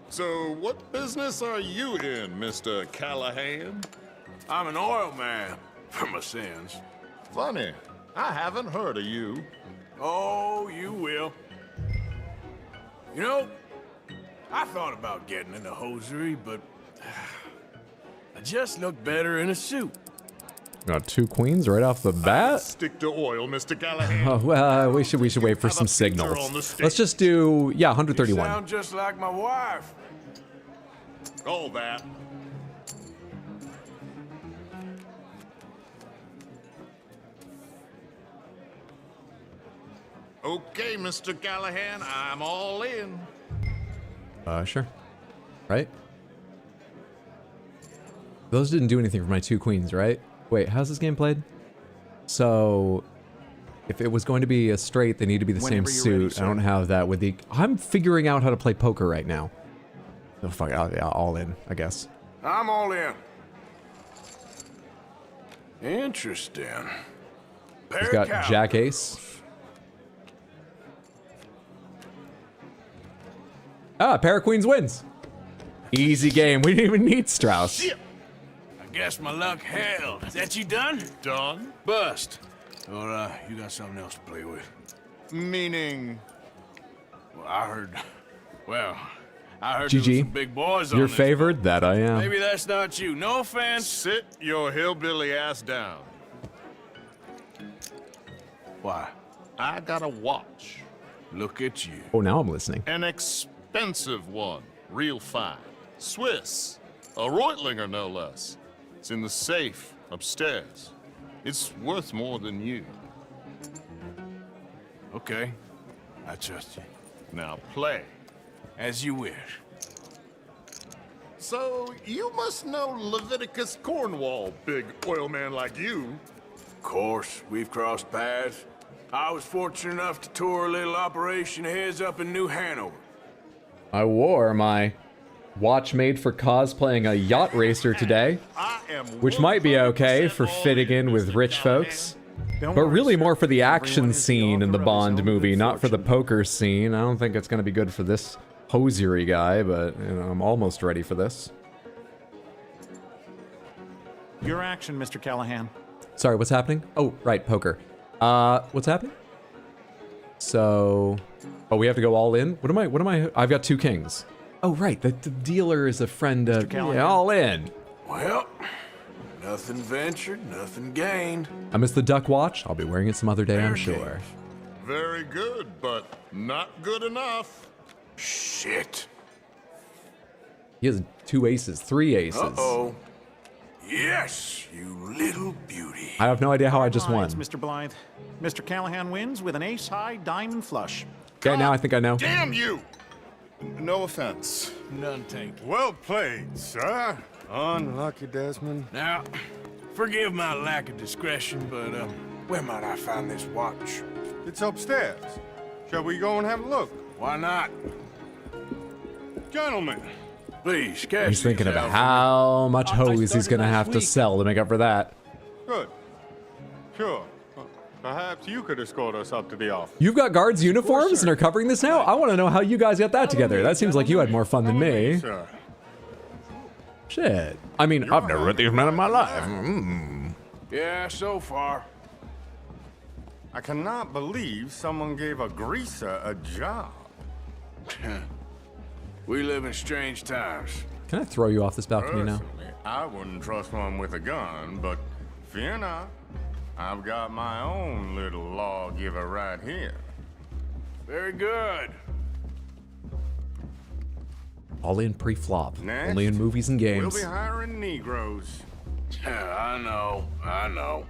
So, what business are you in, Mr. Callahan? I'm an oil man, for my sins. Funny, I haven't heard of you. Oh, you will. You know, I thought about getting into hosiery, but I just look better in a suit. Got 2 queens right off the bat. Stick to oil, Mr. Callahan. Oh, well, we should wait for some signals. Let's just do, yeah, You 131. sound just like my wife. All that. Okay, Mr. Callahan, I'm all in. Sure. Right? Those didn't do anything for my 2 queens, right? Wait, how's this game played? So, if it was going to be a straight, they need to be the same suit. I don't have that with the... I'm figuring out how to play poker right now. Oh, fuck it. Yeah, all in, I guess. I'm all in. Interesting. He's got Jack Ace. Ah, pair of queens wins. Easy game. We didn't even need Strauss. Shit. I guess my luck held. Is that you done? Done? Bust. Or, you got something else to play with? Meaning? Well, I heard... Well, I heard there was GG. some big boys on You're this favored? That I am. Maybe that's not you. No offense. Sit your hillbilly ass down. Why? I got a watch. Look at you. Oh, now I'm listening. An expensive one. Real fine. Swiss. A Reutlinger, no less. It's in the safe upstairs. It's worth more than you. Okay. I trust you. Now play. As you wish. So, you must know Leviticus Cornwall, big oil man like you. Of course, we've crossed paths. I was fortunate enough to tour a little operation of his up in New Hanover. I wore my watch made for cosplaying a yacht racer today, which might be okay for fitting in with rich folks, but really more for the action scene in the Bond movie, not for the poker scene. I don't think it's going to be good for this hosiery guy, but you know, I'm almost ready for this. Your action, Mr. Callahan. Sorry, what's happening? Oh, right, poker. What's happening? So, oh, we have to go all in? What am I? I've got 2 kings. Oh, right, the dealer is a friend of, yeah, all in. Well, nothing ventured, nothing gained. I missed the duck watch. I'll be wearing it some other day, I'm sure. Very good, but not good enough. Shit. He has 2 aces, 3 aces. Uh-oh. Yes, you little beauty. I have no idea how I just All won. right, Mr. Blythe. Mr. Callahan wins with an ace-high diamond flush. Okay, now I think I know. Damn you! No offense. None taken. Well played, sir. Unlucky, Desmond. Now, forgive my lack of discretion, but where might I find this watch? It's upstairs. Shall we go and have a look? Why not? Gentlemen. Please, cash He's thinking these about out. how much hose he's gonna have to sell to make up for that. Good. Sure. Perhaps you could escort us up to the office. You've got guards' uniforms and are covering this now? I want to know how you guys got that together. That seems like you had more fun than me. Shit. I mean, I've never met these men in my life. Yeah, so far. I cannot believe someone gave a greaser a job. We live in strange times. Can I throw you off this balcony now? Personally, I wouldn't trust one with a gun, but fear not. I've got my own little lawgiver right here. Very good. All in pre-flop. Next, Only in movies and games. We'll be hiring Negroes. I know.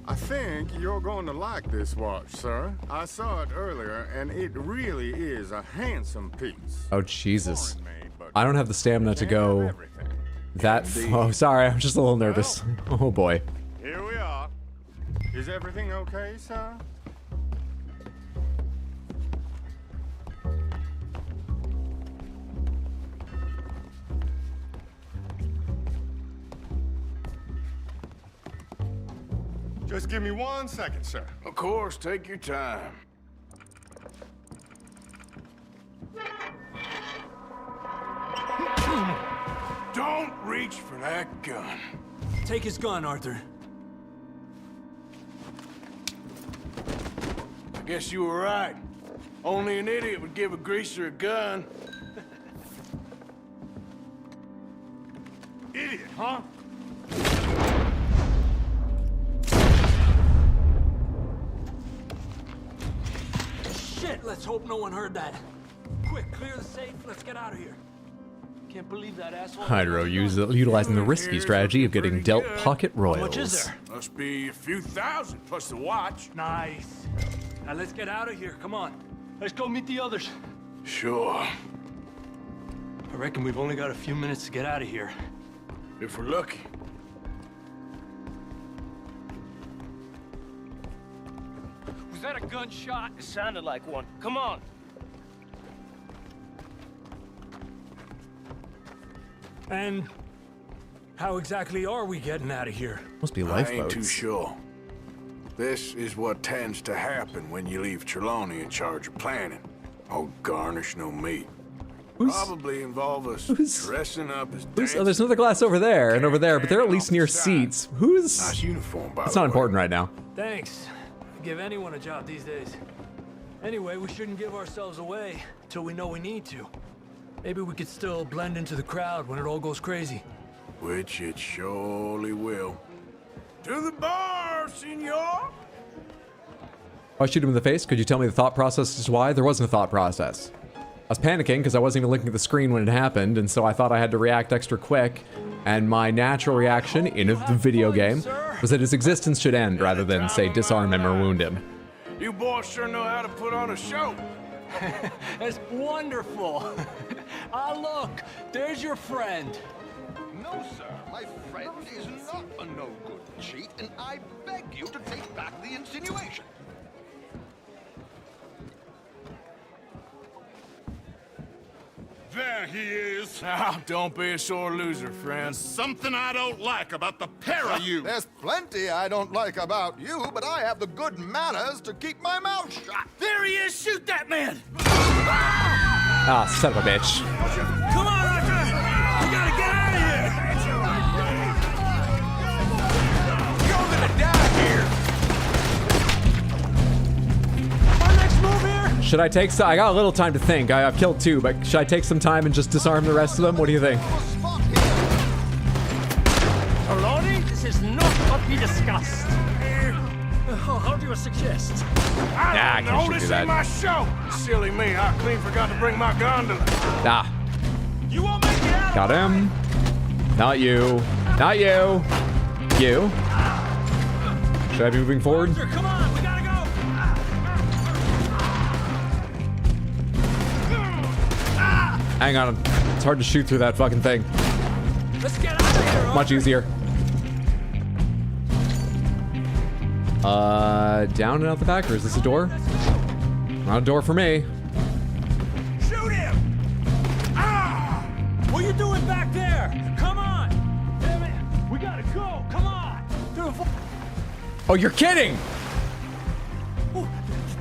I think you're going to like this watch, sir. I saw it earlier, and it really is a handsome piece. Oh, Jesus. I don't have the stamina to go that oh, sorry, I'm just a little nervous. Oh, boy. Here we are. Is everything okay, sir? Just give me 1 second, sir. Of course, take your time. Don't reach for that gun. Take his gun, Arthur. I guess you were right. Only an idiot would give a greaser a gun. Idiot, huh? Shit, let's hope no one heard that. Quick, clear the safe. Let's get out of here. Can't believe that asshole. Hydro utilizing the risky strategy of getting dealt pocket royals. How much is there? Must be a few thousand plus the watch. Nice. Now let's get out of here. Come on. Let's go meet the others. Sure. I reckon we've only got a few minutes to get out of here. If we're lucky. Was that a gunshot? It sounded like one. Come on. And how exactly are we getting out of here? Must be I ain't too lifeboats. sure. This is what tends to happen when you leave Trelawney in charge of planning. Oh, garnish no meat. Probably involve us dressing up as Oh, there's another glass over there and over there, but they're at least near seats. Who's... Nice uniform, by That's the not way. important right now. Thanks. I'd give anyone a job these days. Anyway, we shouldn't give ourselves away till we know we need to. Maybe we could still blend into the crowd when it all goes crazy. Which it surely will. To the bar, senor! I shoot him in the face. Could you tell me the thought process as to why? There wasn't a thought process. I was panicking because I wasn't even looking at the screen when it happened, and so I thought I had to react extra quick. And my natural reaction in a video game was that his existence should end rather than, say, disarm him or wound him. You boys sure know how to put on a show. That's wonderful. Ah, look, there's your friend. No, sir. My friend is not a no-good cheat, and I beg you to take back the insinuation. There he is. Now, don't be a sore loser, friend. There's something I don't like about the pair of you. There's plenty I don't like about you, but I have the good manners to keep my mouth shut. There he is! Shoot that man! Ah, son of a bitch. Come on, Roger! We gotta get out of here! You're gonna die here! Our next move here? Should I take some? I got a little time to think. I've killed 2, but should I take some time and just disarm the rest of them? What do you think? Aloni, this is not what we discussed. How do you suggest? I don't know, this ain't my show. Silly me, I clean forgot to bring my gondola. Ah. You won't make it out. Got him. Not you. Not you. You. Should I be moving forward? Come on, we gotta go. Hang on. It's hard to shoot through that fucking thing. Let's get out of here. Much easier. Down and out the back, or is this a door? Not a door for me. Shoot him! Ah! What are you doing back there? Come on! Damn it! We gotta go! Come on! Oh, you're kidding! Oh,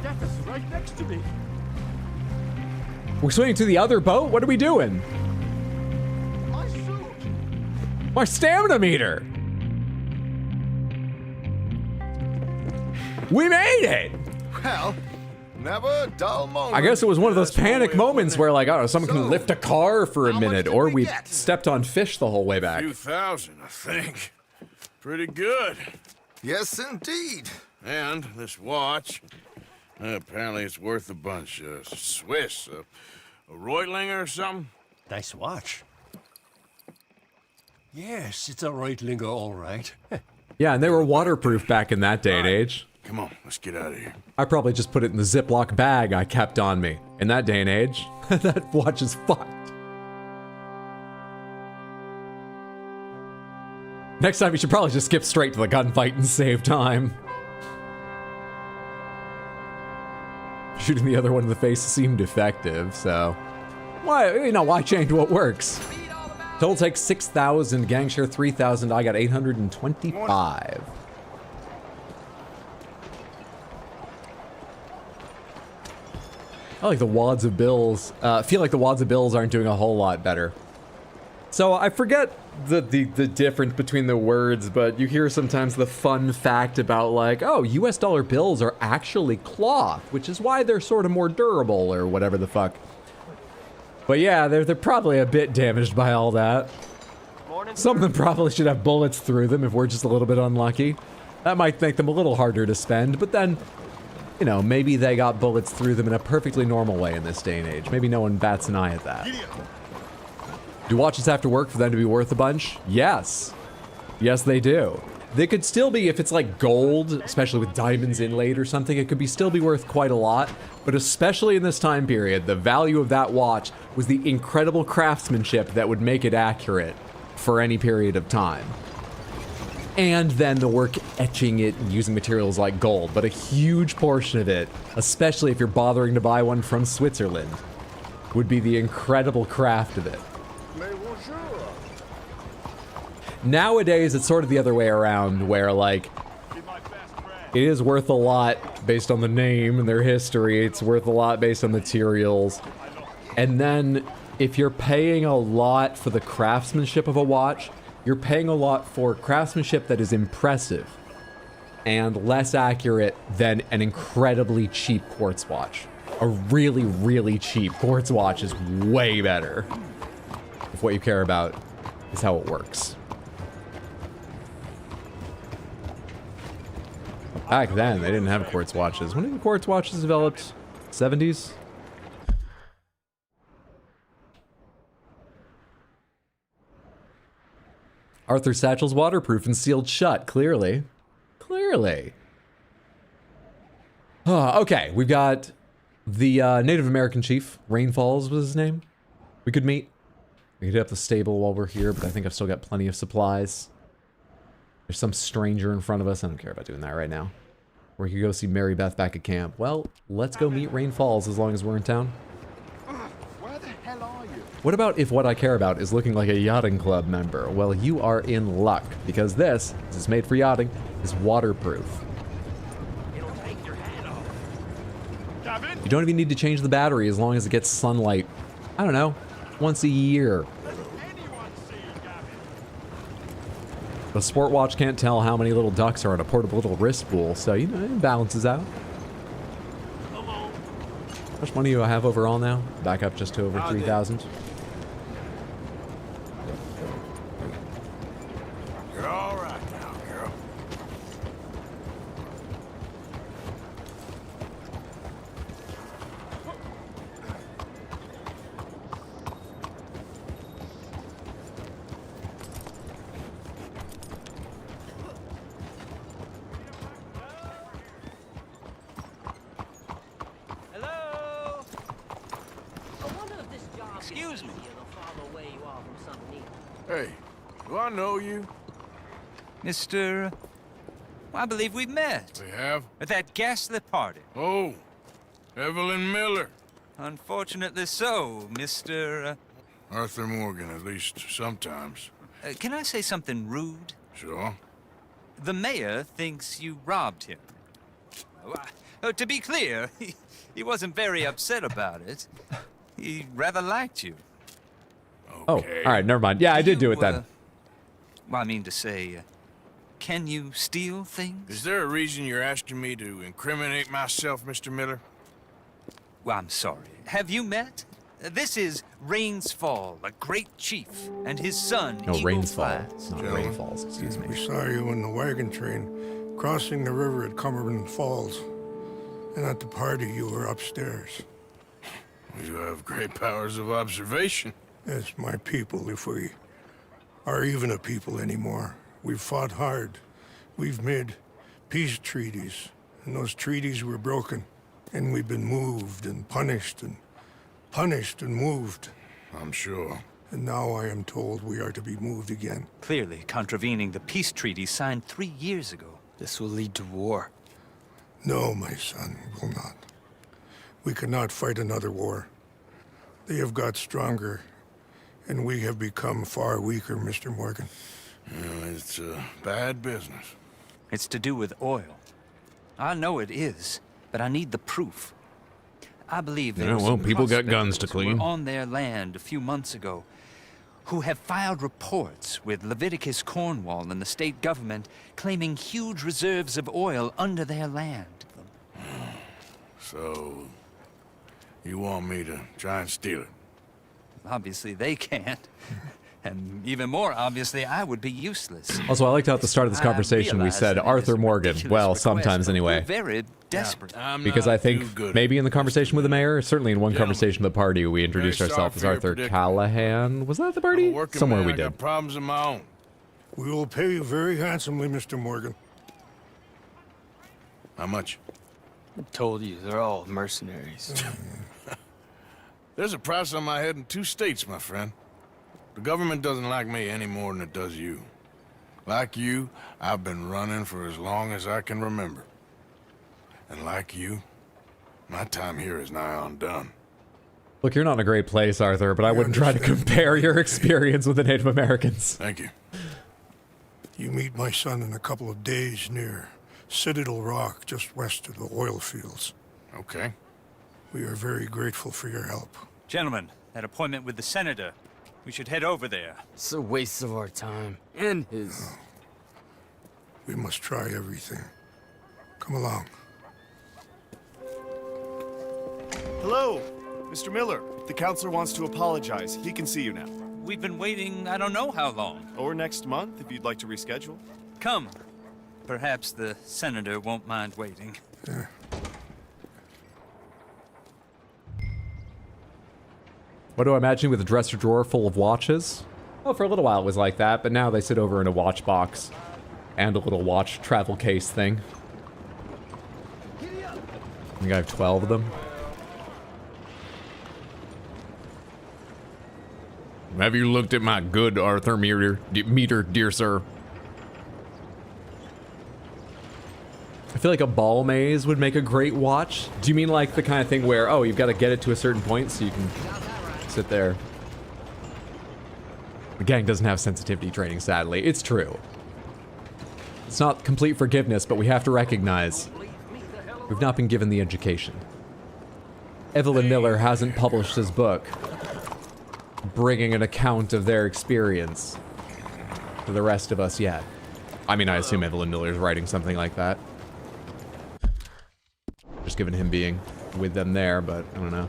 that is right next to me. We're swinging to the other boat? What are we doing? My suit. My stamina meter! We made it! Well, never a dull moment. I guess it was one of those panic moments where, like, I don't know, someone can lift a car for a minute, or we stepped on fish the whole way back. 2,000, I think. Pretty good. Yes, indeed. And this watch, apparently it's worth a bunch. Swiss, a Reutlinger or something? Nice watch. Yes, it's a Reutlinger, all right. Yeah, and they were waterproof back in that day and age. Come on, let's get out of here. I probably just put it in the Ziploc bag I kept on me. In that day and age, that watch is fucked. Next time you should probably just skip straight to the gunfight and save time. Shooting the other one in the face seemed effective, so... why change what works? Total takes 6,000, gang share 3,000, I got 825. I like the wads of bills. I feel like the wads of bills aren't doing a whole lot better. So I forget the difference between the words, but you hear sometimes the fun fact about like, oh, US dollar bills are actually cloth, which is why they're sort of more durable or whatever the fuck. But yeah, they're probably a bit damaged by all that. Some of them probably should have bullets through them if we're just a little bit unlucky. That might make them a little harder to spend, but then, you know, maybe they got bullets through them in a perfectly normal way in this day and age. Maybe no one bats an eye at that. Do watches have to work for them to be worth a bunch? Yes. Yes, they do. They could still be, if it's like gold, especially with diamonds inlaid or something, it could still be worth quite a lot. But especially in this time period, the value of that watch was the incredible craftsmanship that would make it accurate for any period of time. And then the work etching it using materials like gold. But a huge portion of it, especially if you're bothering to buy one from Switzerland, would be the incredible craft of it. Nowadays, it's sort of the other way around, where, like, it is worth a lot based on the name and their history. It's worth a lot based on materials. And then, if you're paying a lot for the craftsmanship of a watch, you're paying a lot for craftsmanship that is impressive and less accurate than an incredibly cheap quartz watch. a really, really cheap quartz watch is way better if what you care about is how it works. Back then, they didn't have quartz watches. When did the quartz watches developed? 70s? Arthur's satchel's waterproof and sealed shut, clearly. Clearly. Okay, we've got the Native American chief. Rainfalls was his name. We could meet. We could hit up the stable while we're here, but I think I've still got plenty of supplies. There's some stranger in front of us. I don't care about doing that right now. Or we could go see Mary Beth back at camp. Well, let's go meet Rain Falls as long as we're in town. Where the hell are you? What about if what I care about is looking like a yachting club member? Well, you are in luck, because this is made for yachting, is waterproof. You don't even need to change the battery as long as it gets sunlight, I don't know, once a year. The sport watch can't tell how many little ducks are in a portable little wrist spool, so you know, it balances out. How much money do I have overall now? Back up just to over 3,000. You're all right now, girl. Hello? I wonder if this job Excuse me. the farther away you are from something neat. Hey, do I know you? Mr. I believe we met. We have? At that ghastly party. Oh, Evelyn Miller. Unfortunately so, Mr. Arthur Morgan, at least sometimes. Can I say something rude? Sure. The mayor thinks you robbed him. To be clear, he wasn't very upset about it. He rather liked you. Okay. Oh, all right, never mind. Yeah, I did do it then. Well, I mean to say, can you steal things? Is there a reason you're asking me to incriminate myself, Mr. Miller? Well, I'm sorry. Have you met? This is Rains Fall, a great chief, and his son, No, Eagle Rains Fall. Flats. It's not Rain Falls, excuse me. We saw you in the wagon train crossing the river at Cumberland Falls. And at the party, you were upstairs. You have great powers of observation. Yes, my people, if we are even a people anymore. We've fought hard. We've made peace treaties, and those treaties were broken. And we've been moved and punished and moved. I'm sure. And now I am told we are to be moved again. Clearly contravening the peace treaty signed 3 years ago. This will lead to war. No, my son, it will not. We cannot fight another war. They have got stronger, and we have become far weaker, Mr. Morgan. It's bad business. It's to do with oil. I know it is, but I need the proof. I believe there Yeah, were well, some people got guns to prospectors who were clean. on their land a few months ago who have filed reports with Leviticus Cornwall and the state government claiming huge reserves of oil under their land. So, you want me to try and steal it? Obviously they can't. And even more obviously, I would be useless. Also, I liked how at the start of this conversation we said Arthur Morgan. Well, sometimes anyway. Very desperate. Because I think maybe in the conversation with the mayor, certainly in one conversation with the party, we introduced ourselves as Arthur Callahan. Was that at the party? Somewhere we did. Problems of my own. We will pay you very handsomely, Mr. Morgan. How much? I told you, they're all mercenaries. There's a price on my head in 2 states, my friend. The government doesn't like me any more than it does you. Like you, I've been running for as long as I can remember. And like you, my time here is nigh on done. Look, you're not in a great place, Arthur, but I wouldn't try to compare your experience with the Native Americans. Thank you. You meet my son in a couple of days near Citadel Rock, just west of the oil fields. Okay. We are very grateful for your help. Gentlemen, that appointment with the senator. We should head over there. It's a waste of our time. And his. We must try everything. Come along. Hello, Mr. Miller. The counselor wants to apologize. He can see you now. We've been waiting I don't know how long. Or next month, if you'd like to reschedule. Come. Perhaps the senator won't mind waiting. What do I imagine with a dresser drawer full of watches? Well, for a little while it was like that, but now they sit over in a watch box. And a little watch travel case thing. I think I have 12 of them. Have you looked at my good Arthur meter, dear sir? I feel like a ball maze would make a great watch. Do you mean like the kind of thing where, oh, you've got to get it to a certain point so you can sit there? The gang doesn't have sensitivity training, sadly. It's true. It's not complete forgiveness, but we have to recognize we've not been given the education. Evelyn Miller hasn't published his book, bringing an account of their experience to the rest of us yet. I mean, I assume Evelyn Miller's writing something like that. Just given him being with them there, but I don't know.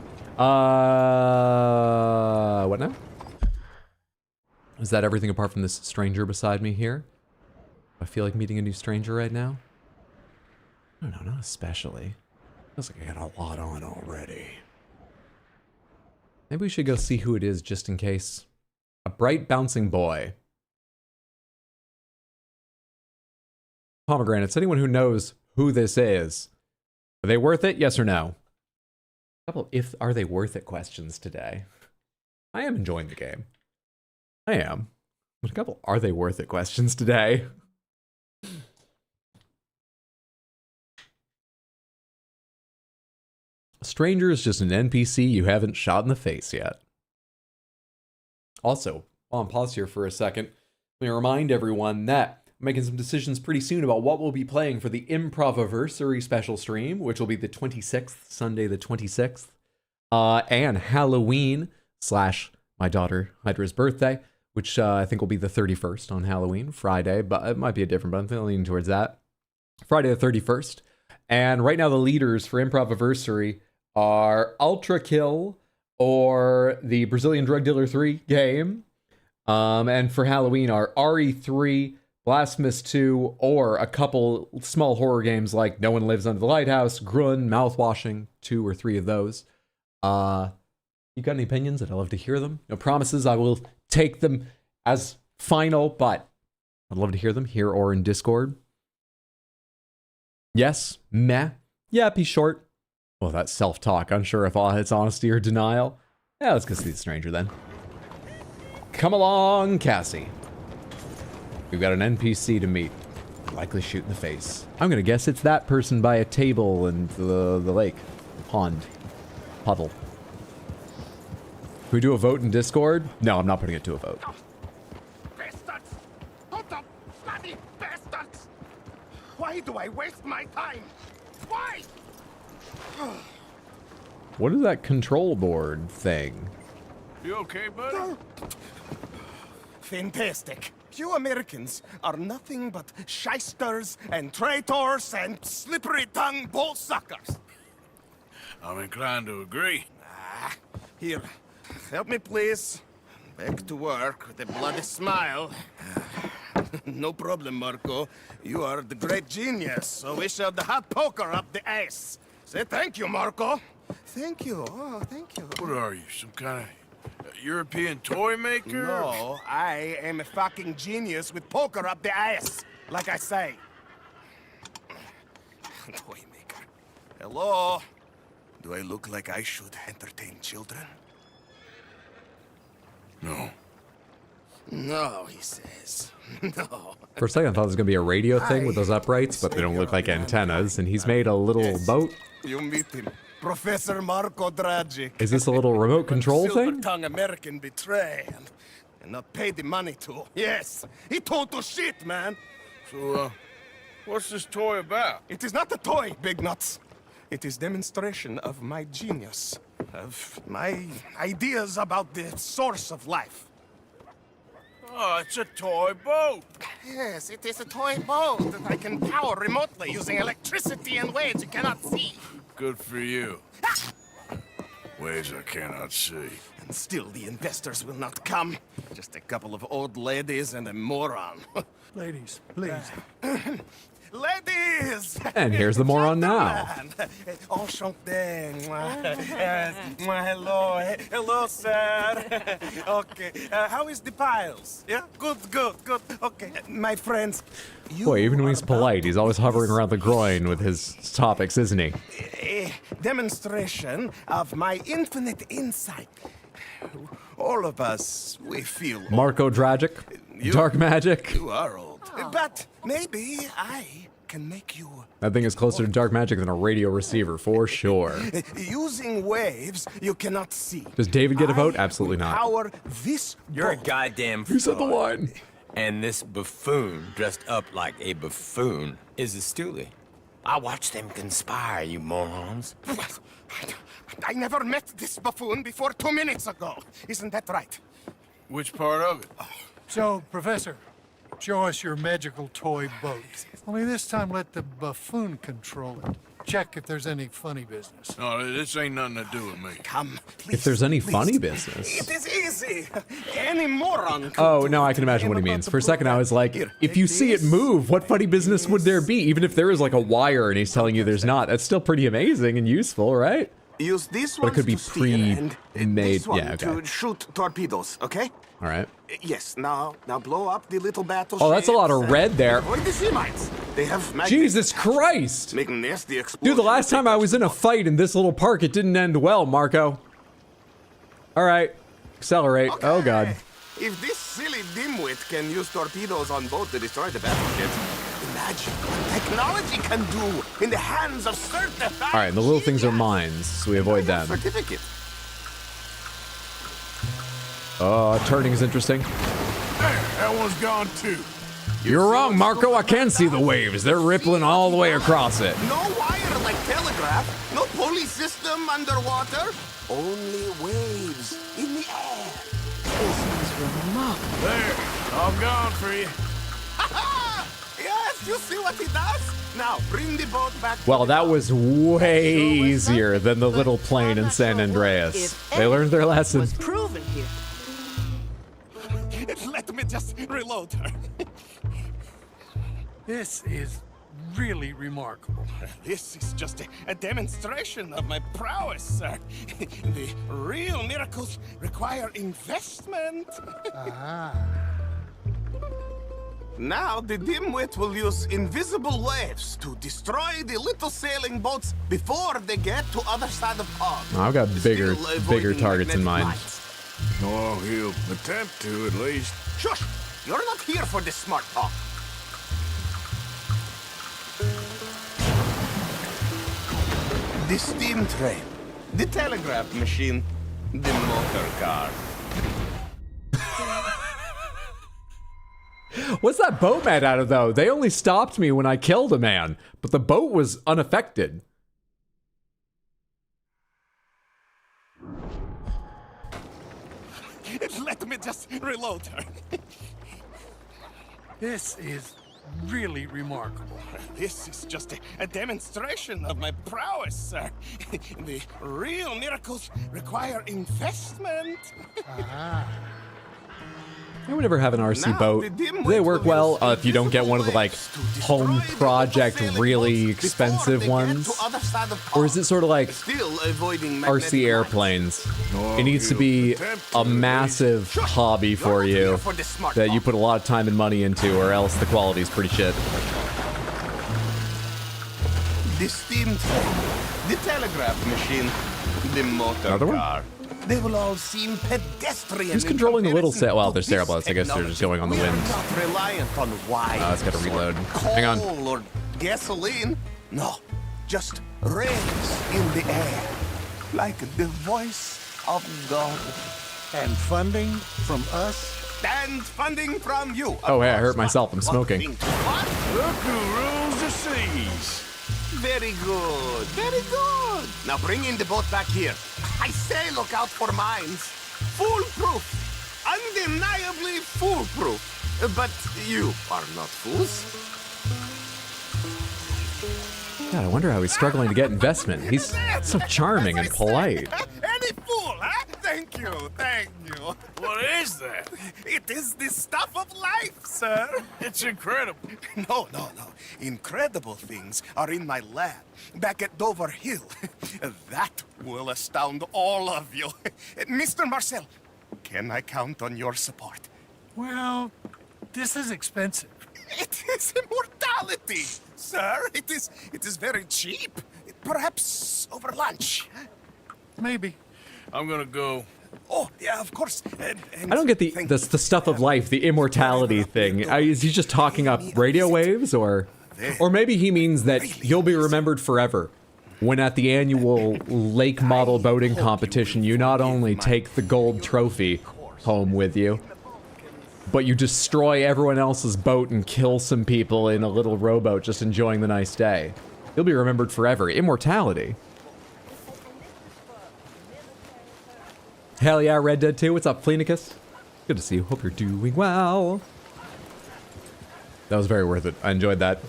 What now? Is that everything apart from this stranger beside me here? I feel like meeting a new stranger right now? I don't know, not especially. Feels like I got a lot on already. Maybe we should go see who it is just in case. A bright bouncing boy. Pomegranates, anyone who knows who this is. Are they worth it? Yes or no? A couple of are they worth it questions today. I am enjoying the game. I am. But a couple are they worth it questions today. Stranger is just an NPC you haven't shot in the face yet. Also, I'll pause here for a second. Let me remind everyone that I'm making some decisions pretty soon about what we'll be playing for the Improviversary special stream, which will be the 26th, Sunday the 26th, and Halloween / my daughter Hydra's birthday, which I think will be the 31st on Halloween, Friday, but it might be a different, but I'm leaning towards that. Friday the 31st. And right now the leaders for Improviversary are Ultra Kill or the Brazilian Drug Dealer 3 game. And for Halloween are RE3, Blasphemous 2, or a couple small horror games like No One Lives Under the Lighthouse, Grun, Mouthwashing, 2 or 3 of those. You got any opinions? I'd love to hear them. No promises. I will take them as final, but I'd love to hear them here or in Discord. Yes? Meh? Yeah, be short. Well, that's self-talk. Unsure if it's honesty or denial. Yeah, let's go see the stranger then. Come along, Cassie. We've got an NPC to meet. Likely shoot in the face. I'm gonna guess it's that person by a table in the lake. Pond. Puddle. Can we do a vote in Discord? No, I'm not putting it to a vote. Bastards! Hold up, bloody bastards! Why do I waste my time? Why? What is that control board thing? You okay, buddy? Fantastic. You Americans are nothing but shysters and traitors and slippery-tongued bull suckers. I'm inclined to agree. Here, help me please. Back to work with a bloody smile. No problem, Marco. You are the great genius, so we shall the hot poker up the ass. Say thank you, Marco. Thank you. Oh, thank you. What are you, some kind of European toy maker? No, I am a fucking genius with poker up the ass, like I say. Toy maker. Hello? Do I look like I should entertain children? No. No, he says. No. For a second I thought it was going to be a radio thing with those uprights, but they don't look like antennas, and he's made a little boat. You meet him. Professor Marco Dragic. Is this a little remote control thing? Silver-tongued American betray and not pay the money to. Yes, he total shit, man. So, what's this toy about? It is not a toy, Big Nuts. It is demonstration of my genius, of my ideas about the source of life. Oh, it's a toy boat. Yes, it is a toy boat that I can power remotely using electricity in ways you cannot see. Good for you. Ways I cannot see. And still the investors will not come. Just a couple of old ladies and a moron. Ladies, please. Ladies! And here's the moron now. Enchanté. Hello. Hello, sir. Okay. How is the piles? Yeah? Good. Okay. My friends. Boy, even when he's polite, he's always hovering around the groin with his topics, isn't he? A demonstration of my infinite insight. All of us, we feel Marco Dragic? Dark magic? You are old. But maybe I can make you... That thing is closer to dark magic than a radio receiver, for sure. Using waves you cannot see. Does David get a vote? Absolutely not. Power this You're a boat. goddamn Who said the fraud. line? And this buffoon, dressed up like a buffoon, is a stoolie. I watched them conspire, you morons. I never met this buffoon before 2 minutes ago. Isn't that right? Which part of it? So, Professor, show us your magical toy boat. Only this time let the buffoon control it. Check if there's any funny business. No, this ain't nothing to do with me. Come, If there's any funny business. It is easy. Any moron could Oh, do no, I it. can imagine what he means. For a second, I was like, if you see it move, what funny business would there be? Even if there is like a wire and he's telling you there's not, that's still pretty amazing and useful, right? Use this But one it could be to steer and pre-made. this one Yeah, okay. to shoot torpedoes, okay? All right. Yes, now blow up the little battleship. Oh, that's a lot of red there. Avoid the sea mines. They have Jesus Christ! Make nasty explosions. Dude, the last time I was in a fight in this little park, it didn't end well, Marco. All right. Accelerate. Okay. Oh, God. If this silly dimwit can use torpedoes on boat to destroy the battleships, imagine what technology can do in the hands of certified... All right, the little things are mines, so we avoid them. Certificate. Turning is interesting. There, that one's gone too. You're wrong, Marco. I can see the waves. They're rippling all the way across it. No wire like telegraph, no pulley system underwater, only waves in the air. This is remarkable. There, all gone for you. Yes, you see what he does? Now, bring the boat back. Well, that was way easier than the little plane in San Andreas. They learned their lesson. Proven here. Let me just reload her. This is really remarkable. This is just a demonstration of my prowess, sir. The real miracles require investment. Now, the dimwit will use invisible waves to destroy the little sailing boats before they get to other side of pond. I've got bigger targets in mind. Oh, he'll attempt to, at least. Shush! You're not here for this smart talk. The steam train, the telegraph machine, the motor car. What's that boat made out of, though? They only stopped me when I killed a man, but the boat was unaffected. Let me just reload her. This is really remarkable. This is just a demonstration of my prowess, sir. The real miracles require investment. I would never have an RC boat. Do they work well if you don't get one of the like home project really expensive ones? Or is it sort of like RC airplanes? It needs to be a massive hobby for you that you put a lot of time and money into, or else the quality is pretty shit. The steam train, the telegraph machine, the motor Another one? car. They will all seem pedestrian. Who's controlling the little sail? Well, they're sailboats. I guess they're just going on the wind. Not reliant on wires. It's got to reload. Hang on. Coal or gasoline. No, just rays in the air, like the voice of God. And funding from us? And funding from you. Oh, hey, I hurt myself. I'm smoking. Look who rules the seas. Very good, very good. Now bring in the boat back here. I say look out for mines. Foolproof. Undeniably foolproof. But you are not fools. God, I wonder how he's struggling to get investment. He's so charming and polite. Any Thank you, thank you. What is that? It is the stuff of life, sir. It's incredible. No. Incredible things are in my lab, back at Dover Hill. That will astound all of you. Mr. Marcel, can I count on your support? Well, this is expensive. It is immortality, sir. It is very cheap. Perhaps over lunch. Maybe. I'm gonna go. Oh, yeah, of course. I don't get the stuff of life, the immortality thing. Is he just talking up radio waves, or maybe he means that you'll be remembered forever? When at the annual lake model boating competition, you not only take the gold trophy home with you, but you destroy everyone else's boat and kill some people in a little rowboat just enjoying the nice day. You'll be remembered forever. Immortality. Hell yeah, Red Dead 2. What's up, Fleenicus? Good to see you. Hope you're doing well. That was very worth it. I enjoyed that.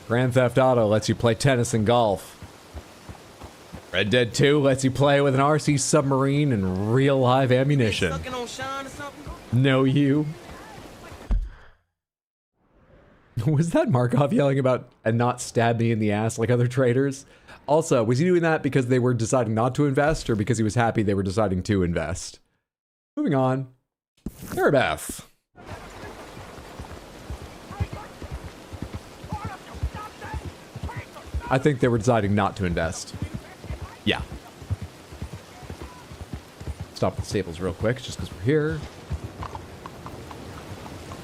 Grand Theft Auto lets you play tennis and golf. Red Dead 2 lets you play with an RC submarine and real live ammunition. No, you. Was that Markov yelling about and not stab me in the ass like other traders? Also, was he doing that because they were deciding not to invest or because he was happy they were deciding to invest? Moving on. Maribeth. I think they were deciding not to invest. Yeah. Stop the stables real quick just because we're here.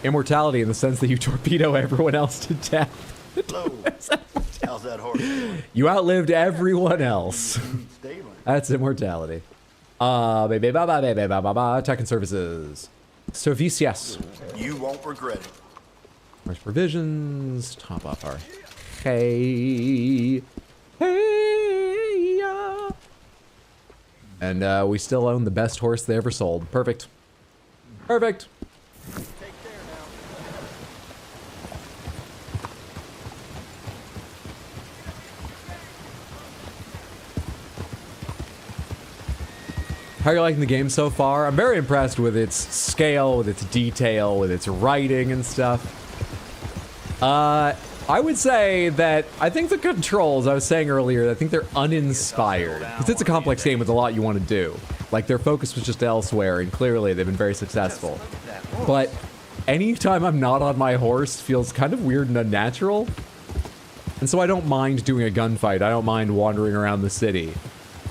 Immortality in the sense that you torpedo everyone else to death. How's that horse doing? You outlived everyone else. That's immortality. Tech and services. Servicios. You won't regret it. Where's provisions? Top off our hey. And we still own the best horse they ever sold. Perfect. Perfect. How are you liking the game so far? I'm very impressed with its scale, with its detail, with its writing and stuff. I would say that I think the controls, I was saying earlier, I think they're uninspired. Because it's a complex game with a lot you want to do. Like, their focus was just elsewhere, and clearly they've been very successful. But anytime I'm not on my horse feels kind of weird and unnatural. And so I don't mind doing a gunfight. I don't mind wandering around the city.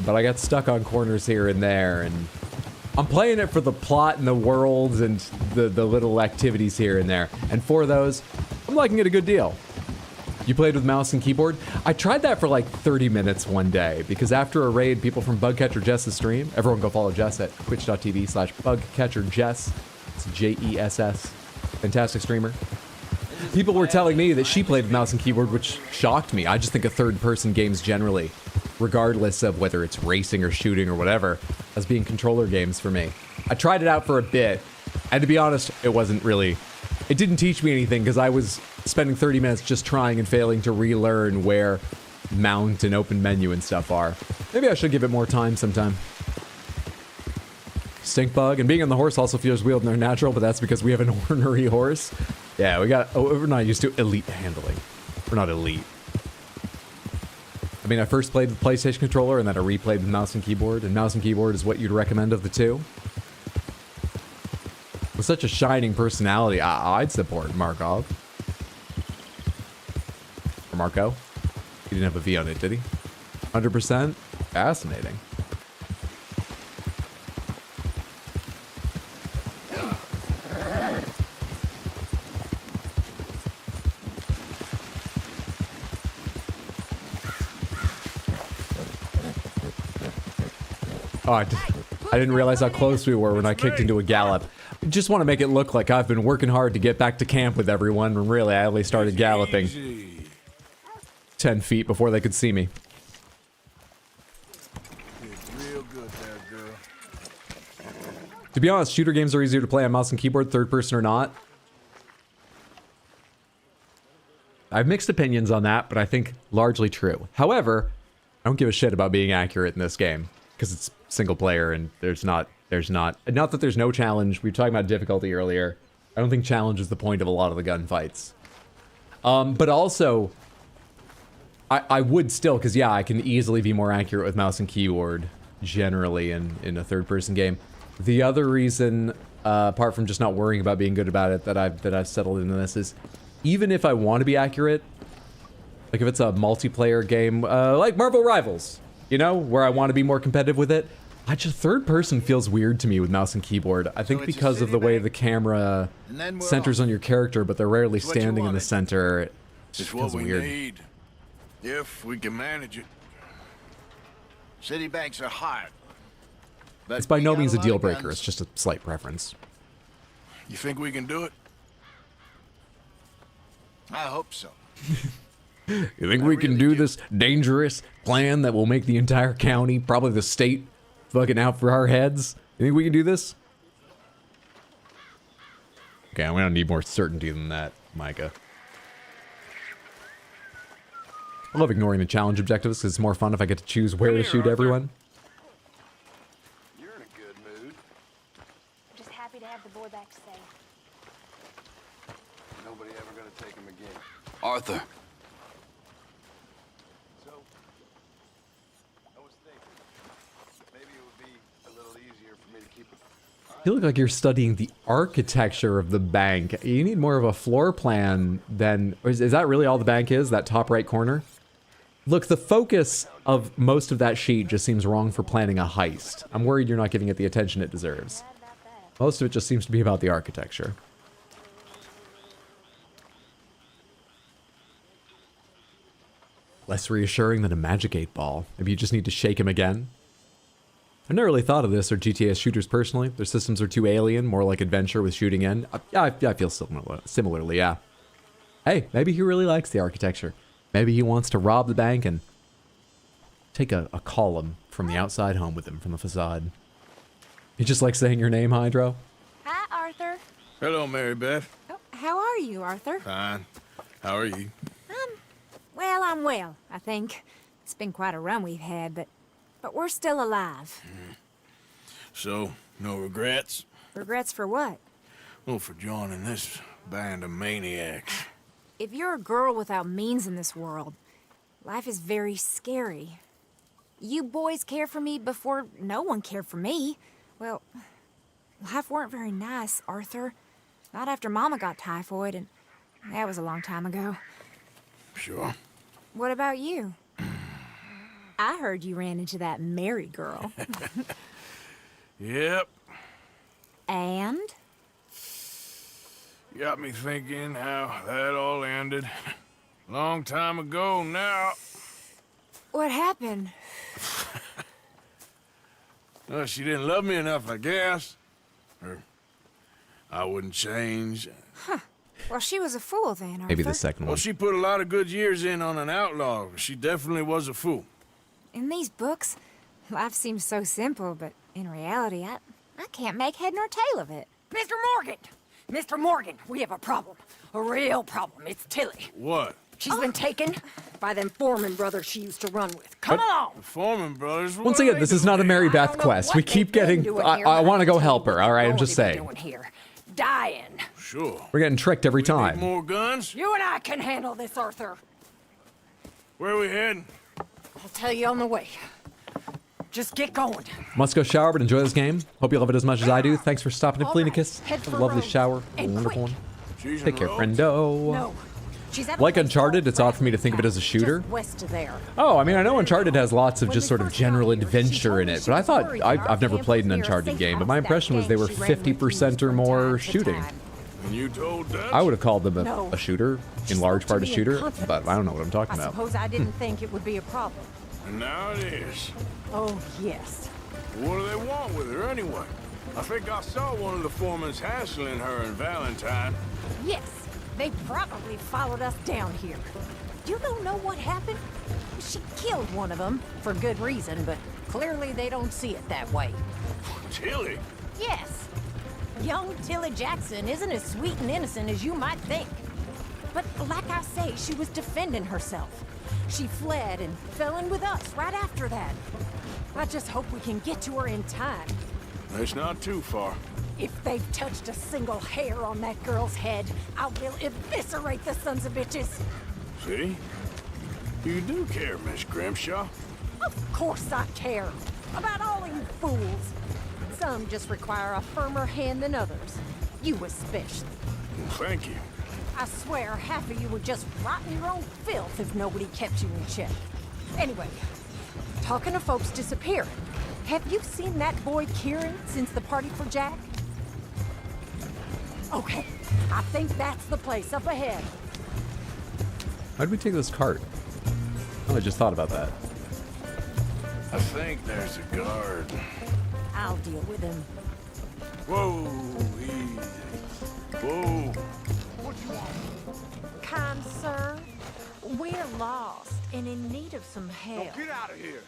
But I got stuck on corners here and there, and I'm playing it for the plot and the worlds and the little activities here and there. And for those, I'm liking it a good deal. You played with mouse and keyboard? I tried that for like 30 minutes one day, because after a raid, people from Bugcatcher Jess's stream, everyone go follow Jess at twitch.tv/bugcatcherjess. It's Jess. Fantastic streamer. People were telling me that she played with mouse and keyboard, which shocked me. I just think of third-person games generally, regardless of whether it's racing or shooting or whatever, as being controller games for me. I tried it out for a bit, and to be honest, it didn't teach me anything, because I was spending 30 minutes just trying and failing to relearn where mount and open menu and stuff are. Maybe I should give it more time sometime. Stink bug, and being on the horse also feels weird and unnatural, but that's because we have an ornery horse. Yeah, we're not used to elite handling. We're not elite. I mean, I first played with PlayStation controller, and then I replayed with mouse and keyboard, and mouse and keyboard is what you'd recommend of the two. With such a shining personality, I'd support Markov. Or Marco. He didn't have a V on it, did he? 100%? Fascinating. Oh, I didn't realize how close we were when I kicked into a gallop. Just want to make it look like I've been working hard to get back to camp with everyone, when really I only started galloping 10 feet before they could see me. To be honest, shooter games are easier to play on mouse and keyboard, third person or not. I have mixed opinions on that, but I think largely true. However, I don't give a shit about being accurate in this game. because it's single player and there's not that there's no challenge. We were talking about difficulty earlier. I don't think challenge is the point of a lot of the gunfights. But also, I would still, because yeah, I can easily be more accurate with mouse and keyboard generally in a third-person game. The other reason, apart from just not worrying about being good about it, that I've settled into this is, even if I want to be accurate, like if it's a multiplayer game, like Marvel Rivals, you know, where I want to be more competitive with it, third person feels weird to me with mouse and keyboard. I think because of the way the camera centers on your character, but they're rarely standing in the center. It just feels weird. Need, if we can manage it. City banks are hard. But It's by no means a deal breaker. It's just a slight preference. You think we can do it? I hope so. You think we can do this dangerous plan that will make the entire county, probably the state, fucking out for our heads? You think we can do this? Okay, I'm gonna need more certainty than that, Micah. I love ignoring the challenge objectives because it's more fun if I get to choose where to shoot everyone. You're in a good mood. I'm just happy to have the boy back safe. Nobody ever gonna take him again. Arthur. So, I was thinking, maybe it would be a little easier for me to keep it. You look like you're studying the architecture of the bank. You need more of a floor plan than... Is that really all the bank is? That top right corner? Look, the focus of most of that sheet just seems wrong for planning a heist. I'm worried you're not giving it the attention it deserves. Most of it just seems to be about the architecture. Less reassuring than a magic 8-ball. Maybe you just need to shake him again. I've never really thought of this or GTA shooters personally. Their systems are too alien, more like adventure with shooting in. Yeah, I feel similarly, yeah. Hey, maybe he really likes the architecture. Maybe he wants to rob the bank and take a column from the outside home with him from the facade. You just like saying your name, Hydro? Hi, Arthur. Hello, Mary Beth. Oh, how are you, Arthur? Fine. How are you? Well, I'm well, I think. It's been quite a run we've had, but we're still alive. So, no regrets? Regrets for what? Well, for joining this band of maniacs. If you're a girl without means in this world, life is very scary. You boys cared for me before no one cared for me. Well, life weren't very nice, Arthur. Not after Mama got typhoid, and that was a long time ago. Sure. What about you? I heard you ran into that Mary girl. Yep. And? Got me thinking how that all ended. Long time ago now. What happened? Well, she didn't love me enough, I guess. Or I wouldn't change. Huh. Well, she was a fool then, Arthur. Maybe the second one. Well, she put a lot of good years in on an outlaw. She definitely was a fool. In these books, life seems so simple, but in reality, I can't make head nor tail of it. Mr. Morgan! Mr. Morgan, we have a problem. A real problem. It's Tilly. What? She's been taken by them Foreman brothers she used to run with. Come along! The Foreman brothers? Once again, this is not a Mary Beth quest. We keep getting... I want to go help her, alright? I'm just saying. Here. Dying. Sure. We're getting tricked every time. More guns? You and I can handle this, Arthur. Where are we heading? I'll tell you on the way. Just get going. Must go shower, but enjoy this game. Hope you love it as much as I do. Thanks for stopping to Cleanicus. Have a lovely shower. A wonderful one. Take care, friendo. No. Like Uncharted, it's odd for me to think of it as a shooter. West of there. Oh, I mean, I know Uncharted has lots of just sort of general adventure in it, but I thought, I've never played an Uncharted game, but my impression was they were 50% or more shooting. And you told Dutch? I would have called them a shooter, in large part a shooter, but I don't know what I'm talking I about. suppose I didn't think it would be a problem. And now it is. Oh, yes. What do they want with her anyway? I think I saw one of the foremans hassling her and Valentine. Yes. They probably followed us down here. You don't know what happened? She killed one of them, for good reason, but clearly they don't see it that way. Tilly? Yes. Young Tilly Jackson isn't as sweet and innocent as you might think. But like I say, she was defending herself. She fled and fell in with us right after that. I just hope we can get to her in time. It's not too far. If they've touched a single hair on that girl's head, I will eviscerate the sons of bitches. See? You do care, Miss Grimshaw. Of course I care. About all you fools. Some just require a firmer hand than others. You especially. Thank you. I swear half of you would just rot in your own filth if nobody kept you in check. Anyway, talking of folks disappearing, have you seen that boy Kieran since the party for Jack? Okay, I think that's the place up ahead. How'd we take this cart? Oh, I just thought about that. I think there's a guard. I'll deal with him. Whoa, easy. Whoa. Kind sir, we're lost and in need of some help. Now get out of here.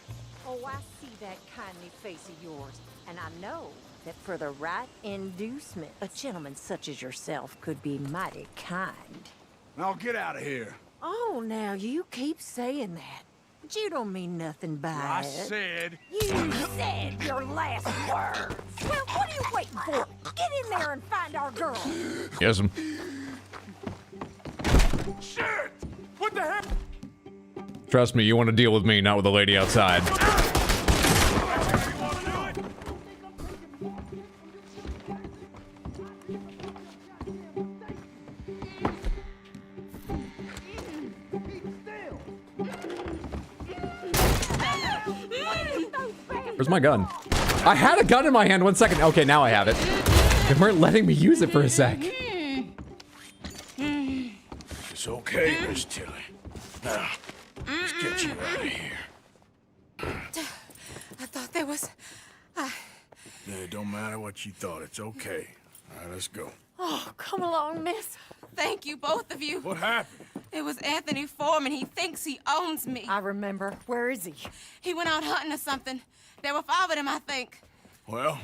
Oh, I see that kindly face of yours, and I know that for the right inducement, a gentleman such as yourself could be mighty kind. Now get out of here. Oh, now you keep saying that. But you don't mean nothing by I it. said. You said your last words. Well, what are you waiting for? Get in there and find our girl. Yes. Shit! What the heck? Trust me, you want to deal with me, not with the lady outside. Where's my gun? I had a gun in my hand 1 second. Okay, now I have it. They weren't letting me use it for a sec. It's okay, Miss Tilly. Now, let's get you out of here. I thought there was... Yeah, it don't matter what you thought. It's okay. All right, let's go. Oh, come along, miss. Thank you, both of you. What happened? It was Anthony Foreman. He thinks he owns me. I remember. Where is he? He went out hunting or something. There were 5 of them, I think. Well,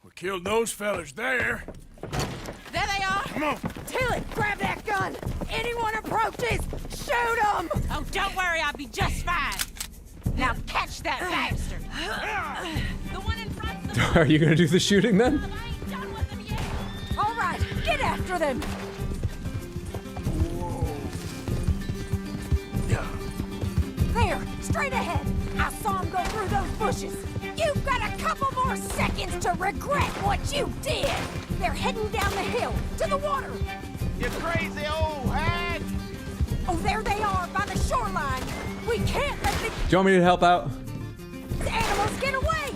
we killed those fellas there. There they are. Come on. Tilly, grab that gun. Anyone approaches, shoot them. Oh, don't worry. I'll be just fine. Now catch that bastard. The one in front. Are you gonna do the shooting then? All right, get after them. There, straight ahead. I saw him go through those bushes. You've got a couple more seconds to regret what you did. They're heading down the hill to the water. You crazy old hag! Oh, there they are by the shoreline. We can't let the Do you want me to help out? animals get away.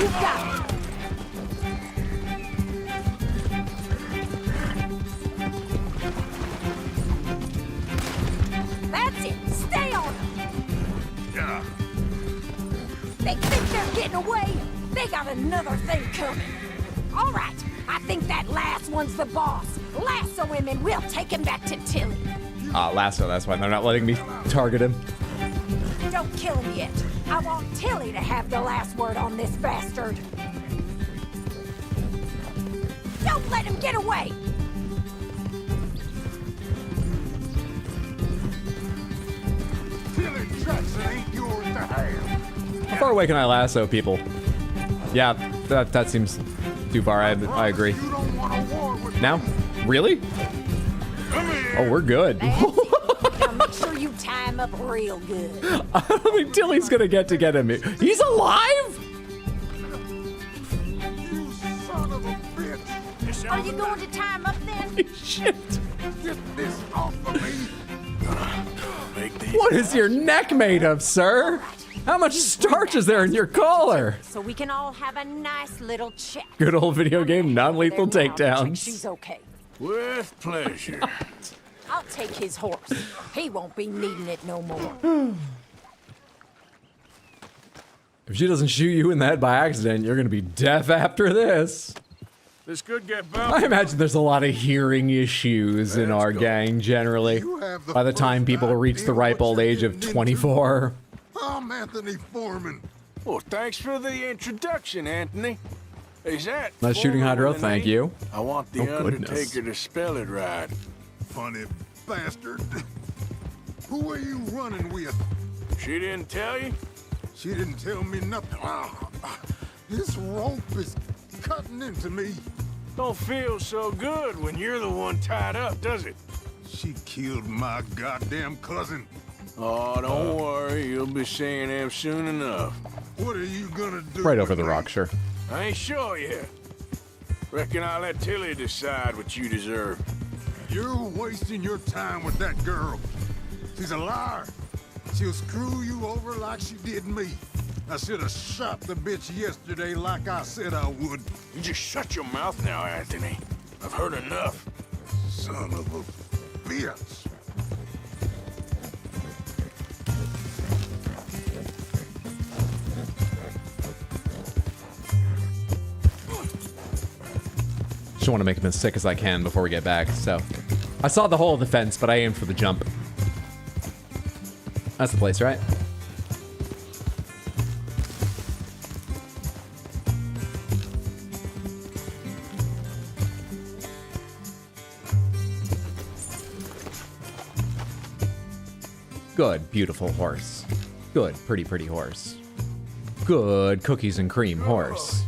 You've got it. That's it. Stay on them. Yeah. They think they're getting away. They got another thing coming. All right. I think that last one's the boss. Lasso him and we'll take him back to Tilly. Lasso, that's why they're not letting me target him. Don't kill him yet. I want Tilly to have the last word on this bastard. Don't let him get away. Tilly Jackson ain't yours to have. How far away can I lasso people? Yeah, that seems too far. I agree. Now? Really? Oh, we're good. Now make sure you tie him up real good. I don't think Tilly's gonna get him. He's alive? Are you going to tie him up then? Shit. Get this off of me. What is your neck made of, sir? How much starch is there in your collar? So we can all have a nice little chat. Good old video game, non-lethal Check takedowns. she's okay. With pleasure. I'll take his horse. He won't be needing it no more. If she doesn't shoot you in the head by accident, you're gonna be deaf after this. This could get bumpy. I imagine there's a lot of hearing issues in our gang generally. By the time people reach the ripe old age of 24. I'm Anthony Foreman. Well, thanks for the introduction, Anthony. Is that Not shooting Foreman hydro, the thank name? you. I want the Oh, goodness. Undertaker to spell it right. Funny bastard. Who are you running with? She didn't tell you? She didn't tell me nothing. This rope is cutting into me. Don't feel so good when you're the one tied up, does it? She killed my goddamn cousin. Oh, don't worry. You'll be seeing him soon enough. What are you gonna do? Right over the rock, sure. I ain't sure yet. Reckon I'll let Tilly decide what you deserve. You're wasting your time with that girl. She's a liar. She'll screw you over like she did me. I should have shot the bitch yesterday like I said I would. You just shut your mouth now, Anthony. I've heard enough. Son of a bitch. Just want to make him as sick as I can before we get back, so. I saw the hole of the fence, but I aimed for the jump. That's the place, right? Good, beautiful horse. Good, pretty, pretty horse. Good cookies and cream horse.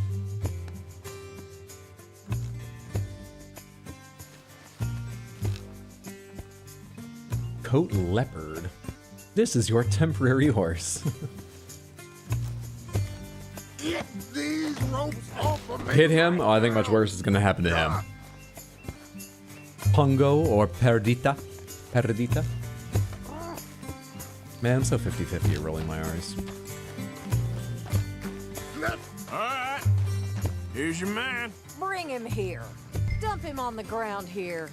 Coat leopard. This is your temporary horse. Get these ropes off of me. Hit him? Oh, I think much worse is gonna happen to him. Pongo or Perdita? Perdita? Man, I'm so 50-50 at rolling my R's. Alright. Here's your man. Bring him here. Dump him on the ground here.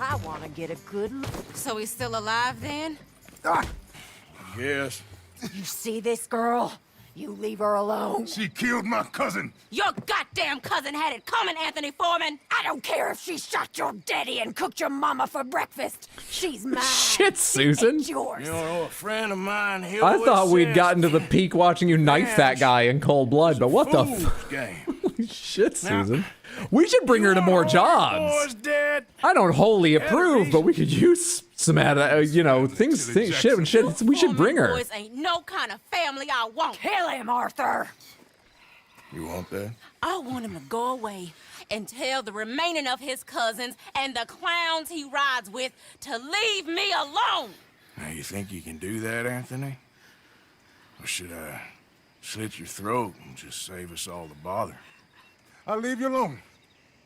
I want to get a good look. So he's still alive then? Yes. You see this girl? You leave her alone. She killed my cousin. Your goddamn cousin had it coming, Anthony Foreman. I don't care if she shot your daddy and cooked your mama for breakfast. She's mine. Shit, Susan. It's yours. You know, a friend of mine, he I always thought we'd says, gotten to the peak watching you knife that guy in cold blood, but what the fool's game. Shit, Susan. We should bring her to more jobs. Boy's dead. I don't wholly approve, but we could use some, you know, shit. We should bring her. Boys ain't no kind of family I want. Kill him, Arthur. You want that? I want him to go away and tell the remaining of his cousins and the clowns he rides with to leave me alone. Now, you think you can do that, Anthony? Or should I slit your throat and just save us all the bother? I'll leave you alone.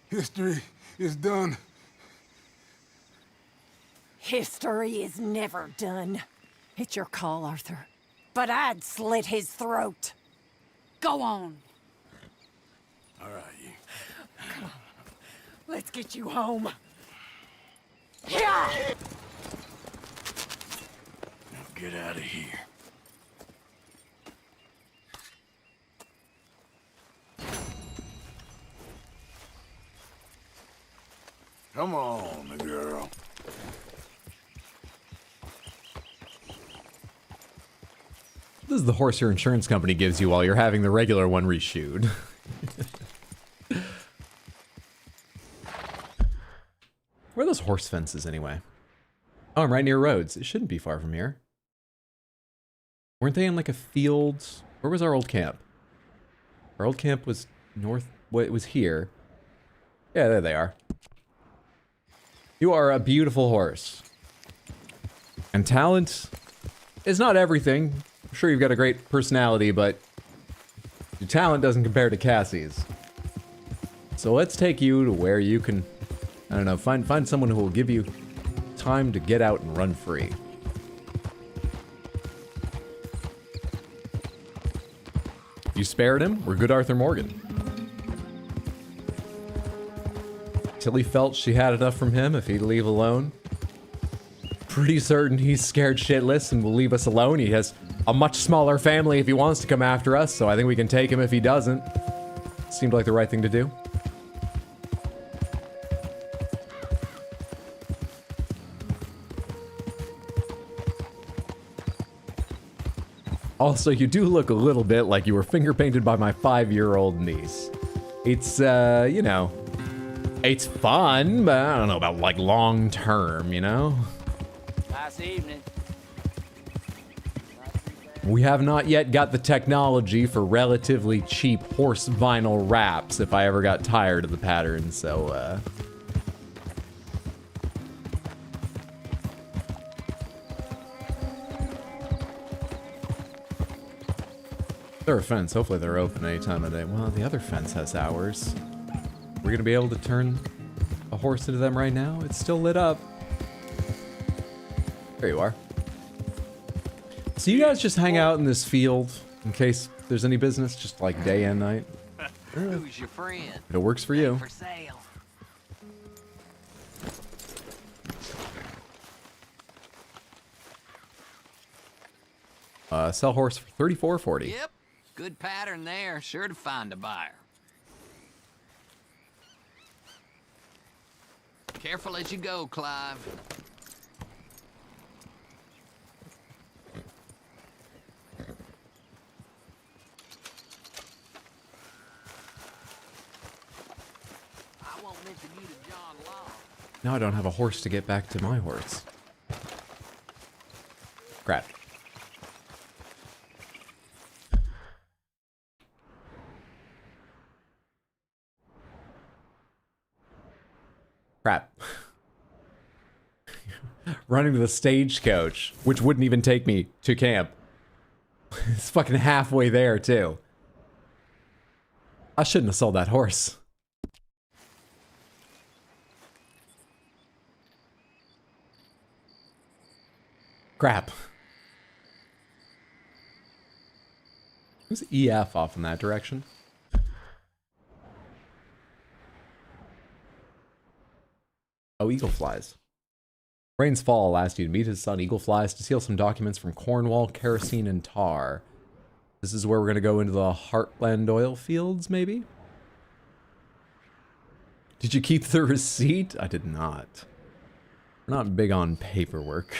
History is done. History is never done. It's your call, Arthur. But I'd slit his throat. Go on. All right, you. Come on. Let's get you home. Yeah. Now get out of here. Come on, girl. This is the horse your insurance company gives you while you're having the regular one reshoot. Where are those horse fences anyway? Oh, I'm right near roads. It shouldn't be far from here. Weren't they in like a field? Where was our old camp? Our old camp was north. Well, it was here. Yeah, there they are. You are a beautiful horse. And talent is not everything. I'm sure you've got a great personality, but your talent doesn't compare to Cassie's. So let's take you to where you can, I don't know, find someone who will give you time to get out and run free. You spared him. We're good Arthur Morgan. Tilly felt she had enough from him if he'd leave alone. Pretty certain he's scared shitless and will leave us alone. He has a much smaller family if he wants to come after us, so I think we can take him if he doesn't. Seemed like the right thing to do. Also, you do look a little bit like you were finger painted by my 5-year-old niece. It's, you know, it's fun, but I don't know about, like, long term, you know? Nice evening. We have not yet got the technology for relatively cheap horse vinyl wraps if I ever got tired of the pattern, so, They're a fence. Hopefully they're open any time of day. Well, the other fence has hours. We're gonna be able to turn a horse into them right now? It's still lit up. There you are. So you guys just hang out in this field in case there's any business, just like day and night? Who's your friend? If it works for you. For sale. Sell horse for $34.40. Yep. Good pattern there. Sure to find a buyer. Careful as you go, Clive. I won't mention you to John Law. Now I don't have a horse to get back to my horse. Crap. Crap. Running to the stagecoach, which wouldn't even take me to camp. It's fucking halfway there, too. I shouldn't have sold that horse. Crap. Who's EF off in that direction? Oh, eagle flies. Rains fall asked you to meet his son Eagle Flies to steal some documents from Cornwall, kerosene, and tar. This is where we're going to go into the Heartland oil fields, maybe? Did you keep the receipt? I did not. We're not big on paperwork.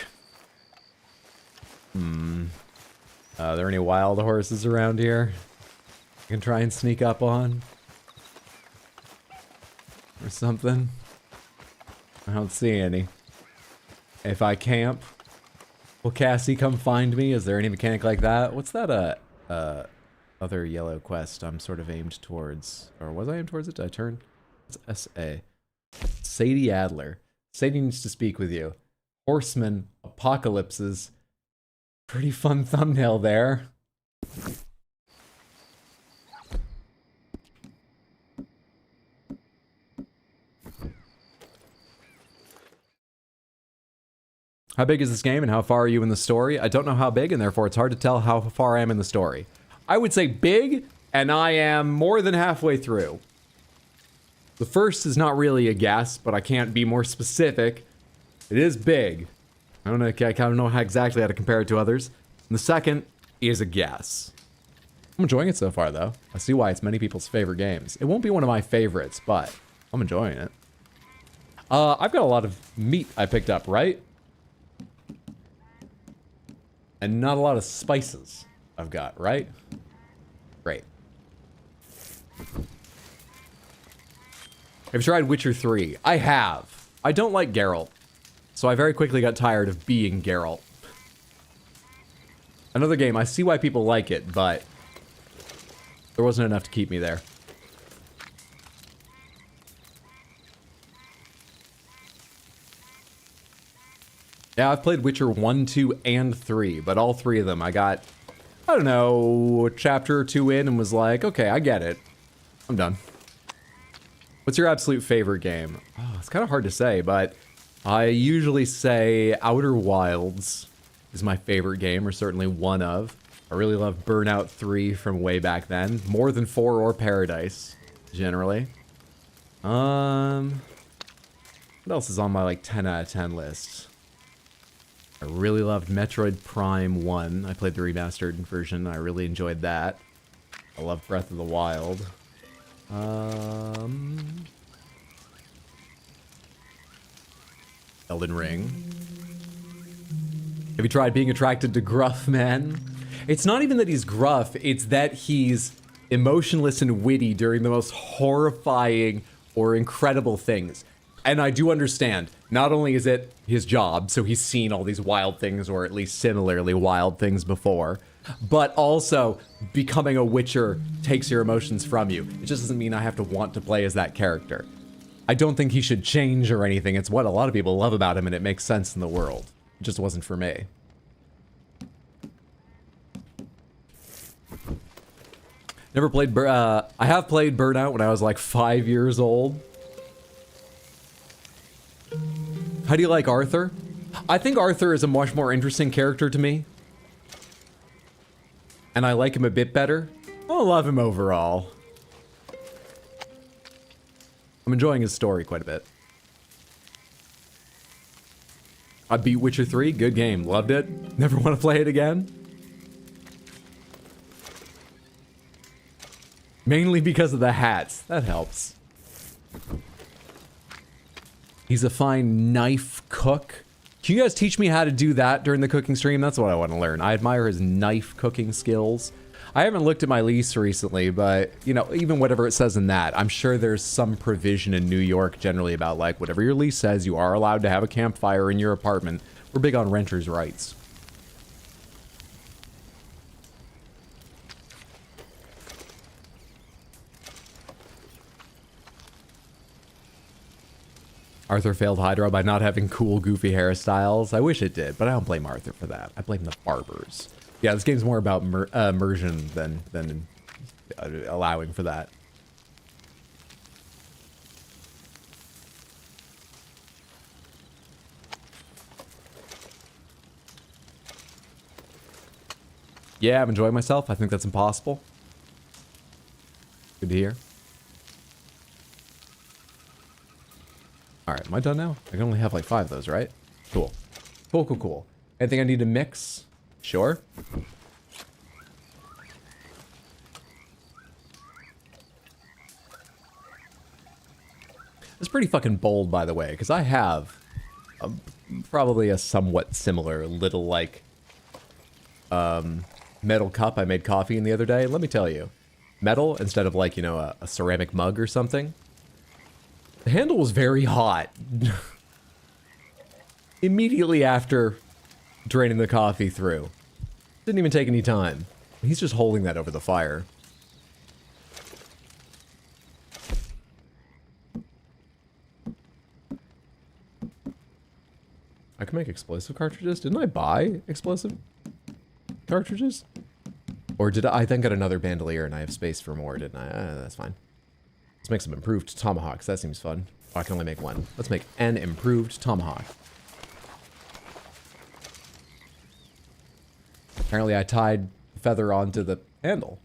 Are there any wild horses around here I can try and sneak up on? Or something? I don't see any. If I camp, will Cassie come find me? Is there any mechanic like that? What's that, other yellow quest I'm sort of aimed towards? Or was I aimed towards it? Did I turn? It's S.A. Sadie Adler. Sadie needs to speak with you. Horseman Apocalypses. Pretty fun thumbnail there. How big is this game and how far are you in the story? I don't know how big and therefore it's hard to tell how far I am in the story. I would say big and I am more than halfway through. The first is not really a guess, but I can't be more specific. It is big. I don't know how exactly how to compare it to others. And the second is a guess. I'm enjoying it so far though. I see why it's many people's favorite games. It won't be one of my favorites, but I'm enjoying it. I've got a lot of meat I picked up, right? And not a lot of spices I've got, right? Great. Have you tried Witcher 3? I have. I don't like Geralt. So I very quickly got tired of being Geralt. Another game, I see why people like it, but there wasn't enough to keep me there. Yeah, I've played Witcher 1, 2, and 3, but all three of them I got, I don't know, a chapter or two in and was like, okay, I get it. I'm done. What's your absolute favorite game? Oh, it's kind of hard to say, but I usually say Outer Wilds is my favorite game, or certainly one of. I really love Burnout 3 from way back then. More than 4 or Paradise, generally. What else is on my, like, 10 out of 10 list? I really loved Metroid Prime 1. I played the remastered version. I really enjoyed that. I love Breath of the Wild. Elden Ring. Have you tried being attracted to gruff men? It's not even that he's gruff, it's that he's emotionless and witty during the most horrifying or incredible things. And I do understand, not only is it his job, so he's seen all these wild things, or at least similarly wild things before, but also becoming a Witcher takes your emotions from you. It just doesn't mean I have to want to play as that character. I don't think he should change or anything. It's what a lot of people love about him, and it makes sense in the world. It just wasn't for me. Never played, I have played Burnout when I was like 5 years old. How do you like Arthur? I think Arthur is a much more interesting character to me. And I like him a bit better. I love him overall. I'm enjoying his story quite a bit. I beat Witcher 3, good game, loved it. Never want to play it again. Mainly because of the hats, that helps. He's a fine knife cook. Can you guys teach me how to do that during the cooking stream? That's what I want to learn. I admire his knife cooking skills. I haven't looked at my lease recently, but, you know, even whatever it says in that, I'm sure there's some provision in New York generally about, like, whatever your lease says, you are allowed to have a campfire in your apartment. We're big on renters' rights. Arthur failed Hydra by not having cool, goofy hairstyles. I wish it did, but I don't blame Arthur for that. I blame the barbers. Yeah, this game's more about immersion than allowing for that. Yeah, I'm enjoying myself. I think that's impossible. Good to hear. Alright, am I done now? I can only have like 5 of those, right? Cool. Cool, cool, cool. Anything I need to mix? Sure. It's pretty fucking bold, by the way, because I have probably a somewhat similar little, like, metal cup I made coffee in the other day. Let me tell you, metal instead of, like, you know, a ceramic mug or something. The handle was very hot. Immediately after draining the coffee through. Didn't even take any time. He's just holding that over the fire. I can make explosive cartridges? Didn't I buy explosive cartridges? Or did I then got another bandolier and I have space for more, didn't I? That's fine. Let's make some improved tomahawks. That seems fun. Oh, I can only make one. Let's make an improved tomahawk. Apparently I tied feather onto the handle.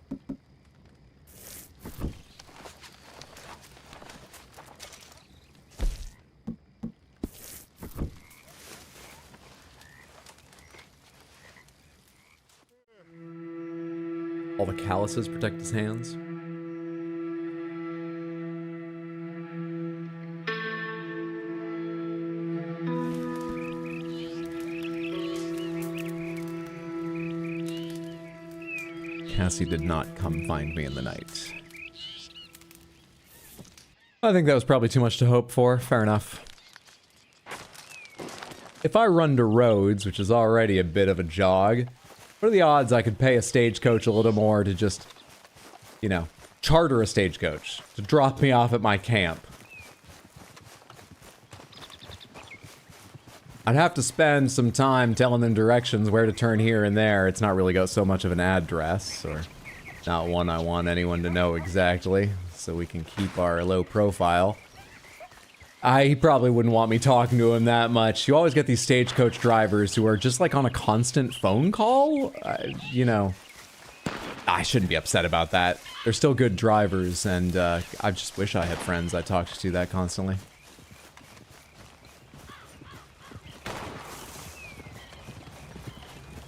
All the calluses protect his hands. Cassie did not come find me in the night. I think that was probably too much to hope for. Fair enough. If I run to Rhodes, which is already a bit of a jog, what are the odds I could pay a stagecoach a little more to just, you know, charter a stagecoach to drop me off at my camp? I'd have to spend some time telling them directions where to turn here and there. It's not really got so much of an address, or not one I want anyone to know exactly, so we can keep our low profile. He probably wouldn't want me talking to him that much. You always get these stagecoach drivers who are just like on a constant phone call. You know, I shouldn't be upset about that. They're still good drivers, and I just wish I had friends I talked to that constantly.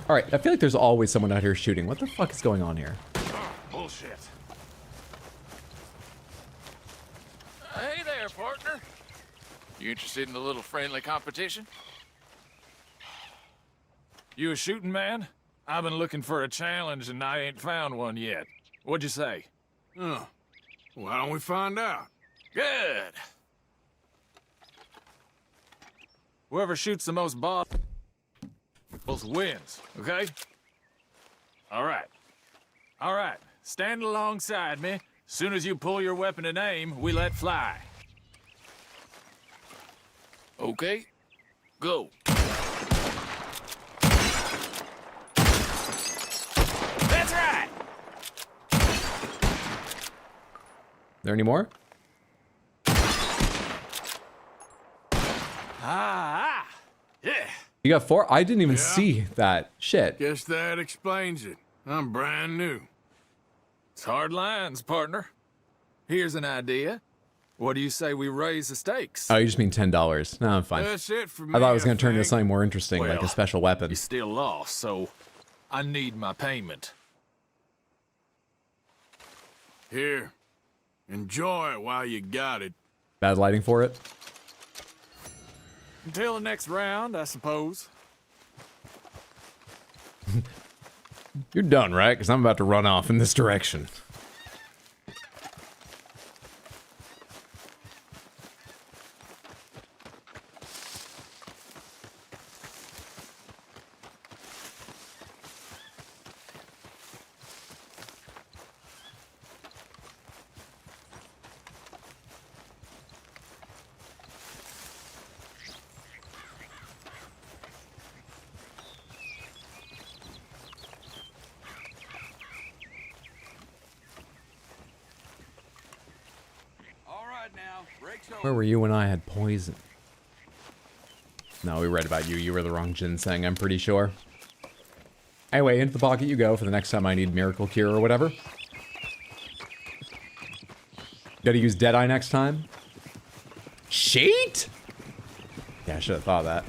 Alright, I feel like there's always someone out here shooting. What the fuck is going on here? Bullshit. Hey there, partner. You interested in a little friendly competition? You a shooting man? I've been looking for a challenge and I ain't found one yet. What'd you say? Why don't we find out? Good. Whoever shoots the most balls wins, okay? All right. All right. Stand alongside me. Soon as you pull your weapon and aim, we let fly. Okay? Go. That's right! There any more? Ah, yeah. You got 4? I didn't even see that. Shit. Guess that explains it. I'm brand new. It's hard lines, partner. Here's an idea. What do you say we raise the stakes? Oh, you just mean $10. No, I'm fine. That's it for me. I thought I was going to turn into something more interesting, like Well, a special weapon. You still lost, so I need my payment. Here. Enjoy it while you got it. Bad lighting for it? Until the next round, I suppose. You're done, right? Because I'm about to run off in this direction. Where were you when I had poison? No, we read about you. You were the wrong ginseng, I'm pretty sure. Anyway, into the pocket you go for the next time I need miracle cure or whatever. Gotta use Deadeye next time? Sheet? Yeah, I should have thought of that.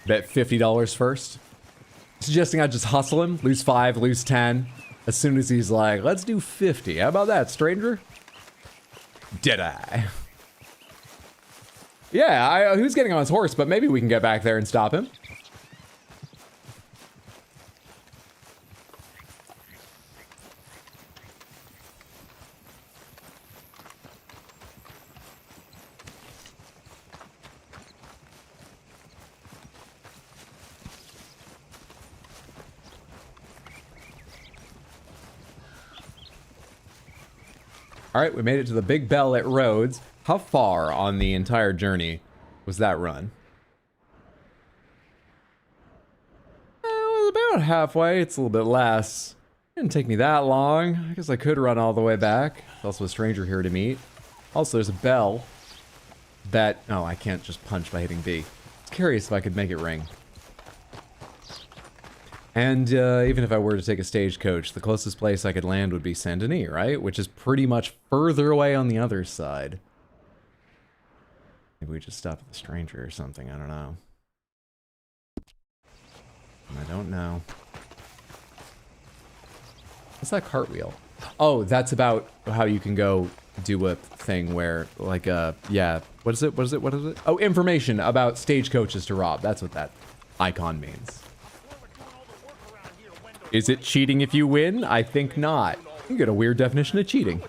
Bet $50 first. Suggesting I just hustle him, lose 5, lose 10. As soon as he's like, let's do 50. How about that, stranger? Deadeye. Yeah, who's getting on his horse, but maybe we can get back there and stop him. All right, we made it to the Big Bell at Rhodes. How far on the entire journey was that run? It was about halfway. It's a little bit less. It didn't take me that long. I guess I could run all the way back. There's also a stranger here to meet. Also, there's a bell that... Oh, I can't just punch by hitting B. I was curious if I could make it ring. And even if I were to take a stagecoach, the closest place I could land would be Saint Denis, right? Which is pretty much further away on the other side. Maybe we just stop at the stranger or something, I don't know. I don't know. What's that cartwheel? Oh, that's about how you can go do a thing where, like, yeah, what is it? Oh, information about stagecoaches to rob. That's what that icon means. Is it cheating if you win? I think not. You get a weird definition of cheating.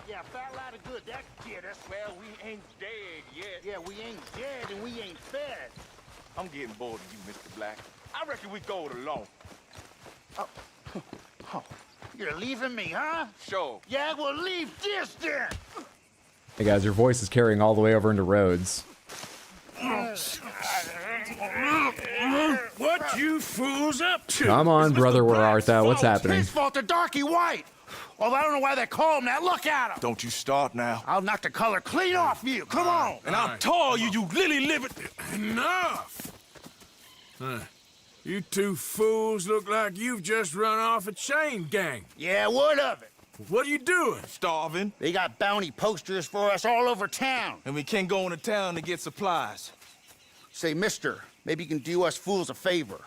Yeah, fat lot of good, that get us. Well, we ain't dead yet. Yeah, we ain't dead and we ain't fed. I'm getting bored of you, Mr. Black. I reckon we go it alone. Oh, you're leaving me, huh? Sure. Yeah, well, leave this then. Hey guys, your voice is carrying all the way over into Rhodes. What you fools up to? Come on, brother, where art thou? What's happening? His fault, the darky white. Well, I don't know why they call him that. Look at him. Don't you start now. I'll knock the color clean off you. Come on. And I'll tell you, you lily-livered... Enough! You two fools look like you've just run off a chain gang. Yeah, what of it? What are you doing? Starving. They got bounty posters for us all over town. And we can't go into town to get supplies. Say, mister, maybe you can do us fools a favor.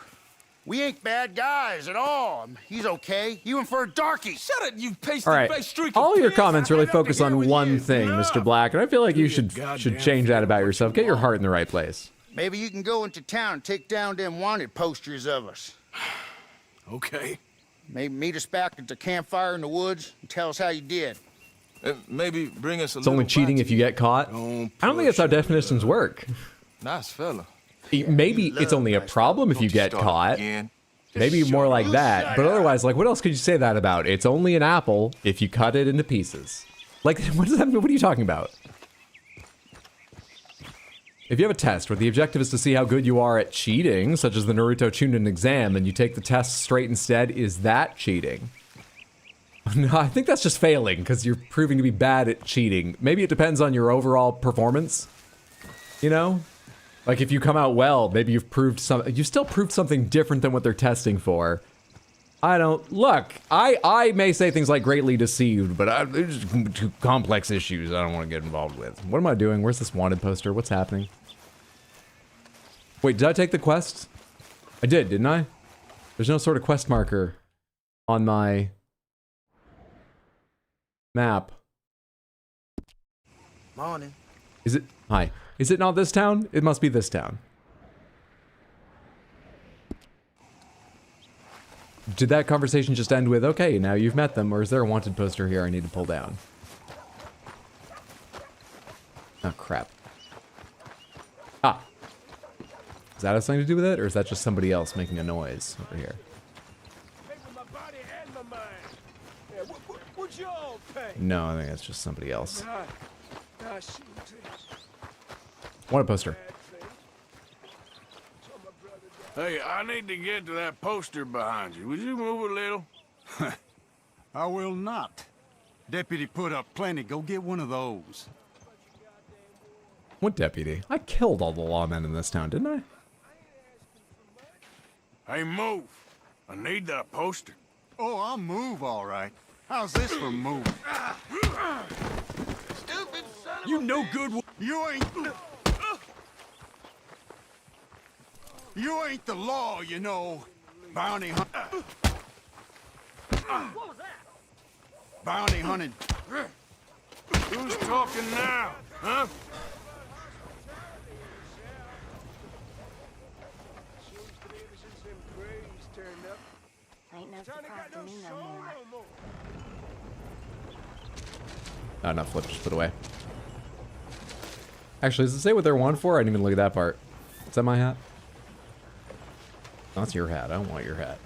We ain't bad guys at all. He's okay. Even for a darky. Shut it, you pasty All right, face streak. all your comments really focus on one thing, Mr. Black, and I feel like you should change that about yourself. Get your heart in the right place. Maybe you can go into town and take down them wanted posters of us. Okay. Maybe meet us back at the campfire in the woods and tell us how you did. Maybe bring us a It's only cheating if you get caught. I don't think that's how definitions work. Nice fella. Maybe it's only a problem if you get caught. Maybe more like that. But otherwise, like, what else could you say that about? It's only an apple if you cut it into pieces. Like, what does that mean? What are you talking about? If you have a test where the objective is to see how good you are at cheating, such as the Naruto Chunin exam, and you take the test straight instead, is that cheating? No, I think that's just failing, because you're proving to be bad at cheating. Maybe it depends on your overall performance, you know? Like, if you come out well, maybe you've still proved something different than what they're testing for. I don't, look, I may say things like greatly deceived, but there's too complex issues I don't want to get involved with. What am I doing? Where's this wanted poster? What's happening? Wait, did I take the quest? I did, didn't I? There's no sort of quest marker on my map. Morning. Is it? Hi. Is it not this town? It must be this town. Did that conversation just end with, okay, now you've met them, or is there a wanted poster here I need to pull down? Oh, crap. Ah. Does that have something to do with it, or is that just somebody else making a noise over here? No, I think that's just somebody else. Wanted poster. Hey, I need to get to that poster behind you. Would you move a little? I will not. Deputy put up plenty. Go get one of those. What deputy? I killed all the lawmen in this town, didn't I? Hey, move. I need that poster. Oh, I'll move, all right. How's this for moving? Stupid son of You no good. You ain't. You ain't the law, you know. Bounty hunt. What was that? Bounty hunting. Who's talking now, huh? Ain't no surprise to me no more. Oh, no, flip, just put away. Actually, does it say what they're wanted for? I didn't even look at that part. Is that my hat? That's your hat. I don't want your hat.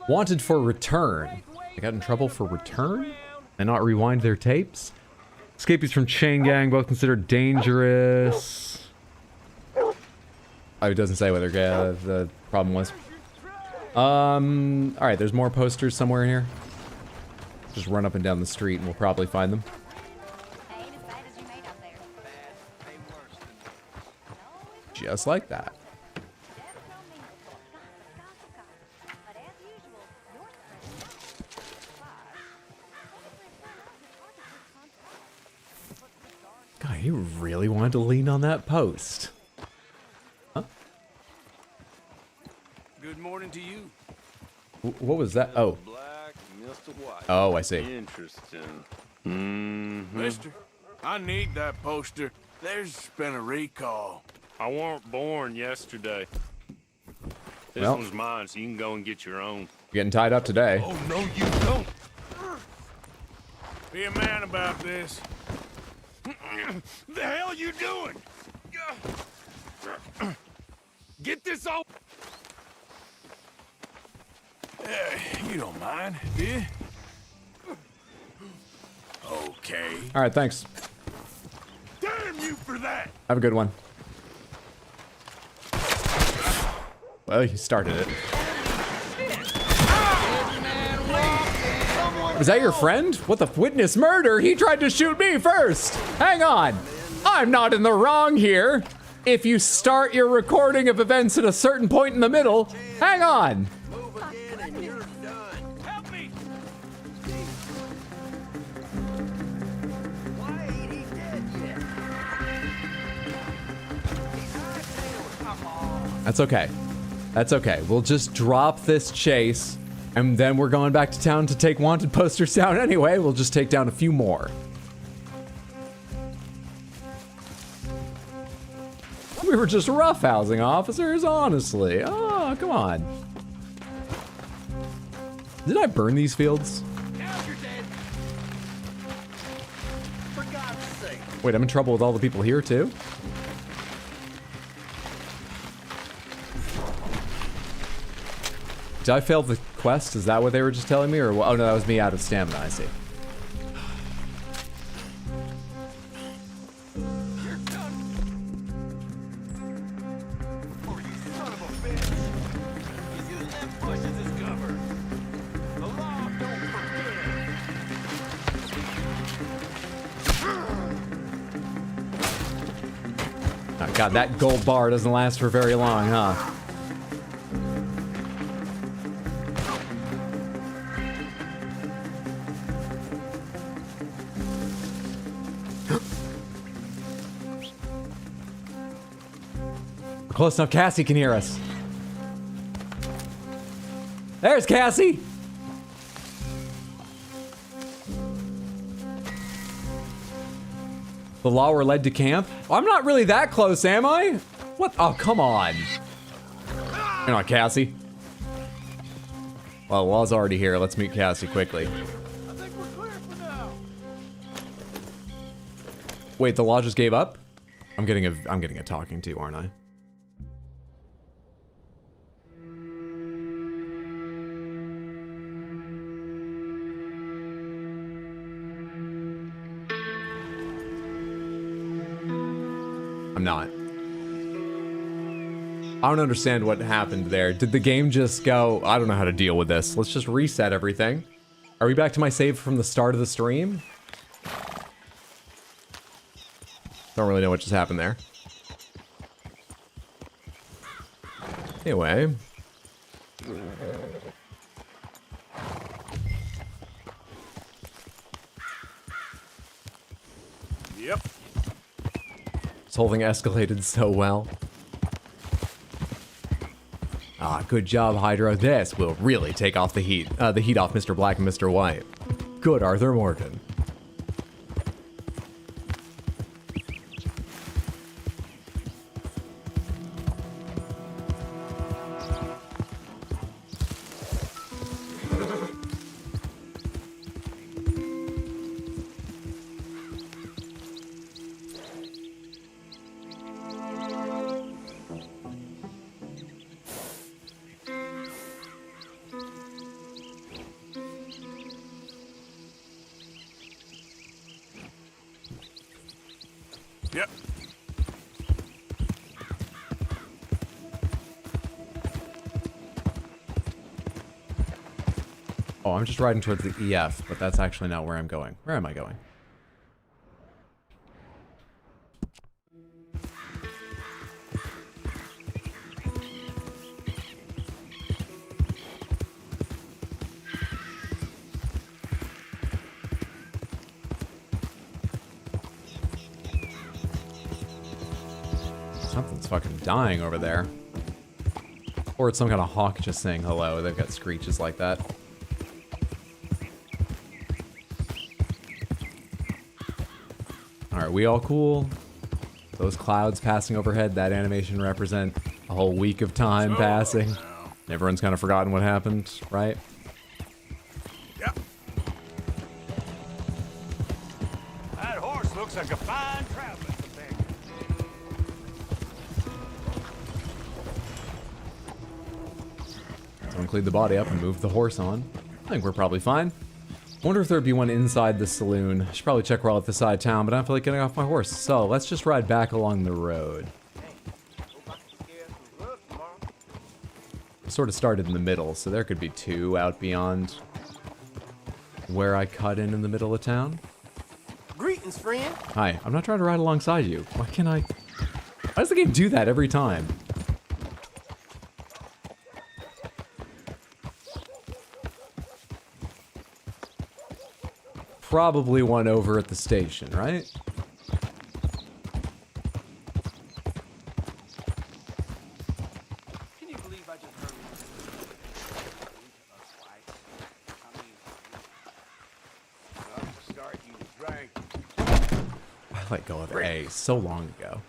Wanted for return. They got in trouble for return? And not rewind their tapes? Escapees from chain gang, both considered dangerous. Oh, it doesn't say what the problem was. Alright, there's more posters somewhere in here. Just run up and down the street and we'll probably find them. Just like that. God, he really wanted to lean on that post. Huh? Good morning to you. What was that? Oh. Oh, I see. Interesting. Mister, I need that poster. There's been a recall. I weren't born yesterday. This Well. one's mine, so you can go and get your own. Getting tied up today. Oh, no, you don't. Be a man about this. The hell you doing? Get this off. You don't mind, do you? Okay. Alright, thanks. Damn you for that! Have a good one. Well, he started it. Was that your friend? What the witness murder? He tried to shoot me first! Hang on! I'm not in the wrong here! If you start your recording of events at a certain point in the middle, hang on! That's okay. That's okay. We'll just drop this chase, and then we're going back to town to take wanted posters down anyway. We'll just take down a few more. We were just roughhousing officers, honestly. Oh, come on. Did I burn these fields? Now you're dead. For God's sake. Wait, I'm in trouble with all the people here, too? Did I fail the quest? Is that what they were just telling me? Or oh no, that was me out of stamina, I see. Oh god, that gold bar doesn't last for very long, huh? Close enough, Cassie can hear us. There's Cassie! The law were led to camp? Well, I'm not really that close, am I? What? Oh, come on. Hang on, Cassie. Well, the law's already here. Let's meet Cassie quickly. I think we're clear for now. Wait, the law just gave up? I'm getting a talking to, aren't I? I'm not. I don't understand what happened there. Did the game just go, I don't know how to deal with this. Let's just reset everything. Are we back to my save from the start of the stream? Don't really know what just happened there. Anyway. Yep. This whole thing escalated so well. Ah, good job, Hydra. This will really take off the heat off Mr. Black and Mr. White. Good, Arthur Morgan. Yep. Oh, I'm just riding towards the EF, but that's actually not where I'm going. Where am I going? Something's fucking dying over there. Or it's some kind of hawk just saying hello. They've got screeches like that. Alright, we all cool? Those clouds passing overhead, that animation represent a whole week of time passing. Everyone's kind of forgotten what happened, right? Yep. That horse looks like a fine traveling companion. Someone cleaned the body up and moved the horse on. I think we're probably fine. Wonder if there'd be one inside the saloon. I should probably check while at the side of town, but I don't feel like getting off my horse. So let's just ride back along the road. Sort of started in the middle, so there could be two out beyond where I cut in the middle of town. Greetings, friend. Hi, I'm not trying to ride alongside you. Why can't I? Why does the game do that every time? Probably one over at the station, right? Can you believe I just heard Start you drink. I let go of A so long ago.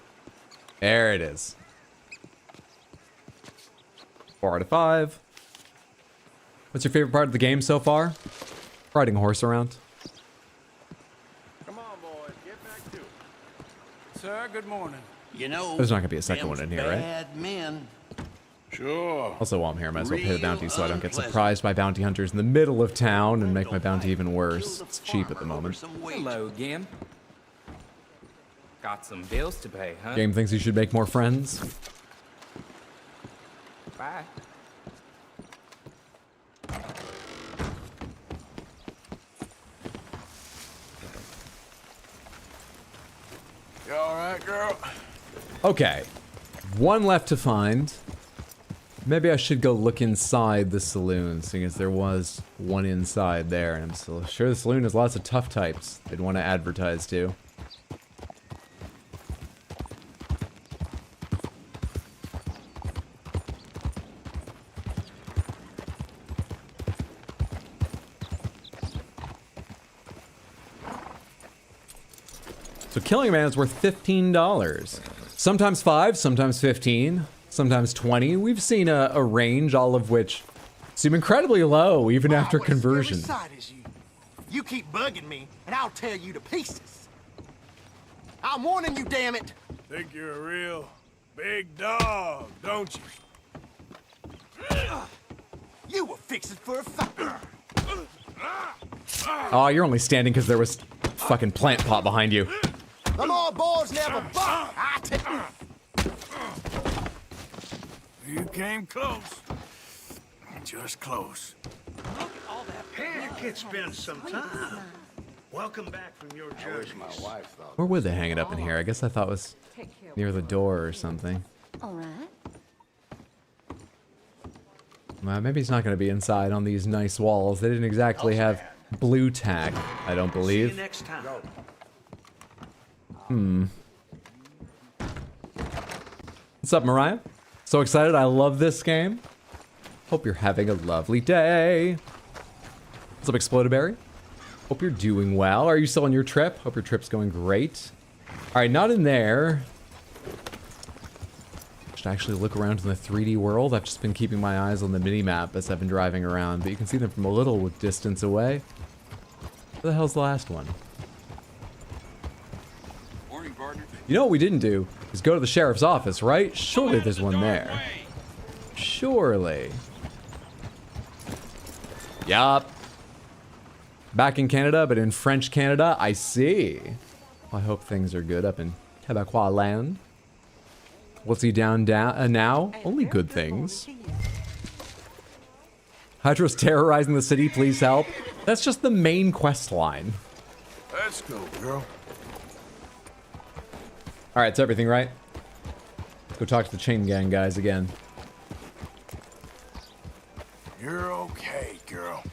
There it is. 4 out of 5. What's your favorite part of the game so far? Riding a horse around. Come on, boys, get back to it. Sir, good morning. You know, There's not gonna be a second one in here, right? bad men. Sure. Also, while I'm here, I might as well pay the bounty so I don't get surprised by bounty hunters in the middle of town and make my bounty even worse. It's cheap at the moment. Hello again. Got some bills to pay, huh? Game thinks you should make more friends. Bye. You all right, girl? Okay, one left to find. Maybe I should go look inside the saloon, seeing as there was one inside there, and I'm still sure the saloon has lots of tough types they'd want to advertise to. So killing a man is worth $15. Sometimes 5, sometimes 15, sometimes 20. We've seen a range, all of which seem incredibly low, even after conversion. Side is you. You keep bugging me, and I'll tear you to pieces. I'm warning you, damn it. Think you're a real big dog, don't you? You were fixing for a fight. Oh, you're only standing because there was fucking plant pot behind you. Them old boys never buck. You came close. Just close. Hey, you kids spend some time. Welcome back from your journey. I wish my wife thought. Where would they hang it up in here? I guess I thought it was near the door or something. All right. Well, maybe it's not going to be inside on these nice walls. They didn't exactly have blue tack, I don't believe. See you next time. What's up, Mariah? So excited. I love this game. Hope you're having a lovely day. What's up, Explodaberry? Hope you're doing well. Are you still on your trip? Hope your trip's going great. All right, not in there. Should I actually look around in the 3D world? I've just been keeping my eyes on the mini-map as I've been driving around, but you can see them from a little distance away. Where the hell's the last one? Morning, partner. You know what we didn't do is go to the sheriff's office, right? Surely there's one there. Surely. Yup. Back in Canada, but in French Canada, I see. Well, I hope things are good up in Quebecois land. What's he down now? Only good things. Hydro's terrorizing the city, please help. That's just the main quest line. Let's go, girl. Alright, it's everything, right? Let's go talk to the chain gang guys again. You're okay, girl.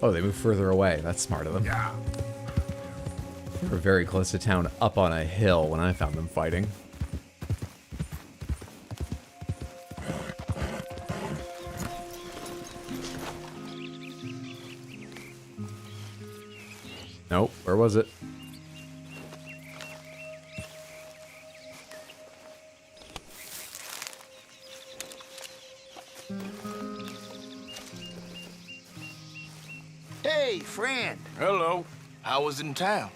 Oh, they moved further away. That's smart of them. Yeah. They were very close to town, up on a hill when I found them fighting. Nope, where was it? Hey, friend. Hello. How was in town?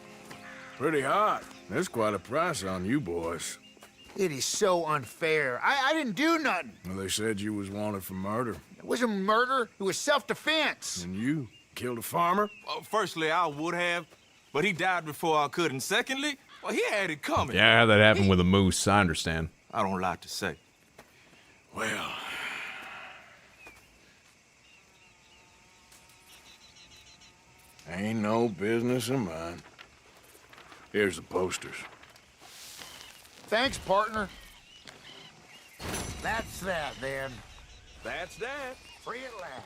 Pretty hot. There's quite a price on you boys. It is so unfair. I didn't do nothing. Well, they said you was wanted for murder. It wasn't murder. It was self-defense. And you killed a farmer? Well, firstly, I would have, but he died before I could. And secondly, well, he had it coming. Yeah, that happened with a moose. I understand. I don't like to say. Well... ain't no business of mine. Here's the posters. Thanks, partner. That's that, then. That's that. Free at last.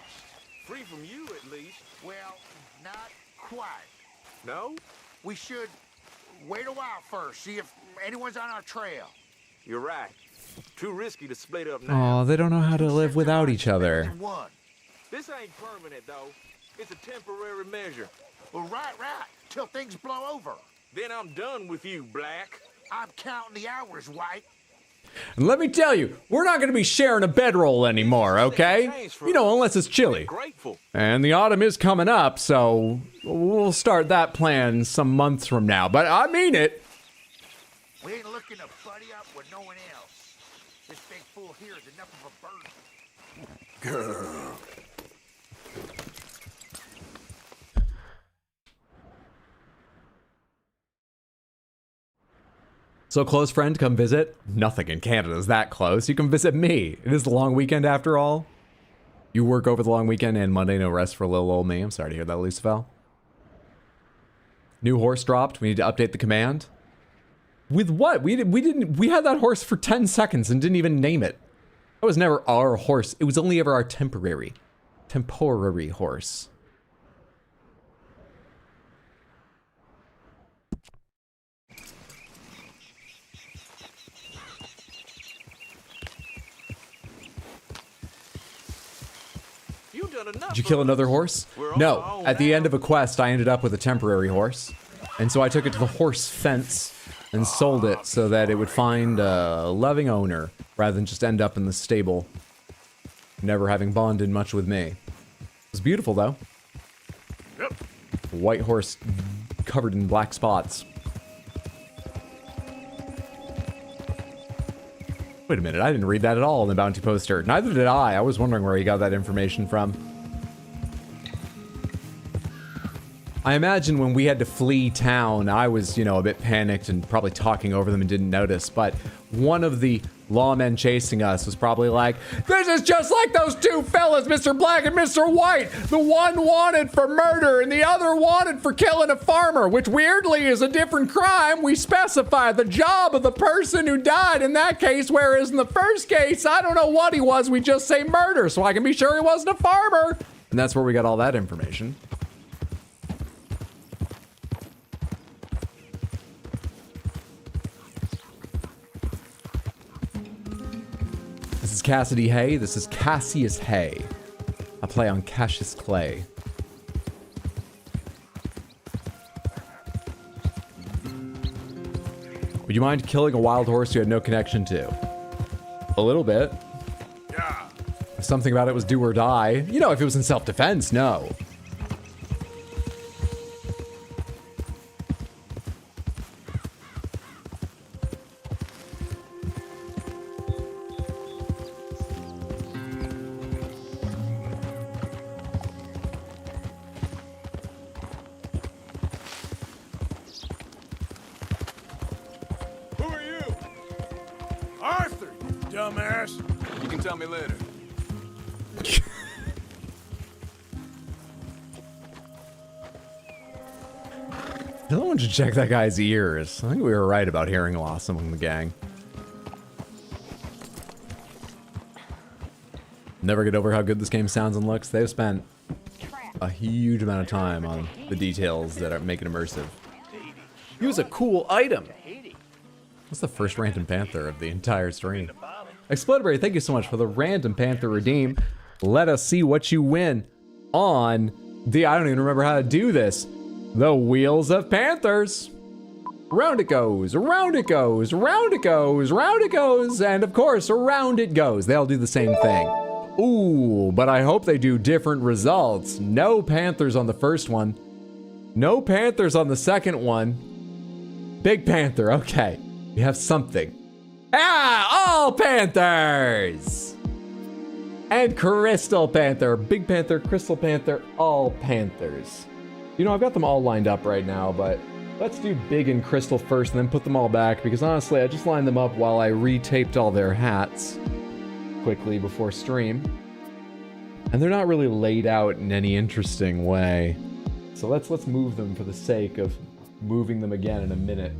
Free from you, at least. Well, not quite. No? We should wait a while first, see if anyone's on our trail. You're right. Too risky to split up now. Oh, they don't know how to live without each other. This ain't permanent, though. It's a temporary measure. Well, right. Till things blow over. Then I'm done with you, Black. I'm counting the hours, White. And let me tell you, we're not going to be sharing a bedroll anymore, okay? You know, unless it's chilly. And the autumn is coming up, so we'll start that plan some months from now. But I mean it. We ain't looking to buddy up with no one else. This big fool here is enough of a burden. Girl. So close friend, come visit. Nothing in Canada is that close. You can visit me. It is the long weekend after all. You work over the long weekend and Monday no rest for little old me. I'm sorry to hear that, Lucifer. New horse dropped. We need to update the command. With what? We had that horse for 10 seconds and didn't even name it. That was never our horse. It was only ever our temporary horse. Did you kill another horse? No. At the end of a quest, I ended up with a temporary horse. And so I took it to the horse fence and sold it so that it would find a loving owner rather than just end up in the stable, never having bonded much with me. It was beautiful, though. White horse covered in black spots. Wait a minute, I didn't read that at all in the bounty poster. Neither did I. I was wondering where he got that information from. I imagine when we had to flee town, I was, you know, a bit panicked and probably talking over them and didn't notice, but one of the lawmen chasing us was probably like, "This is just like those two fellas, Mr. Black and Mr. White. The one wanted for murder and the other wanted for killing a farmer, which weirdly is a different crime. We specify the job of the person who died in that case, whereas in the first case, I don't know what he was. We just say murder so I can be sure he wasn't a farmer." And that's where we got all that information. This is Cassidy Hay. This is Cassius Hay. I play on Cassius Clay. Would you mind killing a wild horse you had no connection to? A little bit. Yeah. If something about it was do or die. You know, if it was in self-defense, no. Tell me later. Someone should check that guy's ears. I think we were right about hearing loss among the gang. Never get over how good this game sounds and looks. They've spent a huge amount of time on the details that make it immersive. Use a cool item. That's the first Random Panther of the entire stream. Exploderberry, thank you so much for the Random Panther redeem. Let us see what you win on the, I don't even remember how to do this, the Wheels of Panthers. Around it goes, around it goes, around it goes, around it goes, and of course, around it goes. They all do the same thing. Ooh, but I hope they do different results. No Panthers on the first one. No Panthers on the second one. Big Panther, okay. We have something. Ah, all Panthers! And Crystal Panther, Big Panther, Crystal Panther, all Panthers. You know, I've got them all lined up right now, but let's do Big and Crystal first and then put them all back, because honestly, I just lined them up while I retaped all their hats quickly before stream. And they're not really laid out in any interesting way. So let's move them for the sake of moving them again in a minute.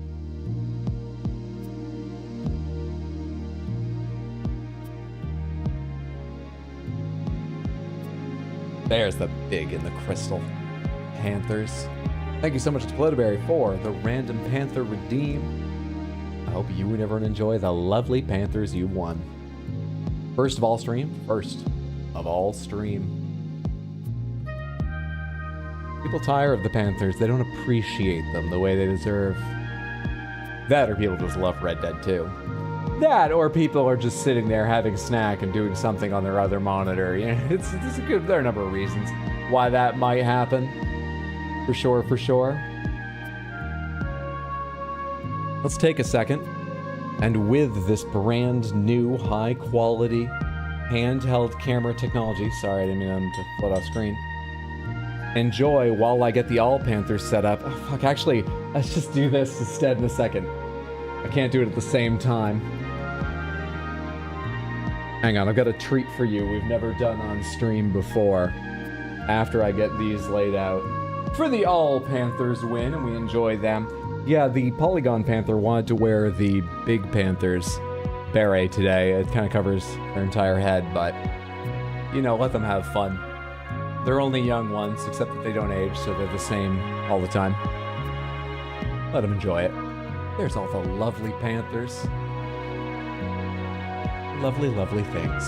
There's the Big and the Crystal Panthers. Thank you so much to Exploderberry for the Random Panther redeem. hope you and everyone enjoy the lovely Panthers you won. First of all stream. People tire of the Panthers. They don't appreciate them the way they deserve. That or people just love Red Dead 2. That or people are just sitting there having a snack and doing something on their other monitor. You know, it's a good, there are a number of reasons why that might happen. For sure. Let's take a second, and with this brand new high quality handheld camera technology, sorry I didn't mean them to float off screen, enjoy while I get the all Panthers set up. Oh fuck, actually, let's just do this instead in a second. I can't do it at the same time. Hang on, I've got a treat for you we've never done on stream before. After I get these laid out. For the all Panthers win, and we enjoy them. Yeah, the Polygon Panther wanted to wear the Big Panthers beret today. It kind of covers their entire head, but, you know, let them have fun. They're only young ones, except that they don't age, so they're the same all the time. Let them enjoy it. There's all the lovely Panthers. Lovely, lovely things.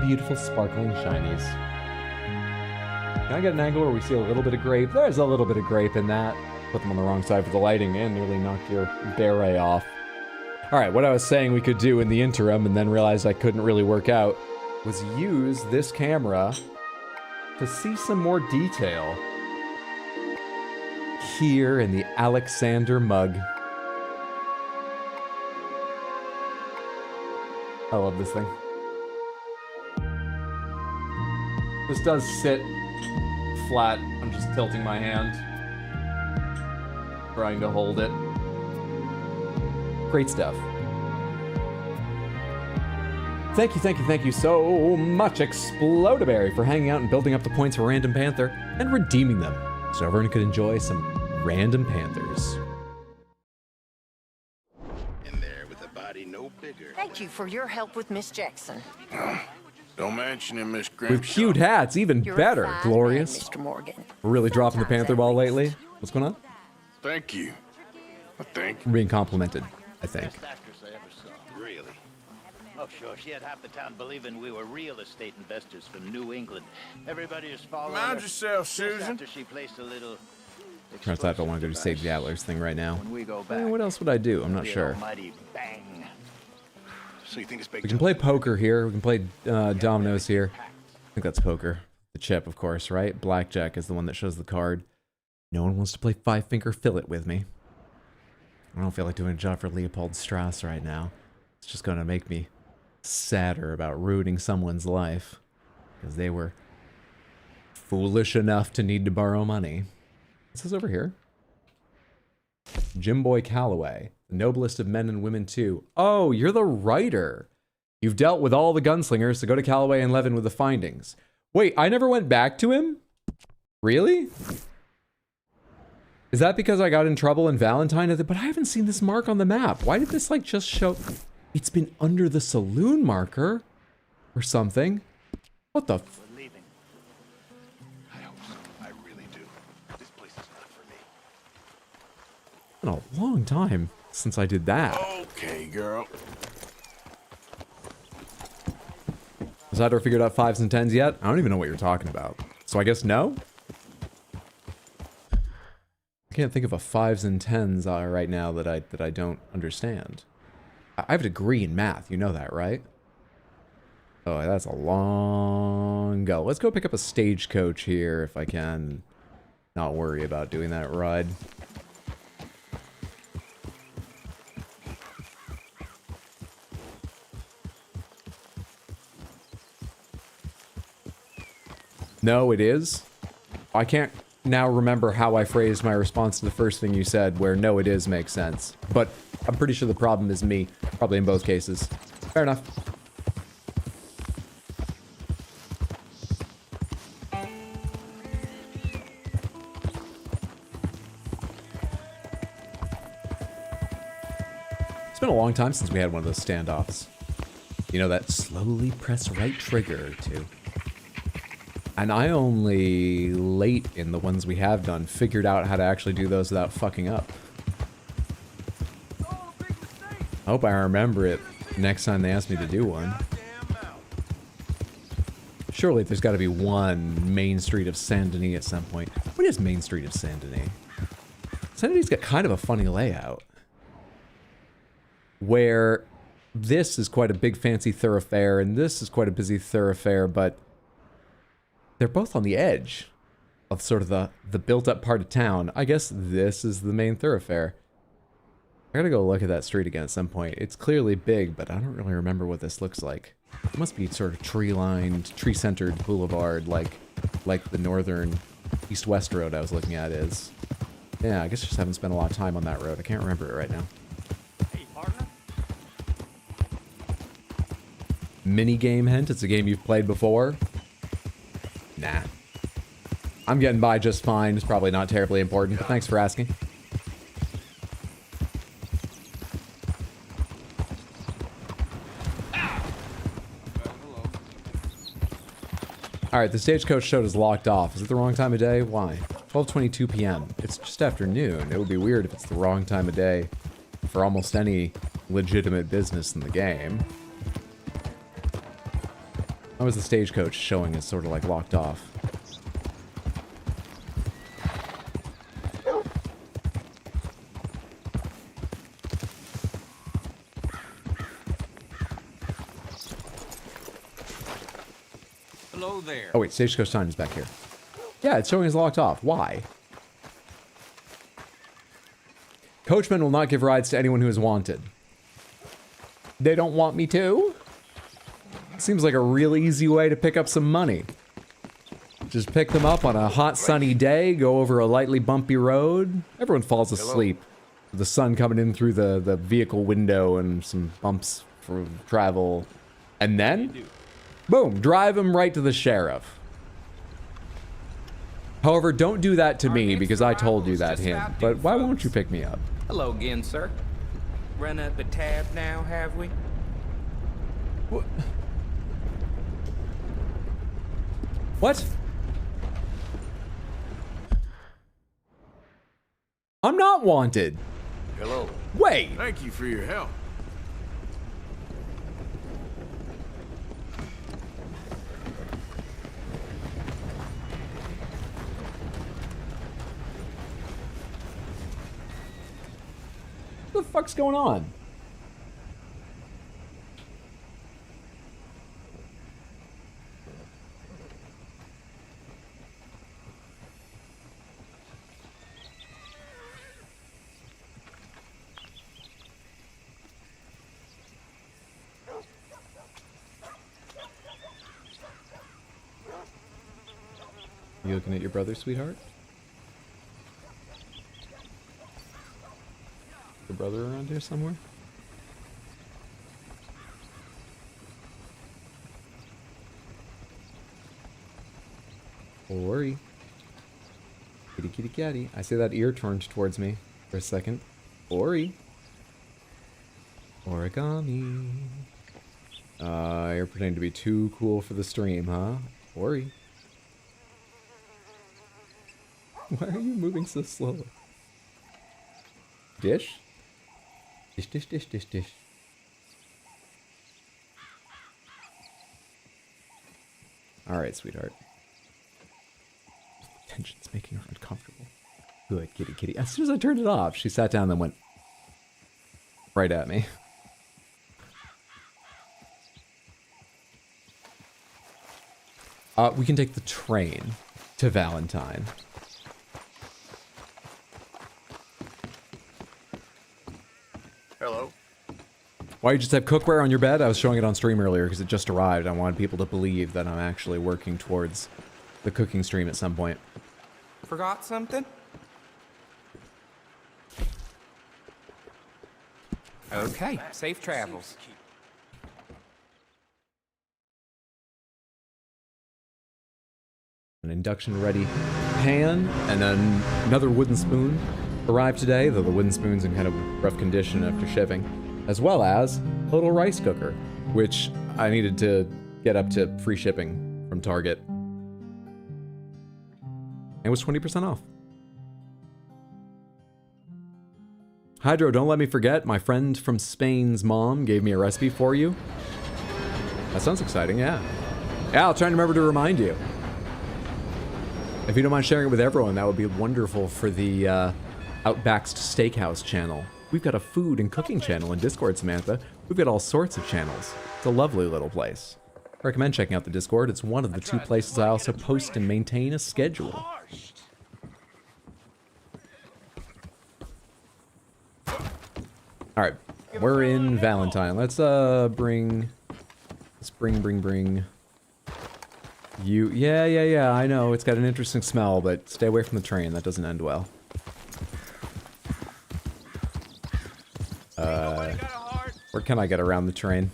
Beautiful, sparkling shinies. Can I get an angle where we see a little bit of grape? There's a little bit of grape in that. Put them on the wrong side for the lighting and nearly knocked your beret off. Alright, what I was saying we could do in the interim and then realized I couldn't really work out was use this camera to see some more detail here in the Alexander mug. I love this thing. This does sit flat. I'm just tilting my hand, trying to hold it. Great stuff. Thank you so much, Explodaberry, for hanging out and building up the points for Random Panther and redeeming them so everyone could enjoy some Random Panthers. In there with a body no bigger. Thank you for your help with Miss Jackson. Don't mention it, Miss Grimshaw. With cute hats, even You're better. a fine Glorious. man, Mr. Morgan. We're really dropping the Panther ball lately. What's going on? Thank you. I think. We're being complimented, I think. Really? Oh, sure. She had half the town believing we were real estate investors from New England. Everybody is following Mind her. yourself, Just Susan. after she placed a little Turns out I don't want to go to Save the Attlers thing right now. When we go I mean, back, what else would I do? I'm not the sure. almighty bang. So you think it's big? We can play poker here. We can play dominoes here. I think that's poker. The chip, of course, right? Blackjack is the one that shows the card. No one wants to play five-finger fillet with me. I don't feel like doing a job for Leopold Strauss right now. It's just going to make me sadder about ruining someone's life. Because they were foolish enough to need to borrow money. What's this over here? Jim Boy Calloway. The noblest of men and women too. Oh, you're the writer. You've dealt with all the gunslingers, so go to Calloway and Levin with the findings. Wait, I never went back to him? Really? Is that because I got in trouble in Valentine? But I haven't seen this mark on the map. Why did this like just show? It's been under the saloon marker or something. What the? We're leaving. I hope so. I really do. This place is not for me. Been a long time since I did that. Okay, girl. Has Hyder figured out 5s and 10s yet? I don't even know what you're talking about. So I guess no? I can't think of a 5s and 10s right now that I don't understand. I have a degree in math, you know that, right? Oh, that's a long go. Let's go pick up a stagecoach here if I can. Not worry about doing that ride. No, it is. I can't now remember how I phrased my response to the first thing you said, where no, it is makes sense. But I'm pretty sure the problem is me, probably in both cases. Fair enough. It's been a long time since we had one of those standoffs. You know, that slowly press right trigger to... And I only, late in the ones we have done, figured out how to actually do those without fucking up. I hope I remember it next time they ask me to do one. Surely there's got to be one Main Street of Saint Denis at some point. What is Main Street of Saint Denis? Saint Denis got kind of a funny layout. Where this is quite a big fancy thoroughfare and this is quite a busy thoroughfare, but they're both on the edge of sort of the built up part of town. I guess this is the main thoroughfare. I gotta go look at that street again at some point. It's clearly big, but I don't really remember what this looks like. It must be sort of tree-lined, tree-centered boulevard like the northern east-west road I was looking at is. Yeah, I guess I just haven't spent a lot of time on that road. I can't remember it right now. Hey, partner. Mini game hint? It's a game you've played before? Nah. I'm getting by just fine. It's probably not terribly important, but thanks for asking. Alright, the stagecoach show is locked off. Is it the wrong time of day? Why? 12:22 p.m. It's just afternoon. It would be weird if it's the wrong time of day for almost any legitimate business in the game. How is the stagecoach showing is sort of like locked off? Hello there. Oh wait, stagecoach time is back here. Yeah, it's showing as locked off. Why? Coachmen will not give rides to anyone who is wanted. They don't want me to? Seems like a real easy way to pick up some money. Just pick them up on a hot sunny day, go over a lightly bumpy road. Everyone falls asleep. With the sun coming in through the vehicle window and some bumps for travel. And then, boom, drive them right to the sheriff. However, don't do that to me because I told you that hint. But why won't you pick me up? Hello again, sir. Run up a tab now, have we? What? I'm not wanted. Hello. Wait. Thank you for your help. What the fuck's going on? You looking at your brother, sweetheart? Your brother around here somewhere? Ori. Kitty kitty catty. I see that ear turned towards me for a second. Ori. Origami. You're pretending to be too cool for the stream, huh? Ori. Why are you moving so slowly? Dish? Dish, dish, dish, dish, dish. Alright, sweetheart. The tension's making her uncomfortable. Good, kitty, kitty. As soon as I turned it off, she sat down and went right at me. We can take the train to Valentine. Hello. Why you just have cookware on your bed? I was showing it on stream earlier because it just arrived. I wanted people to believe that I'm actually working towards the cooking stream at some point. Forgot something? Okay, safe travels. An induction ready pan and then another wooden spoon arrived today, though the wooden spoon's in kind of rough condition after shipping, as well as a little rice cooker, which I needed to get up to free shipping from Target. It was 20% off. Hydro, don't let me forget. My friend from Spain's mom gave me a recipe for you. That sounds exciting, yeah. Yeah, I'll try and remember to remind you. If you don't mind sharing it with everyone, that would be wonderful for the Outback's Steakhouse channel. We've got a food and cooking channel in Discord, Samantha. We've got all sorts of channels. It's a lovely little place. I recommend checking out the Discord. It's one of the 2 places I also post and maintain a schedule. Alright, we're in Valentine. Let's bring you. Yeah, I know, it's got an interesting smell, but stay away from the train. That doesn't end well. Where can I get around the train?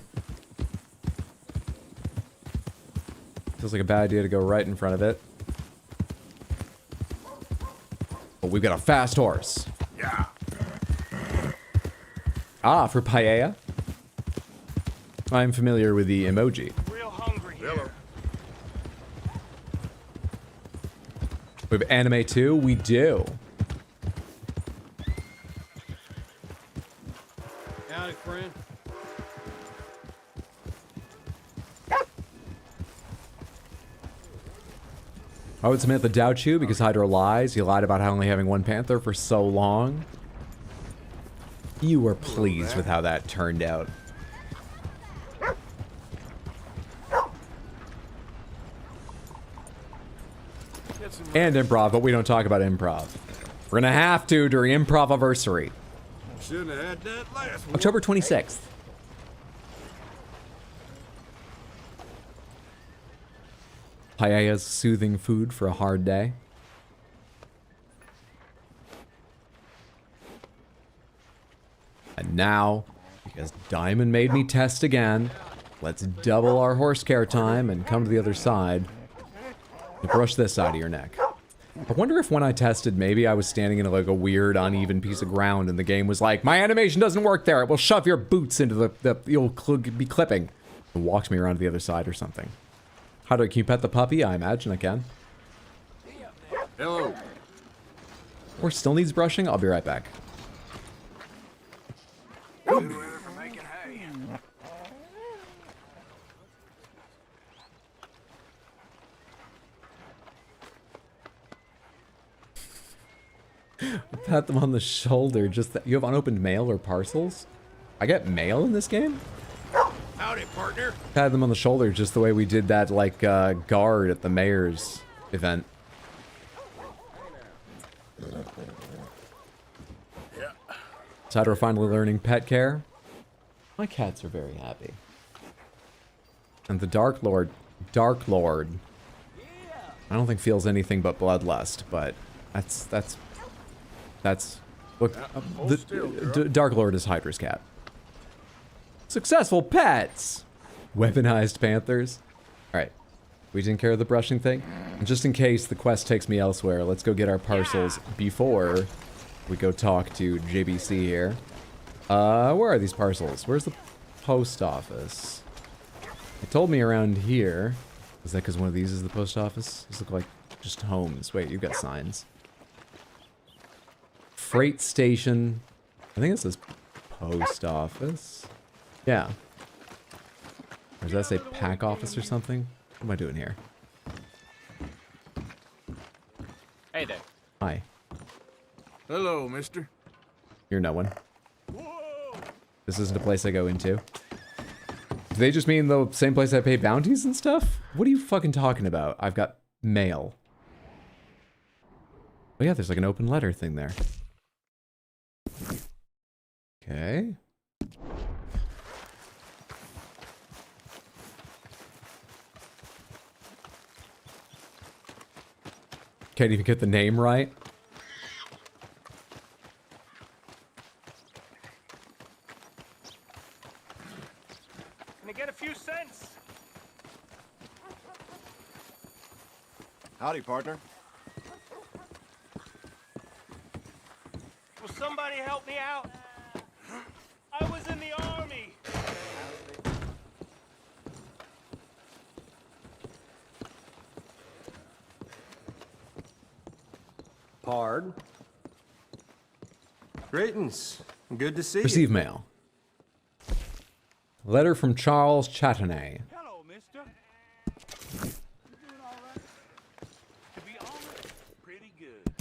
Feels like a bad idea to go right in front of it. But we've got a fast horse. Yeah. Ah, for paella? I'm familiar with the emoji. Real hungry here. We have anime too? We do. Howdy, friend. I would Samantha doubt you because Hydro lies. You lied about only having 1 panther for so long. You were pleased with how that turned out. And improv, but we don't talk about improv. We're gonna have to during Improv-iversary. Shouldn't have had that last one. October 26th. Paella's soothing food for a hard day. And now, because Diamond made me test again, let's double our horse care time and come to the other side. And brush this side of your neck. I wonder if when I tested, maybe I was standing in like a weird, uneven piece of ground and the game was like, my animation doesn't work there. It will shove your boots into you'll be clipping. And walked me around to the other side or something. How do I keep pet the puppy? I imagine I can. Hello. Horse still needs brushing? I'll be right back. Pat them on the shoulder. Just that you have unopened mail or parcels? I get mail in this game? Howdy, partner. Pat them on the shoulder just the way we did that, like, guard at the mayor's event. Yeah. Sadra finally learning pet care. My cats are very happy. And the Dark Lord, I don't think feels anything but bloodlust, but that's look, Dark Lord is Hydra's cat. Successful pets! Weaponized panthers. Alright. We didn't care of the brushing thing. And just in case the quest takes me elsewhere, let's go get our parcels before we go talk to JBC here. Where are these parcels? Where's the post office? It told me around here. Is that because one of these is the post office? These look like just homes. Wait, you've got signs. Freight station. I think it says post office. Yeah. Or does that say pack office or something? What am I doing here? Hey there. Hi. Hello, mister. You're no one. This isn't a place I go into. Do they just mean the same place I pay bounties and stuff? What are you fucking talking about? I've got mail. Oh yeah, there's like an open letter thing there. Okay. Can't even get the name right. Can I get a few cents? Howdy, partner. Will somebody help me out? I was in the army. Pard. Greetings. Good to see Receive mail. Letter from Charles Chattanay. Hello, mister. To be honest, pretty good.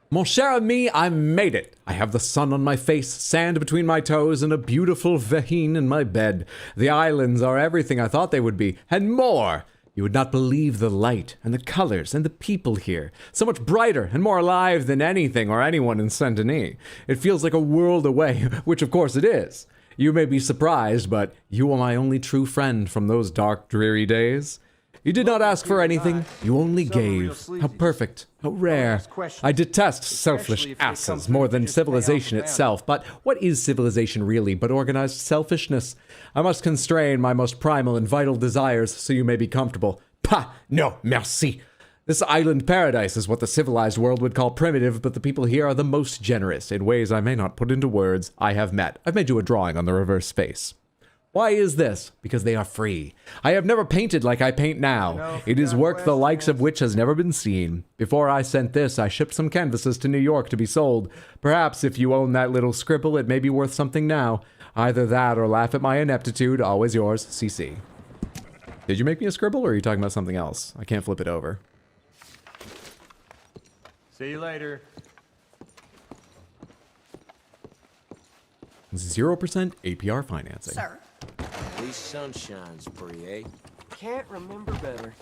Mon cher ami, I made it. I have the sun on my face, sand between my toes, and a beautiful vagine in my bed. The islands are everything I thought they would be, and more. You would not believe the light, and the colors, and the people here. So much brighter and more alive than anything or anyone in Saint-Denis. It feels like a world away, which of course it is. You may be surprised, but you are my only true friend from those dark, dreary days. You did not ask for anything, you only gave. How perfect, how rare. I detest selfish asses more than civilization itself, but what is civilization really but organized selfishness? I must constrain my most primal and vital desires so you may be comfortable. Pah, no, merci. This island paradise is what the civilized world would call primitive, but the people here are the most generous in ways I may not put into words. I have met. I've made you a drawing on the reverse face. Why is this? Because they are free. I have never painted like I paint now. It is work the likes of which has never been seen. Before I sent this, I shipped some canvases to New York to be sold. Perhaps if you own that little scribble, it may be worth something now. Either that or laugh at my ineptitude. Always yours, CC. Did you make me a scribble, or are you talking about something else? I can't flip it over. See you later. 0% APR financing. Sir. At least sunshine's free, eh? Can't remember better.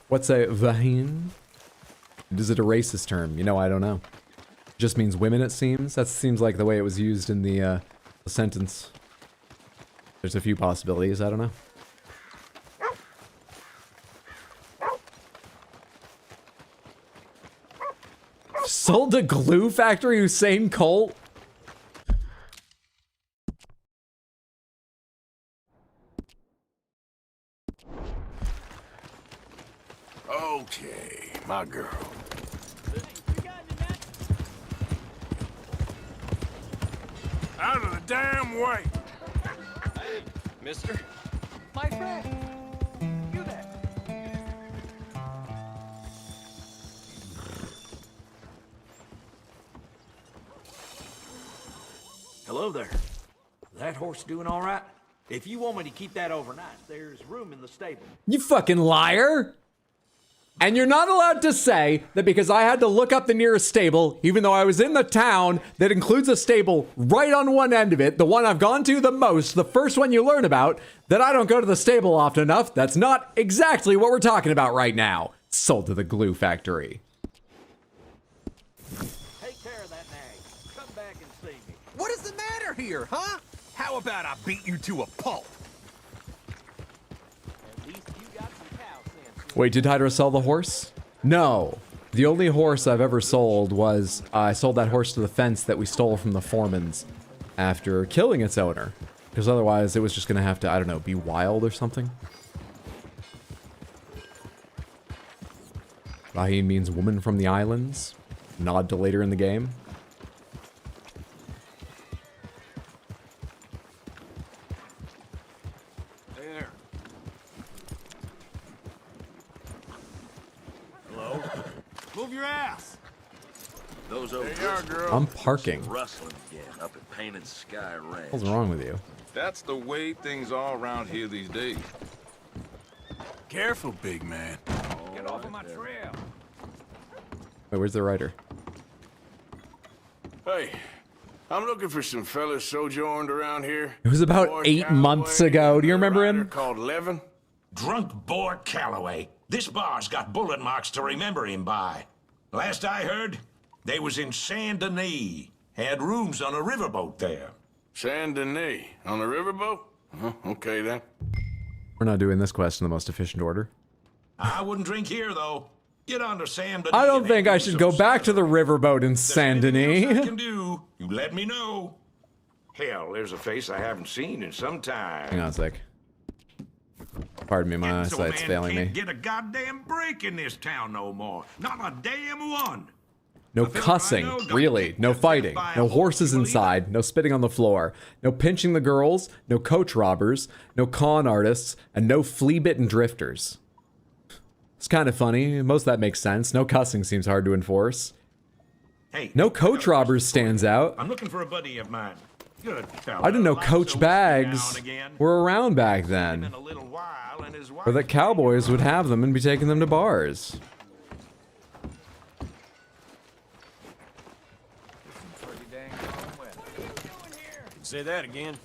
What's a vagine? Is it a racist term? You know, I don't know. It just means women, it seems. That seems like the way it was used in the sentence. There's a few possibilities, I don't know. Sold to glue factory, Usain Colt? Okay, my girl. Out of the damn way! Hey, mister. My friend. You there. Hello there. That horse doing all right? If you want me to keep that overnight, there's room in the stable. You fucking liar! And you're not allowed to say that because I had to look up the nearest stable, even though I was in the town that includes a stable right on one end of it, the one I've gone to the most, the first one you learn about, that I don't go to the stable often enough. That's not exactly what we're talking about right now. Sold to the glue factory. Take care of that nag. Come back and see me. What is the matter here, huh? How about I beat you to a pulp? At least you got some cow sense. Wait, did Hydra sell the horse? No. The only horse I've ever sold was, I sold that horse to the fence that we stole from the Foremans after killing its owner. Because otherwise it was just gonna have to, I don't know, be wild or something. Rahim means woman from the islands. Nod to later in the game. There. Hello? Move your ass! Those old There you are, girl. I'm parking. rustling again up at Painted Sky Ranch. What's wrong with you? That's the way things are around here these days. Careful, big man. Get off of my trail. Wait, where's the writer? Hey, I'm looking for some fellas sojourned around here. It was about Boy 8 Calloway months ago. Do you and a remember rider him? Called Levin. Drunk boy Calloway. This bar's got bullet marks to remember him by. Last I heard, they was in Saint Denis. Had rooms on a riverboat there. Saint Denis on the riverboat? Okay then. We're not doing this quest in the most efficient order. I wouldn't drink here, though. Get on to Saint Denis. I don't and think have I you should some go back to supper. the riverboat in There's Saint anything else I Denis. can do, you let me know. Hell, there's a face I haven't seen in some time. Hang on a sec. Pardon me, my This old eyesight's man failing can't me. get a goddamn break in this town no more. Not a damn one. No cussing, really. No fighting. No horses inside. No spitting on the floor. No pinching the girls. No coach robbers. No con artists. And no flea-bitten drifters. It's kind of funny. Most of that makes sense. No cussing seems hard to enforce. Hey, no coach robbers stands out. I'm looking for a buddy of mine. Good fella. I didn't know Coach Bags were around back then. Or that cowboys would have them and be taking them to bars. Say that again.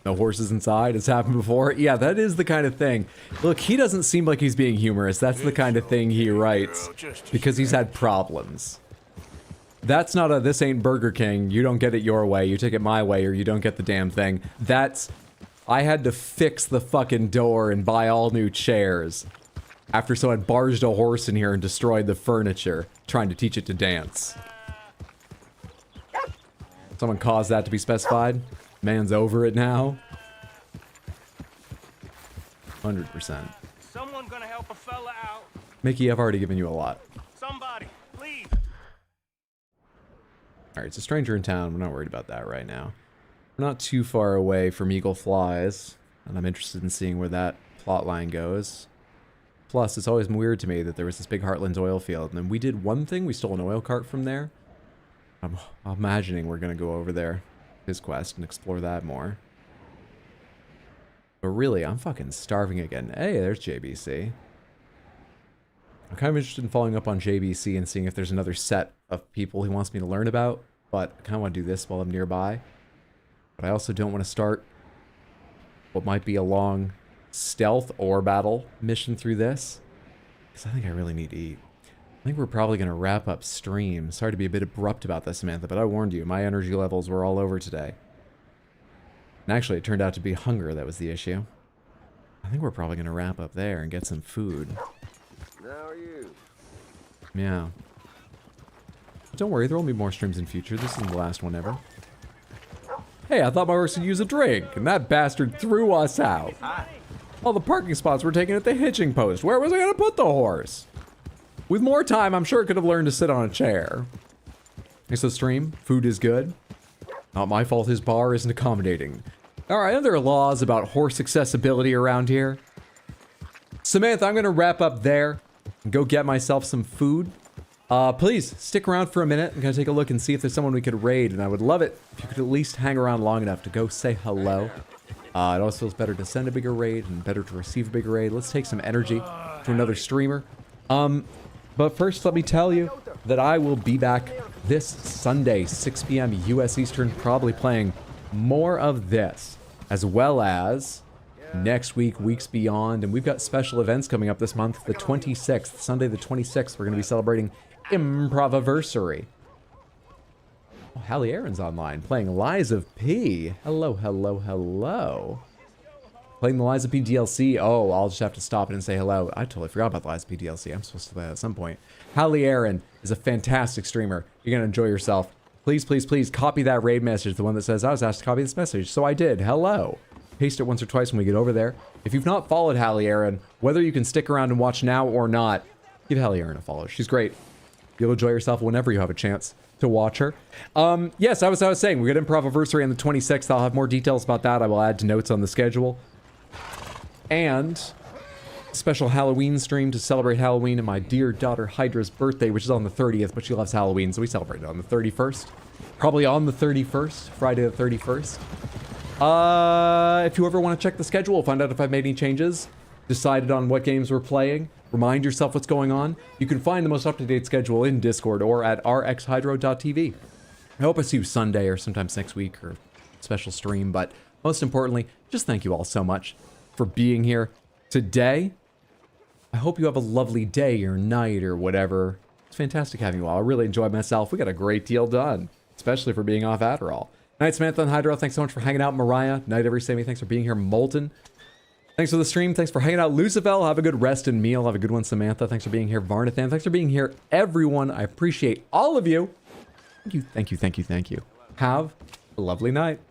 No horses inside. It's happened before. Yeah, that is the kind of thing. Look, he doesn't seem like he's being humorous. That's the kind of thing he writes because he's had problems. That's not a "this ain't Burger King, you don't get it your way, you take it my way, or you don't get the damn thing." That's, "I had to fix the fucking door and buy all new chairs after someone barged a horse in here and destroyed the furniture, trying to teach it to dance." Someone caused that to be specified. Man's over it now. 100%. Someone gonna help a fella out. Mickey, I've already given you a lot. Somebody, please. Alright, it's a stranger in town. We're not worried about that right now. We're not too far away from Eagle Flies, and I'm interested in seeing where that plot line goes. Plus, it's always weird to me that there was this big Heartlands oil field, and then we did one thing, we stole an oil cart from there. I'm imagining we're gonna go over there, his quest, and explore that more. But really, I'm fucking starving again. Hey, there's JBC. I'm kind of interested in following up on JBC and seeing if there's another set of people he wants me to learn about, but I kind of want to do this while I'm nearby. But I also don't want to start what might be a long stealth or battle mission through this, because I think I really need to eat. I think we're probably going to wrap up stream. Sorry to be a bit abrupt about this, Samantha, but I warned you, my energy levels were all over today. And actually, it turned out to be hunger that was the issue. I think we're probably going to wrap up there and get some food. How are you? Yeah. But don't worry, there will be more streams in future. This isn't the last one ever. Hey, I thought my horse could use a drink, and that bastard threw us out. All the parking spots were taken at the hitching post. Where was I going to put the horse? With more time, I'm sure it could have learned to sit on a chair. Thanks for the stream. Food is good. Not my fault his bar isn't accommodating. Alright, are there laws about horse accessibility around here? Samantha, I'm going to wrap up there and go get myself some food. Please, stick around for a minute. I'm going to take a look and see if there's someone we could raid, and I would love it if you could at least hang around long enough to go say hello. It also feels better to send a bigger raid and better to receive a bigger raid. Let's take some energy to another streamer. But first, let me tell you that I will be back this Sunday, 6 p.m. US Eastern, probably playing more of this, as well as next week, weeks beyond, and we've got special events coming up this month, the 26th, Sunday the 26th, we're going to be celebrating Improviversary. Oh, Hallie Aaron's online, playing Lies of P. Hello, hello, hello. Playing the Lies of P DLC. Oh, I'll just have to stop in and say hello. I totally forgot about the Lies of P DLC. I'm supposed to play that at some point. Hallie Aaron is a fantastic streamer. You're going to enjoy yourself. Please, please, please copy that raid message, the one that says, I was asked to copy this message, so I did. Hello. Paste it once or twice when we get over there. If you've not followed Hallie Aaron, whether you can stick around and watch now or not, give Hallie Aaron a follow. She's great. You'll enjoy yourself whenever you have a chance to watch her. Yes, I was saying, we got Improviversary on the 26th. I'll have more details about that. I will add to notes on the schedule. And a special Halloween stream to celebrate Halloween and my dear daughter Hydra's birthday, which is on the 30th, but she loves Halloween, so we celebrate it on the 31st. Probably on the 31st, Friday the 31st. If you ever want to check the schedule, find out if I've made any changes, decided on what games we're playing, remind yourself what's going on, you can find the most up-to-date schedule in Discord or at rxhydro.tv. I hope I see you Sunday or sometimes next week or special stream, but most importantly, just thank you all so much for being here today. I hope you have a lovely day or night or whatever. It's fantastic having you all. I really enjoyed myself. We got a great deal done, especially for being off Adderall. Night, Samantha and Hydro, thanks so much for hanging out. Mariah, night, every Sammy, thanks for being here. Molten, thanks for the stream. Thanks for hanging out. Lucifer, have a good rest and meal. Have a good one, Samantha. Thanks for being here. Varnathan, thanks for being here. Everyone, I appreciate all of you. Thank you, thank you, thank you, thank you. Have a lovely night.